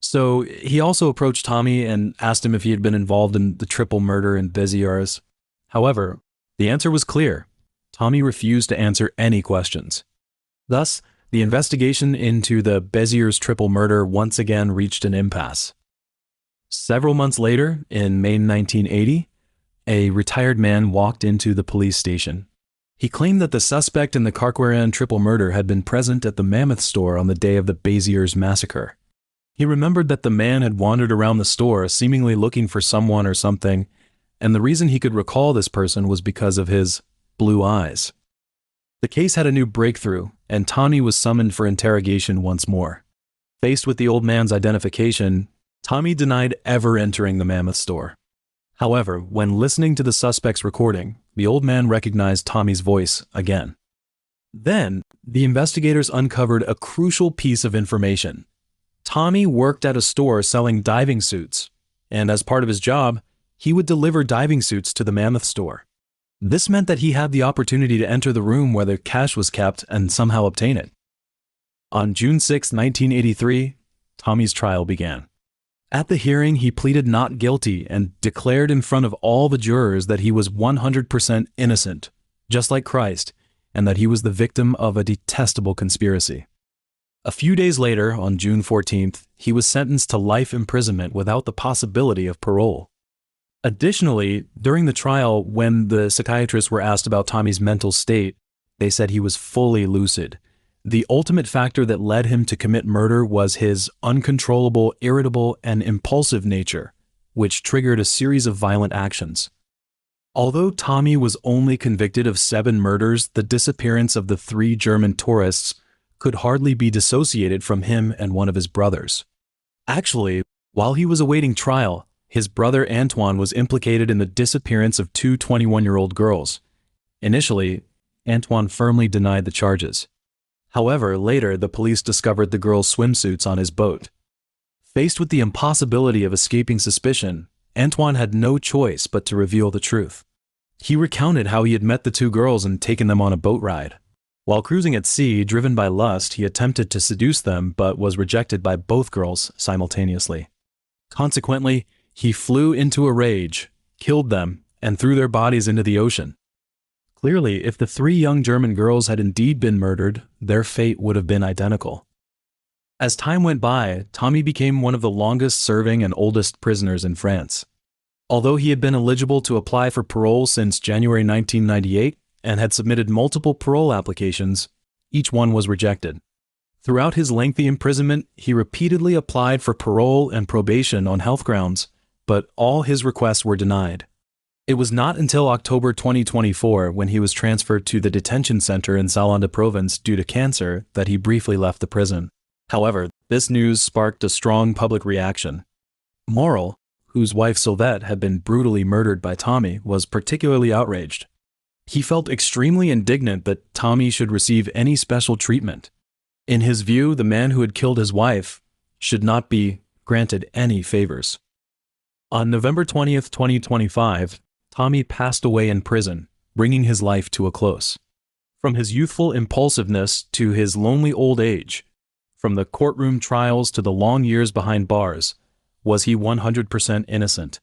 So he also approached Tommy and asked him if he had been involved in the triple murder in Béziers. However, the answer was clear. Tommy refused to answer any questions. Thus, the investigation into the Béziers triple murder once again reached an impasse. Several months later, in May 1980, a retired man walked into the police station. He claimed that the suspect in the Kürten triple murder had been present at the Mammoth store on the day of the Béziers massacre. He remembered that the man had wandered around the store seemingly looking for someone or something, and the reason he could recall this person was because of his blue eyes. The case had a new breakthrough, and Tommy was summoned for interrogation once more. Faced with the old man's identification, Tommy denied ever entering the Mammoth store. However, when listening to the suspect's recording, the old man recognized Tommy's voice again. Then, the investigators uncovered a crucial piece of information. Tommy worked at a store selling diving suits, and as part of his job, he would deliver diving suits to the Mammoth store. This meant that he had the opportunity to enter the room where the cash was kept and somehow obtain it. On June 6, 1983, Tommy's trial began. At the hearing, he pleaded not guilty and declared in front of all the jurors that he was 100% innocent, just like Christ, and that he was the victim of a detestable conspiracy. A few days later, on June 14th, he was sentenced to life imprisonment without the possibility of parole. Additionally, during the trial, when the psychiatrists were asked about Tommy's mental state, they said he was fully lucid. The ultimate factor that led him to commit murder was his uncontrollable, irritable, and impulsive nature, which triggered a series of violent actions. Although Tommy was only convicted of 7 murders, the disappearance of the 3 German tourists could hardly be dissociated from him and one of his brothers. Actually, while he was awaiting trial, his brother Antoine was implicated in the disappearance of 2 21-year-old girls. Initially, Antoine firmly denied the charges. However, later the police discovered the girls' swimsuits on his boat. Faced with the impossibility of escaping suspicion, Antoine had no choice but to reveal the truth. He recounted how he had met the 2 girls and taken them on a boat ride. While cruising at sea, driven by lust, he attempted to seduce them but was rejected by both girls simultaneously. Consequently, he flew into a rage, killed them, and threw their bodies into the ocean. Clearly, if the 3 young German girls had indeed been murdered, their fate would have been identical. As time went by, Tommy became one of the longest-serving and oldest prisoners in France. Although he had been eligible to apply for parole since January 1998 and had submitted multiple parole applications, each one was rejected. Throughout his lengthy imprisonment, he repeatedly applied for parole and probation on health grounds, but all his requests were denied. It was not until October 2024, when he was transferred to the detention center in Salon-de-Provence due to cancer, that he briefly left the prison. However, this news sparked a strong public reaction. Morel, whose wife Sylvette had been brutally murdered by Tommy, was particularly outraged. He felt extremely indignant that Tommy should receive any special treatment. In his view, the man who had killed his wife should not be granted any favors. On November 20th, 2025, Tommy passed away in prison, bringing his life to a close. From his youthful impulsiveness to his lonely old age, from the courtroom trials to the long years behind bars, was he 100% innocent?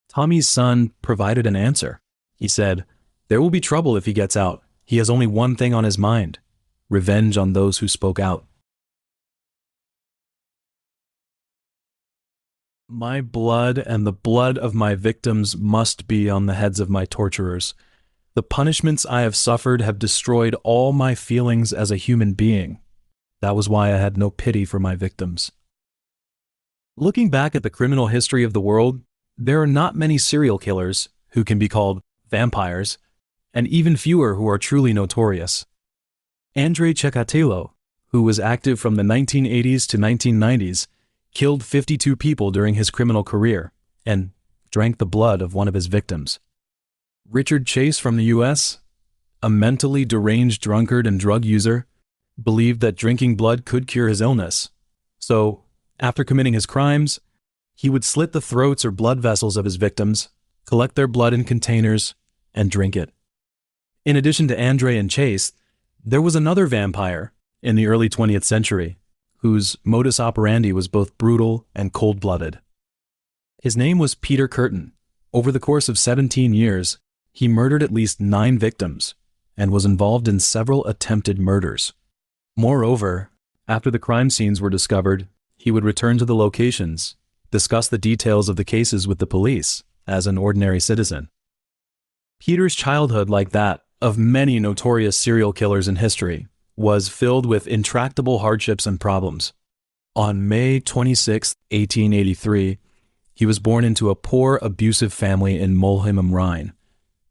Tommy's son provided an answer. He said, "There will be trouble if he gets out. He has only one thing on his mind: revenge on those who spoke out." My blood and the blood of my victims must be on the heads of my torturers. The punishments I have suffered have destroyed all my feelings as a human being. That was why I had no pity for my victims. Looking back at the criminal history of the world, there are not many serial killers who can be called vampires, and even fewer who are truly notorious. Andrei Chikatilo, who was active from the 1980s to 1990s, killed 52 people during his criminal career and drank the blood of one of his victims. Richard Chase from the U.S., a mentally deranged drunkard and drug user, believed that drinking blood could cure his illness. So, after committing his crimes, he would slit the throats or blood vessels of his victims, collect their blood in containers, and drink it. In addition to Andre and Chase, there was another vampire in the early 20th century whose modus operandi was both brutal and cold-blooded. His name was Peter Kürten. Over the course of 17 years, he murdered at least 9 victims and was involved in several attempted murders. Moreover, after the crime scenes were discovered, he would return to the locations, discuss the details of the cases with the police as an ordinary citizen. Peter's childhood, like that of many notorious serial killers in history, was filled with intractable hardships and problems. On May 26, 1883, he was born into a poor, abusive family in Mulheim am Rhein.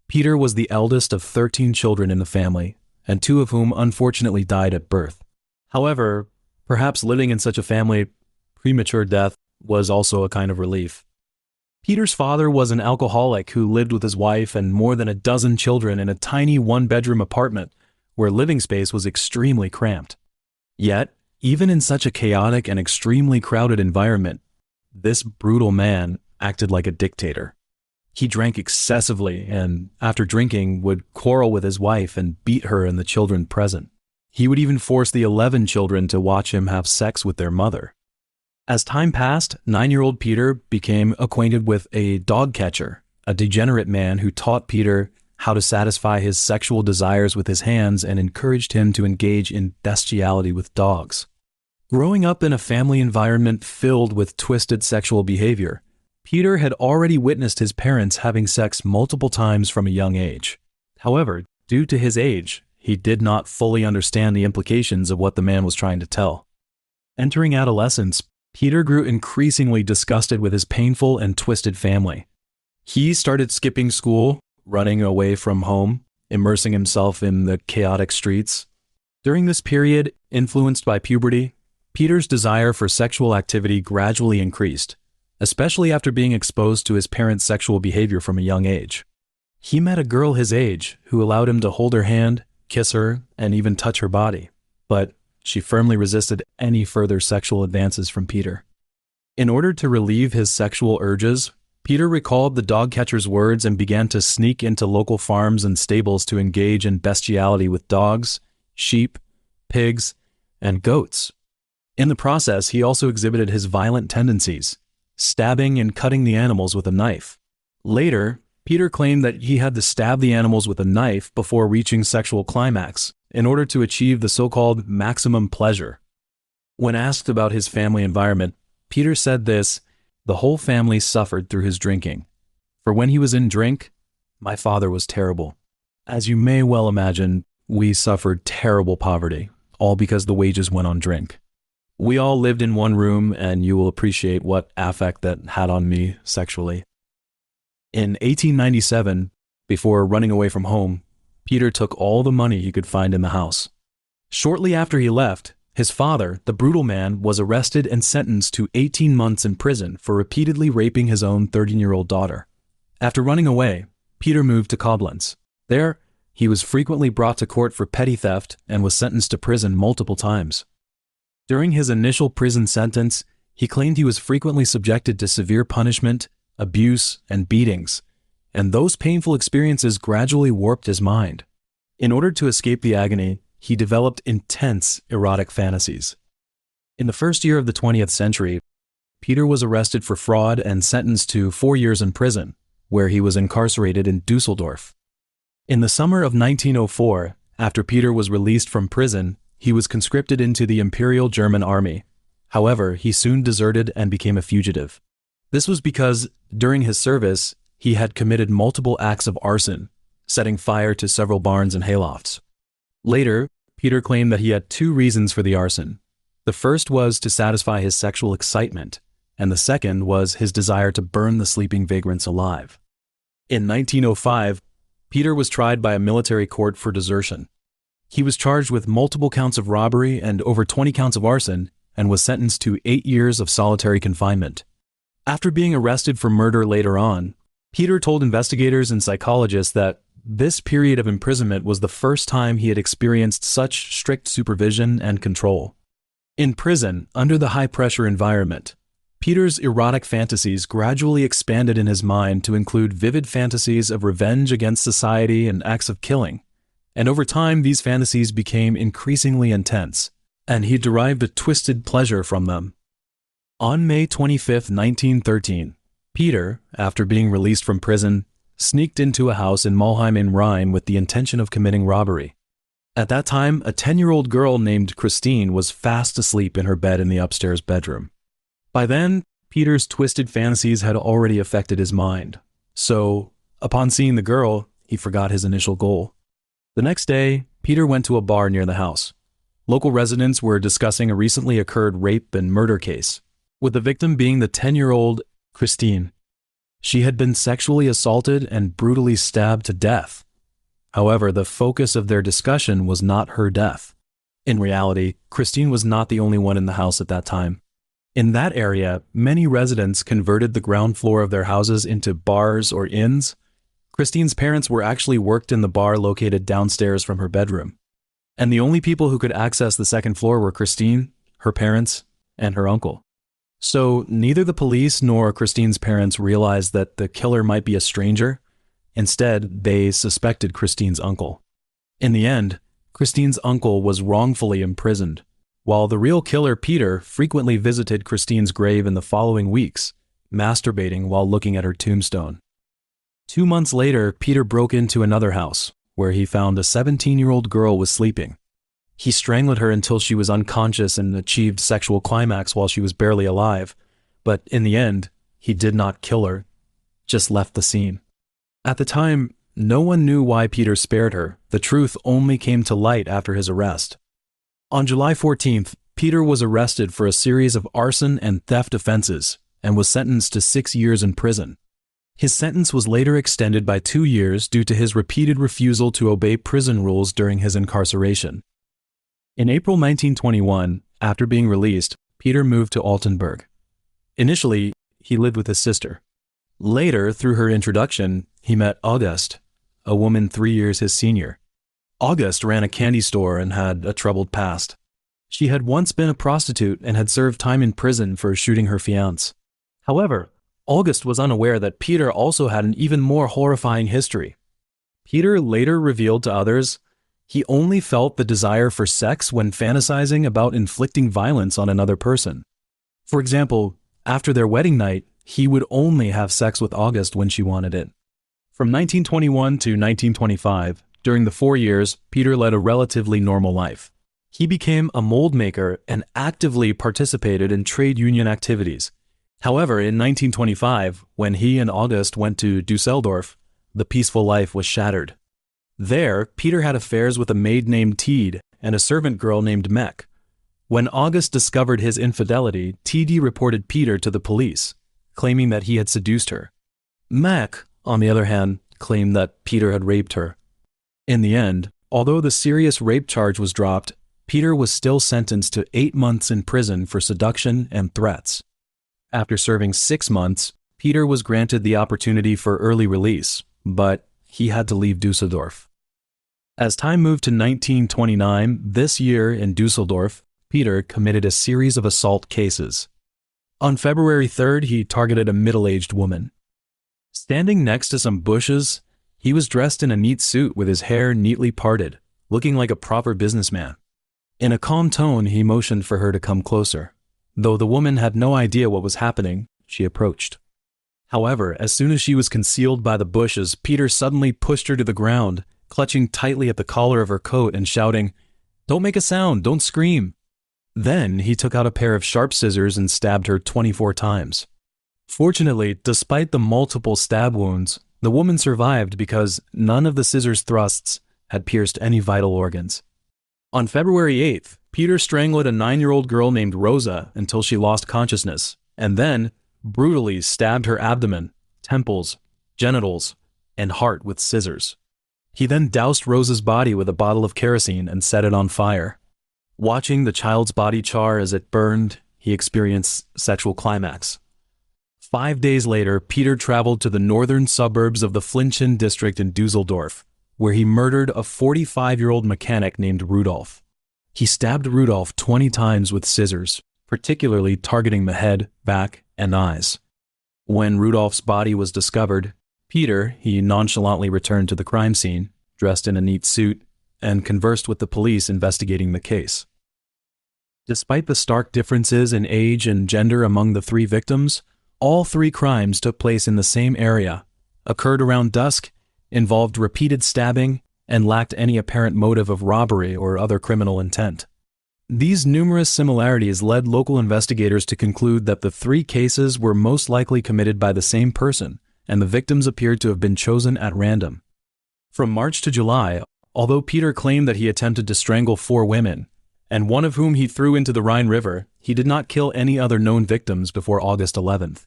Peter was the eldest of 13 children in the family, and 2 of whom unfortunately died at birth. However, perhaps living in such a family, premature death was also a kind of relief. Peter's father was an alcoholic who lived with his wife and more than a dozen children in a tiny one-bedroom apartment where living space was extremely cramped. Yet, even in such a chaotic and extremely crowded environment, this brutal man acted like a dictator. He drank excessively and, after drinking, would quarrel with his wife and beat her and the children present. He would even force the 11 children to watch him have sex with their mother. As time passed, 9-year-old Peter became acquainted with a dog catcher, a degenerate man who taught Peter how to satisfy his sexual desires with his hands, and encouraged him to engage in bestiality with dogs. Growing up in a family environment filled with twisted sexual behavior, Peter had already witnessed his parents having sex multiple times from a young age. However, due to his age, he did not fully understand the implications of what the man was trying to tell. Entering adolescence, Peter grew increasingly disgusted with his painful and twisted family. He started skipping school, running away from home, immersing himself in the chaotic streets. During this period, influenced by puberty, Peter's desire for sexual activity gradually increased, especially after being exposed to his parents' sexual behavior from a young age. He met a girl his age who allowed him to hold her hand, kiss her, and even touch her body, but she firmly resisted any further sexual advances from Peter. In order to relieve his sexual urges, Peter recalled the dog catcher's words and began to sneak into local farms and stables to engage in bestiality with dogs, sheep, pigs, and goats. In the process, he also exhibited his violent tendencies, stabbing and cutting the animals with a knife. Later, Peter claimed that he had to stab the animals with a knife before reaching sexual climax in order to achieve the so-called maximum pleasure. When asked about his family environment, Peter said this: "The whole family suffered through his drinking. For when he was in drink, my father was terrible. As you may well imagine, we suffered terrible poverty, all because the wages went on drink. We all lived in one room, and you will appreciate what affect that had on me sexually." In 1897, before running away from home, Peter took all the money he could find in the house. Shortly after he left, his father, the brutal man, was arrested and sentenced to 18 months in prison for repeatedly raping his own 13-year-old daughter. After running away, Peter moved to Koblenz. There, he was frequently brought to court for petty theft and was sentenced to prison multiple times. During his initial prison sentence, he claimed he was frequently subjected to severe punishment, abuse, and beatings, and those painful experiences gradually warped his mind. In order to escape the agony, he developed intense erotic fantasies. In the first year of the 20th century, Peter was arrested for fraud and sentenced to 4 years in prison, where he was incarcerated in Dusseldorf. In the summer of 1904, after Peter was released from prison, he was conscripted into the Imperial German Army. However, he soon deserted and became a fugitive. This was because, during his service, he had committed multiple acts of arson, setting fire to several barns and haylofts. Later, Peter claimed that he had 2 reasons for the arson. The first was to satisfy his sexual excitement, and the second was his desire to burn the sleeping vagrants alive. In 1905, Peter was tried by a military court for desertion. He was charged with multiple counts of robbery and over 20 counts of arson, and was sentenced to 8 years of solitary confinement. After being arrested for murder later on, Peter told investigators and psychologists that this period of imprisonment was the first time he had experienced such strict supervision and control. In prison, under the high-pressure environment, Peter's erotic fantasies gradually expanded in his mind to include vivid fantasies of revenge against society and acts of killing, and over time these fantasies became increasingly intense, and he derived a twisted pleasure from them. On May 25, 1913, Peter, after being released from prison, sneaked into a house in Mulheim in Rhine with the intention of committing robbery. At that time, a 10-year-old girl named Christine was fast asleep in her bed in the upstairs bedroom. By then, Peter's twisted fantasies had already affected his mind, so, upon seeing the girl, he forgot his initial goal. The next day, Peter went to a bar near the house. Local residents were discussing a recently occurred rape and murder case, with the victim being the 10-year-old Christine. She had been sexually assaulted and brutally stabbed to death. However, the focus of their discussion was not her death. In reality, Christine was not the only one in the house at that time. In that area, many residents converted the ground floor of their houses into bars or inns. Christine's parents were actually worked in the bar located downstairs from her bedroom. And the only people who could access the second floor were Christine, her parents, and her uncle. So neither the police nor Christine's parents realized that the killer might be a stranger. Instead, they suspected Christine's uncle. In the end, Christine's uncle was wrongfully imprisoned, while the real killer, Peter, frequently visited Christine's grave in the following weeks, masturbating while looking at her tombstone. 2 months later, Peter broke into another house, where he found a 17-year-old girl was sleeping. He strangled her until she was unconscious and achieved sexual climax while she was barely alive, but in the end, he did not kill her, just left the scene. At the time, no one knew why Peter spared her. The truth only came to light after his arrest. On July 14th, Peter was arrested for a series of arson and theft offenses and was sentenced to 6 years in prison. His sentence was later extended by 2 years due to his repeated refusal to obey prison rules during his incarceration. In April 1921, after being released, Peter moved to Altenburg. Initially, he lived with his sister. Later, through her introduction, he met Auguste, a woman 3 years his senior. Auguste ran a candy store and had a troubled past. She had once been a prostitute and had served time in prison for shooting her fiancé. However, Auguste was unaware that Peter also had an even more horrifying history. Peter later revealed to others he only felt the desire for sex when fantasizing about inflicting violence on another person. For example, after their wedding night, he would only have sex with Auguste when she wanted it. From 1921 to 1925, during the 4 years, Peter led a relatively normal life. He became a mold maker and actively participated in trade union activities. However, in 1925, when he and Auguste went to Dusseldorf, the peaceful life was shattered. There, Peter had affairs with a maid named Tiede and a servant girl named Mech. When Auguste discovered his infidelity, Tiede reported Peter to the police, claiming that he had seduced her. Mech, on the other hand, claimed that Peter had raped her. In the end, although the serious rape charge was dropped, Peter was still sentenced to 8 months in prison for seduction and threats. After serving 6 months, Peter was granted the opportunity for early release, but he had to leave Dusseldorf. As time moved to 1929, this year in Dusseldorf, Peter committed a series of assault cases. On February 3rd, he targeted a middle-aged woman. Standing next to some bushes, he was dressed in a neat suit with his hair neatly parted, looking like a proper businessman. In a calm tone, he motioned for her to come closer. Though the woman had no idea what was happening, she approached. However, as soon as she was concealed by the bushes, Peter suddenly pushed her to the ground, clutching tightly at the collar of her coat and shouting, "Don't make a sound, don't scream." Then he took out a pair of sharp scissors and stabbed her 24 times. Fortunately, despite the multiple stab wounds, the woman survived because none of the scissors thrusts had pierced any vital organs. On February 8th, Peter strangled a 9-year-old girl named Rosa until she lost consciousness, and then brutally stabbed her abdomen, temples, genitals, and heart with scissors. He then doused Rosa's body with a bottle of kerosene and set it on fire. Watching the child's body char as it burned, he experienced sexual climax. 5 days later, Peter traveled to the northern suburbs of the Flinchen district in Dusseldorf, where he murdered a 45-year-old mechanic named Rudolf. He stabbed Rudolf 20 times with scissors, particularly targeting the head, back, and eyes. When Rudolf's body was discovered, Peter, he nonchalantly returned to the crime scene, dressed in a neat suit, and conversed with the police investigating the case. Despite the stark differences in age and gender among the 3 victims, all 3 crimes took place in the same area, occurred around dusk, involved repeated stabbing, and lacked any apparent motive of robbery or other criminal intent. These numerous similarities led local investigators to conclude that the 3 cases were most likely committed by the same person, and the victims appeared to have been chosen at random. From March to July, although Peter claimed that he attempted to strangle 4 women, and one of whom he threw into the Rhine River, he did not kill any other known victims before August 11th.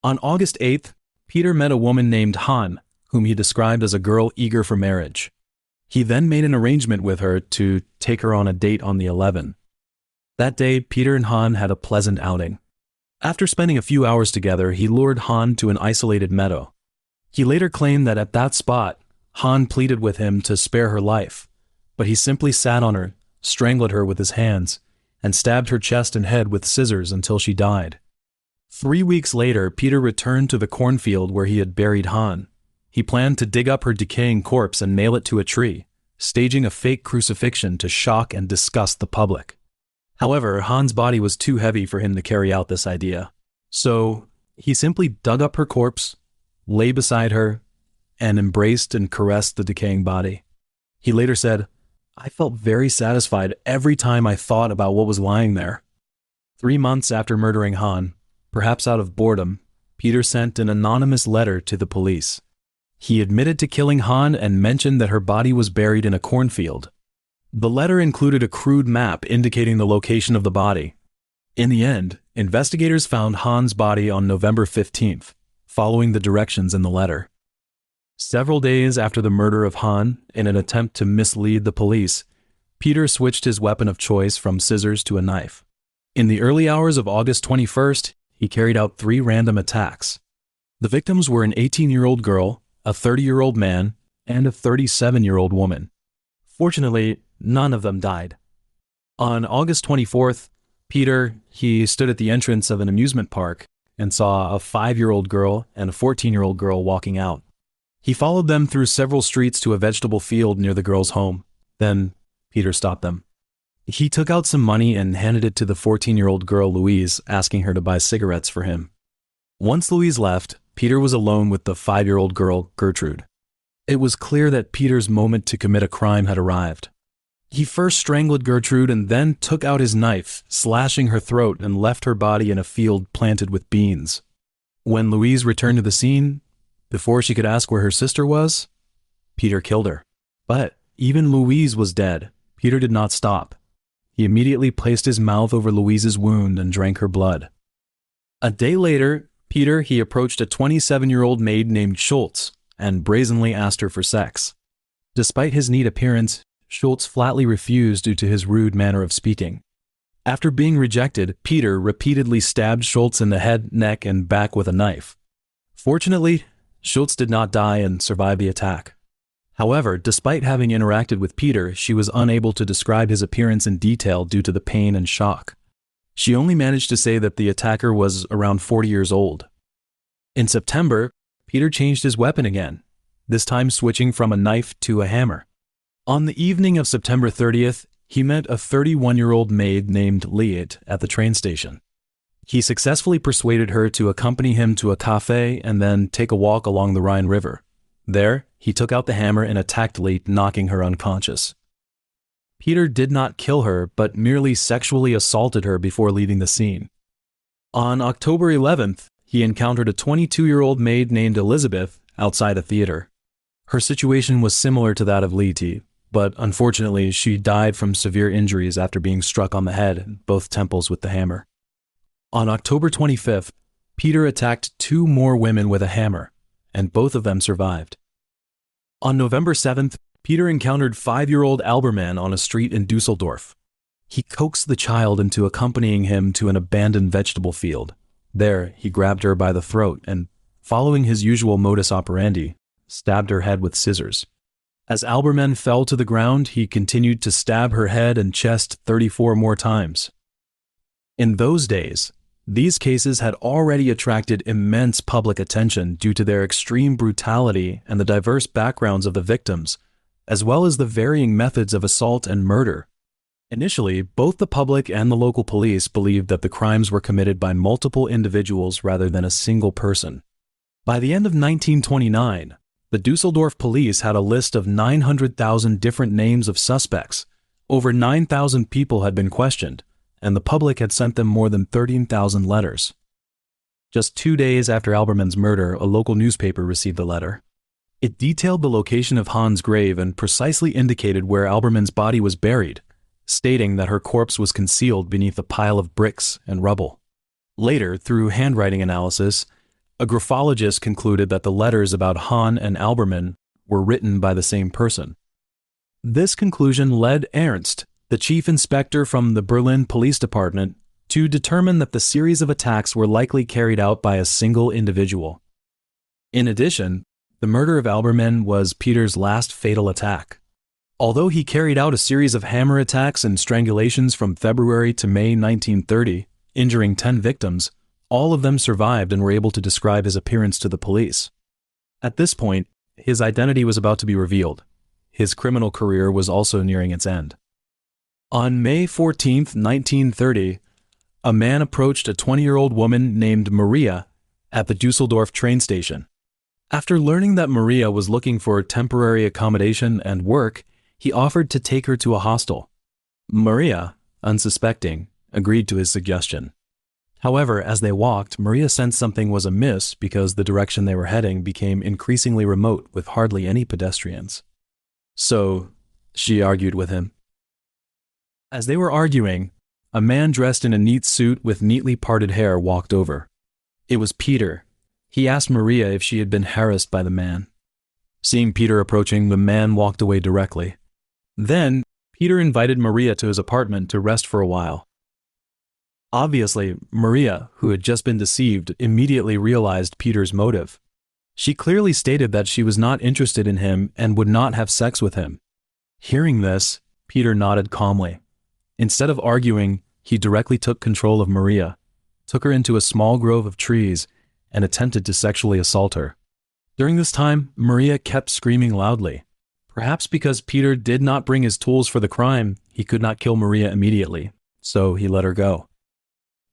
On August 8th, Peter met a woman named Han, whom he described as a girl eager for marriage. He then made an arrangement with her to take her on a date on the 11th. That day, Peter and Han had a pleasant outing. After spending a few hours together, he lured Han to an isolated meadow. He later claimed that at that spot, Han pleaded with him to spare her life, but he simply sat on her, strangled her with his hands, and stabbed her chest and head with scissors until she died. 3 weeks later, Peter returned to the cornfield where he had buried Han. He planned to dig up her decaying corpse and nail it to a tree, staging a fake crucifixion to shock and disgust the public. However, Han's body was too heavy for him to carry out this idea. So, he simply dug up her corpse, lay beside her, and embraced and caressed the decaying body. He later said, "I felt very satisfied every time I thought about what was lying there." 3 months after murdering Han, perhaps out of boredom, Peter sent an anonymous letter to the police. He admitted to killing Han and mentioned that her body was buried in a cornfield. The letter included a crude map indicating the location of the body. In the end, investigators found Han's body on November 15th, following the directions in the letter. Several days after the murder of Han, in an attempt to mislead the police, Peter switched his weapon of choice from scissors to a knife. In the early hours of August 21st, he carried out 3 random attacks. The victims were an 18-year-old girl, a 30-year-old man, and a 37-year-old woman. Fortunately, none of them died. On August 24th, he stood at the entrance of an amusement park and saw a 5-year-old girl and a 14-year-old girl walking out. He followed them through several streets to a vegetable field near the girl's home. Then, Peter stopped them. He took out some money and handed it to the 14-year-old girl Louise, asking her to buy cigarettes for him. Once Louise left, Peter was alone with the 5-year-old girl, Gertrude. It was clear that Peter's moment to commit a crime had arrived. He first strangled Gertrude and then took out his knife, slashing her throat, and left her body in a field planted with beans. When Louise returned to the scene, before she could ask where her sister was, Peter killed her. But even Louise was dead. Peter did not stop. He immediately placed his mouth over Louise's wound and drank her blood. A day later, he approached a 27-year-old maid named Schultz and brazenly asked her for sex. Despite his neat appearance, Schultz flatly refused due to his rude manner of speaking. After being rejected, Peter repeatedly stabbed Schultz in the head, neck, and back with a knife. Fortunately, Schultz did not die and survived the attack. However, despite having interacted with Peter, she was unable to describe his appearance in detail due to the pain and shock. She only managed to say that the attacker was around 40 years old. In September, Peter changed his weapon again, this time switching from a knife to a hammer. On the evening of September 30th, he met a 31-year-old maid named Liet at the train station. He successfully persuaded her to accompany him to a cafe and then take a walk along the Rhine River. There, he took out the hammer and attacked Liet, knocking her unconscious. Peter did not kill her, but merely sexually assaulted her before leaving the scene. On October 11th, he encountered a 22-year-old maid named Elizabeth outside a theater. Her situation was similar to that of Liet, but unfortunately she died from severe injuries after being struck on the head and both temples with the hammer. On October 25th, Peter attacked 2 more women with a hammer, and both of them survived. On November 7th, Peter encountered 5-year-old Alberman on a street in Dusseldorf. He coaxed the child into accompanying him to an abandoned vegetable field. There, he grabbed her by the throat and, following his usual modus operandi, stabbed her head with scissors. As Alberman fell to the ground, he continued to stab her head and chest 34 more times. In those days, these cases had already attracted immense public attention due to their extreme brutality and the diverse backgrounds of the victims, as well as the varying methods of assault and murder. Initially, both the public and the local police believed that the crimes were committed by multiple individuals rather than a single person. By the end of 1929, the Dusseldorf police had a list of 900,000 different names of suspects. Over 9,000 people had been questioned, and the public had sent them more than 13,000 letters. Just 2 days after Alberman's murder, a local newspaper received the letter. It detailed the location of Han's grave and precisely indicated where Alberman's body was buried, stating that her corpse was concealed beneath a pile of bricks and rubble. Later, through handwriting analysis, a graphologist concluded that the letters about Han and Alberman were written by the same person. This conclusion led Ernst, the chief inspector from the Berlin Police Department, to determine that the series of attacks were likely carried out by a single individual. In addition, the murder of Alberman was Peter's last fatal attack. Although he carried out a series of hammer attacks and strangulations from February to May 1930, injuring 10 victims, all of them survived and were able to describe his appearance to the police. At this point, his identity was about to be revealed. His criminal career was also nearing its end. On May 14, 1930, a man approached a 20-year-old woman named Maria at the Dusseldorf train station. After learning that Maria was looking for temporary accommodation and work, he offered to take her to a hostel. Maria, unsuspecting, agreed to his suggestion. However, as they walked, Maria sensed something was amiss because the direction they were heading became increasingly remote with hardly any pedestrians. So, she argued with him. As they were arguing, a man dressed in a neat suit with neatly parted hair walked over. It was Peter. He asked Maria if she had been harassed by the man. Seeing Peter approaching, the man walked away directly. Then, Peter invited Maria to his apartment to rest for a while. Obviously, Maria, who had just been deceived, immediately realized Peter's motive. She clearly stated that she was not interested in him and would not have sex with him. Hearing this, Peter nodded calmly. Instead of arguing, he directly took control of Maria, took her into a small grove of trees, and attempted to sexually assault her. During this time, Maria kept screaming loudly. Perhaps because Peter did not bring his tools for the crime, he could not kill Maria immediately, so he let her go.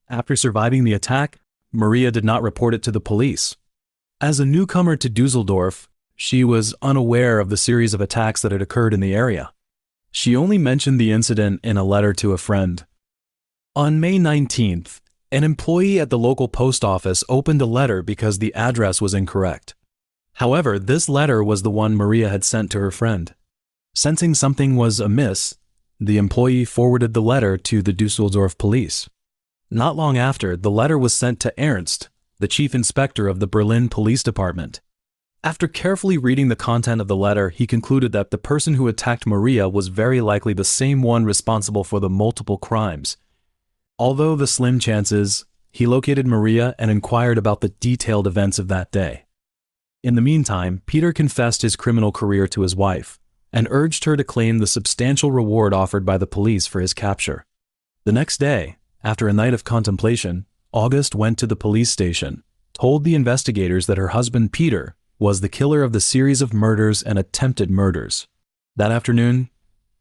After surviving the attack, Maria did not report it to the police. As a newcomer to Dusseldorf, she was unaware of the series of attacks that had occurred in the area. She only mentioned the incident in a letter to a friend. On May 19th, an employee at the local post office opened a letter because the address was incorrect. However, this letter was the one Maria had sent to her friend. Sensing something was amiss, the employee forwarded the letter to the Dusseldorf police. Not long after, the letter was sent to Ernst, the chief inspector of the Berlin Police Department. After carefully reading the content of the letter, he concluded that the person who attacked Maria was very likely the same one responsible for the multiple crimes. Although the slim chances, he located Maria and inquired about the detailed events of that day. In the meantime, Peter confessed his criminal career to his wife and urged her to claim the substantial reward offered by the police for his capture. The next day, after a night of contemplation, August went to the police station, told the investigators that her husband Peter was the killer of the series of murders and attempted murders. That afternoon,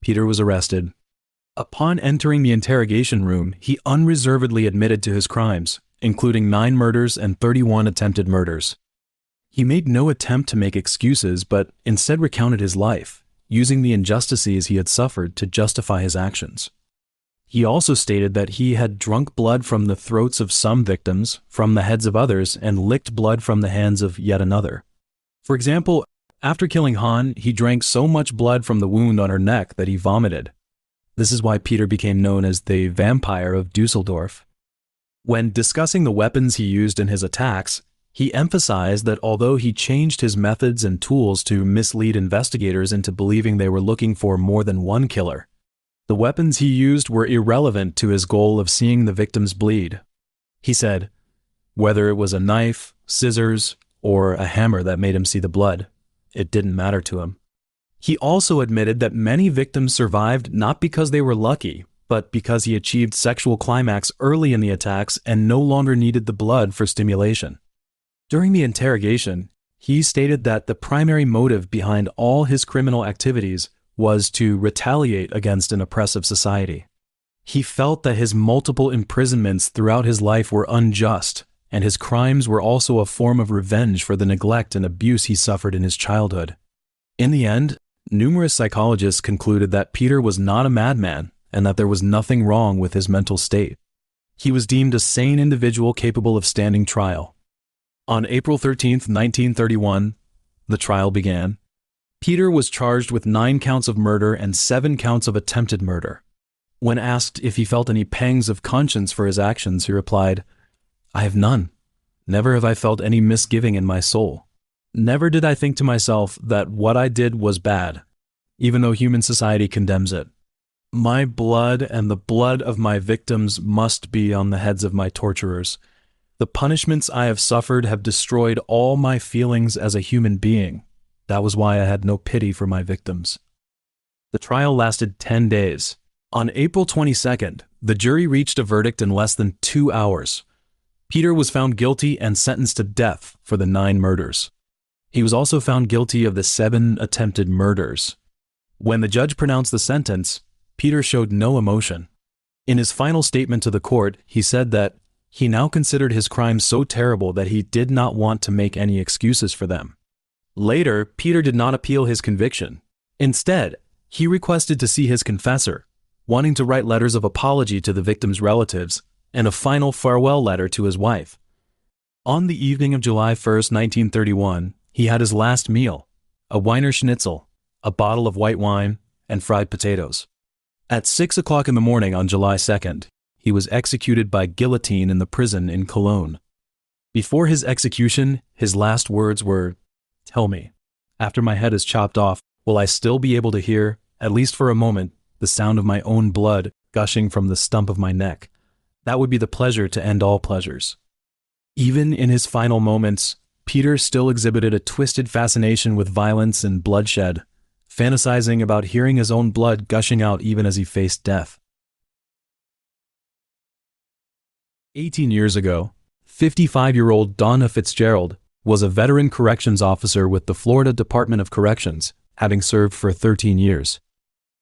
Peter was arrested. Upon entering the interrogation room, he unreservedly admitted to his crimes, including 9 murders and 31 attempted murders. He made no attempt to make excuses, but instead recounted his life, using the injustices he had suffered to justify his actions. He also stated that he had drunk blood from the throats of some victims, from the heads of others, and licked blood from the hands of yet another. For example, after killing Han, he drank so much blood from the wound on her neck that he vomited. This is why Peter became known as the Vampire of Dusseldorf. When discussing the weapons he used in his attacks, he emphasized that although he changed his methods and tools to mislead investigators into believing they were looking for more than one killer, the weapons he used were irrelevant to his goal of seeing the victims bleed. He said, whether it was a knife, scissors, or a hammer that made him see the blood, it didn't matter to him. He also admitted that many victims survived not because they were lucky, but because he achieved sexual climax early in the attacks and no longer needed the blood for stimulation. During the interrogation, he stated that the primary motive behind all his criminal activities was to retaliate against an oppressive society. He felt that his multiple imprisonments throughout his life were unjust, and his crimes were also a form of revenge for the neglect and abuse he suffered in his childhood. In the end, numerous psychologists concluded that Peter was not a madman and that there was nothing wrong with his mental state. He was deemed a sane individual capable of standing trial. On April 13, 1931, the trial began. Peter was charged with 9 counts of murder and 7 counts of attempted murder. When asked if he felt any pangs of conscience for his actions, he replied, "I have none. Never have I felt any misgiving in my soul. Never did I think to myself that what I did was bad, even though human society condemns it. My blood and the blood of my victims must be on the heads of my torturers. The punishments I have suffered have destroyed all my feelings as a human being. That was why I had no pity for my victims." The trial lasted 10 days. On April 22nd, the jury reached a verdict in less than 2 hours. Peter was found guilty and sentenced to death for the 9 murders. He was also found guilty of the 7 attempted murders. When the judge pronounced the sentence, Peter showed no emotion. In his final statement to the court, he said that he now considered his crimes so terrible that he did not want to make any excuses for them. Later, Peter did not appeal his conviction. Instead, he requested to see his confessor, wanting to write letters of apology to the victim's relatives and a final farewell letter to his wife. On the evening of July 1st, 1931, he had his last meal, a Wiener Schnitzel, a bottle of white wine, and fried potatoes. At 6 o'clock in the morning on July 2nd, he was executed by guillotine in the prison in Cologne. Before his execution, his last words were, "Tell me, after my head is chopped off, will I still be able to hear, at least for a moment, the sound of my own blood gushing from the stump of my neck? That would be the pleasure to end all pleasures." Even in his final moments, Peter still exhibited a twisted fascination with violence and bloodshed, fantasizing about hearing his own blood gushing out even as he faced death. 18 years ago, 55-year-old Donna Fitzgerald was a veteran corrections officer with the Florida Department of Corrections, having served for 13 years.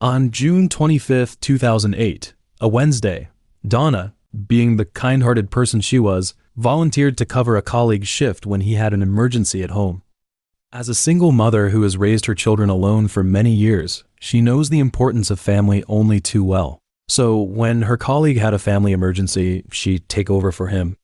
On June 25, 2008, a Wednesday, Donna, being the kind-hearted person she was, volunteered to cover a colleague's shift when he had an emergency at home. As a single mother who has raised her children alone for many years, she knows the importance of family only too well. So when her colleague had a family emergency, she'd take over for him.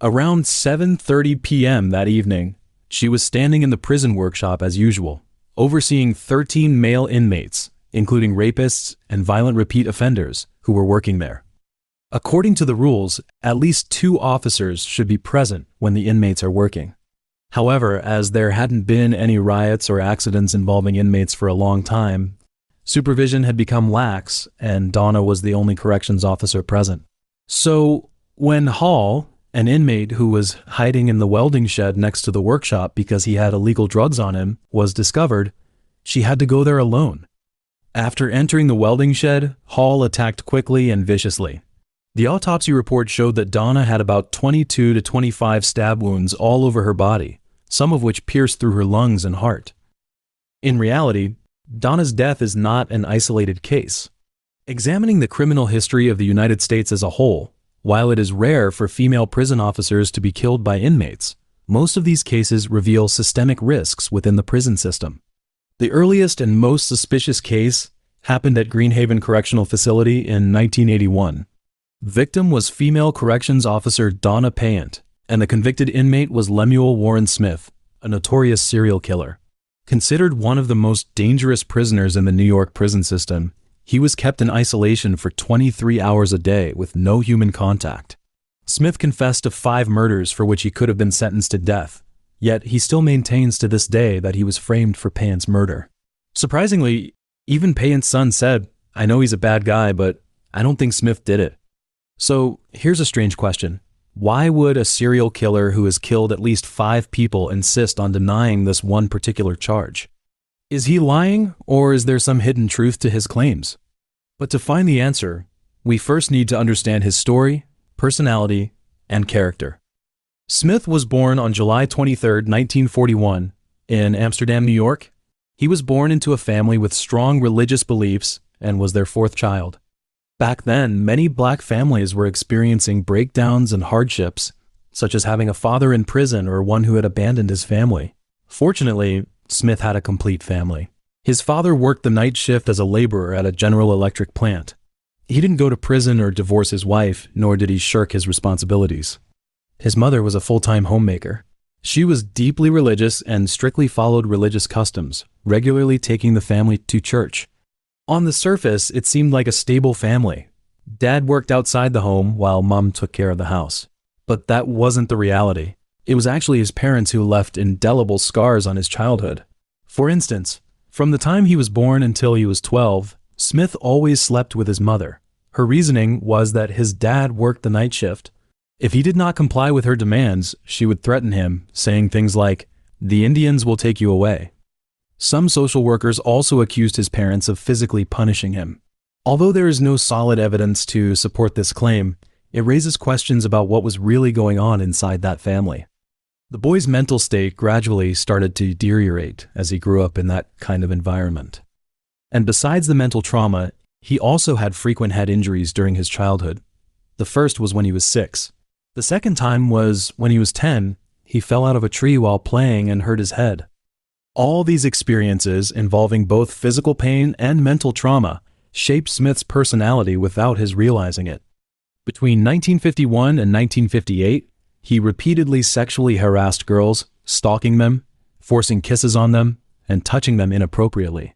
Around 7:30 p.m. that evening, she was standing in the prison workshop as usual, overseeing 13 male inmates, including rapists and violent repeat offenders, who were working there. According to the rules, at least 2 officers should be present when the inmates are working. However, as there hadn't been any riots or accidents involving inmates for a long time, supervision had become lax, and Donna was the only corrections officer present. So, when Hall, an inmate who was hiding in the welding shed next to the workshop because he had illegal drugs on him, was discovered, she had to go there alone. After entering the welding shed, Hall attacked quickly and viciously. The autopsy report showed that Donna had about 22 to 25 stab wounds all over her body, some of which pierced through her lungs and heart. In reality, Donna's death is not an isolated case. Examining the criminal history of the United States as a whole, while it is rare for female prison officers to be killed by inmates, most of these cases reveal systemic risks within the prison system. The earliest and most suspicious case happened at Greenhaven Correctional Facility in 1981. Victim was female corrections officer Donna Payant, and the convicted inmate was Lemuel Warren Smith, a notorious serial killer. Considered one of the most dangerous prisoners in the New York prison system, he was kept in isolation for 23 hours a day with no human contact. Smith confessed to 5 murders for which he could have been sentenced to death, yet he still maintains to this day that he was framed for Payant's murder. Surprisingly, even Payant's son said, "I know he's a bad guy, but I don't think Smith did it." So here's a strange question. Why would a serial killer who has killed at least 5 people insist on denying this one particular charge? Is he lying, or is there some hidden truth to his claims? But to find the answer, we first need to understand his story, personality, and character. Smith was born on July 23, 1941, in Amsterdam, New York. He was born into a family with strong religious beliefs and was their 4th child. Back then, many black families were experiencing breakdowns and hardships, such as having a father in prison or one who had abandoned his family. Fortunately, Smith had a complete family. His father worked the night shift as a laborer at a General Electric plant. He didn't go to prison or divorce his wife, nor did he shirk his responsibilities. His mother was a full-time homemaker. She was deeply religious and strictly followed religious customs, regularly taking the family to church. On the surface, it seemed like a stable family. Dad worked outside the home while Mom took care of the house. But that wasn't the reality. It was actually his parents who left indelible scars on his childhood. For instance, from the time he was born until he was 12, Smith always slept with his mother. Her reasoning was that his dad worked the night shift. If he did not comply with her demands, she would threaten him, saying things like, "The Indians will take you away." Some social workers also accused his parents of physically punishing him. Although there is no solid evidence to support this claim, it raises questions about what was really going on inside that family. The boy's mental state gradually started to deteriorate as he grew up in that kind of environment. And besides the mental trauma, he also had frequent head injuries during his childhood. The first was when he was 6. The second time was when he was 10. He fell out of a tree while playing and hurt his head. All these experiences, involving both physical pain and mental trauma, shaped Smith's personality without his realizing it. Between 1951 and 1958, he repeatedly sexually harassed girls, stalking them, forcing kisses on them, and touching them inappropriately.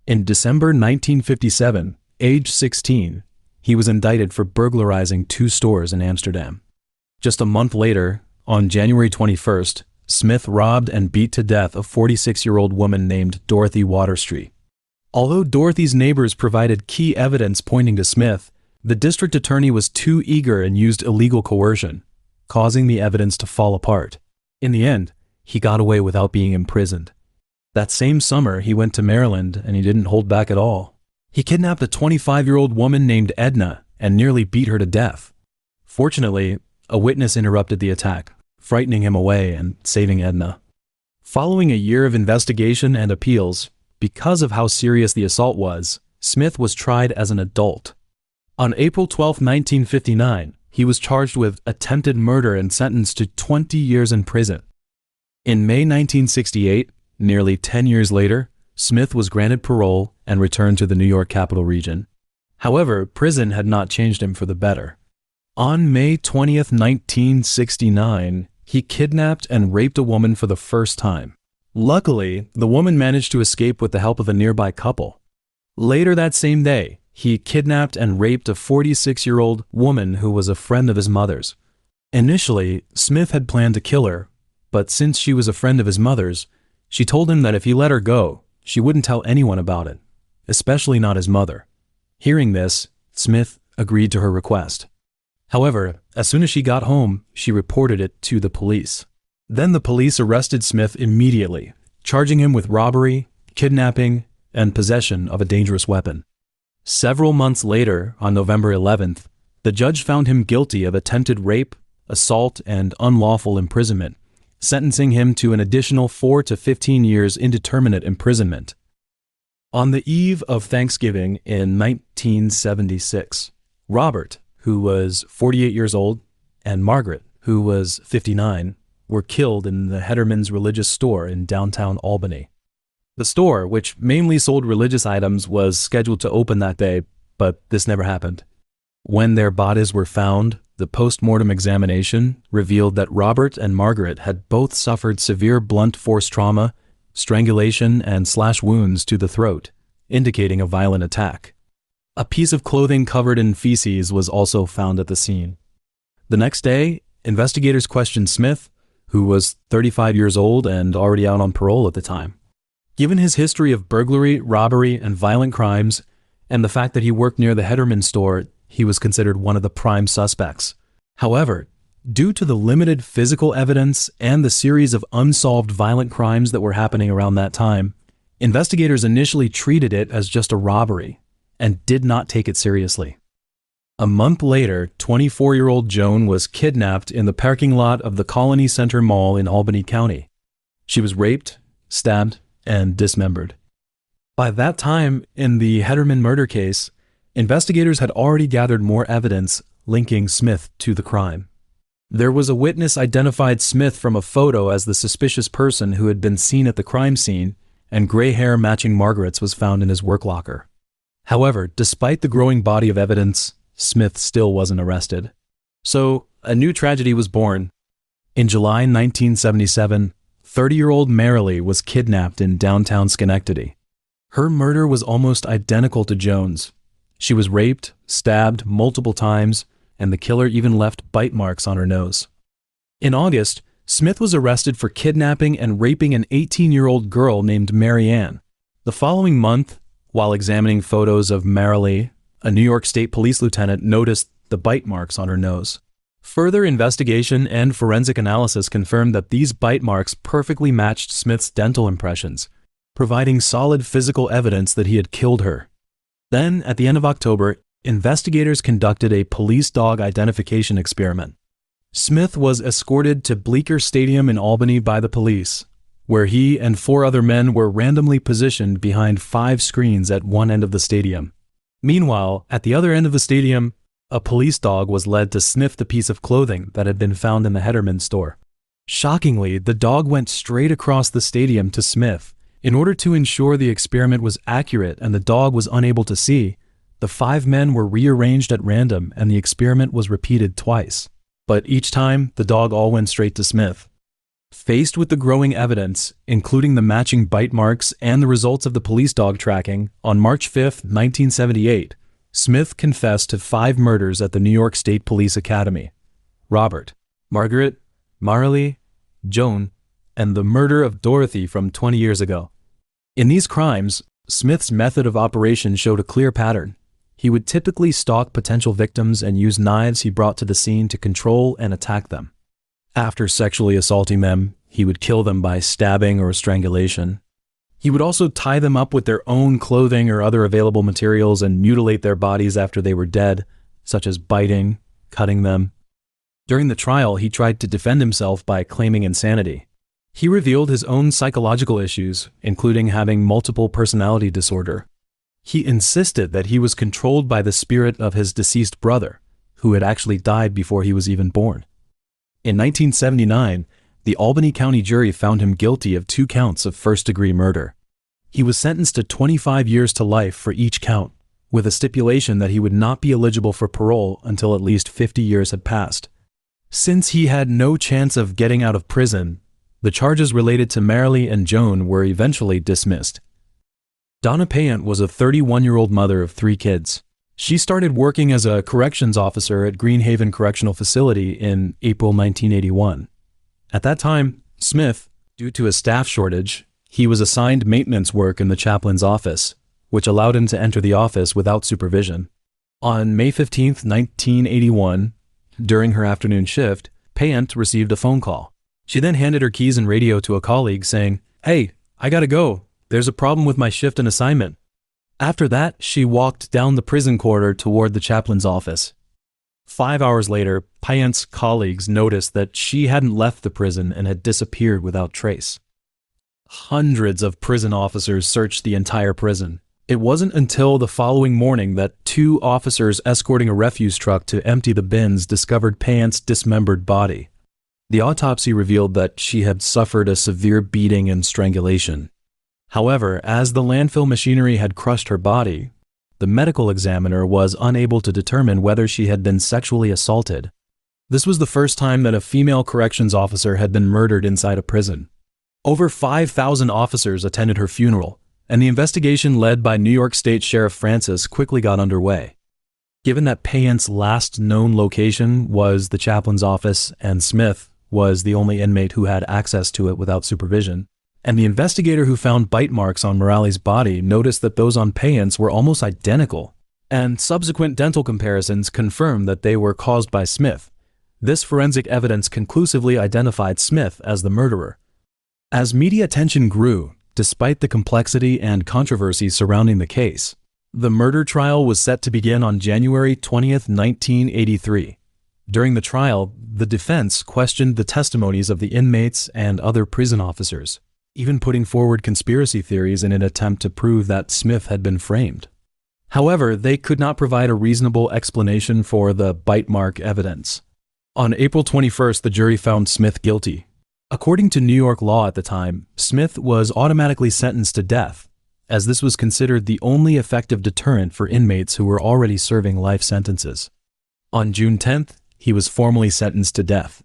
In December 1957, age 16, he was indicted for burglarizing 2 stores in Amsterdam. Just a month later, on January 21st, Smith robbed and beat to death a 46-year-old woman named Dorothy Waterstreet. Although Dorothy's neighbors provided key evidence pointing to Smith, the district attorney was too eager and used illegal coercion, causing the evidence to fall apart. In the end, he got away without being imprisoned. That same summer, he went to Maryland and he didn't hold back at all. He kidnapped a 25-year-old woman named Edna and nearly beat her to death. Fortunately, a witness interrupted the attack, frightening him away and saving Edna. Following a year of investigation and appeals, because of how serious the assault was, Smith was tried as an adult. On April 12, 1959, he was charged with attempted murder and sentenced to 20 years in prison. In May 1968, nearly 10 years later, Smith was granted parole and returned to the New York Capital Region. However, prison had not changed him for the better. On May 20, 1969, he kidnapped and raped a woman for the first time. Luckily, the woman managed to escape with the help of a nearby couple. Later that same day, he kidnapped and raped a 46-year-old woman who was a friend of his mother's. Initially, Smith had planned to kill her, but since she was a friend of his mother's, she told him that if he let her go, she wouldn't tell anyone about it, especially not his mother. Hearing this, Smith agreed to her request. However, as soon as she got home, she reported it to the police. Then the police arrested Smith immediately, charging him with robbery, kidnapping, and possession of a dangerous weapon. Several months later, on November 11th, the judge found him guilty of attempted rape, assault, and unlawful imprisonment, sentencing him to an additional 4 to 15 years indeterminate imprisonment. On the eve of Thanksgiving in 1976, Robert, who was 48 years old, and Margaret, who was 59, were killed in the Hedderman's religious store in downtown Albany. The store, which mainly sold religious items, was scheduled to open that day, but this never happened. When their bodies were found, the post-mortem examination revealed that Robert and Margaret had both suffered severe blunt force trauma, strangulation, and slash wounds to the throat, indicating a violent attack. A piece of clothing covered in feces was also found at the scene. The next day, investigators questioned Smith, who was 35 years old and already out on parole at the time. Given his history of burglary, robbery, and violent crimes, and the fact that he worked near the Hedderman store, he was considered one of the prime suspects. However, due to the limited physical evidence and the series of unsolved violent crimes that were happening around that time, investigators initially treated it as just a robbery and did not take it seriously. A month later, 24-year-old Joan was kidnapped in the parking lot of the Colony Center Mall in Albany County. She was raped, stabbed, and dismembered. By that time, in the Hedderman murder case, investigators had already gathered more evidence linking Smith to the crime. There was a witness identified Smith from a photo as the suspicious person who had been seen at the crime scene, and gray hair matching Margaret's was found in his work locker. However, despite the growing body of evidence, Smith still wasn't arrested. So, a new tragedy was born. In July 1977, 30-year-old Marilee was kidnapped in downtown Schenectady. Her murder was almost identical to Joan's. She was raped, stabbed multiple times, and the killer even left bite marks on her nose. In August, Smith was arrested for kidnapping and raping an 18-year-old girl named Mary Ann. The following month, while examining photos of Marilee, a New York State police lieutenant noticed the bite marks on her nose. Further investigation and forensic analysis confirmed that these bite marks perfectly matched Smith's dental impressions, providing solid physical evidence that he had killed her. Then, at the end of October, investigators conducted a police dog identification experiment. Smith was escorted to Bleecker Stadium in Albany by the police, where he and 4 other men were randomly positioned behind 5 screens at one end of the stadium. Meanwhile, at the other end of the stadium, a police dog was led to sniff the piece of clothing that had been found in the Hedderman store. Shockingly, the dog went straight across the stadium to Smith. In order to ensure the experiment was accurate and the dog was unable to see, the 5 men were rearranged at random and the experiment was repeated twice. But each time, the dog all went straight to Smith. Faced with the growing evidence, including the matching bite marks and the results of the police dog tracking, on March 5, 1978, Smith confessed to 5 murders at the New York State Police Academy: Robert, Margaret, Marilee, Joan, and the murder of Dorothy from 20 years ago. In these crimes, Smith's method of operation showed a clear pattern. He would typically stalk potential victims and use knives he brought to the scene to control and attack them. After sexually assaulting them, he would kill them by stabbing or strangulation. He would also tie them up with their own clothing or other available materials and mutilate their bodies after they were dead, such as biting, cutting them. During the trial, he tried to defend himself by claiming insanity. He revealed his own psychological issues, including having multiple personality disorder. He insisted that he was controlled by the spirit of his deceased brother, who had actually died before he was even born. In 1979, the Albany County jury found him guilty of 2 counts of first-degree murder. He was sentenced to 25 years to life for each count, with a stipulation that he would not be eligible for parole until at least 50 years had passed. Since he had no chance of getting out of prison, the charges related to Marilee and Joan were eventually dismissed. Donna Payant was a 31-year-old mother of 3 kids. She started working as a corrections officer at Greenhaven Correctional Facility in April 1981. At that time, Smith, due to a staff shortage, he was assigned maintenance work in the chaplain's office, which allowed him to enter the office without supervision. On May 15, 1981, during her afternoon shift, Payant received a phone call. She then handed her keys and radio to a colleague saying, "Hey, I gotta go. There's a problem with my shift and assignment." After that, she walked down the prison corridor toward the chaplain's office. 5 hours later, Payant's colleagues noticed that she hadn't left the prison and had disappeared without trace. Hundreds of prison officers searched the entire prison. It wasn't until the following morning that 2 officers escorting a refuse truck to empty the bins discovered Payant's dismembered body. The autopsy revealed that she had suffered a severe beating and strangulation. However, as the landfill machinery had crushed her body, the medical examiner was unable to determine whether she had been sexually assaulted. This was the first time that a female corrections officer had been murdered inside a prison. Over 5,000 officers attended her funeral, and the investigation led by New York State Sheriff Francis quickly got underway. Given that Payant's last known location was the chaplain's office and Smith was the only inmate who had access to it without supervision, and the investigator who found bite marks on Marilee's body noticed that those on Payant's were almost identical, and subsequent dental comparisons confirmed that they were caused by Smith. This forensic evidence conclusively identified Smith as the murderer. As media attention grew, despite the complexity and controversy surrounding the case, the murder trial was set to begin on January 20th, 1983. During the trial, the defense questioned the testimonies of the inmates and other prison officers, even putting forward conspiracy theories in an attempt to prove that Smith had been framed. However, they could not provide a reasonable explanation for the bite mark evidence. On April 21st, the jury found Smith guilty. According to New York law at the time, Smith was automatically sentenced to death, as this was considered the only effective deterrent for inmates who were already serving life sentences. On June 10th, he was formally sentenced to death.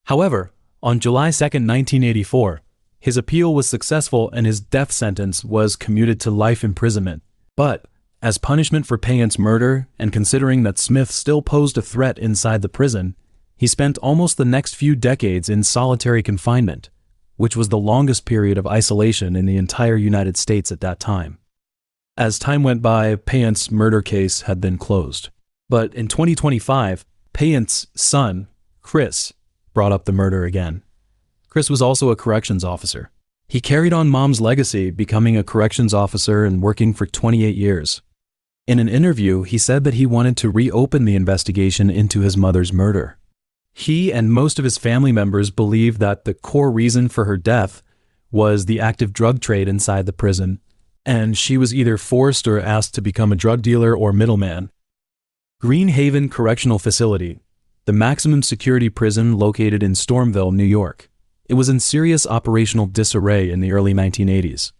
However, on July 2nd, 1984, his appeal was successful and his death sentence was commuted to life imprisonment. But, as punishment for Payant's murder, and considering that Smith still posed a threat inside the prison, he spent almost the next few decades in solitary confinement, which was the longest period of isolation in the entire United States at that time. As time went by, Payant's murder case had been closed. But in 2025, Payant's son, Chris, brought up the murder again. Chris was also a corrections officer. He carried on Mom's legacy, becoming a corrections officer and working for 28 years. In an interview, he said that he wanted to reopen the investigation into his mother's murder. He and most of his family members believed that the core reason for her death was the active drug trade inside the prison, and she was either forced or asked to become a drug dealer or middleman. Greenhaven Correctional Facility, the maximum security prison located in Stormville, New York, It was in serious operational disarray in the early 1980s.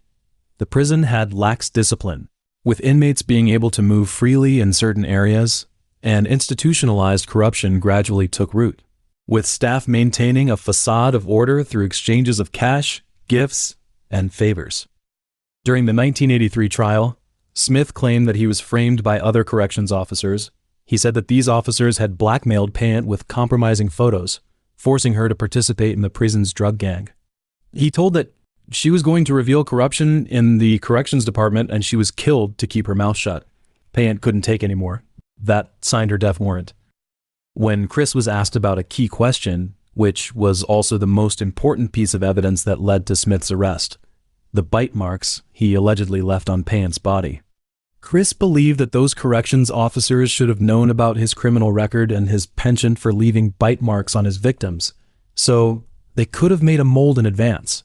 The prison had lax discipline, with inmates being able to move freely in certain areas, and institutionalized corruption gradually took root, with staff maintaining a facade of order through exchanges of cash, gifts, and favors. During the 1983 trial, Smith claimed that he was framed by other corrections officers. He said that these officers had blackmailed Payant with compromising photos, forcing her to participate in the prison's drug gang. He told that she was going to reveal corruption in the corrections department and she was killed to keep her mouth shut. Payant couldn't take anymore. That signed her death warrant. When Chris was asked about a key question, which was also the most important piece of evidence that led to Smith's arrest, the bite marks he allegedly left on Payant's body, Chris believed that those corrections officers should have known about his criminal record and his penchant for leaving bite marks on his victims, so they could have made a mold in advance.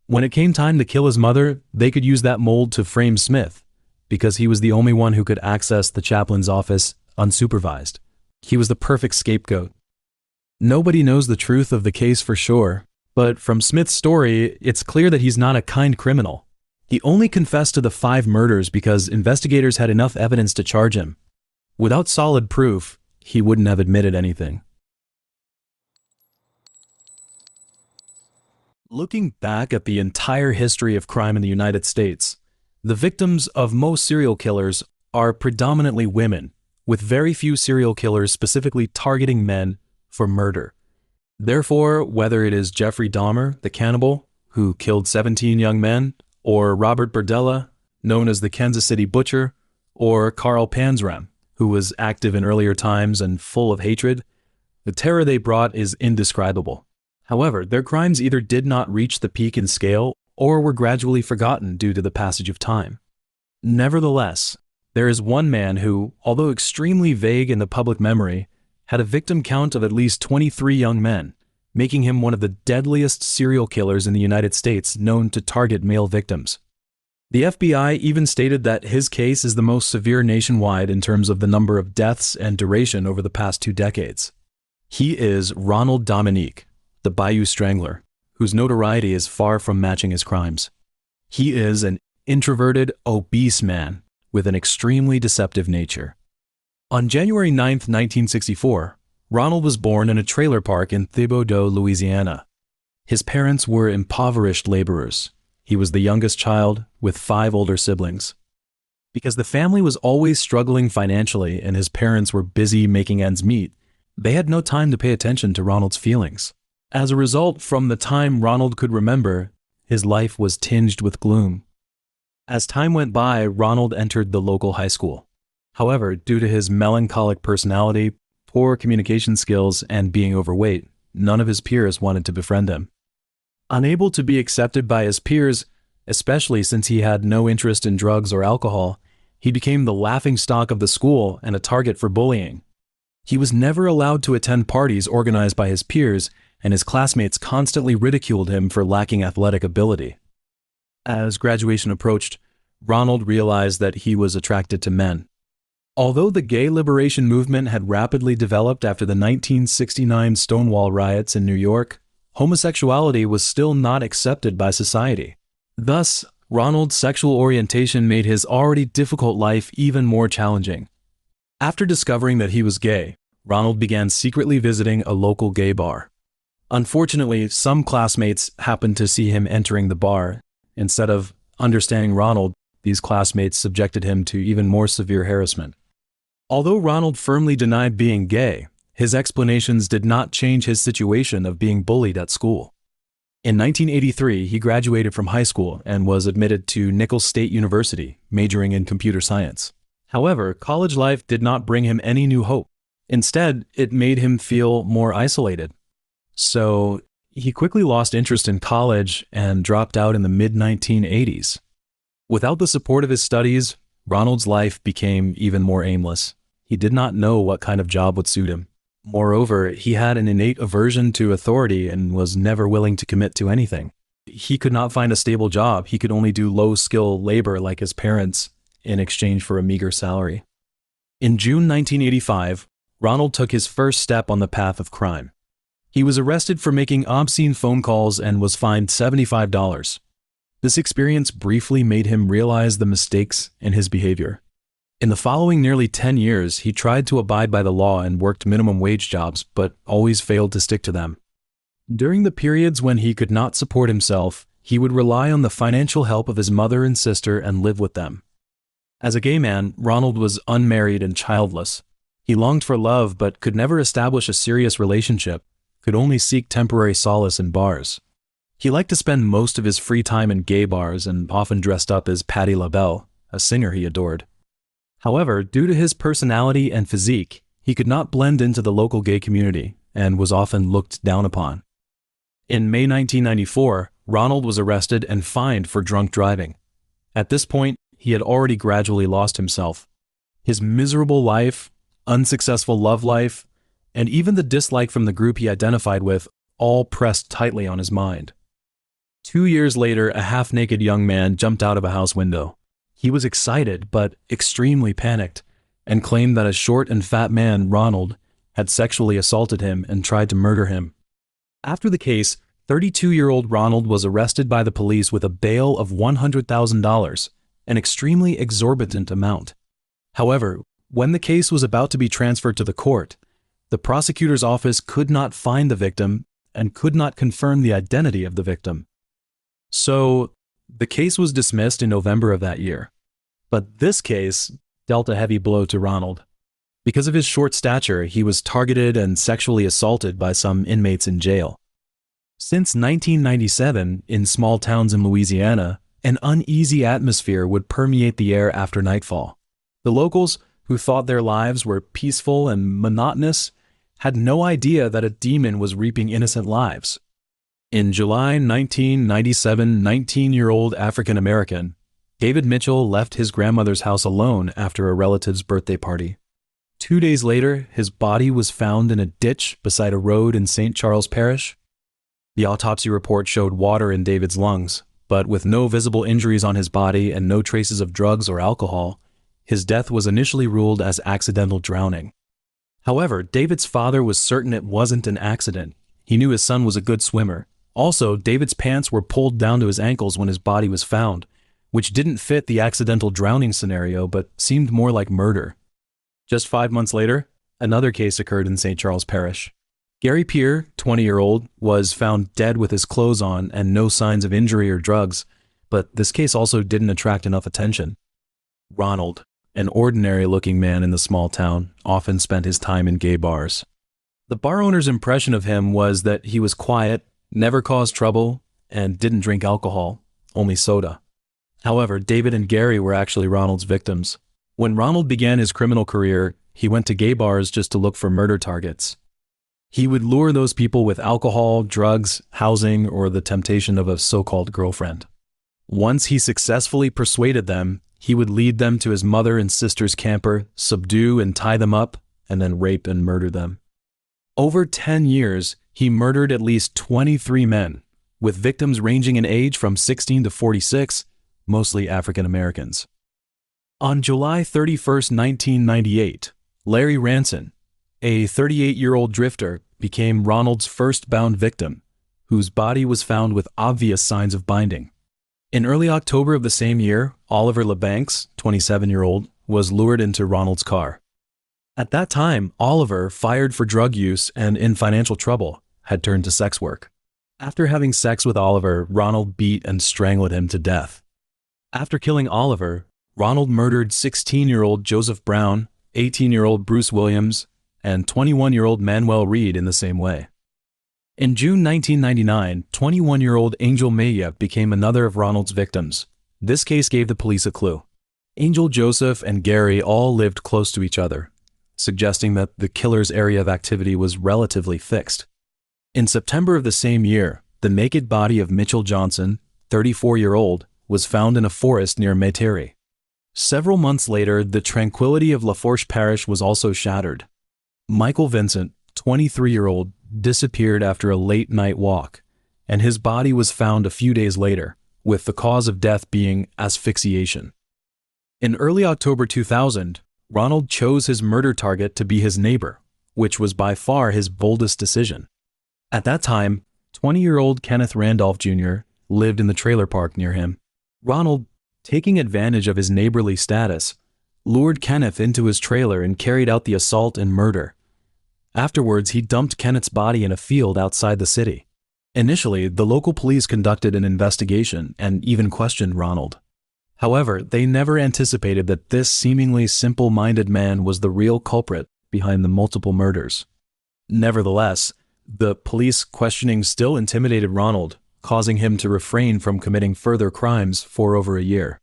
When it came time to kill his mother, they could use that mold to frame Smith, because he was the only one who could access the chaplain's office unsupervised. He was the perfect scapegoat. Nobody knows the truth of the case for sure, but from Smith's story, it's clear that he's not a kind criminal. He only confessed to the 5 murders because investigators had enough evidence to charge him. Without solid proof, he wouldn't have admitted anything. Looking back at the entire history of crime in the United States, the victims of most serial killers are predominantly women, with very few serial killers specifically targeting men for murder. Therefore, whether it is Jeffrey Dahmer, the cannibal, who killed 17 young men, or Robert Berdella, known as the Kansas City Butcher, or Carl Panzram, who was active in earlier times and full of hatred, the terror they brought is indescribable. However, their crimes either did not reach the peak in scale or were gradually forgotten due to the passage of time. Nevertheless, there is one man who, although extremely vague in the public memory, had a victim count of at least 23 young men, making him one of the deadliest serial killers in the United States known to target male victims. The FBI even stated that his case is the most severe nationwide in terms of the number of deaths and duration over the past 2 decades. He is Ronald Dominique, the Bayou Strangler, whose notoriety is far from matching his crimes. He is an introverted, obese man with an extremely deceptive nature. On January 9, 1964, Ronald was born in a trailer park in Thibodaux, Louisiana. His parents were impoverished laborers. He was the youngest child with 5 older siblings. Because the family was always struggling financially and his parents were busy making ends meet, they had no time to pay attention to Ronald's feelings. As a result, from the time Ronald could remember, his life was tinged with gloom. As time went by, Ronald entered the local high school. However, due to his melancholic personality, poor communication skills, and being overweight, none of his peers wanted to befriend him. Unable to be accepted by his peers, especially since he had no interest in drugs or alcohol, he became the laughingstock of the school and a target for bullying. He was never allowed to attend parties organized by his peers, and his classmates constantly ridiculed him for lacking athletic ability. As graduation approached, Ronald realized that he was attracted to men. Although the gay liberation movement had rapidly developed after the 1969 Stonewall riots in New York, homosexuality was still not accepted by society. Thus, Ronald's sexual orientation made his already difficult life even more challenging. After discovering that he was gay, Ronald began secretly visiting a local gay bar. Unfortunately, some classmates happened to see him entering the bar. Instead of understanding Ronald, these classmates subjected him to even more severe harassment. Although Ronald firmly denied being gay, his explanations did not change his situation of being bullied at school. In 1983, he graduated from high school and was admitted to Nicholls State University, majoring in computer science. However, college life did not bring him any new hope. Instead, it made him feel more isolated. So, he quickly lost interest in college and dropped out in the mid-1980s. Without the support of his studies, Ronald's life became even more aimless. He did not know what kind of job would suit him. Moreover, he had an innate aversion to authority and was never willing to commit to anything. He could not find a stable job. He could only do low-skill labor like his parents in exchange for a meager salary. In June 1985, Ronald took his first step on the path of crime. He was arrested for making obscene phone calls and was fined $75. This experience briefly made him realize the mistakes in his behavior. In the following nearly 10 years, he tried to abide by the law and worked minimum wage jobs, but always failed to stick to them. During the periods when he could not support himself, he would rely on the financial help of his mother and sister and live with them. As a gay man, Ronald was unmarried and childless. He longed for love but could never establish a serious relationship, could only seek temporary solace in bars. He liked to spend most of his free time in gay bars and often dressed up as Patti LaBelle, a singer he adored. However, due to his personality and physique, he could not blend into the local gay community and was often looked down upon. In May 1994, Ronald was arrested and fined for drunk driving. At this point, he had already gradually lost himself. His miserable life, unsuccessful love life, and even the dislike from the group he identified with all pressed tightly on his mind. 2 years later, a half-naked young man jumped out of a house window. He was excited but extremely panicked and claimed that a short and fat man, Ronald, had sexually assaulted him and tried to murder him. After the case, 32-year-old Ronald was arrested by the police with a bail of $100,000, an extremely exorbitant amount. However, when the case was about to be transferred to the court, the prosecutor's office could not find the victim and could not confirm the identity of the victim. So, the case was dismissed in November of that year. But this case dealt a heavy blow to Ronald. Because of his short stature, he was targeted and sexually assaulted by some inmates in jail. Since 1997, in small towns in Louisiana, an uneasy atmosphere would permeate the air after nightfall. The locals, who thought their lives were peaceful and monotonous, had no idea that a demon was reaping innocent lives. In July 1997, 19-year-old African-American David Mitchell left his grandmother's house alone after a relative's birthday party. 2 days later, his body was found in a ditch beside a road in St. Charles Parish. The autopsy report showed water in David's lungs, but with no visible injuries on his body and no traces of drugs or alcohol, his death was initially ruled as accidental drowning. However, David's father was certain it wasn't an accident. He knew his son was a good swimmer. Also, David's pants were pulled down to his ankles when his body was found, which didn't fit the accidental drowning scenario but seemed more like murder. Just 5 months later, another case occurred in St. Charles Parish. Gary Peer, 20-year-old, was found dead with his clothes on and no signs of injury or drugs, but this case also didn't attract enough attention. Ronald, an ordinary-looking man in the small town, often spent his time in gay bars. The bar owner's impression of him was that he was quiet, never caused trouble, and didn't drink alcohol, only soda. However, David and Gary were actually Ronald's victims. When Ronald began his criminal career, he went to gay bars just to look for murder targets. He would lure those people with alcohol, drugs, housing, or the temptation of a so-called girlfriend. Once he successfully persuaded them, he would lead them to his mother and sister's camper, subdue and tie them up, and then rape and murder them. Over 10 years, he murdered at least 23 men, with victims ranging in age from 16 to 46, mostly African Americans. On July 31, 1998, Larry Ranson, a 38-year-old drifter, became Ronald's first bound victim, whose body was found with obvious signs of binding. In early October of the same year, Oliver LeBanks, 27-year-old, was lured into Ronald's car. At that time, Oliver, fired for drug use and in financial trouble, had turned to sex work. After having sex with Oliver, Ronald beat and strangled him to death. After killing Oliver, Ronald murdered 16-year-old Joseph Brown, 18-year-old Bruce Williams, and 21-year-old Manuel Reed in the same way. In June 1999, 21-year-old Angel Maya became another of Ronald's victims. This case gave the police a clue. Angel, Joseph, and Gary all lived close to each other, suggesting that the killer's area of activity was relatively fixed. In September of the same year, the naked body of Mitchell Johnson, 34-year-old, was found in a forest near Metairie. Several months later, the tranquility of Lafourche Parish was also shattered. Michael Vincent, 23-year-old, disappeared after a late-night walk, and his body was found a few days later, with the cause of death being asphyxiation. In early October 2000, Ronald chose his murder target to be his neighbor, which was by far his boldest decision. At that time, 20-year-old Kenneth Randolph Jr. lived in the trailer park near him. Ronald, taking advantage of his neighborly status, lured Kenneth into his trailer and carried out the assault and murder. Afterwards, he dumped Kenneth's body in a field outside the city. Initially, the local police conducted an investigation and even questioned Ronald. However, they never anticipated that this seemingly simple-minded man was the real culprit behind the multiple murders. Nevertheless, the police questioning still intimidated Ronald, causing him to refrain from committing further crimes for over a year.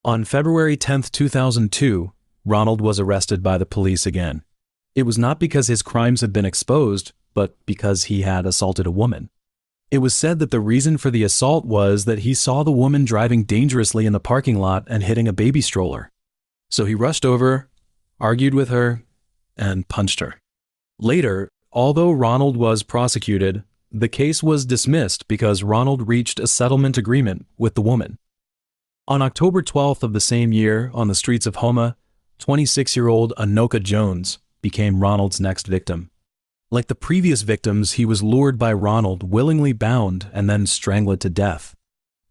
On February 10, 2002, Ronald was arrested by the police again. It was not because his crimes had been exposed, but because he had assaulted a woman. It was said that the reason for the assault was that he saw the woman driving dangerously in the parking lot and hitting a baby stroller. So he rushed over, argued with her, and punched her. Later, although Ronald was prosecuted, the case was dismissed because Ronald reached a settlement agreement with the woman. On October 12th of the same year, on the streets of Houma, 26-year-old Anoka Jones became Ronald's next victim. Like the previous victims, he was lured by Ronald, willingly bound, and then strangled to death.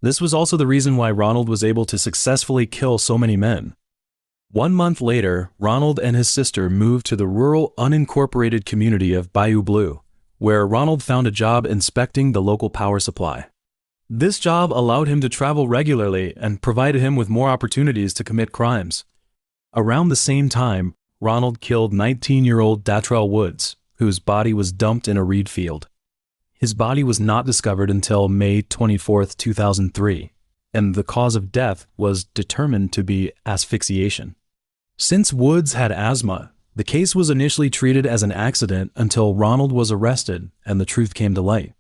This was also the reason why Ronald was able to successfully kill so many men. 1 month later, Ronald and his sister moved to the rural, unincorporated community of Bayou Blue, where Ronald found a job inspecting the local power supply. This job allowed him to travel regularly and provided him with more opportunities to commit crimes. Around the same time, Ronald killed 19-year-old Datrell Woods, whose body was dumped in a reed field. His body was not discovered until May 24, 2003, and the cause of death was determined to be asphyxiation. Since Woods had asthma, the case was initially treated as an accident until Ronald was arrested and the truth came to light.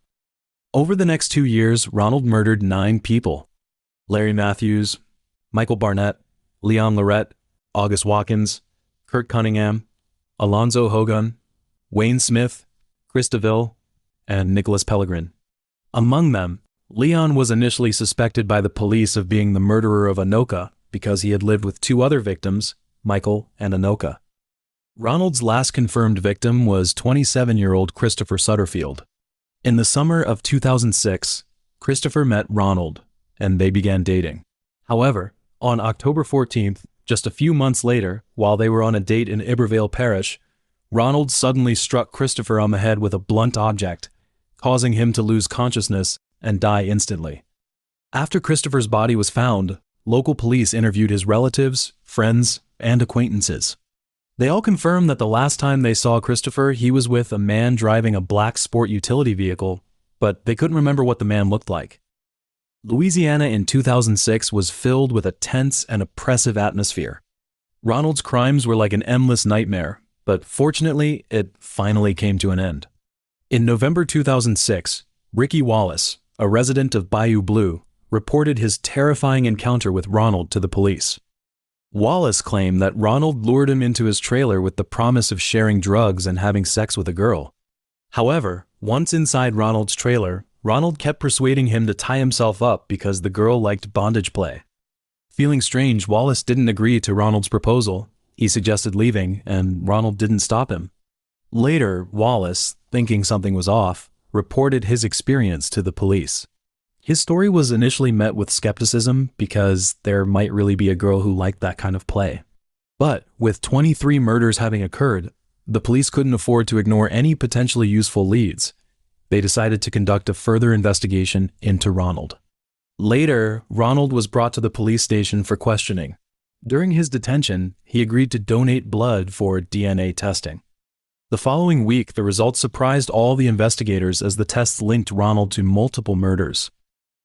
Over the next 2 years, Ronald murdered 9 people: Larry Matthews, Michael Barnett, Leon Lorette, August Watkins, Kurt Cunningham, Alonzo Hogan, Wayne Smith, Chris DeVille, and Nicholas Pellegrin. Among them, Leon was initially suspected by the police of being the murderer of Anoka because he had lived with 2 other victims, Michael and Anoka. Ronald's last confirmed victim was 27-year-old Christopher Sutterfield. In the summer of 2006, Christopher met Ronald, and they began dating. However, on October 14th, just a few months later, while they were on a date in Iberville Parish, Ronald suddenly struck Christopher on the head with a blunt object, causing him to lose consciousness and die instantly. After Christopher's body was found, local police interviewed his relatives, friends, and acquaintances. They all confirmed that the last time they saw Christopher, he was with a man driving a black sport utility vehicle, but they couldn't remember what the man looked like. Louisiana in 2006 was filled with a tense and oppressive atmosphere. Ronald's crimes were like an endless nightmare, but fortunately, it finally came to an end. In November 2006, Ricky Wallace, a resident of Bayou Blue, reported his terrifying encounter with Ronald to the police. Wallace claimed that Ronald lured him into his trailer with the promise of sharing drugs and having sex with a girl. However, once inside Ronald's trailer, Ronald kept persuading him to tie himself up because the girl liked bondage play. Feeling strange, Wallace didn't agree to Ronald's proposal. He suggested leaving, and Ronald didn't stop him. Later, Wallace, thinking something was off, reported his experience to the police. His story was initially met with skepticism because there might really be a girl who liked that kind of play. But with 23 murders having occurred, the police couldn't afford to ignore any potentially useful leads. They decided to conduct a further investigation into Ronald. Later, Ronald was brought to the police station for questioning. During his detention, he agreed to donate blood for DNA testing. The following week, the results surprised all the investigators as the tests linked Ronald to multiple murders.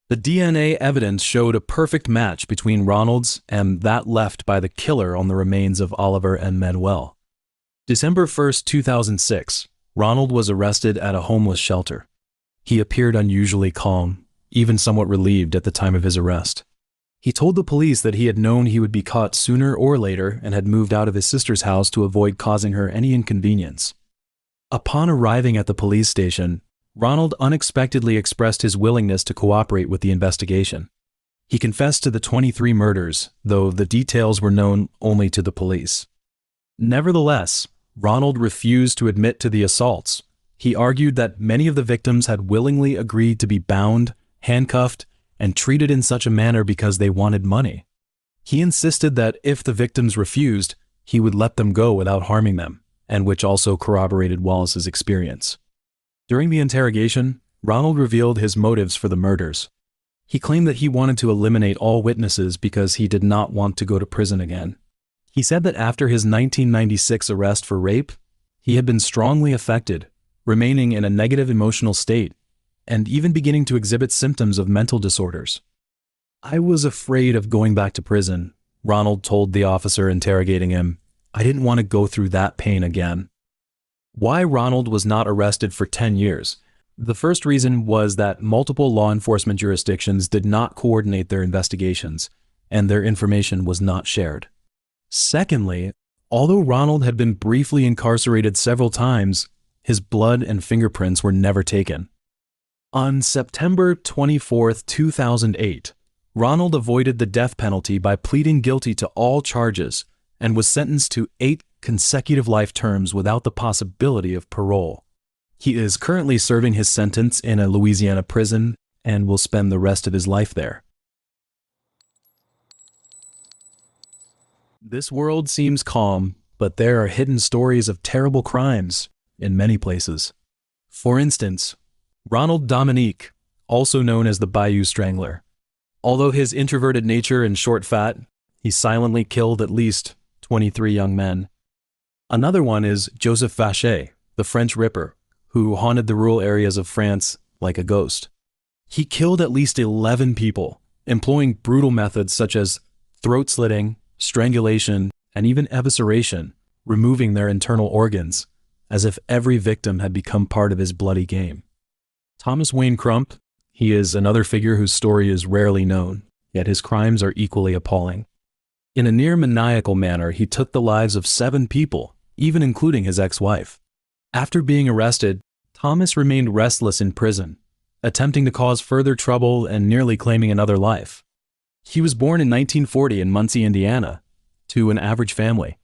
The DNA evidence showed a perfect match between Ronald's and that left by the killer on the remains of Oliver and Manuel. December 1, 2006, Ronald was arrested at a homeless shelter. He appeared unusually calm, even somewhat relieved at the time of his arrest. He told the police that he had known he would be caught sooner or later and had moved out of his sister's house to avoid causing her any inconvenience. Upon arriving at the police station, Ronald unexpectedly expressed his willingness to cooperate with the investigation. He confessed to the 23 murders, though the details were known only to the police. Nevertheless, Ronald refused to admit to the assaults, He argued that many of the victims had willingly agreed to be bound, handcuffed, and treated in such a manner because they wanted money. He insisted that if the victims refused, he would let them go without harming them, and which also corroborated Wallace's experience. During the interrogation, Ronald revealed his motives for the murders. He claimed that he wanted to eliminate all witnesses because he did not want to go to prison again. He said that after his 1996 arrest for rape, he had been strongly affected, remaining in a negative emotional state, and even beginning to exhibit symptoms of mental disorders. "I was afraid of going back to prison," Ronald told the officer interrogating him. "I didn't want to go through that pain again." Why Ronald was not arrested for 10 years? The first reason was that multiple law enforcement jurisdictions did not coordinate their investigations, and their information was not shared. Secondly, although Ronald had been briefly incarcerated several times, his blood and fingerprints were never taken. On September 24, 2008, Ronald avoided the death penalty by pleading guilty to all charges and was sentenced to 8 consecutive life terms without the possibility of parole. He is currently serving his sentence in a Louisiana prison and will spend the rest of his life there. This world seems calm, but there are hidden stories of terrible crimes in many places. For instance, Ronald Dominique, also known as the Bayou Strangler. Although his introverted nature and short fat, he silently killed at least 23 young men. Another one is Joseph Vacher, the French Ripper, who haunted the rural areas of France like a ghost. He killed at least 11 people, employing brutal methods such as throat slitting, strangulation, and even evisceration, removing their internal organs, as if every victim had become part of his bloody game. Thomas Wayne Crump, he is another figure whose story is rarely known, yet his crimes are equally appalling. In a near maniacal manner, he took the lives of 7 people, even including his ex-wife. After being arrested, Thomas remained restless in prison, attempting to cause further trouble and nearly claiming another life. He was born in 1940 in Muncie, Indiana, to an average family.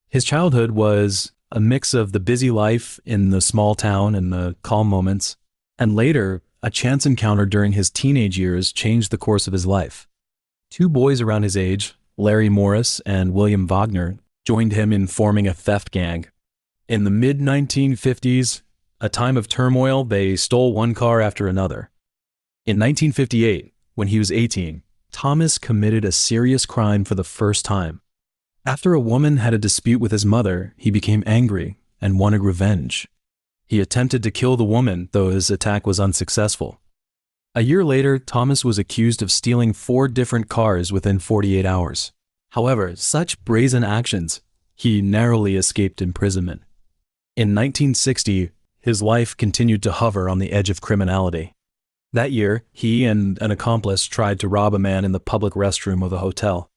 His childhood was a mix of the busy life in the small town and the calm moments, and later, a chance encounter during his teenage years changed the course of his life. 2 boys around his age, Larry Morris and William Wagner, joined him in forming a theft gang. In the mid-1950s, a time of turmoil, they stole one car after another. In 1958, when he was 18, Thomas committed a serious crime for the first time. After a woman had a dispute with his mother, he became angry and wanted revenge. He attempted to kill the woman, though his attack was unsuccessful. A year later, Thomas was accused of stealing 4 different cars within 48 hours. However, such brazen actions, he narrowly escaped imprisonment. In 1960, his life continued to hover on the edge of criminality. That year, he and an accomplice tried to rob a man in the public restroom of a hotel.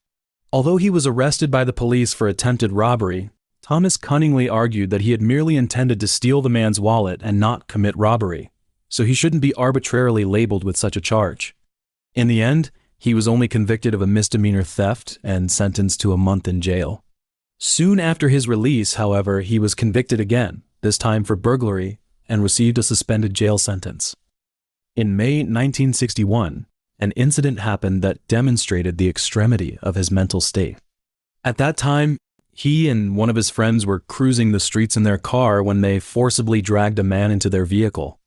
Although he was arrested by the police for attempted robbery, Thomas cunningly argued that he had merely intended to steal the man's wallet and not commit robbery, so he shouldn't be arbitrarily labeled with such a charge. In the end, he was only convicted of a misdemeanor theft and sentenced to a month in jail. Soon after his release, however, he was convicted again, this time for burglary, and received a suspended jail sentence. In May 1961, an incident happened that demonstrated the extremity of his mental state. At that time, he and one of his friends were cruising the streets in their car when they forcibly dragged a man into their vehicle.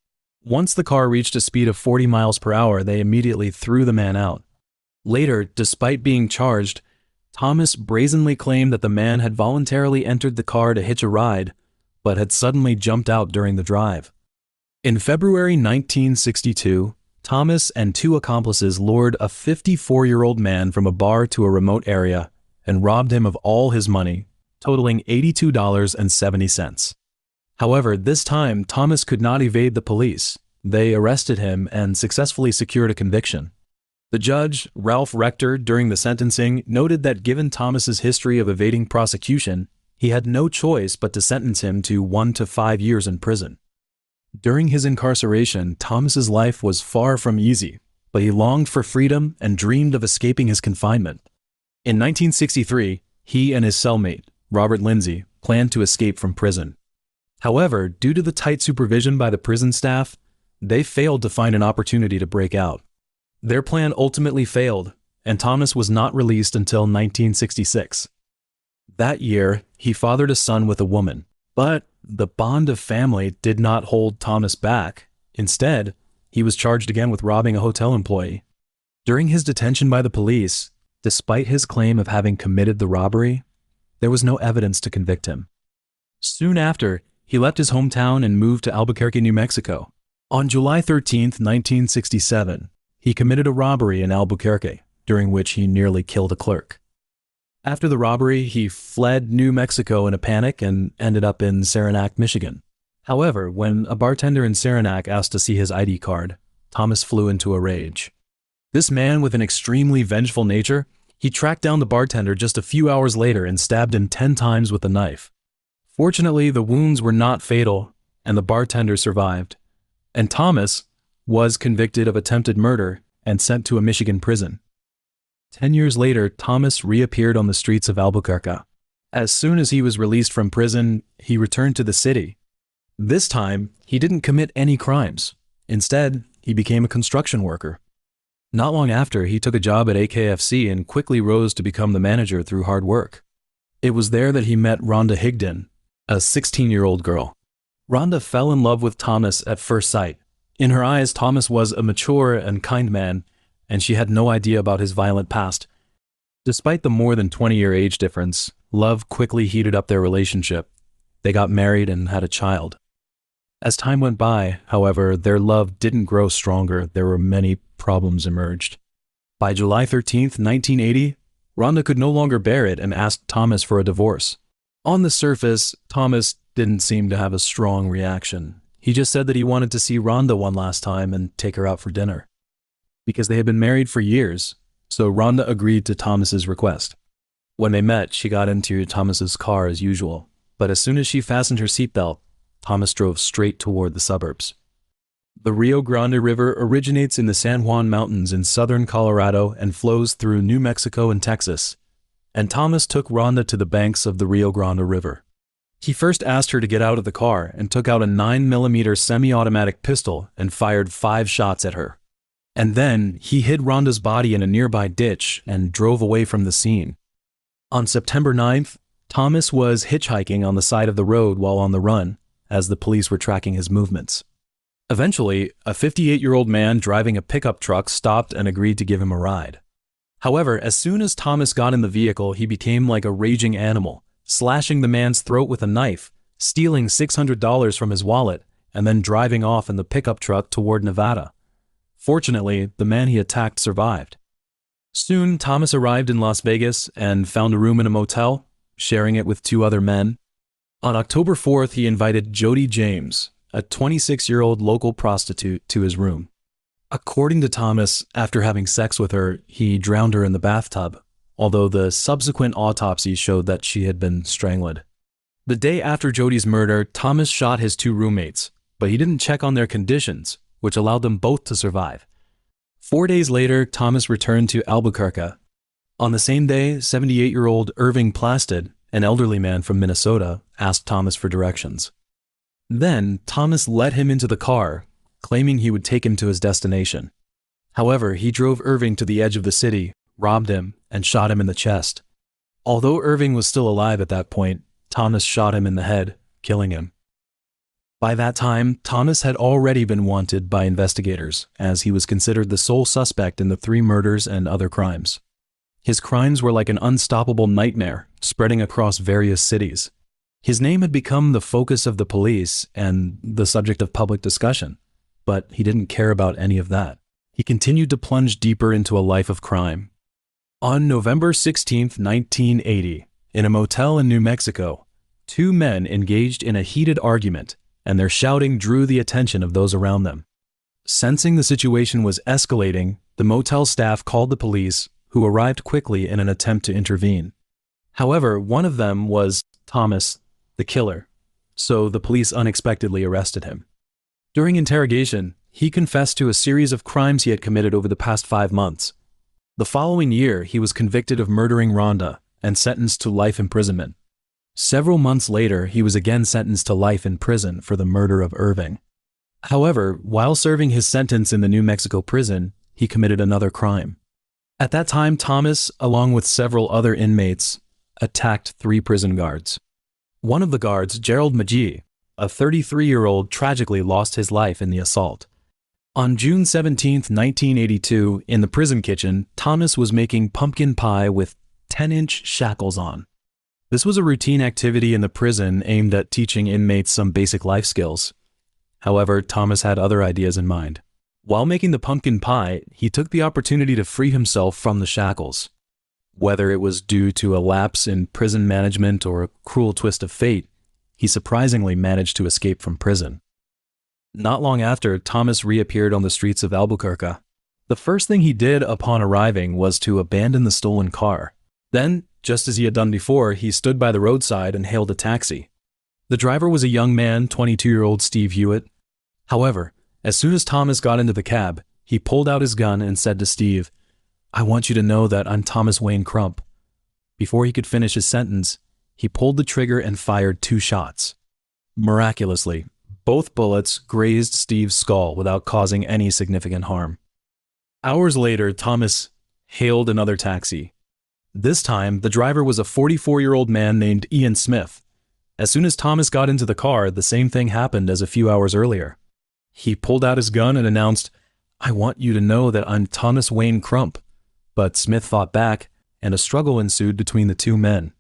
Once the car reached a speed of 40 miles per hour, they immediately threw the man out. Later, despite being charged, Thomas brazenly claimed that the man had voluntarily entered the car to hitch a ride, but had suddenly jumped out during the drive. In February 1962, Thomas and 2 accomplices lured a 54-year-old man from a bar to a remote area and robbed him of all his money, totaling $82.70. However, this time, Thomas could not evade the police. They arrested him and successfully secured a conviction. The judge, Ralph Rector, during the sentencing, noted that given Thomas's history of evading prosecution, he had no choice but to sentence him to 1 to 5 years in prison. During his incarceration, Thomas's life was far from easy, but he longed for freedom and dreamed of escaping his confinement. In 1963, he and his cellmate, Robert Lindsay, planned to escape from prison. However, due to the tight supervision by the prison staff, they failed to find an opportunity to break out. Their plan ultimately failed, and Thomas was not released until 1966. That year, he fathered a son with a woman, but the bond of family did not hold Thomas back. Instead, he was charged again with robbing a hotel employee. During his detention by the police, despite his claim of having committed the robbery, there was no evidence to convict him. Soon after, he left his hometown and moved to Albuquerque, New Mexico. On July 13, 1967, he committed a robbery in Albuquerque, during which he nearly killed a clerk. After the robbery, he fled New Mexico in a panic and ended up in Saranac, Michigan. However, when a bartender in Saranac asked to see his ID card, Thomas flew into a rage. This man with an extremely vengeful nature, he tracked down the bartender just a few hours later and stabbed him 10 times with a knife. Fortunately, the wounds were not fatal, and the bartender survived. And Thomas was convicted of attempted murder and sent to a Michigan prison. 10 years later, Thomas reappeared on the streets of Albuquerque. As soon as he was released from prison, he returned to the city. This time, he didn't commit any crimes. Instead, he became a construction worker. Not long after, he took a job at AKFC and quickly rose to become the manager through hard work. It was there that he met Rhonda Higdon, a 16-year-old girl. Rhonda fell in love with Thomas at first sight. In her eyes, Thomas was a mature and kind man, and she had no idea about his violent past. Despite the more than 20-year age difference, love quickly heated up their relationship. They got married and had a child. As time went by, however, their love didn't grow stronger. There were many problems emerged. By July 13, 1980, Rhonda could no longer bear it and asked Thomas for a divorce. On the surface, Thomas didn't seem to have a strong reaction. He just said that he wanted to see Rhonda one last time and take her out for dinner. Because they had been married for years, so Rhonda agreed to Thomas's request. When they met, she got into Thomas's car as usual, but as soon as she fastened her seatbelt, Thomas drove straight toward the suburbs. The Rio Grande River originates in the San Juan Mountains in southern Colorado and flows through New Mexico and Texas, and Thomas took Rhonda to the banks of the Rio Grande River. He first asked her to get out of the car and took out a 9mm semi-automatic pistol and fired 5 shots at her. And then he hid Rhonda's body in a nearby ditch and drove away from the scene. On September 9th, Thomas was hitchhiking on the side of the road while on the run, as the police were tracking his movements. Eventually, a 58-year-old man driving a pickup truck stopped and agreed to give him a ride. However, as soon as Thomas got in the vehicle, he became like a raging animal, slashing the man's throat with a knife, stealing $600 from his wallet, and then driving off in the pickup truck toward Nevada. Fortunately, the man he attacked survived. Soon, Thomas arrived in Las Vegas and found a room in a motel, sharing it with 2 other men. On October 4th, he invited Jody James, a 26-year-old local prostitute, to his room. According to Thomas, after having sex with her, he drowned her in the bathtub, although the subsequent autopsy showed that she had been strangled. The day after Jody's murder, Thomas shot his 2 roommates, but he didn't check on their conditions, which allowed them both to survive. 4 days later, Thomas returned to Albuquerque. On the same day, 78-year-old Irving Plastid, an elderly man from Minnesota, asked Thomas for directions. Then, Thomas let him into the car, claiming he would take him to his destination. However, he drove Irving to the edge of the city, robbed him, and shot him in the chest. Although Irving was still alive at that point, Thomas shot him in the head, killing him. By that time, Thomas had already been wanted by investigators, as he was considered the sole suspect in the 3 murders and other crimes. His crimes were like an unstoppable nightmare, spreading across various cities. His name had become the focus of the police and the subject of public discussion, but he didn't care about any of that. He continued to plunge deeper into a life of crime. On November 16, 1980, in a motel in New Mexico, 2 men engaged in a heated argument, and their shouting drew the attention of those around them. Sensing the situation was escalating, the motel staff called the police, who arrived quickly in an attempt to intervene. However, one of them was Thomas, the killer, so the police unexpectedly arrested him. During interrogation, he confessed to a series of crimes he had committed over the past 5 months. The following year, he was convicted of murdering Rhonda and sentenced to life imprisonment. Several months later, he was again sentenced to life in prison for the murder of Irving. However, while serving his sentence in the New Mexico prison, he committed another crime. At that time, Thomas, along with several other inmates, attacked 3 prison guards. One of the guards, Gerald Magee, a 33-year-old, tragically lost his life in the assault. On June 17, 1982, in the prison kitchen, Thomas was making pumpkin pie with 10-inch shackles on. This was a routine activity in the prison aimed at teaching inmates some basic life skills. However, Thomas had other ideas in mind. While making the pumpkin pie, he took the opportunity to free himself from the shackles. Whether it was due to a lapse in prison management or a cruel twist of fate, he surprisingly managed to escape from prison. Not long after, Thomas reappeared on the streets of Albuquerque. The first thing he did upon arriving was to abandon the stolen car. Then, just as he had done before, he stood by the roadside and hailed a taxi. The driver was a young man, 22-year-old Steve Hewitt. However, as soon as Thomas got into the cab, he pulled out his gun and said to Steve, "I want you to know that I'm Thomas Wayne Crump." Before he could finish his sentence, he pulled the trigger and fired 2 shots. Miraculously, both bullets grazed Steve's skull without causing any significant harm. Hours later, Thomas hailed another taxi. This time, the driver was a 44-year-old man named Ian Smith. As soon as Thomas got into the car, the same thing happened as a few hours earlier. He pulled out his gun and announced, "I want you to know that I'm Thomas Wayne Crump." But Smith fought back, and a struggle ensued between the 2 men.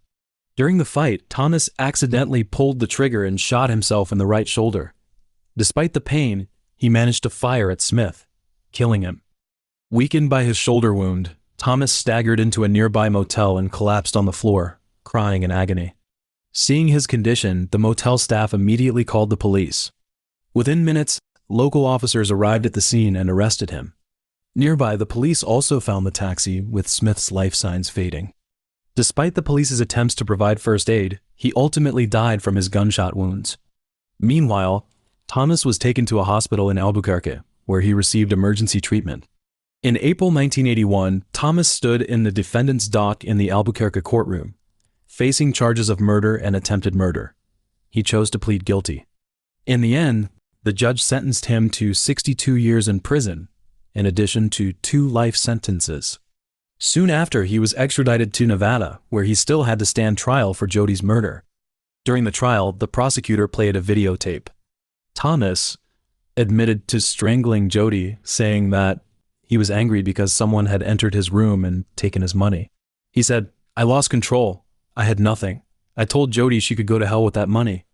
During the fight, Thomas accidentally pulled the trigger and shot himself in the right shoulder. Despite the pain, he managed to fire at Smith, killing him. Weakened by his shoulder wound, Thomas staggered into a nearby motel and collapsed on the floor, crying in agony. Seeing his condition, the motel staff immediately called the police. Within minutes, local officers arrived at the scene and arrested him. Nearby, the police also found the taxi with Smith's life signs fading. Despite the police's attempts to provide first aid, he ultimately died from his gunshot wounds. Meanwhile, Thomas was taken to a hospital in Albuquerque, where he received emergency treatment. In April 1981, Thomas stood in the defendant's dock in the Albuquerque courtroom, facing charges of murder and attempted murder. He chose to plead guilty. In the end, the judge sentenced him to 62 years in prison, in addition to 2 life sentences. Soon after, he was extradited to Nevada, where he still had to stand trial for Jody's murder. During the trial, the prosecutor played a videotape. Thomas admitted to strangling Jody, saying that he was angry because someone had entered his room and taken his money. He said, "I lost control. I had nothing. I told Jody she could go to hell with that money."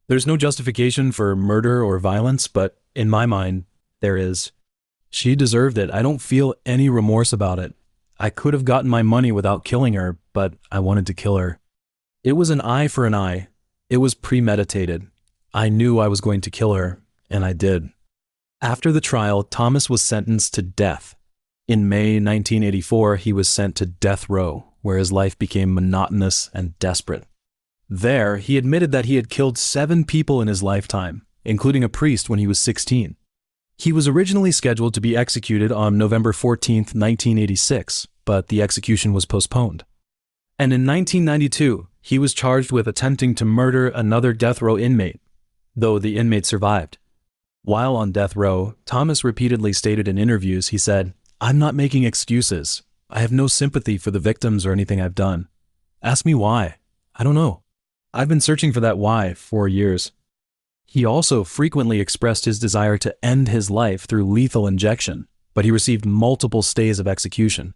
There's no justification for murder or violence, but in my mind, there is. She deserved it. I don't feel any remorse about it. I could have gotten my money without killing her, but I wanted to kill her. It was an eye for an eye. It was premeditated. I knew I was going to kill her, and I did. After the trial, Thomas was sentenced to death. In May 1984, he was sent to death row, where his life became monotonous and desperate. There, he admitted that he had killed 7 people in his lifetime, including a priest when he was 16. He was originally scheduled to be executed on November 14, 1986, but the execution was postponed. And in 1992, he was charged with attempting to murder another death row inmate, though the inmate survived. While on death row, Thomas repeatedly stated in interviews, he said, "I'm not making excuses. I have no sympathy for the victims or anything I've done. Ask me why. I don't know. I've been searching for that why for years." He also frequently expressed his desire to end his life through lethal injection, but he received multiple stays of execution.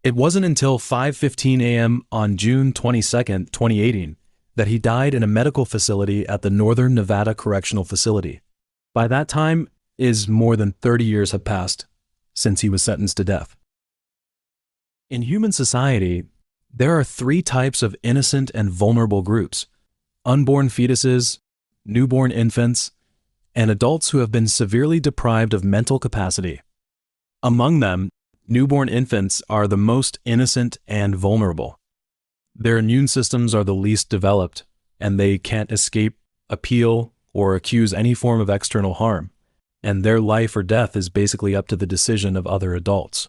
It wasn't until 5:15 a.m. on June 22, 2018, that he died in a medical facility at the Northern Nevada Correctional Facility. By that time, more than 30 years have passed since he was sentenced to death. In human society, there are 3 types of innocent and vulnerable groups: unborn fetuses, newborn infants, and adults who have been severely deprived of mental capacity. Among them, newborn infants are the most innocent and vulnerable. Their immune systems are the least developed, and they can't escape, appeal, or accuse any form of external harm, and their life or death is basically up to the decision of other adults.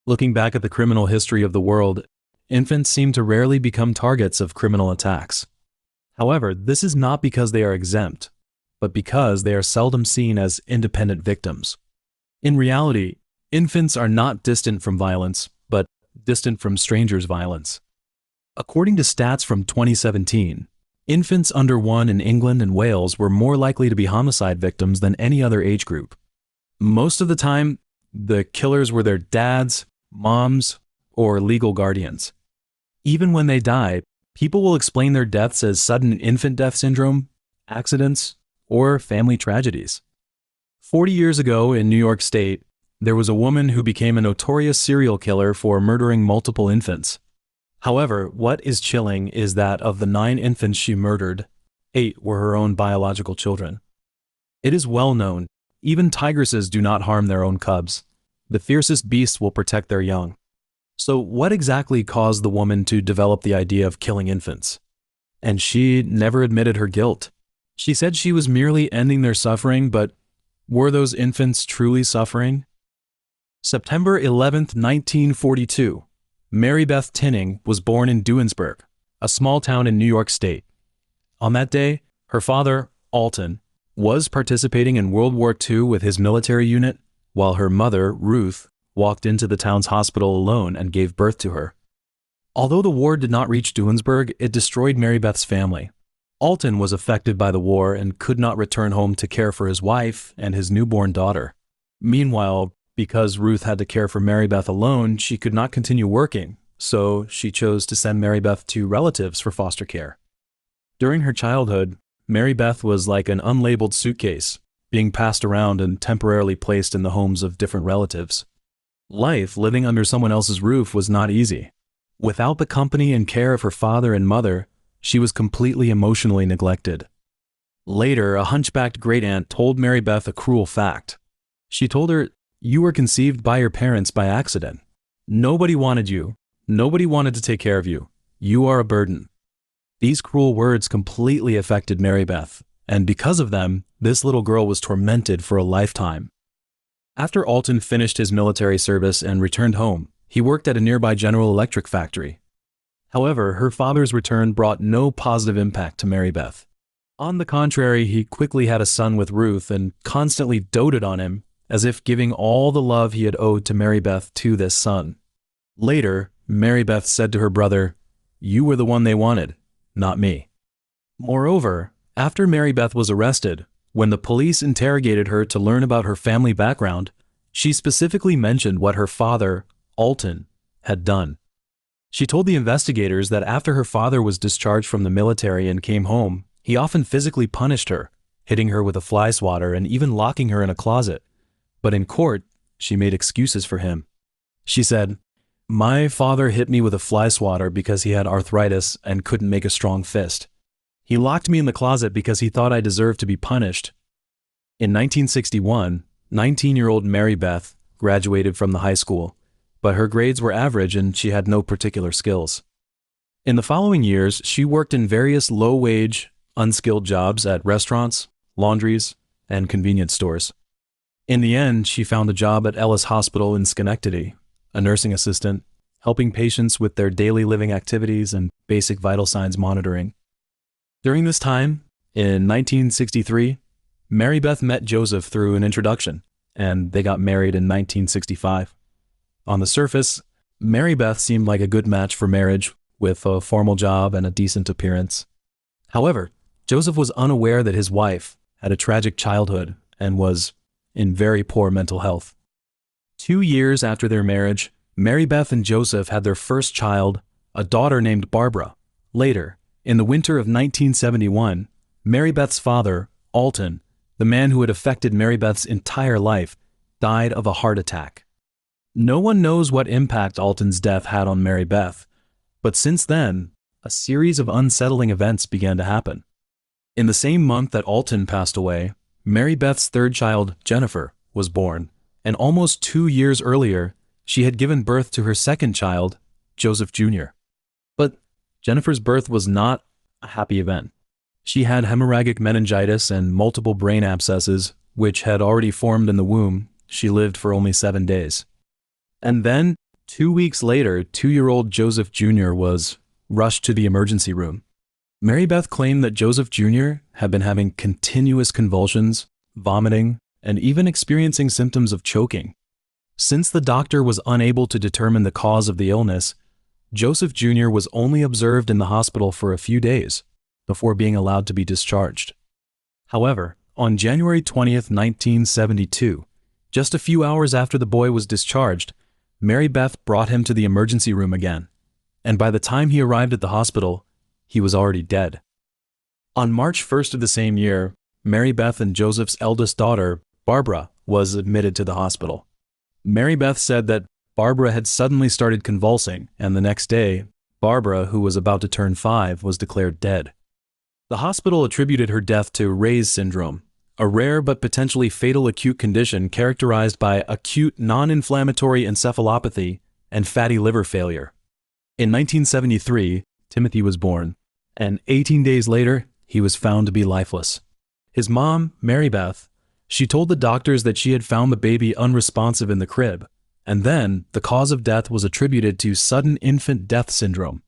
Looking back at the criminal history of the world, infants seem to rarely become targets of criminal attacks. However, this is not because they are exempt, but because they are seldom seen as independent victims. In reality, infants are not distant from violence, but distant from strangers' violence. According to stats from 2017, infants under 1 in England and Wales were more likely to be homicide victims than any other age group. Most of the time, the killers were their dads, moms, or legal guardians. Even when they die, people will explain their deaths as sudden infant death syndrome, accidents, or family tragedies. 40 years ago in New York State, there was a woman who became a notorious serial killer for murdering multiple infants. However, what is chilling is that of the 9 infants she murdered, 8 were her own biological children. It is well known, even tigresses do not harm their own cubs. The fiercest beasts will protect their young. So what exactly caused the woman to develop the idea of killing infants? And she never admitted her guilt. She said she was merely ending their suffering, but were those infants truly suffering? September 11, 1942, Marybeth Tinning was born in Duansburg, a small town in New York State. On that day, her father, Alton, was participating in World War II with his military unit, while her mother, Ruth, walked into the town's hospital alone and gave birth to her. Although the war did not reach Duansburg, it destroyed Marybeth's family. Alton was affected by the war and could not return home to care for his wife and his newborn daughter. Meanwhile, because Ruth had to care for Marybeth alone, she could not continue working, so she chose to send Marybeth to relatives for foster care. During her childhood, Marybeth was like an unlabeled suitcase, being passed around and temporarily placed in the homes of different relatives. Life living under someone else's roof was not easy. Without the company and care of her father and mother, she was completely emotionally neglected. Later, a hunchbacked great-aunt told Marybeth a cruel fact. She told her, "You were conceived by your parents by accident. Nobody wanted you. Nobody wanted to take care of you. You are a burden." These cruel words completely affected Marybeth, and because of them, this little girl was tormented for a lifetime. After Alton finished his military service and returned home, he worked at a nearby General Electric factory. However, her father's return brought no positive impact to Marybeth. On the contrary, he quickly had a son with Ruth and constantly doted on him, as if giving all the love he had owed to Marybeth to this son. Later, Marybeth said to her brother, "You were the one they wanted, not me." Moreover, after Marybeth was arrested, when the police interrogated her to learn about her family background, she specifically mentioned what her father, Alton, had done. She told the investigators that after her father was discharged from the military and came home, he often physically punished her, hitting her with a fly swatter and even locking her in a closet. But in court, she made excuses for him. She said, "My father hit me with a fly swatter because he had arthritis and couldn't make a strong fist. He locked me in the closet because he thought I deserved to be punished." In 1961, 19-year-old Marybeth graduated from the high school, but her grades were average and she had no particular skills. In the following years, she worked in various low-wage, unskilled jobs at restaurants, laundries, and convenience stores. In the end, she found a job at Ellis Hospital in Schenectady, a nursing assistant, helping patients with their daily living activities and basic vital signs monitoring. During this time, in 1963, Marybeth met Joseph through an introduction, and they got married in 1965. On the surface, Marybeth seemed like a good match for marriage, with a formal job and a decent appearance. However, Joseph was unaware that his wife had a tragic childhood and was in very poor mental health. 2 years after their marriage, Marybeth and Joseph had their first child, a daughter named Barbara. Later, in the winter of 1971, Marybeth's father, Alton, the man who had affected Marybeth's entire life, died of a heart attack. No one knows what impact Alton's death had on Marybeth, but since then, a series of unsettling events began to happen. In the same month that Alton passed away, Marybeth's third child, Jennifer, was born, and almost 2 years earlier, she had given birth to her second child, Joseph Jr. But Jennifer's birth was not a happy event. She had hemorrhagic meningitis and multiple brain abscesses, which had already formed in the womb. She lived for only 7 days. And then, 2 weeks later, 2-year-old Joseph Jr. was rushed to the emergency room. Marybeth claimed that Joseph Jr. had been having continuous convulsions, vomiting, and even experiencing symptoms of choking. Since the doctor was unable to determine the cause of the illness, Joseph Jr. was only observed in the hospital for a few days before being allowed to be discharged. However, on January 20th, 1972, just a few hours after the boy was discharged, Marybeth brought him to the emergency room again, and by the time he arrived at the hospital, he was already dead. On March 1st of the same year, Marybeth and Joseph's eldest daughter, Barbara, was admitted to the hospital. Marybeth said that Barbara had suddenly started convulsing, and the next day, Barbara, who was about to turn 5, was declared dead. The hospital attributed her death to Ray's syndrome, a rare but potentially fatal acute condition characterized by acute non-inflammatory encephalopathy and fatty liver failure. In 1973, Timothy was born, and 18 days later, he was found to be lifeless. His mom, Marybeth, she told the doctors that she had found the baby unresponsive in the crib, and then the cause of death was attributed to sudden infant death syndrome.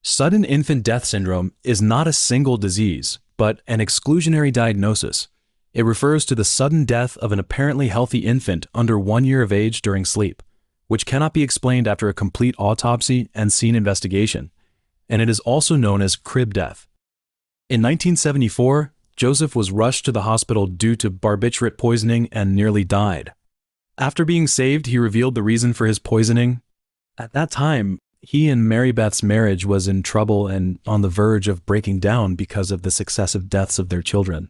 Sudden infant death syndrome is not a single disease, but an exclusionary diagnosis. It refers to the sudden death of an apparently healthy infant under 1 year of age during sleep, which cannot be explained after a complete autopsy and scene investigation, and it is also known as crib death. In 1974, Joseph was rushed to the hospital due to barbiturate poisoning and nearly died. After being saved, he revealed the reason for his poisoning. At that time, he and Marybeth's marriage was in trouble and on the verge of breaking down because of the successive deaths of their children.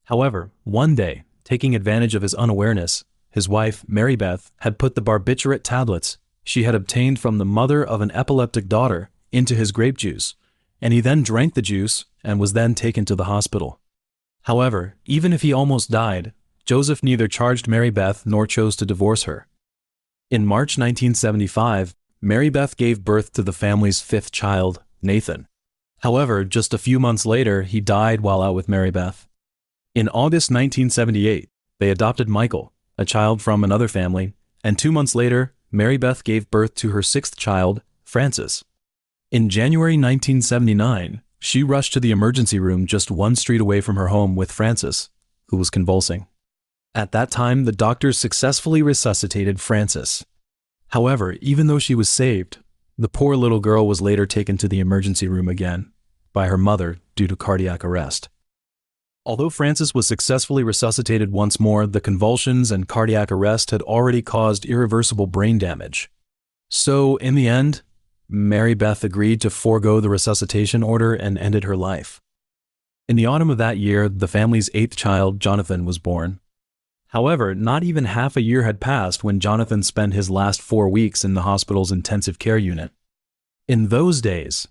However, one day, taking advantage of his unawareness, his wife, Marybeth, had put the barbiturate tablets she had obtained from the mother of an epileptic daughter into his grape juice, and he then drank the juice and was then taken to the hospital. However, even if he almost died, Joseph neither charged Marybeth nor chose to divorce her. In March 1975, Marybeth gave birth to the family's 5th child, Nathan. However, just a few months later, he died while out with Marybeth. In August 1978, they adopted Michael, a child from another family, and 2 months later, Marybeth gave birth to her 6th child, Francis. In January 1979, she rushed to the emergency room just 1 street away from her home with Francis, who was convulsing. At that time, the doctors successfully resuscitated Francis. However, even though she was saved, the poor little girl was later taken to the emergency room again by her mother due to cardiac arrest. Although Francis was successfully resuscitated once more, the convulsions and cardiac arrest had already caused irreversible brain damage. So, in the end, Marybeth agreed to forego the resuscitation order and ended her life. In the autumn of that year, the family's 8th child, Jonathan, was born. However, not even half a year had passed when Jonathan spent his last 4 weeks in the hospital's intensive care unit. In those days,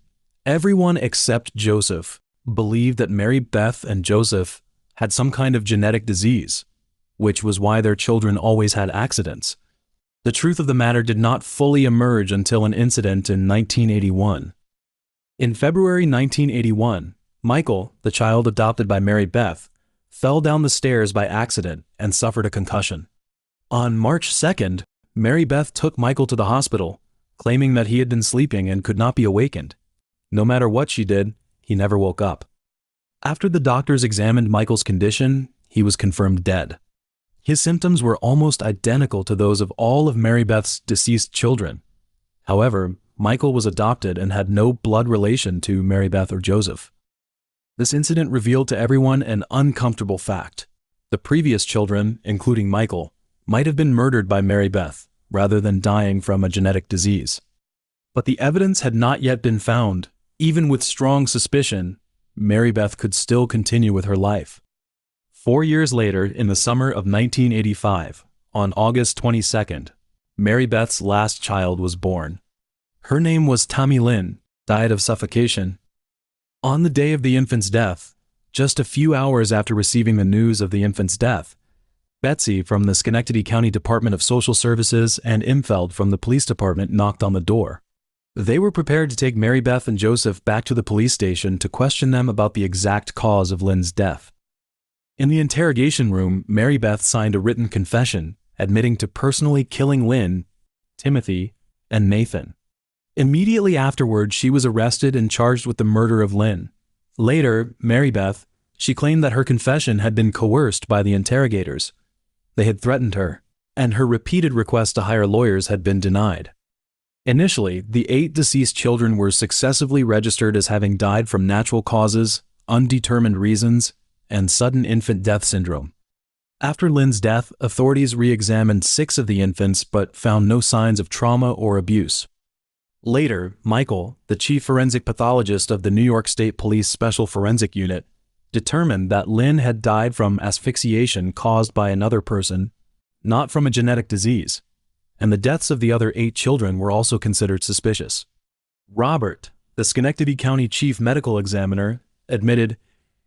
everyone except Joseph believed that Marybeth and Joseph had some kind of genetic disease, which was why their children always had accidents. The truth of the matter did not fully emerge until an incident in 1981. In February 1981, Michael, the child adopted by Marybeth, fell down the stairs by accident and suffered a concussion. On March 2nd, Marybeth took Michael to the hospital, claiming that he had been sleeping and could not be awakened. No matter what she did, he never woke up. After the doctors examined Michael's condition, he was confirmed dead. His symptoms were almost identical to those of all of Marybeth's deceased children. However, Michael was adopted and had no blood relation to Marybeth or Joseph. This incident revealed to everyone an uncomfortable fact. The previous children, including Michael, might have been murdered by Marybeth rather than dying from a genetic disease. But the evidence had not yet been found. Even with strong suspicion, Marybeth could still continue with her life. 4 years later, in the summer of 1985, on August 22nd, Marybeth's last child was born. Her name was Tammy Lynn, died of suffocation. On the day of the infant's death, just a few hours after receiving the news of the infant's death, Betsy from the Schenectady County Department of Social Services and Imfeld from the police department knocked on the door. They were prepared to take Marybeth and Joseph back to the police station to question them about the exact cause of Lynn's death. In the interrogation room, Marybeth signed a written confession admitting to personally killing Lynn, Timothy, and Nathan. Immediately afterward, she was arrested and charged with the murder of Lynn. Later, Marybeth, she claimed that her confession had been coerced by the interrogators. They had threatened her, and her repeated requests to hire lawyers had been denied. Initially, the 8 deceased children were successively registered as having died from natural causes, undetermined reasons, and sudden infant death syndrome. After Lynn's death, authorities re-examined 6 of the infants but found no signs of trauma or abuse. Later, Michael, the chief forensic pathologist of the New York State Police Special Forensic Unit, determined that Lynn had died from asphyxiation caused by another person, not from a genetic disease, and the deaths of the other 8 children were also considered suspicious. Robert, the Schenectady County Chief Medical Examiner, admitted,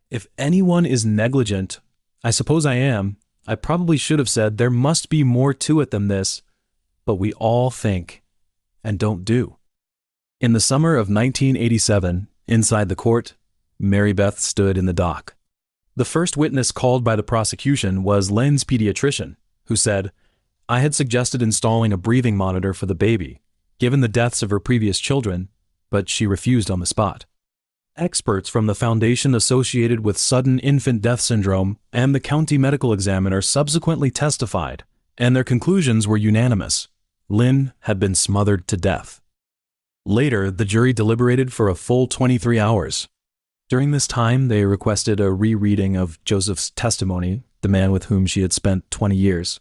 "If anyone is negligent, I suppose I am. I probably should have said there must be more to it than this, but we all think and don't do." In the summer of 1987, inside the court, Marybeth stood in the dock. The first witness called by the prosecution was Lynn's pediatrician, who said, "I had suggested installing a breathing monitor for the baby, given the deaths of her previous children, but she refused on the spot." Experts from the foundation associated with sudden infant death syndrome and the county medical examiner subsequently testified, and their conclusions were unanimous. Lynn had been smothered to death. Later, the jury deliberated for a full 23 hours. During this time, they requested a rereading of Joseph's testimony, the man with whom she had spent 20 years.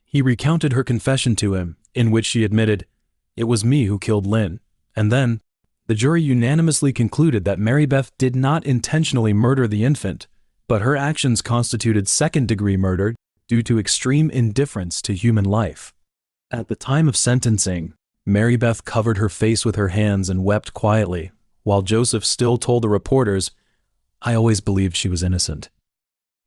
He recounted her confession to him, in which she admitted, "It was me who killed Lynn," and then, the jury unanimously concluded that Marybeth did not intentionally murder the infant, but her actions constituted second-degree murder due to extreme indifference to human life. At the time of sentencing, Marybeth covered her face with her hands and wept quietly, while Joseph still told the reporters, "I always believed she was innocent."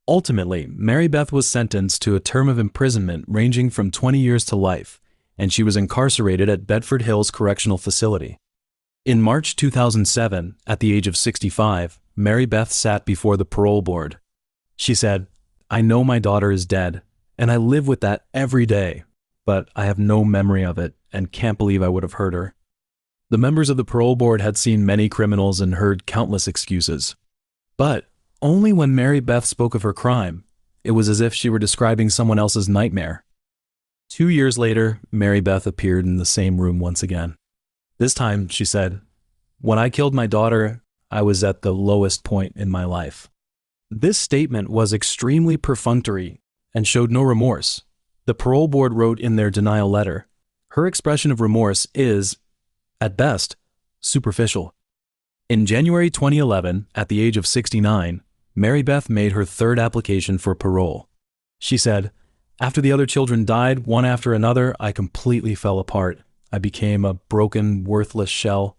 Ultimately, Marybeth was sentenced to a term of imprisonment ranging from 20 years to life, and she was incarcerated at Bedford Hills Correctional Facility. In March 2007, at the age of 65, Marybeth sat before the parole board. She said, "I know my daughter is dead, and I live with that every day, but I have no memory of it and can't believe I would have hurt her." The members of the parole board had seen many criminals and heard countless excuses. But only when Marybeth spoke of her crime, it was as if she were describing someone else's nightmare. 2 years later, Marybeth appeared in the same room once again. This time, she said, "When I killed my daughter, I was at the lowest point in my life." This statement was extremely perfunctory and showed no remorse. The parole board wrote in their denial letter, "Her expression of remorse is, at best, superficial." In January 2011, at the age of 69, Marybeth made her 3rd application for parole. She said, "After the other children died, one after another, I completely fell apart. I became a broken, worthless shell.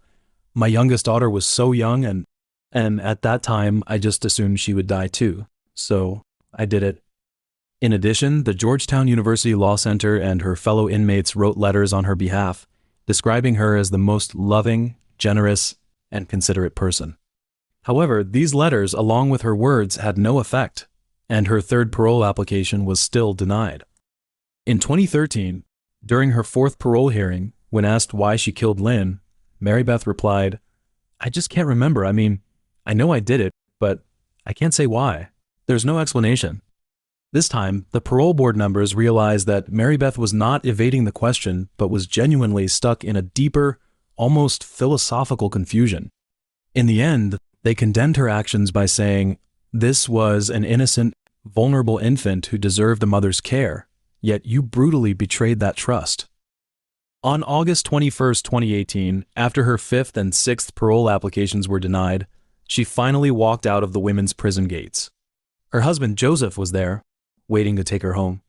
My youngest daughter was so young, and at that time, I just assumed she would die too. So I did it." In addition, the Georgetown University Law Center and her fellow inmates wrote letters on her behalf, describing her as the most loving, generous, and considerate person. However, these letters, along with her words, had no effect, and her 3rd parole application was still denied. In 2013, during her 4th parole hearing, when asked why she killed Lynn, Marybeth replied, "I just can't remember. I mean, I know I did it, but I can't say why. There's no explanation." This time, the parole board members realized that Marybeth was not evading the question, but was genuinely stuck in a deeper, almost philosophical confusion. In the end, they condemned her actions by saying, "This was an innocent, vulnerable infant who deserved a mother's care, yet you brutally betrayed that trust." On August 21, 2018, after her 5th and 6th parole applications were denied, she finally walked out of the women's prison gates. Her husband Joseph was there, waiting to take her home.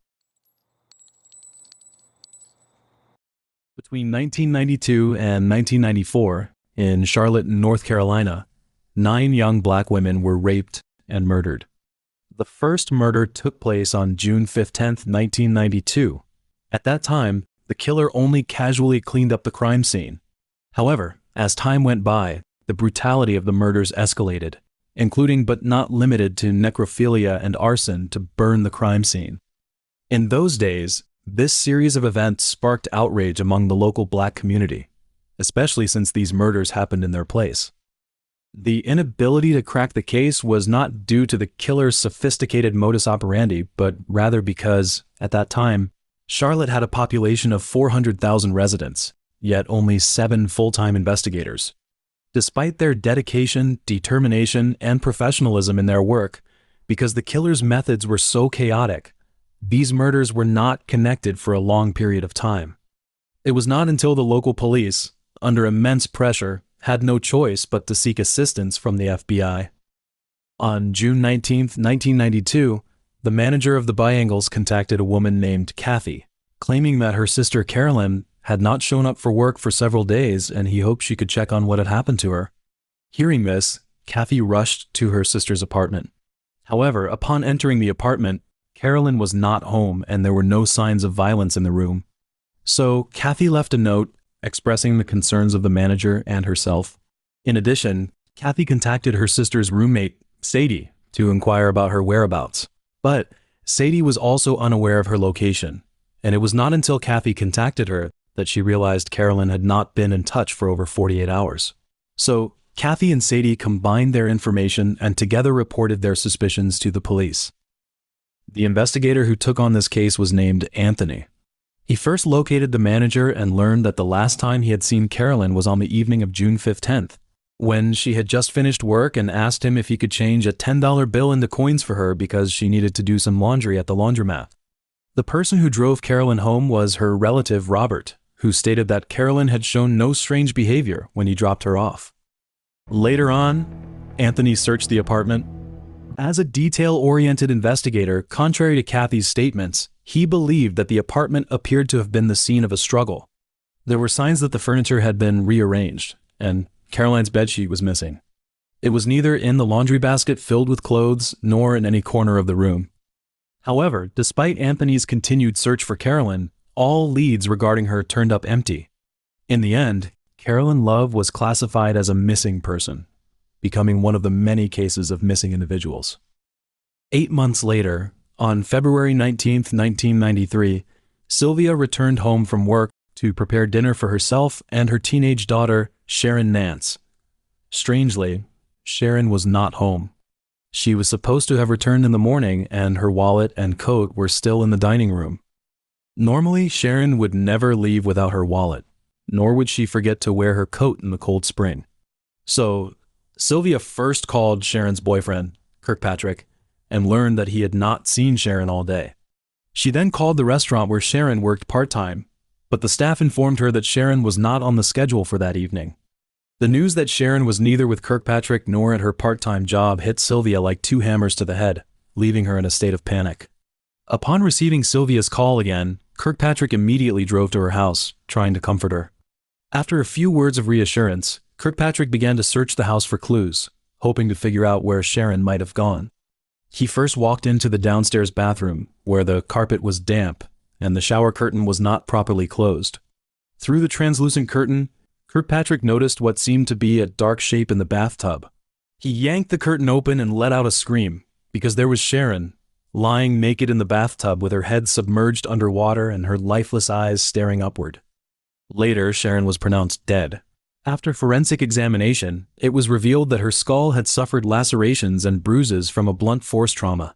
Between 1992 and 1994, in Charlotte, North Carolina, 9 young black women were raped and murdered. The first murder took place on June 15, 1992. At that time, the killer only casually cleaned up the crime scene. However, as time went by, the brutality of the murders escalated, including but not limited to necrophilia and arson to burn the crime scene. In those days, this series of events sparked outrage among the local black community, especially since these murders happened in their place. The inability to crack the case was not due to the killer's sophisticated modus operandi, but rather because, at that time, Charlotte had a population of 400,000 residents, yet only 7 full-time investigators. Despite their dedication, determination, and professionalism in their work, because the killer's methods were so chaotic, these murders were not connected for a long period of time. It was not until the local police, under immense pressure, had no choice but to seek assistance from the FBI. On June 19, 1992, the manager of the Biangles contacted a woman named Kathy, claiming that her sister Carolyn had not shown up for work for several days and he hoped she could check on what had happened to her. Hearing this, Kathy rushed to her sister's apartment. However, upon entering the apartment, Carolyn was not home and there were no signs of violence in the room. So, Kathy left a note expressing the concerns of the manager and herself. In addition, Kathy contacted her sister's roommate, Sadie, to inquire about her whereabouts. But Sadie was also unaware of her location, and it was not until Kathy contacted her that she realized Carolyn had not been in touch for over 48 hours. So, Kathy and Sadie combined their information and together reported their suspicions to the police. The investigator who took on this case was named Anthony. He first located the manager and learned that the last time he had seen Carolyn was on the evening of June 15th, when she had just finished work and asked him if he could change a $10 bill into coins for her because she needed to do some laundry at the laundromat. The person who drove Carolyn home was her relative Robert, who stated that Carolyn had shown no strange behavior when he dropped her off. Later on, Anthony searched the apartment. As a detail-oriented investigator, contrary to Kathy's statements, he believed that the apartment appeared to have been the scene of a struggle. There were signs that the furniture had been rearranged, and Caroline's bedsheet was missing. It was neither in the laundry basket filled with clothes nor in any corner of the room. However, despite Anthony's continued search for Carolyn, all leads regarding her turned up empty. In the end, Carolyn Love was classified as a missing person, becoming one of the many cases of missing individuals. 8 months later, on February 19, 1993, Sylvia returned home from work to prepare dinner for herself and her teenage daughter, Sharon Nance. Strangely, Sharon was not home. She was supposed to have returned in the morning and her wallet and coat were still in the dining room. Normally, Sharon would never leave without her wallet, nor would she forget to wear her coat in the cold spring. So, Sylvia first called Sharon's boyfriend, Kirkpatrick, and learned that he had not seen Sharon all day. She then called the restaurant where Sharon worked part-time, but the staff informed her that Sharon was not on the schedule for that evening. The news that Sharon was neither with Kirkpatrick nor at her part-time job hit Sylvia like 2 hammers to the head, leaving her in a state of panic. Upon receiving Sylvia's call again, Kirkpatrick immediately drove to her house, trying to comfort her. After a few words of reassurance, Kirkpatrick began to search the house for clues, hoping to figure out where Sharon might have gone. He first walked into the downstairs bathroom, where the carpet was damp and the shower curtain was not properly closed. Through the translucent curtain, Kirkpatrick noticed what seemed to be a dark shape in the bathtub. He yanked the curtain open and let out a scream, because there was Sharon, lying naked in the bathtub with her head submerged underwater and her lifeless eyes staring upward. Later, Sharon was pronounced dead. After forensic examination, it was revealed that her skull had suffered lacerations and bruises from a blunt force trauma.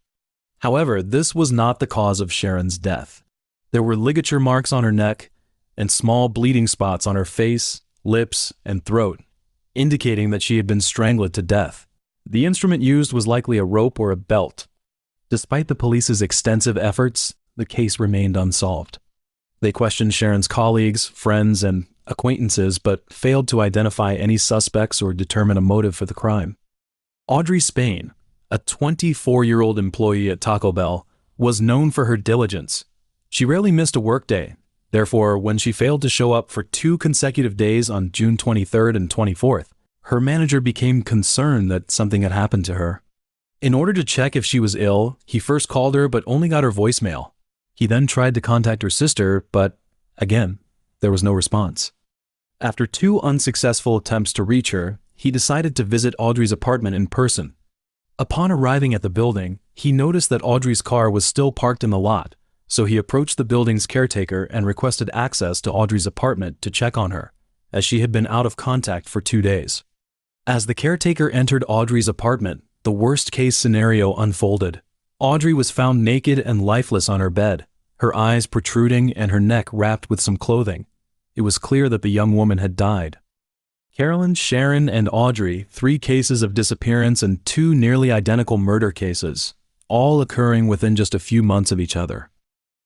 However, this was not the cause of Sharon's death. There were ligature marks on her neck and small bleeding spots on her face, lips, and throat, indicating that she had been strangled to death. The instrument used was likely a rope or a belt. Despite the police's extensive efforts, the case remained unsolved. They questioned Sharon's colleagues, friends, and acquaintances, but failed to identify any suspects or determine a motive for the crime. Audrey Spain, a 24-year-old employee at Taco Bell, was known for her diligence. She rarely missed a workday. Therefore, when she failed to show up for 2 consecutive days on June 23rd and 24th, her manager became concerned that something had happened to her. In order to check if she was ill, he first called her but only got her voicemail. He then tried to contact her sister, but, again, there was no response. After 2 unsuccessful attempts to reach her, he decided to visit Audrey's apartment in person. Upon arriving at the building, he noticed that Audrey's car was still parked in the lot, so he approached the building's caretaker and requested access to Audrey's apartment to check on her, as she had been out of contact for 2 days. As the caretaker entered Audrey's apartment, the worst-case scenario unfolded. Audrey was found naked and lifeless on her bed, her eyes protruding and her neck wrapped with some clothing. It was clear that the young woman had died. Carolyn, Sharon, and Audrey, 3 cases of disappearance and 2 nearly identical murder cases, all occurring within just a few months of each other.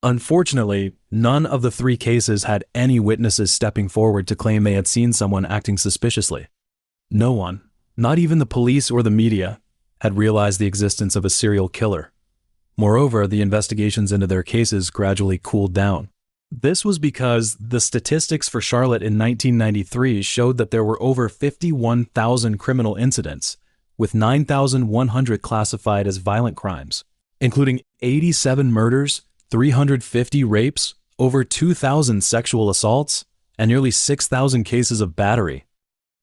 Unfortunately, none of the 3 cases had any witnesses stepping forward to claim they had seen someone acting suspiciously. No one, not even the police or the media, had realized the existence of a serial killer. Moreover, the investigations into their cases gradually cooled down. This was because the statistics for Charlotte in 1993 showed that there were over 51,000 criminal incidents, with 9,100 classified as violent crimes, including 87 murders, 350 rapes, over 2,000 sexual assaults, and nearly 6,000 cases of battery.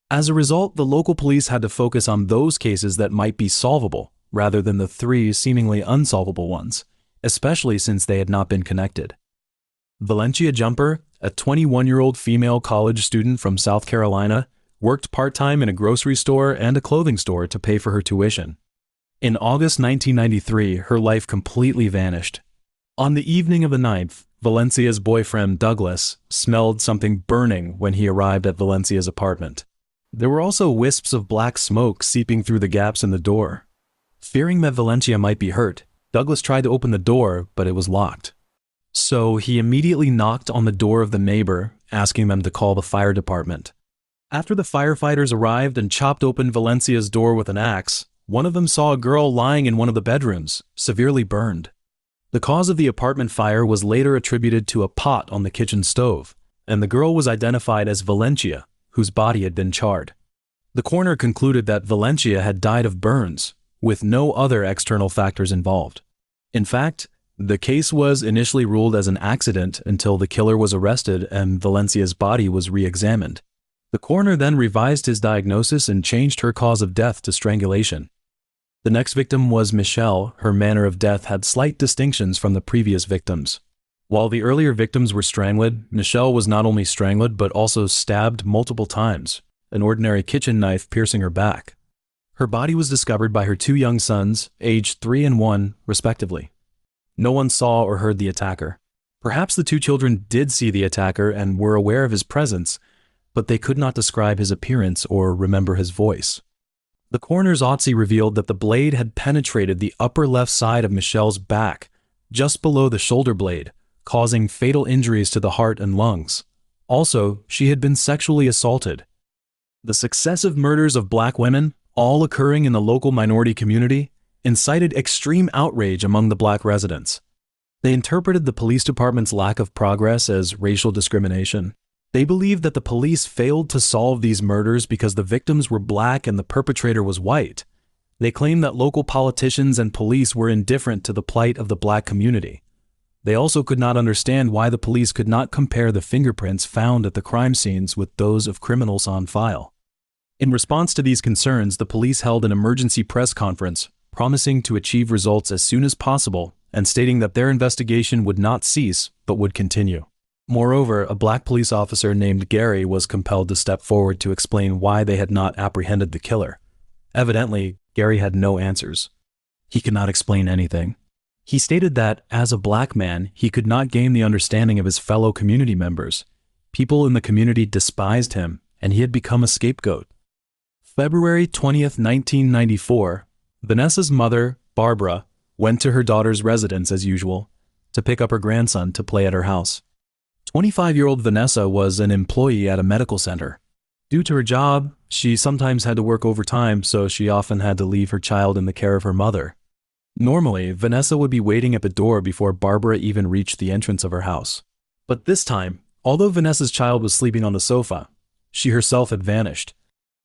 As a result, the local police had to focus on those cases that might be solvable, rather than the 3 seemingly unsolvable ones, especially since they had not been connected. Valencia Jumper, a 21-year-old female college student from South Carolina, worked part-time in a grocery store and a clothing store to pay for her tuition. In August 1993, her life completely vanished. On the evening of the 9th, Valencia's boyfriend, Douglas, smelled something burning when he arrived at Valencia's apartment. There were also wisps of black smoke seeping through the gaps in the door. Fearing that Valencia might be hurt, Douglas tried to open the door, but it was locked. So he immediately knocked on the door of the neighbor, asking them to call the fire department. After the firefighters arrived and chopped open Valencia's door with an axe, one of them saw a girl lying in one of the bedrooms, severely burned. The cause of the apartment fire was later attributed to a pot on the kitchen stove, and the girl was identified as Valencia, whose body had been charred. The coroner concluded that Valencia had died of burns, with no other external factors involved. In fact, the case was initially ruled as an accident until the killer was arrested and Valencia's body was re-examined. The coroner then revised his diagnosis and changed her cause of death to strangulation. The next victim was Michelle. Her manner of death had slight distinctions from the previous victims. While the earlier victims were strangled, Michelle was not only strangled but also stabbed multiple times, an ordinary kitchen knife piercing her back. Her body was discovered by her 2 young sons, aged 3 and 1, respectively. No one saw or heard the attacker. Perhaps the 2 children did see the attacker and were aware of his presence, but they could not describe his appearance or remember his voice. The coroner's autopsy revealed that the blade had penetrated the upper left side of Michelle's back, just below the shoulder blade, causing fatal injuries to the heart and lungs. Also, she had been sexually assaulted. The successive murders of black women, all occurring in the local minority community, incited extreme outrage among the black residents. They interpreted the police department's lack of progress as racial discrimination. They believed that the police failed to solve these murders because the victims were black and the perpetrator was white. They claimed that local politicians and police were indifferent to the plight of the black community. They also could not understand why the police could not compare the fingerprints found at the crime scenes with those of criminals on file. In response to these concerns, the police held an emergency press conference, promising to achieve results as soon as possible and stating that their investigation would not cease but would continue. Moreover, a black police officer named Gary was compelled to step forward to explain why they had not apprehended the killer. Evidently, Gary had no answers. He could not explain anything. He stated that, as a black man, he could not gain the understanding of his fellow community members. People in the community despised him, and he had become a scapegoat. February 20th, 1994, Vanessa's mother, Barbara, went to her daughter's residence as usual to pick up her grandson to play at her house. 25-year-old Vanessa was an employee at a medical center. Due to her job, she sometimes had to work overtime, so she often had to leave her child in the care of her mother. Normally, Vanessa would be waiting at the door before Barbara even reached the entrance of her house. But this time, although Vanessa's child was sleeping on the sofa, she herself had vanished.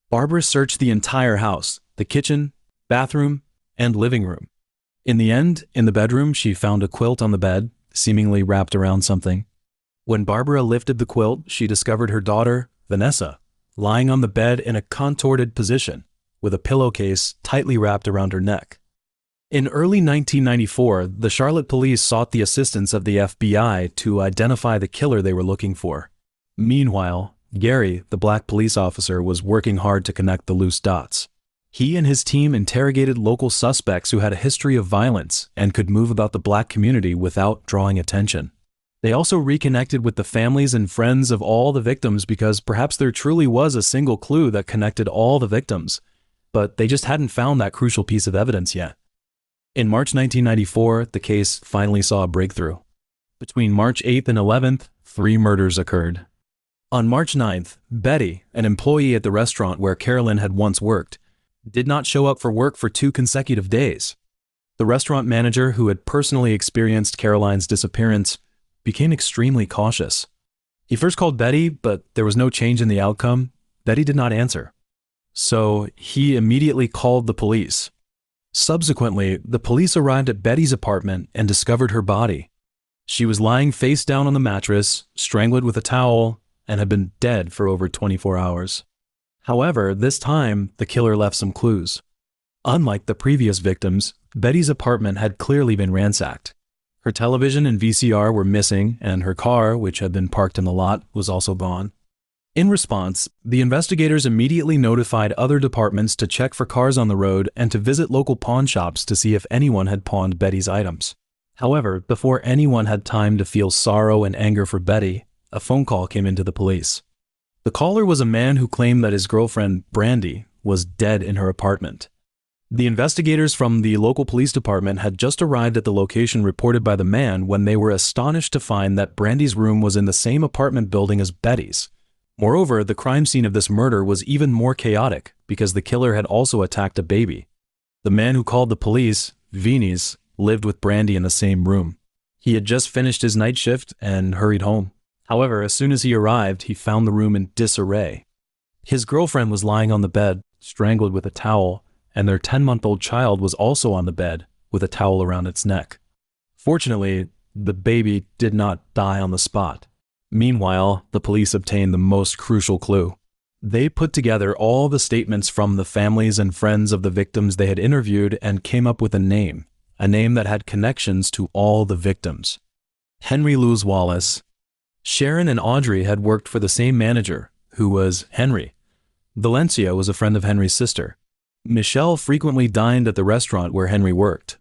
Barbara searched the entire house, the kitchen, bathroom, and living room. In the end, in the bedroom, she found a quilt on the bed, seemingly wrapped around something. When Barbara lifted the quilt, she discovered her daughter, Vanessa, lying on the bed in a contorted position, with a pillowcase tightly wrapped around her neck. In early 1994, the Charlotte police sought the assistance of the FBI to identify the killer they were looking for. Meanwhile, Gary, the black police officer, was working hard to connect the loose dots. He and his team interrogated local suspects who had a history of violence and could move about the black community without drawing attention. They also reconnected with the families and friends of all the victims because perhaps there truly was a single clue that connected all the victims, but they just hadn't found that crucial piece of evidence yet. In March 1994, the case finally saw a breakthrough. Between March 8th and 11th, 3 murders occurred. On March 9th, Betty, an employee at the restaurant where Carolyn had once worked, did not show up for work for 2 consecutive days. The restaurant manager, who had personally experienced Caroline's disappearance, became extremely cautious. He first called Betty, but there was no change in the outcome. Betty did not answer. So he immediately called the police. Subsequently, the police arrived at Betty's apartment and discovered her body. She was lying face down on the mattress, strangled with a towel, and had been dead for over 24 hours. However, this time, the killer left some clues. Unlike the previous victims, Betty's apartment had clearly been ransacked. Her television and VCR were missing, and her car, which had been parked in the lot, was also gone. In response, the investigators immediately notified other departments to check for cars on the road and to visit local pawn shops to see if anyone had pawned Betty's items. However, before anyone had time to feel sorrow and anger for Betty, a phone call came into the police. The caller was a man who claimed that his girlfriend, Brandy, was dead in her apartment. The investigators from the local police department had just arrived at the location reported by the man when they were astonished to find that Brandy's room was in the same apartment building as Betty's. Moreover, the crime scene of this murder was even more chaotic because the killer had also attacked a baby. The man who called the police, Vinis, lived with Brandy in the same room. He had just finished his night shift and hurried home. However, as soon as he arrived, he found the room in disarray. His girlfriend was lying on the bed, strangled with a towel, and their 10-month-old child was also on the bed with a towel around its neck. Fortunately, the baby did not die on the spot. Meanwhile, the police obtained the most crucial clue. They put together all the statements from the families and friends of the victims they had interviewed and came up with a name that had connections to all the victims. Henry Louise Wallace. Sharon and Audrey had worked for the same manager, who was Henry. Valencia was a friend of Henry's sister. Michelle frequently dined at the restaurant where Henry worked.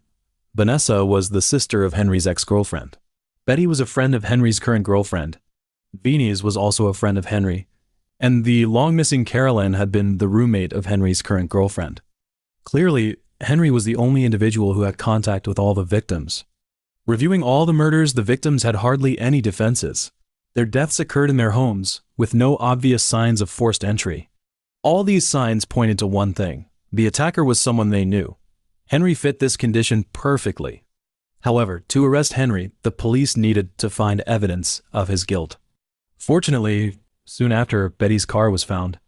Vanessa was the sister of Henry's ex-girlfriend. Betty was a friend of Henry's current girlfriend. Vinis was also a friend of Henry. And the long-missing Carolyn had been the roommate of Henry's current girlfriend. Clearly, Henry was the only individual who had contact with all the victims. Reviewing all the murders, the victims had hardly any defenses. Their deaths occurred in their homes, with no obvious signs of forced entry. All these signs pointed to one thing. The attacker was someone they knew. Henry fit this condition perfectly. However, to arrest Henry, the police needed to find evidence of his guilt. Fortunately, soon after, Betty's car was found.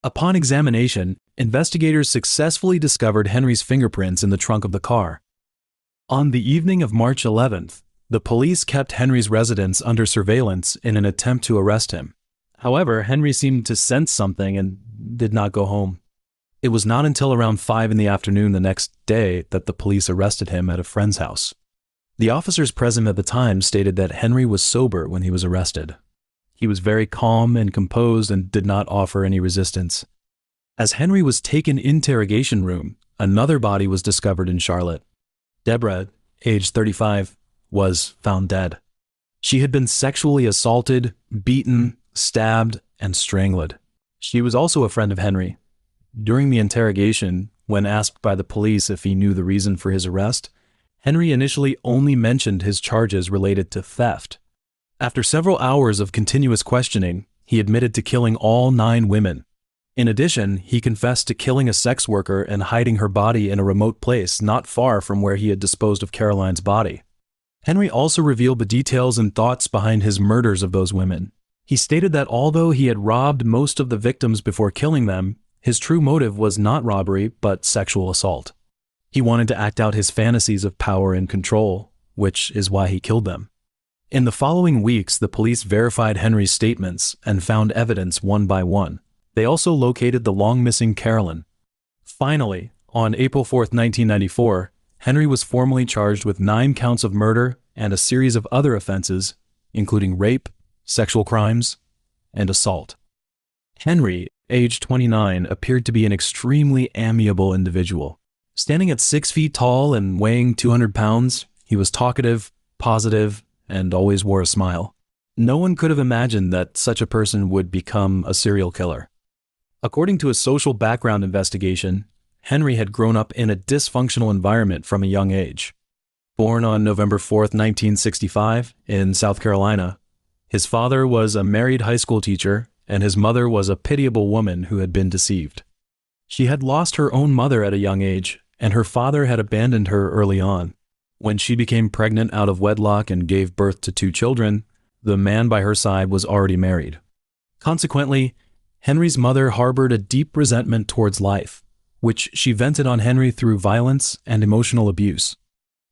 Upon examination, investigators successfully discovered Henry's fingerprints in the trunk of the car. On the evening of March 11th, the police kept Henry's residence under surveillance in an attempt to arrest him. However, Henry seemed to sense something and did not go home. It was not until around 5 in the afternoon the next day that the police arrested him at a friend's house. The officers present at the time stated that Henry was sober when he was arrested. He was very calm and composed and did not offer any resistance. As Henry was taken into interrogation room, another body was discovered in Charlotte. Deborah, age 35, was found dead. She had been sexually assaulted, beaten, stabbed, and strangled. She was also a friend of Henry. During the interrogation, when asked by the police if he knew the reason for his arrest, Henry initially only mentioned his charges related to theft. After several hours of continuous questioning, he admitted to killing all 9 women. In addition, he confessed to killing a sex worker and hiding her body in a remote place not far from where he had disposed of Caroline's body. Henry also revealed the details and thoughts behind his murders of those women. He stated that although he had robbed most of the victims before killing them, his true motive was not robbery but sexual assault. He wanted to act out his fantasies of power and control, which is why he killed them. In the following weeks, the police verified Henry's statements and found evidence one by one. They also located the long-missing Carolyn. Finally, on April 4, 1994, Henry was formally charged with 9 counts of murder and a series of other offenses, including rape, sexual crimes, and assault. Henry, age 29, appeared to be an extremely amiable individual. Standing at 6 feet tall and weighing 200 pounds, he was talkative, positive, and always wore a smile. No one could have imagined that such a person would become a serial killer. According to a social background investigation, Henry had grown up in a dysfunctional environment from a young age. Born on November 4, 1965, in South Carolina, his father was a married high school teacher, and his mother was a pitiable woman who had been deceived. She had lost her own mother at a young age, and her father had abandoned her early on. When she became pregnant out of wedlock and gave birth to 2 children, the man by her side was already married. Consequently, Henry's mother harbored a deep resentment towards life, which she vented on Henry through violence and emotional abuse.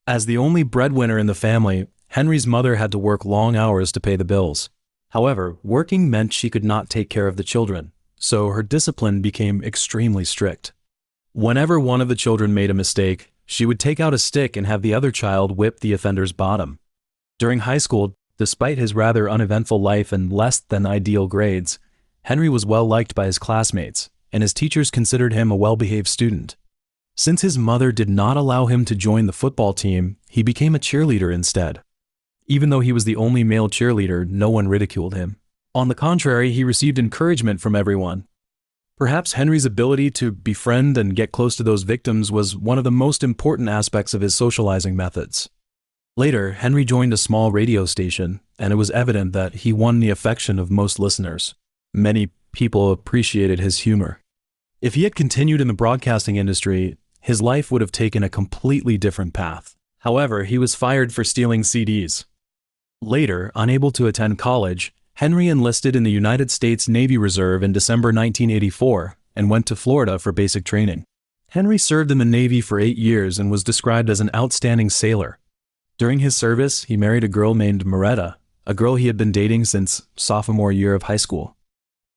As the only breadwinner in the family, Henry's mother had to work long hours to pay the bills. However, working meant she could not take care of the children, so her discipline became extremely strict. Whenever one of the children made a mistake, she would take out a stick and have the other child whip the offender's bottom. During high school, despite his rather uneventful life and less than ideal grades, Henry was well liked by his classmates, and his teachers considered him a well-behaved student. Since his mother did not allow him to join the football team, he became a cheerleader instead. Even though he was the only male cheerleader, no one ridiculed him. On the contrary, he received encouragement from everyone. Perhaps Henry's ability to befriend and get close to those victims was one of the most important aspects of his socializing methods. Later, Henry joined a small radio station, and it was evident that he won the affection of most listeners. Many people appreciated his humor. If he had continued in the broadcasting industry, his life would have taken a completely different path. However, he was fired for stealing CDs. Later, unable to attend college, Henry enlisted in the United States Navy Reserve in December 1984 and went to Florida for basic training. Henry served in the Navy for 8 years and was described as an outstanding sailor. During his service, he married a girl named Marybeth, a girl he had been dating since sophomore year of high school.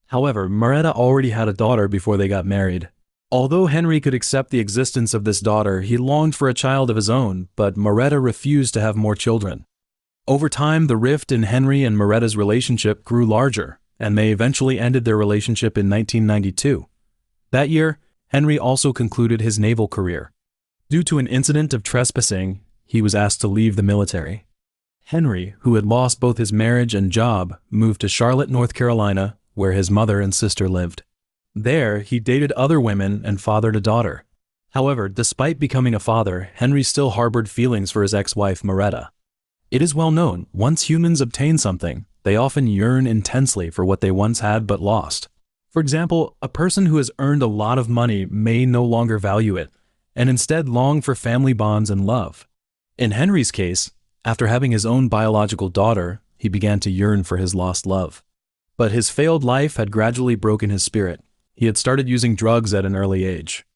However, Marybeth already had a daughter before they got married. Although Henry could accept the existence of this daughter, he longed for a child of his own, but Marybeth refused to have more children. Over time, the rift in Henry and Marybeth's relationship grew larger, and they eventually ended their relationship in 1992. That year, Henry also concluded his naval career. Due to an incident of trespassing, he was asked to leave the military. Henry, who had lost both his marriage and job, moved to Charlotte, North Carolina, where his mother and sister lived. There, he dated other women and fathered a daughter. However, despite becoming a father, Henry still harbored feelings for his ex-wife, Marybeth. It is well known, once humans obtain something, they often yearn intensely for what they once had but lost. For example, a person who has earned a lot of money may no longer value it, and instead long for family bonds and love. In Henry's case, after having his own biological daughter, he began to yearn for his lost love. But his failed life had gradually broken his spirit. He had started using drugs at an early age.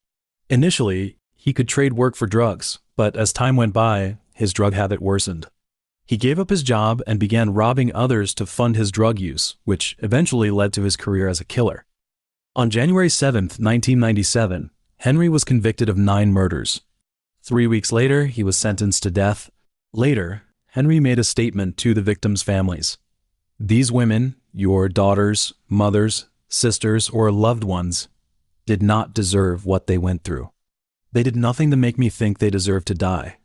Initially, he could trade work for drugs, but as time went by, his drug habit worsened. He gave up his job and began robbing others to fund his drug use, which eventually led to his career as a killer. On January 7, 1997, Henry was convicted of 9 murders. 3 weeks later, he was sentenced to death. Later, Henry made a statement to the victims' families. These women, your daughters, mothers, sisters, or loved ones, did not deserve what they went through. They did nothing to make me think they deserved to die.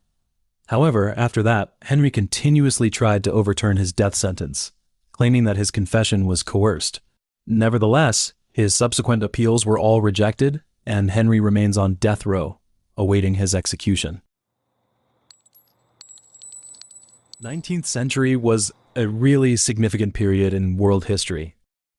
However, after that, Henry continuously tried to overturn his death sentence, claiming that his confession was coerced. Nevertheless, his subsequent appeals were all rejected, and Henry remains on death row, awaiting his execution. 19th century was a really significant period in world history.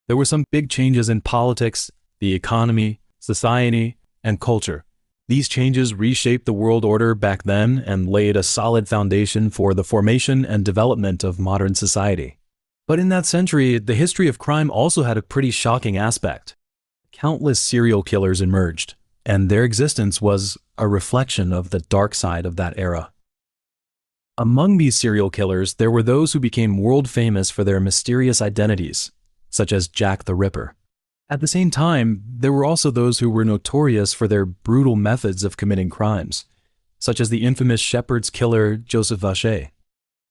There were some big changes in politics, the economy, society, and culture. These changes reshaped the world order back then and laid a solid foundation for the formation and development of modern society. But in that century, the history of crime also had a pretty shocking aspect. Countless serial killers emerged, and their existence was a reflection of the dark side of that era. Among these serial killers, there were those who became world famous for their mysterious identities, such as Jack the Ripper. At the same time, there were also those who were notorious for their brutal methods of committing crimes, such as the infamous shepherd's killer Joseph Vacher.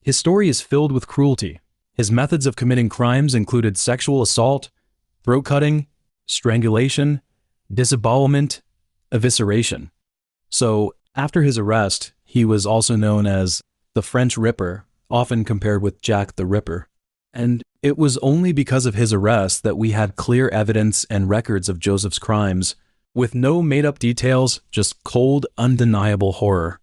His story is filled with cruelty. His methods of committing crimes included sexual assault, throat cutting, strangulation, disembowelment, evisceration. So, after his arrest, he was also known as the French Ripper, often compared with Jack the Ripper. And it was only because of his arrest that we had clear evidence and records of Joseph's crimes, with no made-up details, just cold, undeniable horror.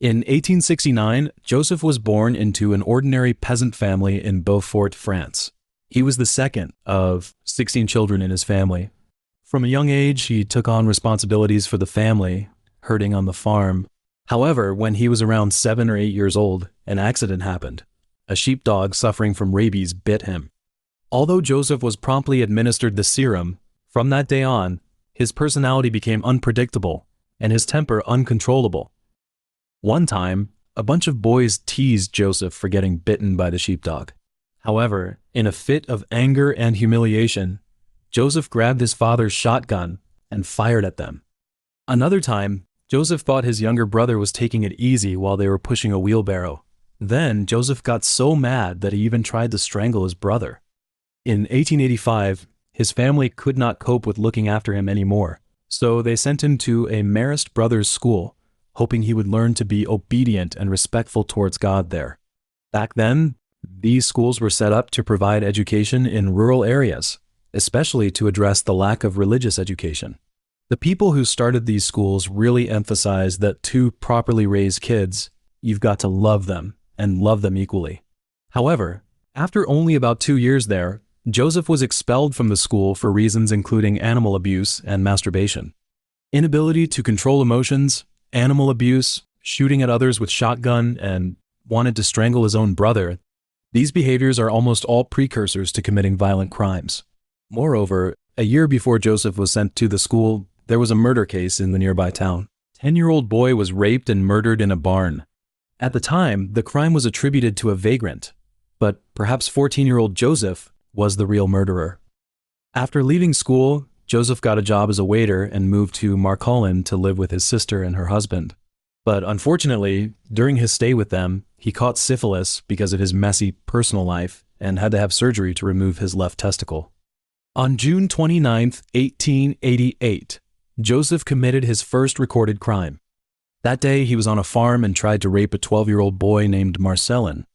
In 1869, Joseph was born into an ordinary peasant family in Beaufort, France. He was the second of 16 children in his family. From a young age, he took on responsibilities for the family, herding on the farm. However, when he was around 7 or 8 years old, an accident happened. A sheepdog suffering from rabies bit him. Although Joseph was promptly administered the serum, from that day on, his personality became unpredictable and his temper uncontrollable. One time, a bunch of boys teased Joseph for getting bitten by the sheepdog. However, in a fit of anger and humiliation, Joseph grabbed his father's shotgun and fired at them. Another time, Joseph thought his younger brother was taking it easy while they were pushing a wheelbarrow. Then Joseph got so mad that he even tried to strangle his brother. In 1885, his family could not cope with looking after him anymore, so they sent him to a Marist Brothers school, hoping he would learn to be obedient and respectful towards God there. Back then, these schools were set up to provide education in rural areas, especially to address the lack of religious education. The people who started these schools really emphasized that to properly raise kids, you've got to love them and love them equally. However, after only about 2 years there, Joseph was expelled from the school for reasons including animal abuse and masturbation. Inability to control emotions, animal abuse, shooting at others with shotgun, and wanted to strangle his own brother. These behaviors are almost all precursors to committing violent crimes. Moreover, a year before Joseph was sent to the school, there was a murder case in the nearby town. A 10-year-old boy was raped and murdered in a barn. At the time, the crime was attributed to a vagrant, but perhaps 14-year-old Joseph was the real murderer. After leaving school, Joseph got a job as a waiter and moved to Marcolin to live with his sister and her husband. But unfortunately, during his stay with them, he caught syphilis because of his messy personal life and had to have surgery to remove his left testicle. On June 29, 1888, Joseph committed his first recorded crime. That day, he was on a farm and tried to rape a 12-year-old boy named Marcellin.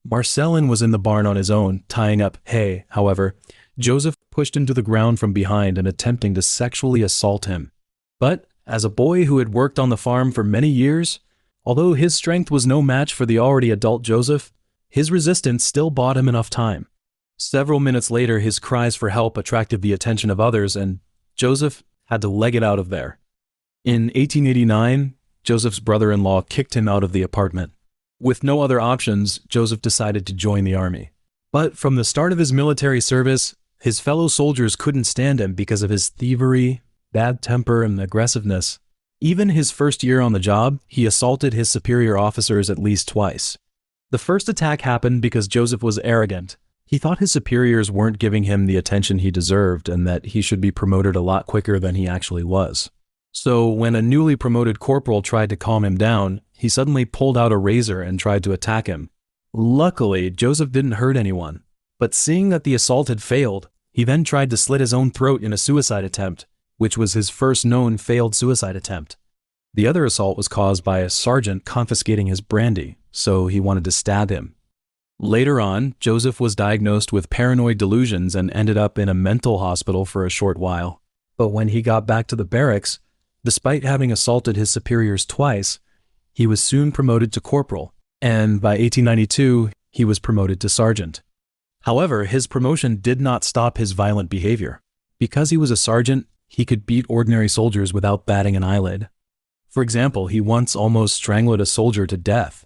Marcellin was in the barn on his own, tying up hay. However, Joseph pushed him to the ground from behind and attempting to sexually assault him. But as a boy who had worked on the farm for many years, although his strength was no match for the already adult Joseph, his resistance still bought him enough time. Several minutes later, his cries for help attracted the attention of others, and Joseph had to leg it out of there. In 1889, Joseph's brother-in-law kicked him out of the apartment. With no other options, Joseph decided to join the army. But from the start of his military service, his fellow soldiers couldn't stand him because of his thievery, bad temper, and aggressiveness. Even his first year on the job, he assaulted his superior officers at least twice. The first attack happened because Joseph was arrogant. He thought his superiors weren't giving him the attention he deserved and that he should be promoted a lot quicker than he actually was. So when a newly promoted corporal tried to calm him down, he suddenly pulled out a razor and tried to attack him. Luckily, Joseph didn't hurt anyone, but seeing that the assault had failed, he then tried to slit his own throat in a suicide attempt, which was his first known failed suicide attempt. The other assault was caused by a sergeant confiscating his brandy, so he wanted to stab him. Later on, Joseph was diagnosed with paranoid delusions and ended up in a mental hospital for a short while. But when he got back to the barracks, despite having assaulted his superiors twice, he was soon promoted to corporal, and by 1892, he was promoted to sergeant. However, his promotion did not stop his violent behavior. Because he was a sergeant, he could beat ordinary soldiers without batting an eyelid. For example, he once almost strangled a soldier to death.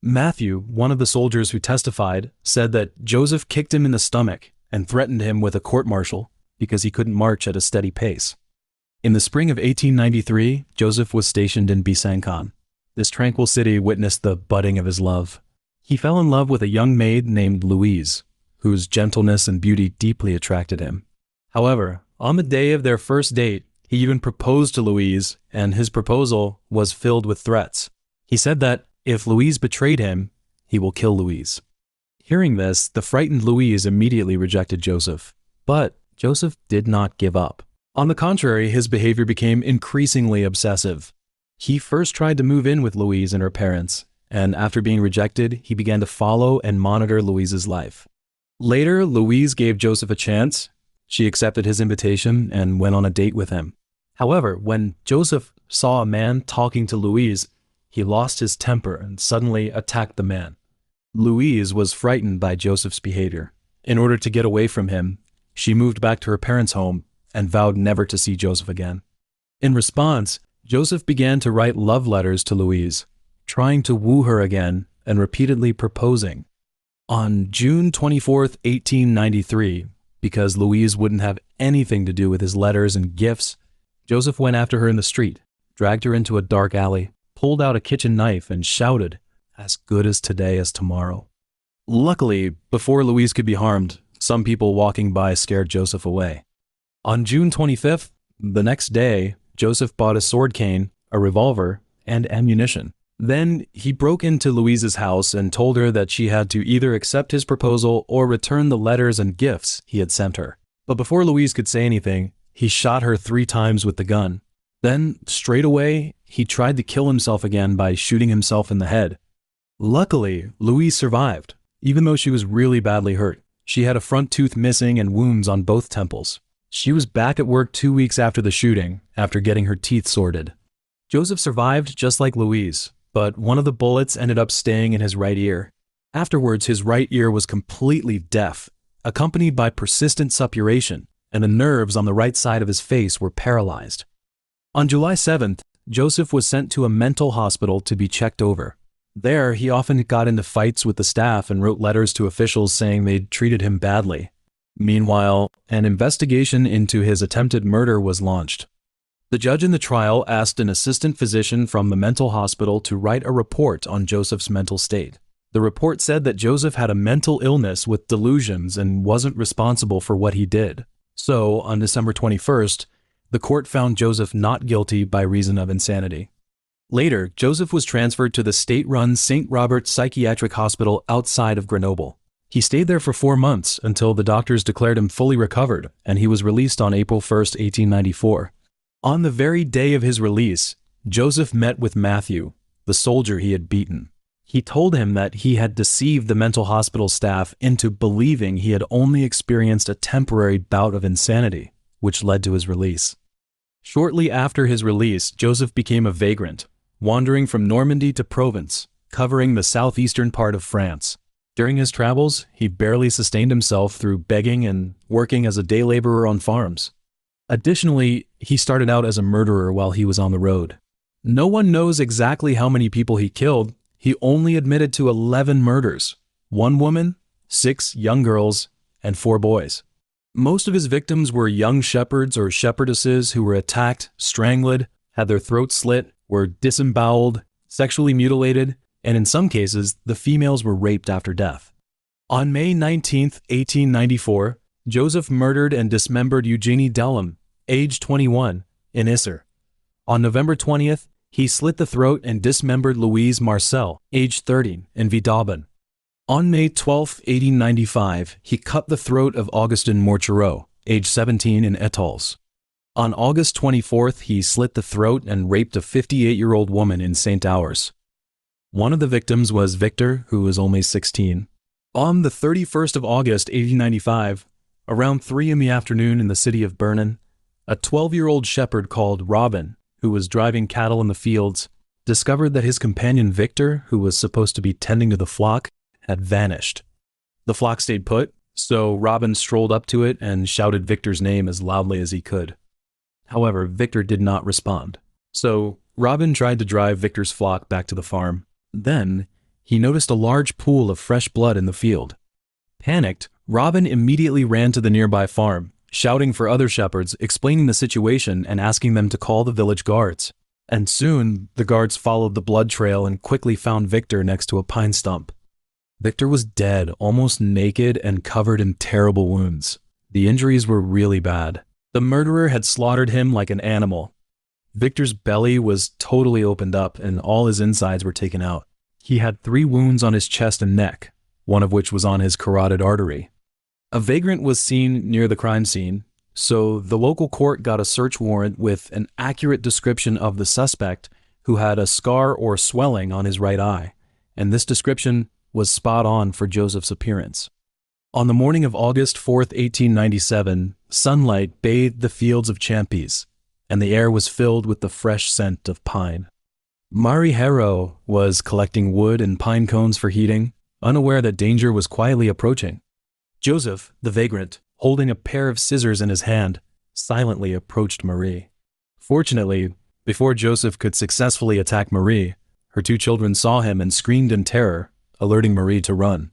Matthew, one of the soldiers who testified, said that Joseph kicked him in the stomach and threatened him with a court-martial because he couldn't march at a steady pace. In the spring of 1893, Joseph was stationed in Besançon. This tranquil city witnessed the budding of his love. He fell in love with a young maid named Louise, whose gentleness and beauty deeply attracted him. However, on the day of their first date, he even proposed to Louise, and his proposal was filled with threats. He said that if Louise betrayed him, he will kill Louise. Hearing this, the frightened Louise immediately rejected Joseph. But Joseph did not give up. On the contrary, his behavior became increasingly obsessive. He first tried to move in with Louise and her parents, and after being rejected, he began to follow and monitor Louise's life. Later, Louise gave Joseph a chance. She accepted his invitation and went on a date with him. However, when Joseph saw a man talking to Louise, he lost his temper and suddenly attacked the man. Louise was frightened by Joseph's behavior. In order to get away from him, she moved back to her parents' home and vowed never to see Joseph again. In response, Joseph began to write love letters to Louise, trying to woo her again and repeatedly proposing. On June 24, 1893, because Louise wouldn't have anything to do with his letters and gifts, Joseph went after her in the street, dragged her into a dark alley, pulled out a kitchen knife and shouted, "As good as today as tomorrow." Luckily, before Louise could be harmed, some people walking by scared Joseph away. On June 25th, the next day, Joseph bought a sword cane, a revolver, and ammunition. Then he broke into Louise's house and told her that she had to either accept his proposal or return the letters and gifts he had sent her. But before Louise could say anything, he shot her 3 times with the gun. Then, straight away, he tried to kill himself again by shooting himself in the head. Luckily, Louise survived, even though she was really badly hurt. She had a front tooth missing and wounds on both temples. She was back at work 2 weeks after the shooting, after getting her teeth sorted. Joseph survived just like Louise, but one of the bullets ended up staying in his right ear. Afterwards, his right ear was completely deaf, accompanied by persistent suppuration, and the nerves on the right side of his face were paralyzed. On July 7th, Joseph was sent to a mental hospital to be checked over. There, he often got into fights with the staff and wrote letters to officials saying they'd treated him badly. Meanwhile, an investigation into his attempted murder was launched. The judge in the trial asked an assistant physician from the mental hospital to write a report on Joseph's mental state. The report said that Joseph had a mental illness with delusions and wasn't responsible for what he did. So, on December 21st, the court found Joseph not guilty by reason of insanity. Later, Joseph was transferred to the state-run St. Robert's Psychiatric Hospital outside of Grenoble. He stayed there for 4 months until the doctors declared him fully recovered, and he was released on April 1st, 1894. On the very day of his release, Joseph met with Matthew, the soldier he had beaten. He told him that he had deceived the mental hospital staff into believing he had only experienced a temporary bout of insanity, which led to his release. Shortly after his release, Joseph became a vagrant, wandering from Normandy to Provence, covering the southeastern part of France. During his travels, he barely sustained himself through begging and working as a day laborer on farms. Additionally, he started out as a murderer while he was on the road. No one knows exactly how many people he killed. He only admitted to 11 murders, 1 woman, 6 young girls, and 4 boys. Most of his victims were young shepherds or shepherdesses who were attacked, strangled, had their throats slit, were disemboweled, sexually mutilated, and in some cases, the females were raped after death. On May 19, 1894, Joseph murdered and dismembered Eugenie Delham, age 21, in Isser. On November 20th, he slit the throat and dismembered Louise Marcel, age 30, in Vidauban. On May 12, 1895, he cut the throat of Augustin Morchereau, age 17, in Étals. On August 24th, he slit the throat and raped a 58-year-old woman in St. Ours. One of the victims was Victor, who was only 16. On the 31st of August, 1895, around 3 in the afternoon in the city of Bernin, a 12-year-old shepherd called Robin, who was driving cattle in the fields, discovered that his companion Victor, who was supposed to be tending to the flock, had vanished. The flock stayed put, so Robin strolled up to it and shouted Victor's name as loudly as he could. However, Victor did not respond. So Robin tried to drive Victor's flock back to the farm. Then, he noticed a large pool of fresh blood in the field. Panicked, Robin immediately ran to the nearby farm, shouting for other shepherds, explaining the situation and asking them to call the village guards. And soon, the guards followed the blood trail and quickly found Victor next to a pine stump. Victor was dead, almost naked and covered in terrible wounds. The injuries were really bad. The murderer had slaughtered him like an animal. Victor's belly was totally opened up and all his insides were taken out. He had 3 wounds on his chest and neck, one of which was on his carotid artery. A vagrant was seen near the crime scene, so the local court got a search warrant with an accurate description of the suspect, who had a scar or swelling on his right eye, and this description was spot on for Joseph's appearance. On the morning of August 4th, 1897, sunlight bathed the fields of Champis, and the air was filled with the fresh scent of pine. Marybeth was collecting wood and pine cones for heating, unaware that danger was quietly approaching. Joseph, the vagrant, holding a pair of scissors in his hand, silently approached Marie. Fortunately, before Joseph could successfully attack Marie, her two children saw him and screamed in terror, alerting Marie to run.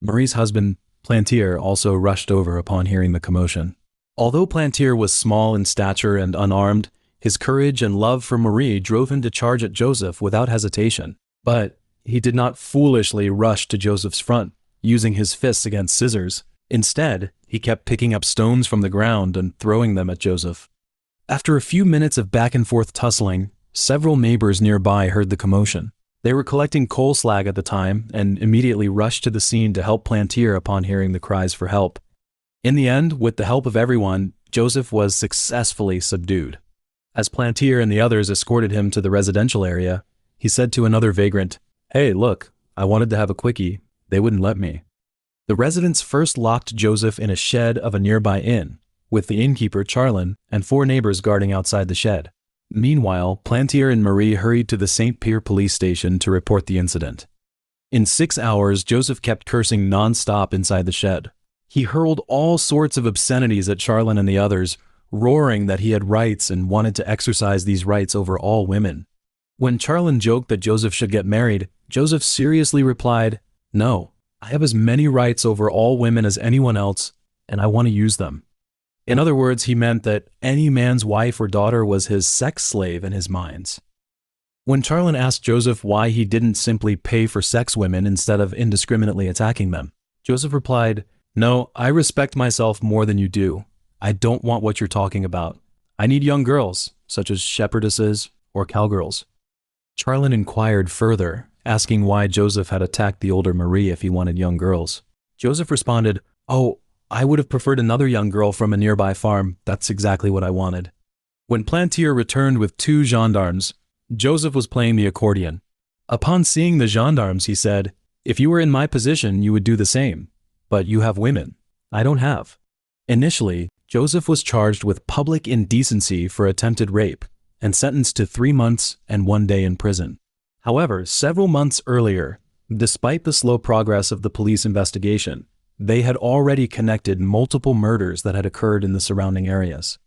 Marie's husband, Plantier, also rushed over upon hearing the commotion. Although Plantier was small in stature and unarmed, his courage and love for Marie drove him to charge at Joseph without hesitation. But he did not foolishly rush to Joseph's front, using his fists against scissors. Instead, he kept picking up stones from the ground and throwing them at Joseph. After a few minutes of back-and-forth tussling, several neighbors nearby heard the commotion. They were collecting coal slag at the time and immediately rushed to the scene to help Plantier upon hearing the cries for help. In the end, with the help of everyone, Joseph was successfully subdued. As Plantier and the others escorted him to the residential area, he said to another vagrant, "Hey, look, I wanted to have a quickie. They wouldn't let me." The residents first locked Joseph in a shed of a nearby inn, with the innkeeper, Charlin, and 4 neighbors guarding outside the shed. Meanwhile, Plantier and Marie hurried to the St. Pierre police station to report the incident. In 6 hours, Joseph kept cursing non-stop inside the shed. He hurled all sorts of obscenities at Charlin and the others, roaring that he had rights and wanted to exercise these rights over all women. When Charlin joked that Joseph should get married, Joseph seriously replied, "No, I have as many rights over all women as anyone else, and I want to use them." In other words, he meant that any man's wife or daughter was his sex slave in his mind. When Charlin asked Joseph why he didn't simply pay for sex women instead of indiscriminately attacking them, Joseph replied, "No, I respect myself more than you do. I don't want what you're talking about. I need young girls, such as shepherdesses or cowgirls." Charlin inquired further, asking why Joseph had attacked the older Marie if he wanted young girls. Joseph responded, "Oh, I would have preferred another young girl from a nearby farm. That's exactly what I wanted." When Plantier returned with 2 gendarmes, Joseph was playing the accordion. Upon seeing the gendarmes, he said, "If you were in my position, you would do the same. But you have women. I don't have." Initially, Joseph was charged with public indecency for attempted rape and sentenced to 3 months and 1 day in prison. However, several months earlier, despite the slow progress of the police investigation, they had already connected multiple murders that had occurred in the surrounding areas.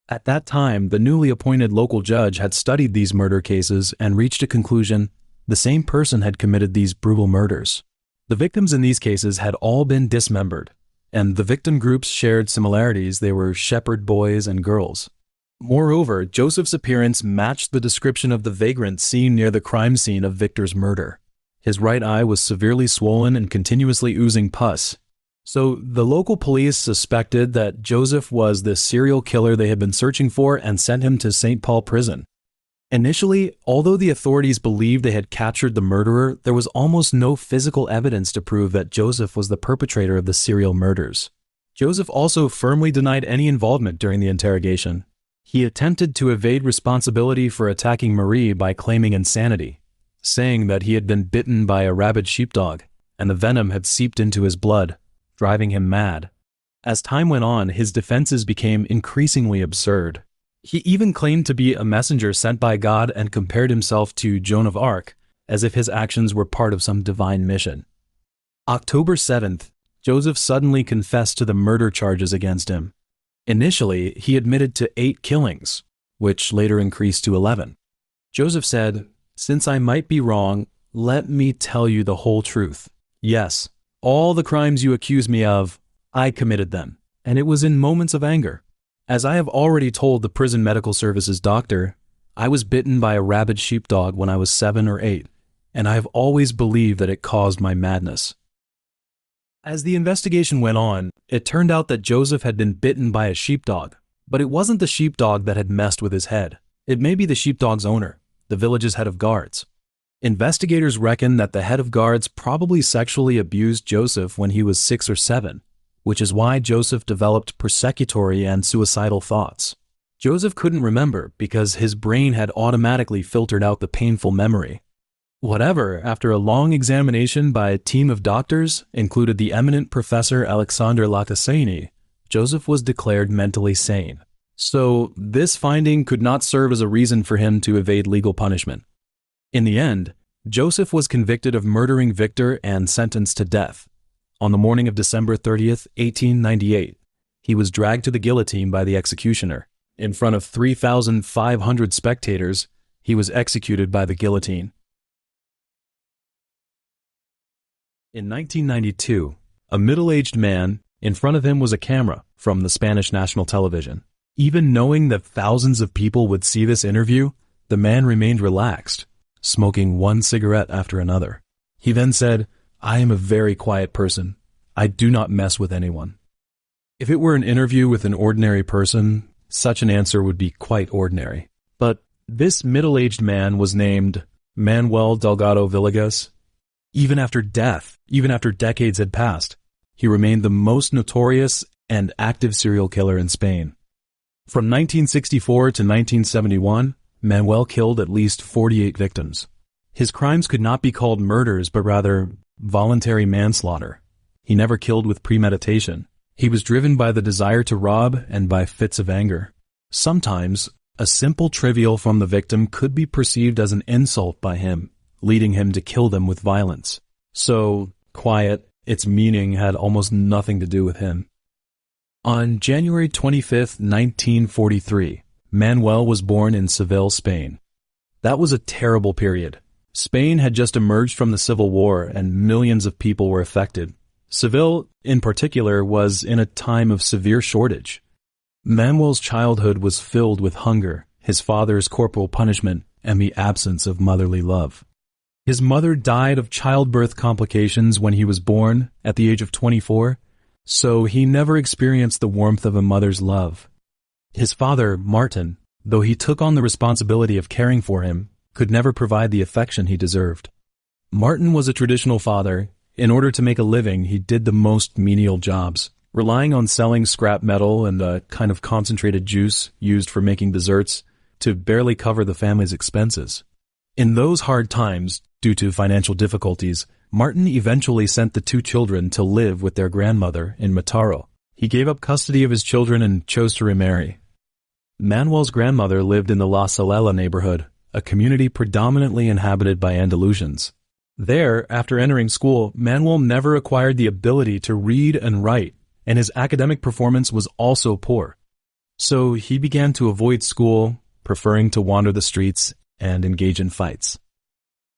At that time, the newly appointed local judge had studied these murder cases and reached a conclusion: the same person had committed these brutal murders. The victims in these cases had all been dismembered, and the victim groups shared similarities. They were shepherd boys and girls. Moreover, Joseph's appearance matched the description of the vagrant seen near the crime scene of Victor's murder. His right eye was severely swollen and continuously oozing pus. So the local police suspected that Joseph was the serial killer they had been searching for and sent him to St. Paul prison. Initially, although the authorities believed they had captured the murderer, there was almost no physical evidence to prove that Joseph was the perpetrator of the serial murders. Joseph also firmly denied any involvement during the interrogation. He attempted to evade responsibility for attacking Marie by claiming insanity, saying that he had been bitten by a rabid sheepdog, and the venom had seeped into his blood, driving him mad. As time went on, his defenses became increasingly absurd. He even claimed to be a messenger sent by God and compared himself to Joan of Arc, as if his actions were part of some divine mission. October 7th, Joseph suddenly confessed to the murder charges against him. Initially, he admitted to 8 killings, which later increased to 11. Joseph said, "Since I might be wrong, let me tell you the whole truth. Yes, all the crimes you accuse me of, I committed them, and it was in moments of anger. As I have already told the prison medical services doctor, I was bitten by a rabid sheepdog when I was 7 or 8, and I have always believed that it caused my madness." As the investigation went on, it turned out that Joseph had been bitten by a sheepdog, but it wasn't the sheepdog that had messed with his head. It may be the sheepdog's owner, the village's head of guards. Investigators reckon that the head of guards probably sexually abused Joseph when he was 6 or 7, which is why Joseph developed persecutory and suicidal thoughts. Joseph couldn't remember because his brain had automatically filtered out the painful memory. Whatever, after a long examination by a team of doctors, included the eminent Professor Alexander Latassani, Joseph was declared mentally sane. So this finding could not serve as a reason for him to evade legal punishment. In the end, Joseph was convicted of murdering Victor and sentenced to death. On the morning of December 30th, 1898, he was dragged to the guillotine by the executioner. In front of 3,500 spectators, he was executed by the guillotine. In 1992, a middle-aged man, in front of him was a camera from the Spanish national television. Even knowing that thousands of people would see this interview, the man remained relaxed, smoking one cigarette after another. He then said, "I am a very quiet person. I do not mess with anyone." If it were an interview with an ordinary person, such an answer would be quite ordinary. But this middle-aged man was named Manuel Delgado Villegas. Even after death, even after decades had passed, he remained the most notorious and active serial killer in Spain. From 1964 to 1971, Manuel killed at least 48 victims. His crimes could not be called murders, but rather voluntary manslaughter. He never killed with premeditation. He was driven by the desire to rob and by fits of anger. Sometimes, a simple trivial from the victim could be perceived as an insult by him, leading him to kill them with violence. So, quiet, its meaning had almost nothing to do with him. On January 25, 1943, Manuel was born in Seville, Spain. That was a terrible period. Spain had just emerged from the Civil War and millions of people were affected. Seville, in particular, was in a time of severe shortage. Manuel's childhood was filled with hunger, his father's corporal punishment, and the absence of motherly love. His mother died of childbirth complications when he was born, at the age of 24, so he never experienced the warmth of a mother's love. His father, Martin, though he took on the responsibility of caring for him, could never provide the affection he deserved. Martin was a traditional father. In order to make a living, he did the most menial jobs, relying on selling scrap metal and a kind of concentrated juice used for making desserts to barely cover the family's expenses. In those hard times, due to financial difficulties, Martin eventually sent the two children to live with their grandmother in Mataro. He gave up custody of his children and chose to remarry. Manuel's grandmother lived in the La Salela neighborhood, a community predominantly inhabited by Andalusians. There, after entering school, Manuel never acquired the ability to read and write, and his academic performance was also poor. So he began to avoid school, preferring to wander the streets and engage in fights.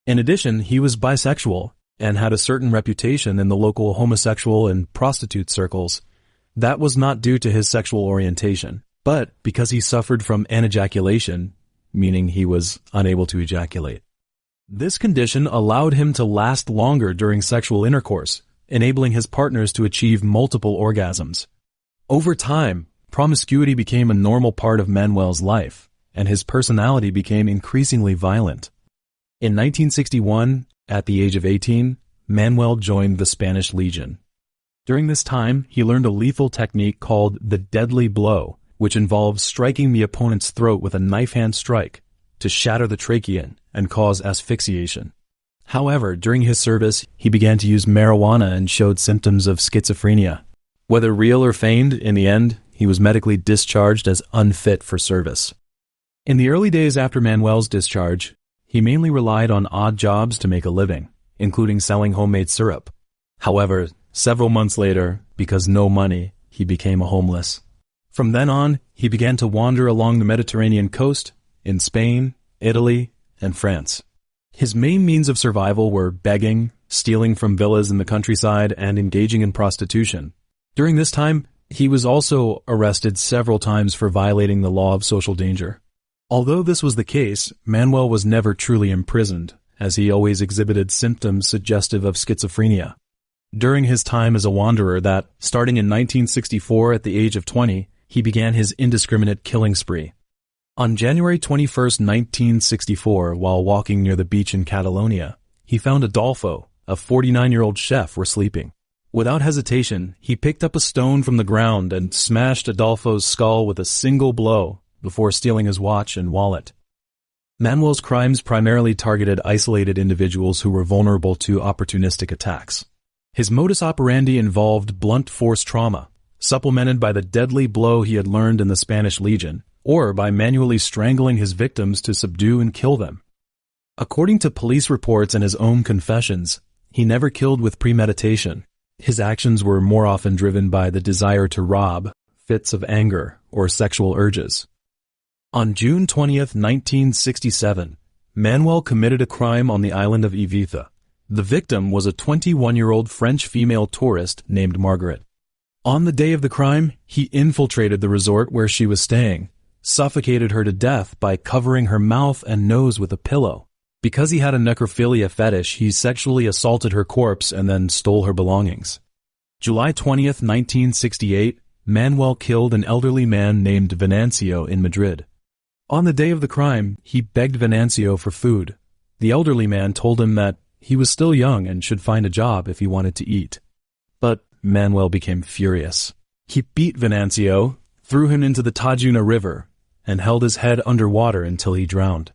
In addition, he was bisexual and had a certain reputation in the local homosexual and prostitute circles. That was not due to his sexual orientation, but because he suffered from anejaculation, meaning he was unable to ejaculate. This condition allowed him to last longer during sexual intercourse, enabling his partners to achieve multiple orgasms. Over time, promiscuity became a normal part of Manuel's life, and his personality became increasingly violent. In 1961, at the age of 18, Manuel joined the Spanish Legion. During this time, he learned a lethal technique called the deadly blow, which involves striking the opponent's throat with a knife-hand strike to shatter the trachea and cause asphyxiation. However, during his service, he began to use marijuana and showed symptoms of schizophrenia. Whether real or feigned, in the end, he was medically discharged as unfit for service. In the early days after Manuel's discharge, he mainly relied on odd jobs to make a living, including selling homemade syrup. However, several months later, because no money, he became homeless. From then on, he began to wander along the Mediterranean coast, in Spain, Italy, and France. His main means of survival were begging, stealing from villas in the countryside, and engaging in prostitution. During this time, he was also arrested several times for violating the law of social danger. Although this was the case, Manuel was never truly imprisoned, as he always exhibited symptoms suggestive of schizophrenia. During his time as a wanderer that, starting in 1964 at the age of 20, he began his indiscriminate killing spree. On January 21, 1964, while walking near the beach in Catalonia, he found Adolfo, a 49-year-old chef, were sleeping. Without hesitation, he picked up a stone from the ground and smashed Adolfo's skull with a single blow before stealing his watch and wallet. Manuel's crimes primarily targeted isolated individuals who were vulnerable to opportunistic attacks. His modus operandi involved blunt force trauma, supplemented by the deadly blow he had learned in the Spanish Legion, or by manually strangling his victims to subdue and kill them. According to police reports and his own confessions, he never killed with premeditation. His actions were more often driven by the desire to rob, fits of anger, or sexual urges. On June 20, 1967, Manuel committed a crime on the island of Ibiza. The victim was a 21-year-old French female tourist named Margaret. On the day of the crime, he infiltrated the resort where she was staying, suffocated her to death by covering her mouth and nose with a pillow. Because he had a necrophilia fetish, he sexually assaulted her corpse and then stole her belongings. July 20, 1968, Manuel killed an elderly man named Venancio in Madrid. On the day of the crime, he begged Venancio for food. The elderly man told him that he was still young and should find a job if he wanted to eat. But Manuel became furious. He beat Venancio, threw him into the Tajuna River, and held his head underwater until he drowned.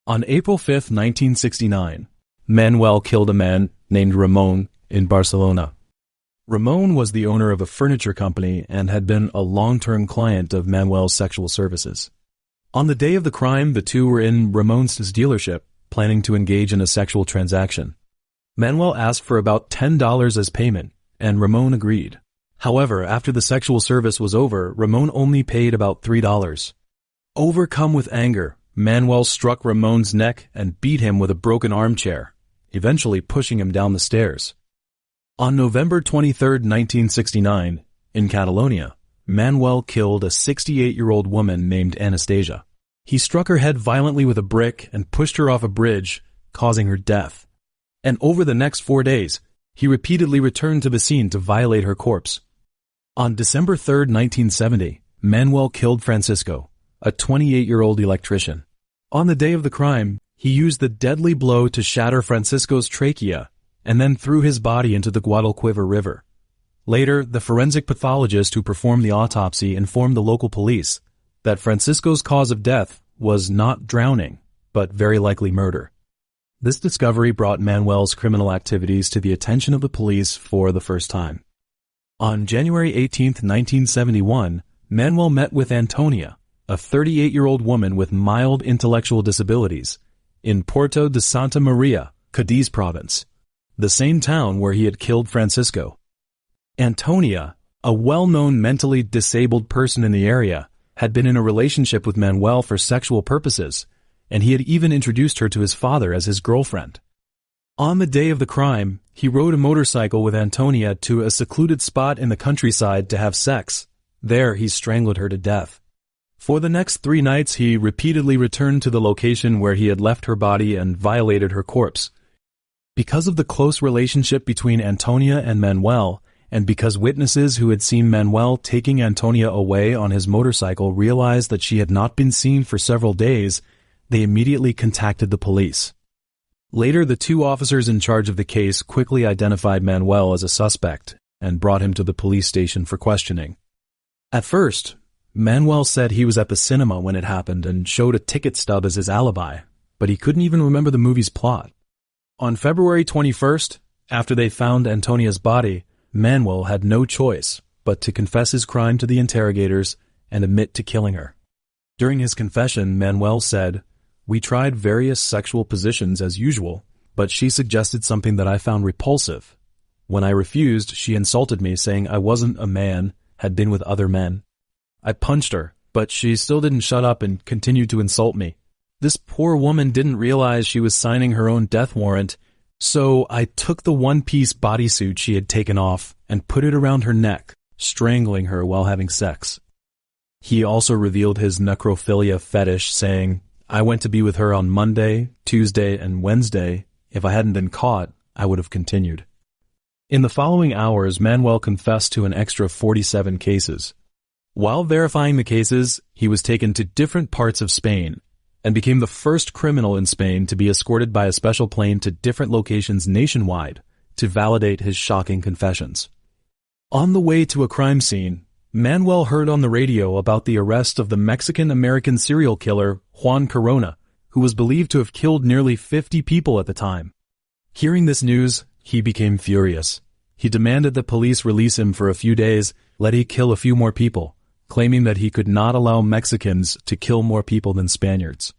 On April 5, 1969, Manuel killed a man named Ramon in Barcelona. Ramon was the owner of a furniture company and had been a long-term client of Manuel's sexual services. On the day of the crime, the two were in Ramon's dealership, planning to engage in a sexual transaction. Manuel asked for about $10 as payment, and Ramon agreed. However, after the sexual service was over, Ramon only paid about $3. Overcome with anger, Manuel struck Ramon's neck and beat him with a broken armchair, eventually pushing him down the stairs. On November 23, 1969, in Catalonia, Manuel killed a 68-year-old woman named Anastasia. He struck her head violently with a brick and pushed her off a bridge, causing her death. And over the next 4 days, he repeatedly returned to the scene to violate her corpse. On December 3, 1970, Manuel killed Francisco, a 28-year-old electrician. On the day of the crime, he used the deadly blow to shatter Francisco's trachea and then threw his body into the Guadalquivir River. Later, the forensic pathologist who performed the autopsy informed the local police that Francisco's cause of death was not drowning, but very likely murder. This discovery brought Manuel's criminal activities to the attention of the police for the first time. On January 18, 1971, Manuel met with Antonia, a 38-year-old woman with mild intellectual disabilities, in Puerto de Santa Maria, Cadiz province, the same town where he had killed Francisco. Antonia, a well-known mentally disabled person in the area, had been in a relationship with Manuel for sexual purposes, and he had even introduced her to his father as his girlfriend. On the day of the crime, he rode a motorcycle with Antonia to a secluded spot in the countryside to have sex. There, he strangled her to death. For the next 3 nights, he repeatedly returned to the location where he had left her body and violated her corpse. Because of the close relationship between Antonia and Manuel, and because witnesses who had seen Manuel taking Antonia away on his motorcycle realized that she had not been seen for several days, they immediately contacted the police. Later, the 2 officers in charge of the case quickly identified Manuel as a suspect and brought him to the police station for questioning. At first, Manuel said he was at the cinema when it happened and showed a ticket stub as his alibi, but he couldn't even remember the movie's plot. On February 21st, after they found Antonia's body, Manuel had no choice but to confess his crime to the interrogators and admit to killing her. During his confession, Manuel said, "We tried various sexual positions as usual, but she suggested something that I found repulsive. When I refused, she insulted me, saying I wasn't a man, had been with other men. I punched her, but she still didn't shut up and continued to insult me. This poor woman didn't realize she was signing her own death warrant, so I took the one-piece bodysuit she had taken off and put it around her neck, strangling her while having sex." He also revealed his necrophilia fetish, saying, "I went to be with her on Monday, Tuesday, and Wednesday. If I hadn't been caught, I would have continued." In the following hours, Manuel confessed to an extra 47 cases. While verifying the cases, he was taken to different parts of Spain and became the first criminal in Spain to be escorted by a special plane to different locations nationwide to validate his shocking confessions. On the way to a crime scene, Manuel heard on the radio about the arrest of the Mexican-American serial killer Juan Corona, who was believed to have killed nearly 50 people at the time. Hearing this news, he became furious. He demanded that police release him for a few days, let he kill a few more people, claiming that he could not allow Mexicans to kill more people than Spaniards.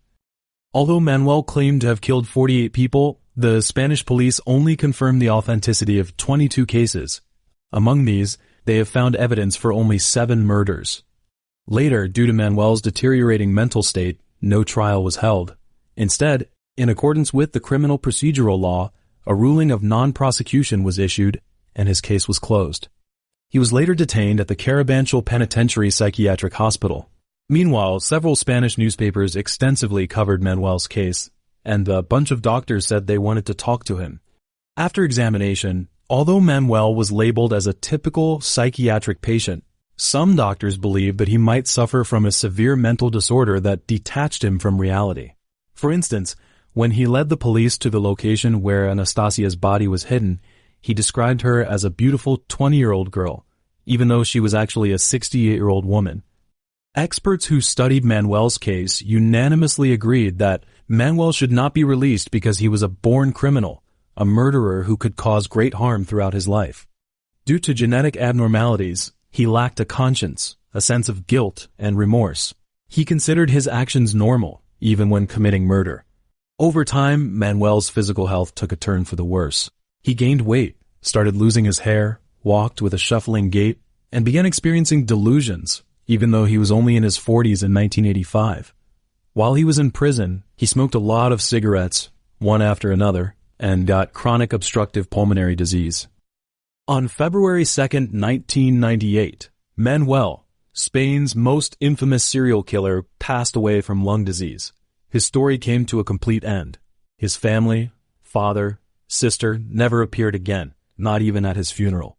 Although Manuel claimed to have killed 48 people, the Spanish police only confirmed the authenticity of 22 cases. Among these, they have found evidence for only 7 murders. Later, due to Manuel's deteriorating mental state, no trial was held. Instead, in accordance with the criminal procedural law, a ruling of non-prosecution was issued, and his case was closed. He was later detained at the Carabanchel Penitentiary Psychiatric Hospital. Meanwhile, several Spanish newspapers extensively covered Manuel's case, and a bunch of doctors said they wanted to talk to him. After examination, although Manuel was labeled as a typical psychiatric patient, some doctors believed that he might suffer from a severe mental disorder that detached him from reality. For instance, when he led the police to the location where Anastasia's body was hidden, he described her as a beautiful 20-year-old girl, even though she was actually a 68-year-old woman. Experts who studied Manuel's case unanimously agreed that Manuel should not be released because he was a born criminal, a murderer who could cause great harm throughout his life. Due to genetic abnormalities, he lacked a conscience, a sense of guilt and remorse. He considered his actions normal, even when committing murder. Over time, Manuel's physical health took a turn for the worse. He gained weight, started losing his hair, walked with a shuffling gait, and began experiencing delusions, even though he was only in his 40s in 1985. While he was in prison, he smoked a lot of cigarettes, one after another, and got chronic obstructive pulmonary disease. On February 2, 1998, Manuel, Spain's most infamous serial killer, passed away from lung disease. His story came to a complete end. His family, father, sister never appeared again, not even at his funeral.